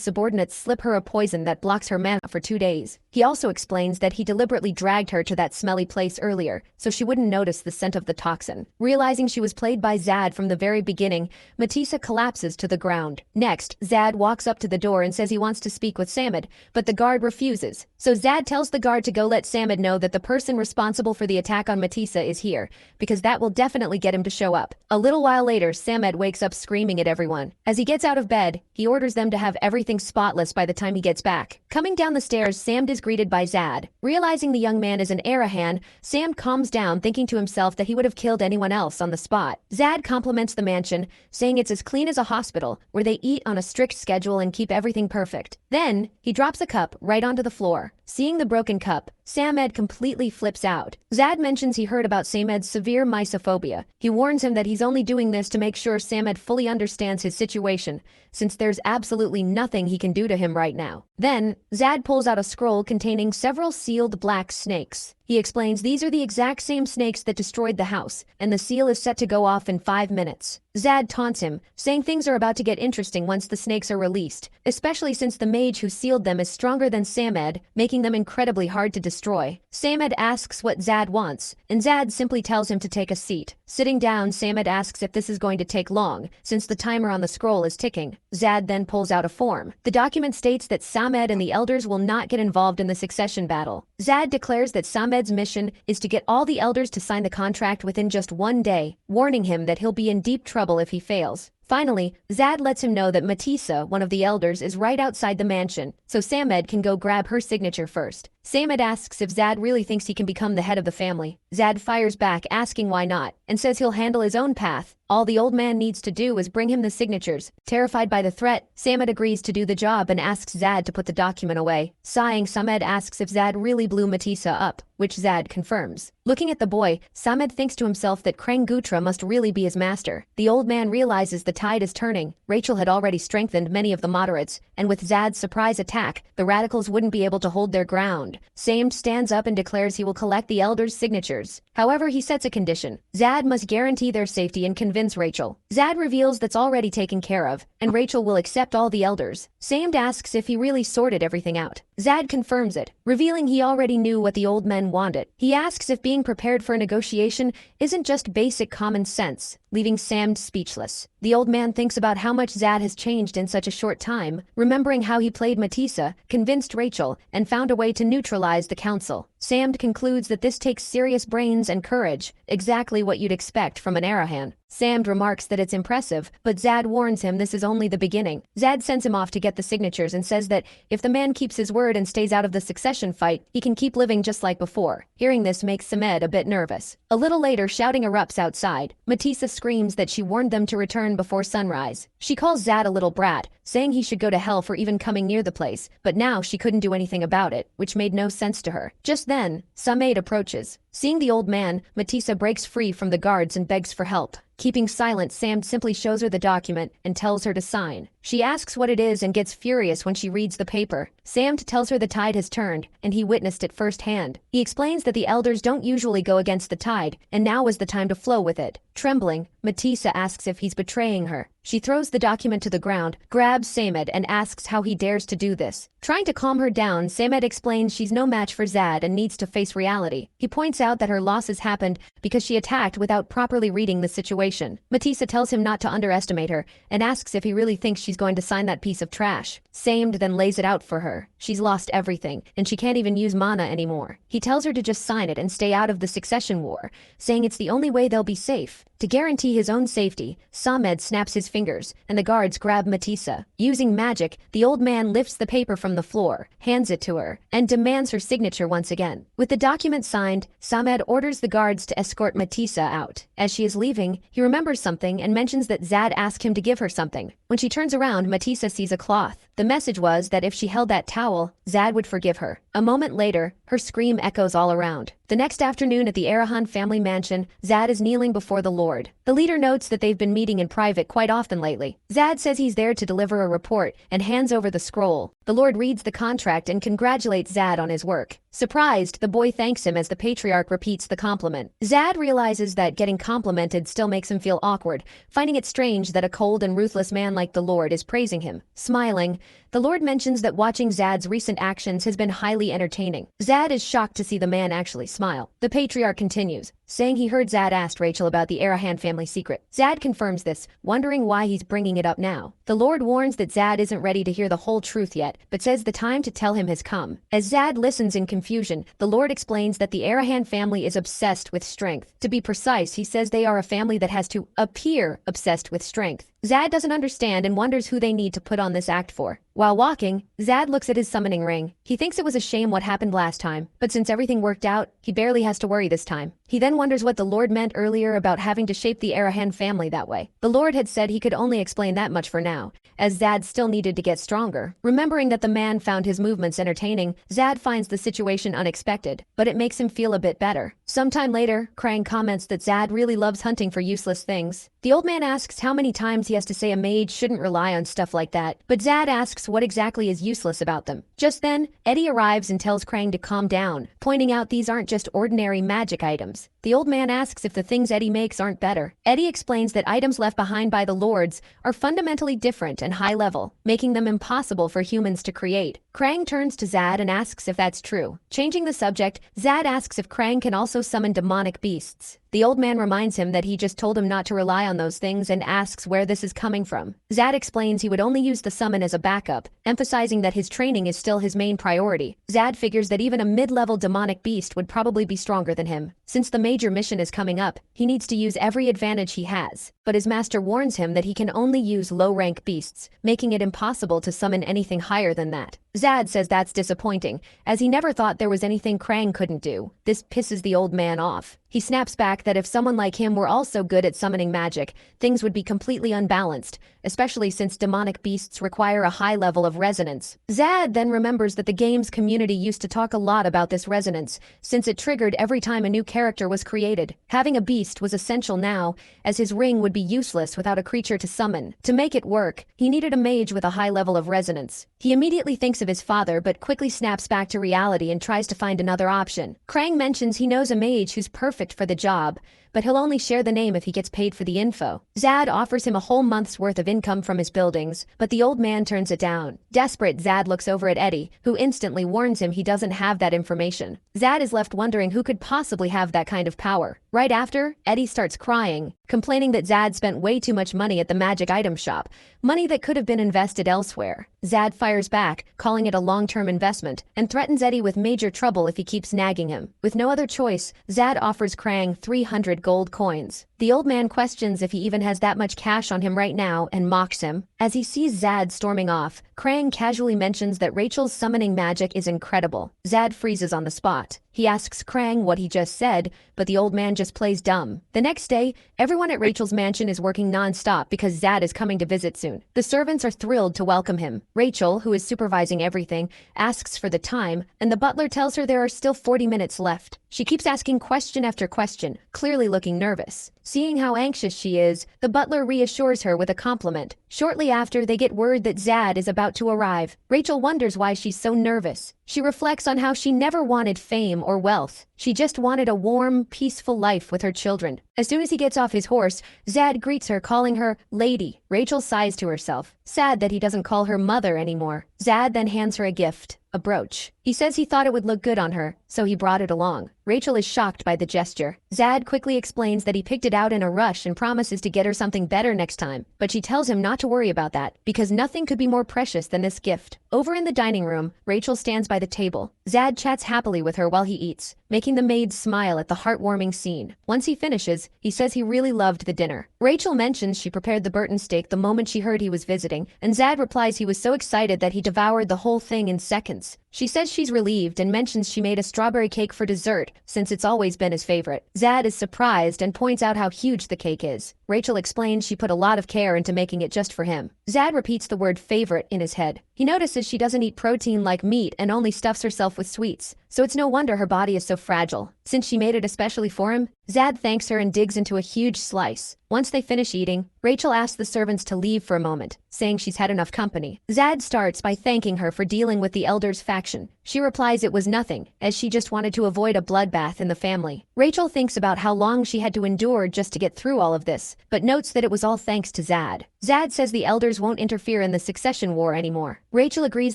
Speaker 1: subordinates slip her a poison that blocks her mana for 2 days. He also explains that he deliberately dragged her to that smelly place earlier, so she wouldn't notice the scent of the toxin. Realizing she was played by Zad from the very beginning, Matisa collapses to the ground. Next, Zad walks up to the door and says he wants to speak with Samed, but the guard refuses. So Zad tells the guard to go let Samed know that the person responsible for the attack on Matisa is here, because that will definitely get him to show up. A little while later, Samed wakes up screaming at everyone. As he gets out of bed, he orders them to have everything spotless by the time he gets back. Coming down the stairs, Samed is greeted by Zad. Realizing the young man is an Arahan, Sam calms down, thinking to himself that he would have killed anyone else on the spot. Zad compliments the mansion, saying it's as clean as a hospital, where they eat on a strict schedule and keep everything perfect. Then, he drops a cup right onto the floor. Seeing the broken cup, Samed completely flips out. Zad mentions he heard about Samed's severe mysophobia. He warns him that he's only doing this to make sure Samed fully understands his situation, since there's absolutely nothing he can do to him right now. Then, Zad pulls out a scroll containing several sealed black snakes. He explains these are the exact same snakes that destroyed the house, and the seal is set to go off in 5 minutes. Zad taunts him, saying things are about to get interesting once the snakes are released, especially since the mage who sealed them is stronger than Samed, making them incredibly hard to destroy. Samed asks what Zad wants, and Zad simply tells him to take a seat. Sitting down, Samed asks if this is going to take long, since the timer on the scroll is ticking. Zad then pulls out a form. The document states that Samed and the elders will not get involved in the succession battle. Zad declares that Samed's mission is to get all the elders to sign the contract within just 1 day, warning him that he'll be in deep trouble if he fails. Finally, Zad lets him know that Matisa, one of the elders, is right outside the mansion, so Samed can go grab her signature first. Samed asks if Zad really thinks he can become the head of the family. Zad fires back asking why not, and says he'll handle his own path. All the old man needs to do is bring him the signatures. Terrified by the threat, Samed agrees to do the job and asks Zad to put the document away. Sighing, Samed asks if Zad really blew Matisa up, which Zad confirms. Looking at the boy, Samed thinks to himself that Kranggutra must really be his master. The old man realizes the tide is turning. Rachel had already strengthened many of the moderates, and with Zad's surprise attack, the radicals wouldn't be able to hold their ground. Samed stands up and declares he will collect the elders' signatures. However, he sets a condition. Zad must guarantee their safety and convince Rachel. Zad reveals that's already taken care of, and Rachel will accept all the elders. Samed asks if he really sorted everything out. Zad confirms it, revealing he already knew what the old men wanted. He asks if being prepared for a negotiation isn't just basic common sense, leaving Samed speechless. The old man thinks about how much Zad has changed in such a short time, remembering how he played Matisa, convinced Rachel, and found a way to neutralize the council. Samed concludes that this takes serious brains and courage, exactly what you'd expect from an Arahan. Samed remarks that it's impressive, but Zad warns him this is only the beginning. Zad sends him off to get the signatures and says that if the man keeps his word and stays out of the succession fight, he can keep living just like before. Hearing this makes Samed a bit nervous. A little later, shouting erupts outside. Matisa screams that she warned them to return before sunrise. She calls Zad a little brat, saying he should go to hell for even coming near the place, but now she couldn't do anything about it, which made no sense to her. Just then, Samed approaches. Seeing the old man, Matisa breaks free from the guards and begs for help. Keeping silent, Samed simply shows her the document and tells her to sign. She asks what it is and gets furious when she reads the paper. Samed tells her the tide has turned, and he witnessed it firsthand. He explains that the elders don't usually go against the tide, and now was the time to flow with it. Trembling, Matisa asks if he's betraying her. She throws the document to the ground, grabs Samed, and asks how he dares to do this. Trying to calm her down, Samed explains she's no match for Zad and needs to face reality. He points out that her losses happened because she attacked without properly reading the situation. Matisa tells him not to underestimate her, and asks if he really thinks she's going to sign that piece of trash. Samed then lays it out for her. She's lost everything, and she can't even use mana anymore. He tells her to just sign it and stay out of the succession war, saying it's the only way they'll be safe. To guarantee his own safety, Samed snaps his fingers, and the guards grab Matisa. Using magic, the old man lifts the paper from the floor, hands it to her, and demands her signature once again. With the document signed, Samed orders the guards to escort Matisa out. As she is leaving, he remembers something and mentions that Zad asked him to give her something. When she turns around, Matisa sees a cloth. The message was that if she held that towel, Zad would forgive her. A moment later, her scream echoes all around. The next afternoon at the Arahan family mansion, Zad is kneeling before the Lord. The leader notes that they've been meeting in private quite often lately. Zad says he's there to deliver a report and hands over the scroll. The Lord reads the contract and congratulates Zad on his work. Surprised, the boy thanks him as the patriarch repeats the compliment. Zad realizes that getting complimented still makes him feel awkward, finding it strange that a cold and ruthless man like the Lord is praising him. Smiling, the Lord mentions that watching Zad's recent actions has been highly entertaining. Zad is shocked to see the man actually smile. The patriarch continues, saying he heard Zad asked Rachel about the Arahan family secret. Zad confirms this, wondering why he's bringing it up now. The Lord warns that Zad isn't ready to hear the whole truth yet, but says the time to tell him has come. As Zad listens in confusion, the Lord explains that the Arahan family is obsessed with strength. To be precise, he says they are a family that has to appear obsessed with strength. Zad doesn't understand and wonders who they need to put on this act for. While walking, Zad looks at his summoning ring. He thinks it was a shame what happened last time, but since everything worked out, he barely has to worry this time. He then Everyone wonders what the Lord meant earlier about having to shape the Arahan family that way. The Lord had said he could only explain that much for now, as Zad still needed to get stronger. Remembering that the man found his movements entertaining, Zad finds the situation unexpected, but it makes him feel a bit better. Sometime later, Krang comments that Zad really loves hunting for useless things. The old man asks how many times he has to say a mage shouldn't rely on stuff like that, but Zad asks what exactly is useless about them. Just then, Eddie arrives and tells Krang to calm down, pointing out these aren't just ordinary magic items. The old man asks if the things Eddie makes aren't better. Eddie explains that items left behind by the lords are fundamentally different and high level, making them impossible for humans to create. Krang turns to Zad and asks if that's true. Changing the subject, Zad asks if Krang can also summon demonic beasts. The old man reminds him that he just told him not to rely on those things and asks where this is coming from. Zad explains he would only use the summon as a backup, emphasizing that his training is still his main priority. Zad figures that even a mid-level demonic beast would probably be stronger than him. Since the major mission is coming up, he needs to use every advantage he has, but his master warns him that he can only use low-rank beasts, making it impossible to summon anything higher than that. Zad says that's disappointing, as he never thought there was anything Krang couldn't do. This pisses the old man off. He snaps back that if someone like him were also good at summoning magic, things would be completely unbalanced, especially since demonic beasts require a high level of resonance. Zad then remembers that the game's community used to talk a lot about this resonance, since it triggered every time a new character was created. Having a beast was essential now, as his ring would be useless without a creature to summon. To make it work, he needed a mage with a high level of resonance. He immediately thinks of his father but quickly snaps back to reality and tries to find another option. Krang mentions he knows a mage who's perfect for the job, but he'll only share the name if he gets paid for the info. Zad offers him a whole month's worth of income from his buildings, but the old man turns it down. Desperate, Zad looks over at Eddie, who instantly warns him he doesn't have that information. Zad is left wondering who could possibly have that kind of power. Right after, Eddie starts crying, complaining that Zad spent way too much money at the magic item shop, money that could have been invested elsewhere. Zad fires back, calling it a long-term investment, and threatens Eddie with major trouble if he keeps nagging him. With no other choice, Zad offers Krang 300 gold coins. The old man questions if he even has that much cash on him right now and mocks him. As he sees Zad storming off, Krang casually mentions that Rachel's summoning magic is incredible. Zad freezes on the spot. He asks Krang what he just said, but the old man just plays dumb. The next day, everyone at Rachel's mansion is working non-stop because Zad is coming to visit soon. The servants are thrilled to welcome him. Rachel, who is supervising everything, asks for the time, and the butler tells her there are still 40 minutes left. She keeps asking question after question, clearly looking nervous. Seeing how anxious she is, the butler reassures her with a compliment. Shortly after, they get word that Zad is about to arrive. Rachel wonders why she's so nervous. She reflects on how she never wanted fame or wealth. She just wanted a warm, peaceful life with her children. As soon as he gets off his horse, Zad greets her, calling her lady. Rachel sighs to herself, sad that he doesn't call her mother anymore. Zad then hands her a gift, a brooch. He says he thought it would look good on her, so he brought it along. Rachel is shocked by the gesture. Zad quickly explains that he picked it out in a rush and promises to get her something better next time, but she tells him not to worry about that, because nothing could be more precious than this gift. Over in the dining room, Rachel stands by the table. Zad chats happily with her while he eats, making the maids smile at the heartwarming scene. Once he finishes, he says he really loved the dinner. Rachel mentions she prepared the Burton steak the moment she heard he was visiting, and Zad replies he was so excited that he devoured the whole thing in seconds. She says she's relieved and mentions she made a strawberry cake for dessert, since it's always been his favorite. Zad is surprised and points out how huge the cake is. Rachel explains she put a lot of care into making it just for him. Zad repeats the word favorite in his head. He notices she doesn't eat protein like meat and only stuffs herself with sweets, so it's no wonder her body is so fragile. Since she made it especially for him, Zad thanks her and digs into a huge slice. Once they finish eating, Rachel asks the servants to leave for a moment, saying she's had enough company. Zad starts by thanking her for dealing with the elders' faction. She replies it was nothing, as she just wanted to avoid a bloodbath in the family. Rachel thinks about how long she had to endure just to get through all of this, but notes that it was all thanks to Zad. Zad says the elders won't interfere in the succession war anymore. Rachel agrees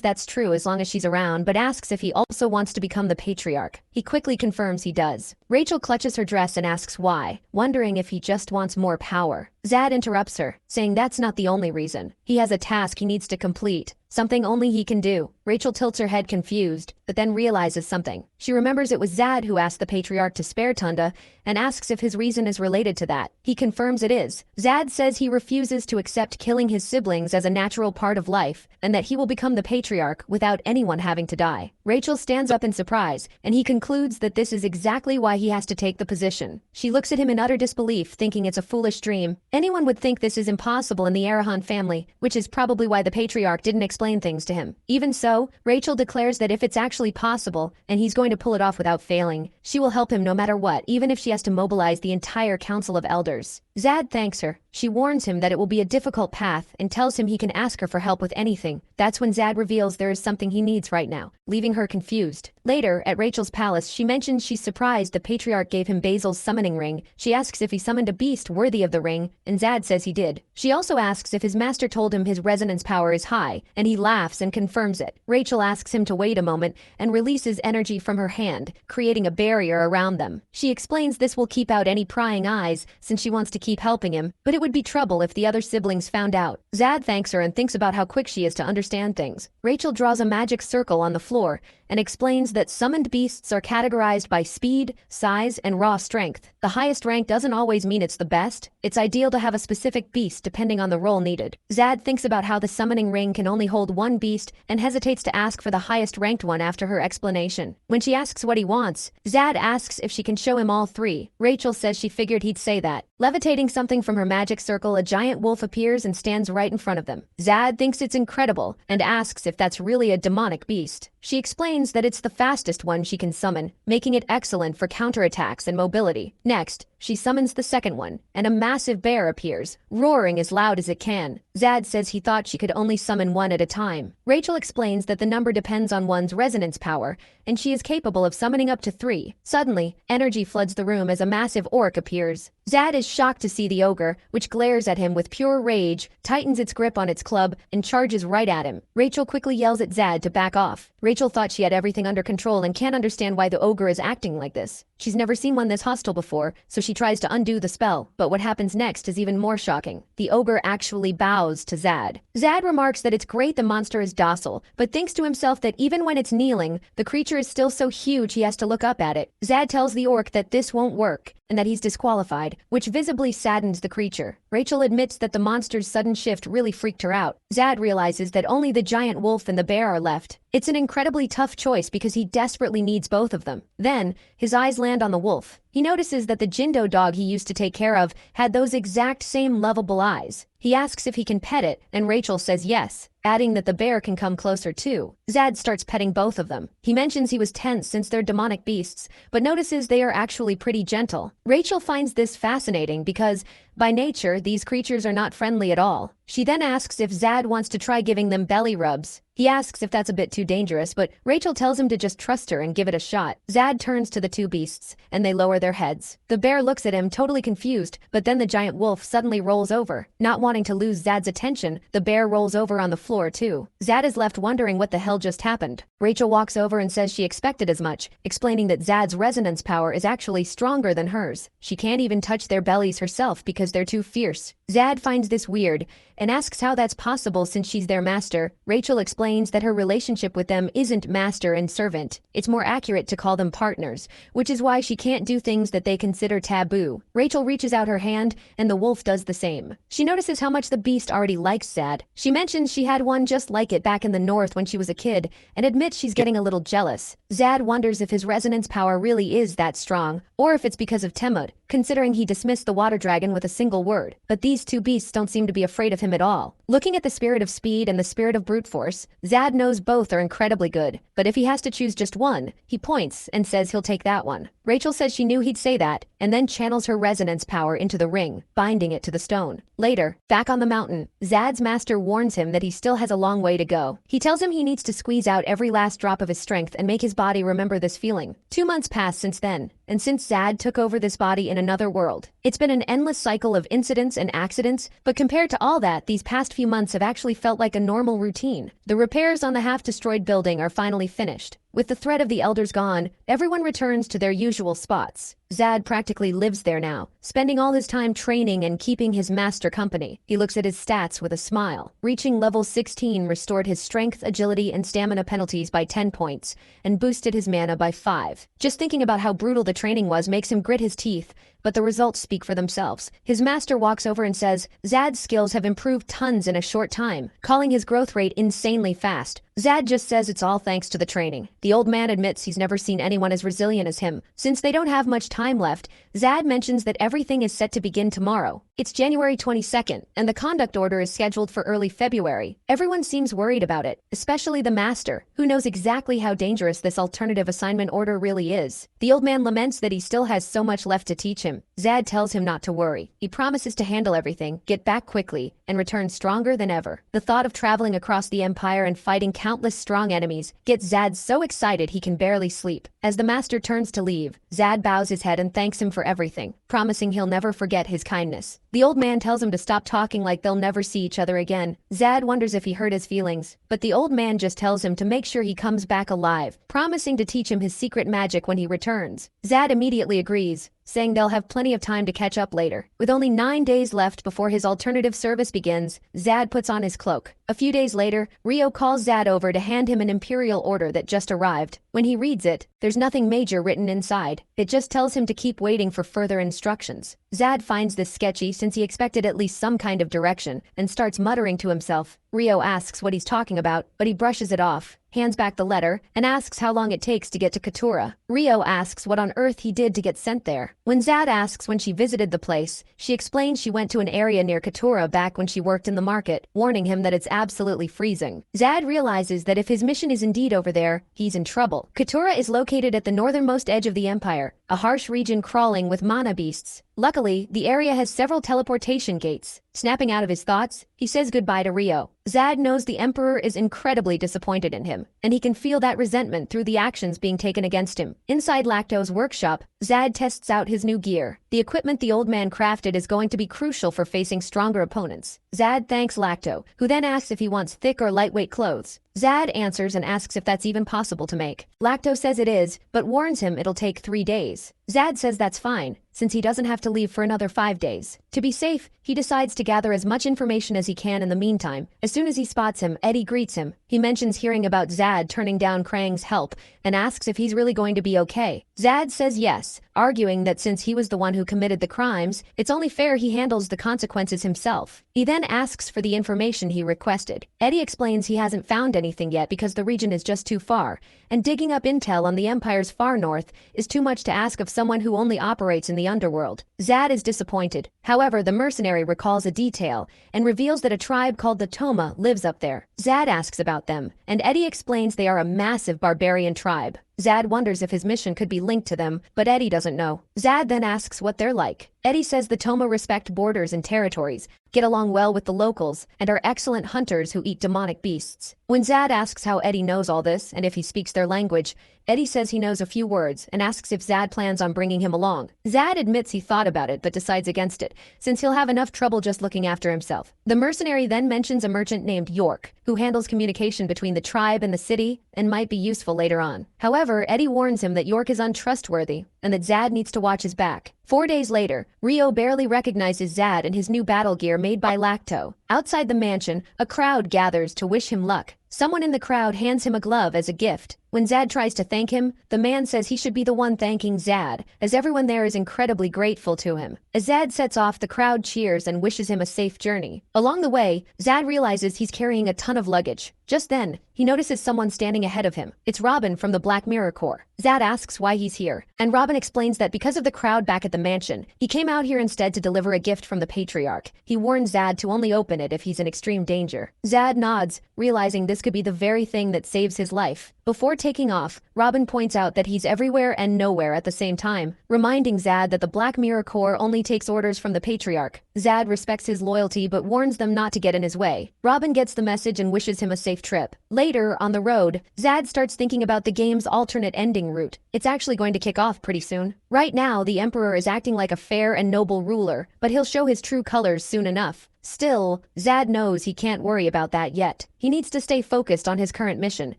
Speaker 1: that's true as long as she's around, but asks if he also wants to become the patriarch. He quickly confirms he does. Rachel clutches her dress and asks why, wondering if he just wants more power. Zad interrupts her, saying that's not the only reason. He has a task he needs to complete, something only he can do. Rachel tilts her head confused, but then realizes something. She remembers it was Zad who asked the patriarch to spare Tunda, and asks if his reason is related to that. He confirms it is. Zad says he refuses to accept accept killing his siblings as a natural part of life, and that he will become the patriarch without anyone having to die. Rachel stands up in surprise, and he concludes that this is exactly why he has to take the position. She looks at him in utter disbelief, thinking it's a foolish dream. Anyone would think this is impossible in the Arahan family, which is probably why the patriarch didn't explain things to him. Even so, Rachel declares that if it's actually possible, and he's going to pull it off without failing, she will help him no matter what, even if she has to mobilize the entire council of elders. Zad thanks her. She warns him that it will be a difficult path and tells him he can ask her for help with anything. That's when Zad reveals there is something he needs right now, leaving her confused. Later, at Rachel's palace, she mentions she's surprised the patriarch gave him Basil's summoning ring. She asks if he summoned a beast worthy of the ring, and Zad says he did. She also asks if his master told him his resonance power is high, and he laughs and confirms it. Rachel asks him to wait a moment and releases energy from her hand, creating a barrier around them. She explains this will keep out any prying eyes since she wants to keep helping him, but it would be trouble if the other siblings found out. Zad thanks her and thinks about how quick she is to understand things. Rachel draws a magic circle on the floor and explains that summoned beasts are categorized by speed, size, and raw strength. The highest rank doesn't always mean it's the best. It's ideal to have a specific beast depending on the role needed. Zad thinks about how the summoning ring can only hold one beast and hesitates to ask for the highest ranked one after her explanation. When she asks what he wants, Zad asks if she can show him all three. Rachel says she figured he'd say that. Levitating something from her magic circle, a giant wolf appears and stands right in front of them. Zad thinks it's incredible and asks if that's really a demonic beast. She explains that it's the fastest one she can summon, making it excellent for counterattacks and mobility. Next, she summons the second one, and a massive bear appears, roaring as loud as it can. Zad says he thought she could only summon one at a time. Rachel explains that the number depends on one's resonance power, and she is capable of summoning up to 3. Suddenly, energy floods the room as a massive orc appears. Zad is shocked to see the ogre, which glares at him with pure rage, tightens its grip on its club, and charges right at him. Rachel quickly yells at Zad to back off. Rachel thought she had everything under control and can't understand why the ogre is acting like this. She's never seen one this hostile before, so she tries to undo the spell, but what happens next is even more shocking. The ogre actually bows to Zad. Zad remarks that it's great the monster is docile, but thinks to himself that even when it's kneeling, the creature is still so huge he has to look up at it. Zad tells the orc that this won't work, and that he's disqualified, which visibly saddens the creature. Rachel admits that the monster's sudden shift really freaked her out. Zad realizes that only the giant wolf and the bear are left. It's an incredibly tough choice because he desperately needs both of them. Then, his eyes land on the wolf. He notices that the Jindo dog he used to take care of had those exact same lovable eyes. He asks if he can pet it, and Rachel says yes, adding that the bear can come closer too. Zad starts petting both of them. He mentions he was tense since they're demonic beasts, but notices they are actually pretty gentle. Rachel finds this fascinating because, by nature, these creatures are not friendly at all. She then asks if Zad wants to try giving them belly rubs. He asks if that's a bit too dangerous, but Rachel tells him to just trust her and give it a shot. Zad turns to the two beasts, and they lower their heads. The bear looks at him totally confused, but then the giant wolf suddenly rolls over. Not wanting to lose Zad's attention, the bear rolls over on the floor too. Zad is left wondering what the hell just happened. Rachel walks over and says she expected as much, explaining that Zad's resonance power is actually stronger than hers. She can't even touch their bellies herself because they're too fierce. Zad finds this weird and asks how that's possible since she's their master. Rachel explains that her relationship with them isn't master and servant. It's more accurate to call them partners, which is why she can't do things that they consider taboo. Rachel reaches out her hand, and the wolf does the same. She notices how much the beast already likes Zad. She mentions she had one just like it back in the north when she was a kid, and admits she's getting a little jealous. Zad wonders if his resonance power really is that strong, or if it's because of Temud, considering he dismissed the water dragon with a single word. But these two beasts don't seem to be afraid of him at all. Looking at the spirit of speed and the spirit of brute force, Zad knows both are incredibly good, but if he has to choose just one, he points and says he'll take that one. Rachel says she knew he'd say that, and then channels her resonance power into the ring, binding it to the stone. Later, back on the mountain, Zad's master warns him that he still has a long way to go. He tells him he needs to squeeze out every last drop of his strength and make his body remember this feeling. 2 months pass since then, and since Zad took over this body in another world. It's been an endless cycle of incidents and accidents, but compared to all that, these past few months have actually felt like a normal routine. The repairs on the half-destroyed building are finally finished. With the threat of the elders gone, everyone returns to their usual spots. Zad practically lives there now, spending all his time training and keeping his master company. He looks at his stats with a smile. Reaching level 16 restored his strength, agility, and stamina penalties by 10 points, and boosted his mana by 5. Just thinking about how brutal the training was makes him grit his teeth, but the results speak for themselves. His master walks over and says, Zad's skills have improved tons in a short time, calling his growth rate insanely fast. Zad just says it's all thanks to the training. The old man admits he's never seen anyone as resilient as him. Since they don't have much time left, Zad mentions that everything is set to begin tomorrow. It's January 22nd, and the conduct order is scheduled for early February. Everyone seems worried about it, especially the master, who knows exactly how dangerous this alternative assignment order really is. The old man laments that he still has so much left to teach him. Zad tells him not to worry. He promises to handle everything, get back quickly, and return stronger than ever. The thought of traveling across the empire and fighting countless strong enemies gets Zad so excited he can barely sleep. As the master turns to leave, Zad bows his head and thanks him for everything, promising he'll never forget his kindness. The old man tells him to stop talking like they'll never see each other again. Zad wonders if he hurt his feelings, but the old man just tells him to make sure he comes back alive, promising to teach him his secret magic when he returns. Zad immediately agrees, saying they'll have plenty of time to catch up later. With only 9 days left before his alternative service begins, Zad puts on his cloak. A few days later, Rio calls Zad over to hand him an imperial order that just arrived. When he reads it, there's nothing major written inside. It just tells him to keep waiting for further instructions. Zad finds this sketchy since he expected at least some kind of direction and starts muttering to himself. Rio asks what he's talking about, but he brushes it off, hands back the letter, and asks how long it takes to get to Katura. Rio asks what on earth he did to get sent there. When Zad asks when she visited the place, she explains she went to an area near Katura back when she worked in the market, warning him that it's absolutely freezing. Zad realizes that if his mission is indeed over there, he's in trouble. Katura is located at the northernmost edge of the empire, a harsh region crawling with mana beasts. Luckily, the area has several teleportation gates. Snapping out of his thoughts, he says goodbye to Rio. Zad knows the Emperor is incredibly disappointed in him, and he can feel that resentment through the actions being taken against him. Inside Lacto's workshop, Zad tests out his new gear. The equipment the old man crafted is going to be crucial for facing stronger opponents. Zad thanks Lacto, who then asks if he wants thick or lightweight clothes. Zad answers and asks if that's even possible to make. Lacto says it is, but warns him it'll take 3 days. Zad says that's fine, since he doesn't have to leave for another 5 days. To be safe, he decides to gather as much information as he can in the meantime. As soon as he spots him, Eddie greets him. He mentions hearing about Zad turning down Krang's help and asks if he's really going to be okay. Zad says yes, arguing that since he was the one who committed the crimes, it's only fair he handles the consequences himself. He then asks for the information he requested. Eddie explains he hasn't found anything yet because the region is just too far, and digging up intel on the Empire's far north is too much to ask of someone who only operates in the underworld. Zad is disappointed. However, the mercenary recalls a detail and reveals that a tribe called the Toma lives up there. Zad asks about them, and Eddie explains they are a massive barbarian tribe. Zad wonders if his mission could be linked to them, but Eddie doesn't know. Zad then asks what they're like. Eddie says the Toma respect borders and territories, get along well with the locals, and are excellent hunters who eat demonic beasts. When Zad asks how Eddie knows all this and if he speaks their language, Eddie says he knows a few words and asks if Zad plans on bringing him along. Zad admits he thought about it but decides against it, since he'll have enough trouble just looking after himself. The mercenary then mentions a merchant named York, who handles communication between the tribe and the city and might be useful later on. However, Eddie warns him that York is untrustworthy and that Zad needs to watch his back. 4 days later, Rio barely recognizes Zad in his new battle gear made by Lacto. Outside the mansion, a crowd gathers to wish him luck. Someone in the crowd hands him a glove as a gift. When Zad tries to thank him, the man says he should be the one thanking Zad, as everyone there is incredibly grateful to him. As Zad sets off, the crowd cheers and wishes him a safe journey. Along the way, Zad realizes he's carrying a ton of luggage. Just then, he notices someone standing ahead of him. It's Robin from the Black Mirror Corps. Zad asks why he's here, and Robin explains that because of the crowd back at the mansion, he came out here instead to deliver a gift from the Patriarch. He warns Zad to only open it if he's in extreme danger. Zad nods, realizing this could be the very thing that saves his life. Before taking off, Robin points out that he's everywhere and nowhere at the same time, reminding Zad that the Black Mirror Corps only takes orders from the Patriarch. Zad respects his loyalty but warns them not to get in his way. Robin gets the message and wishes him a safe trip. Later Later, on the road, Zad starts thinking about the game's alternate ending route. It's actually going to kick off pretty soon. Right now, the Emperor is acting like a fair and noble ruler, but he'll show his true colors soon enough. Still, Zad knows he can't worry about that yet. He needs to stay focused on his current mission,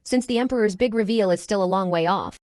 Speaker 1: since the Emperor's big reveal is still a long way off.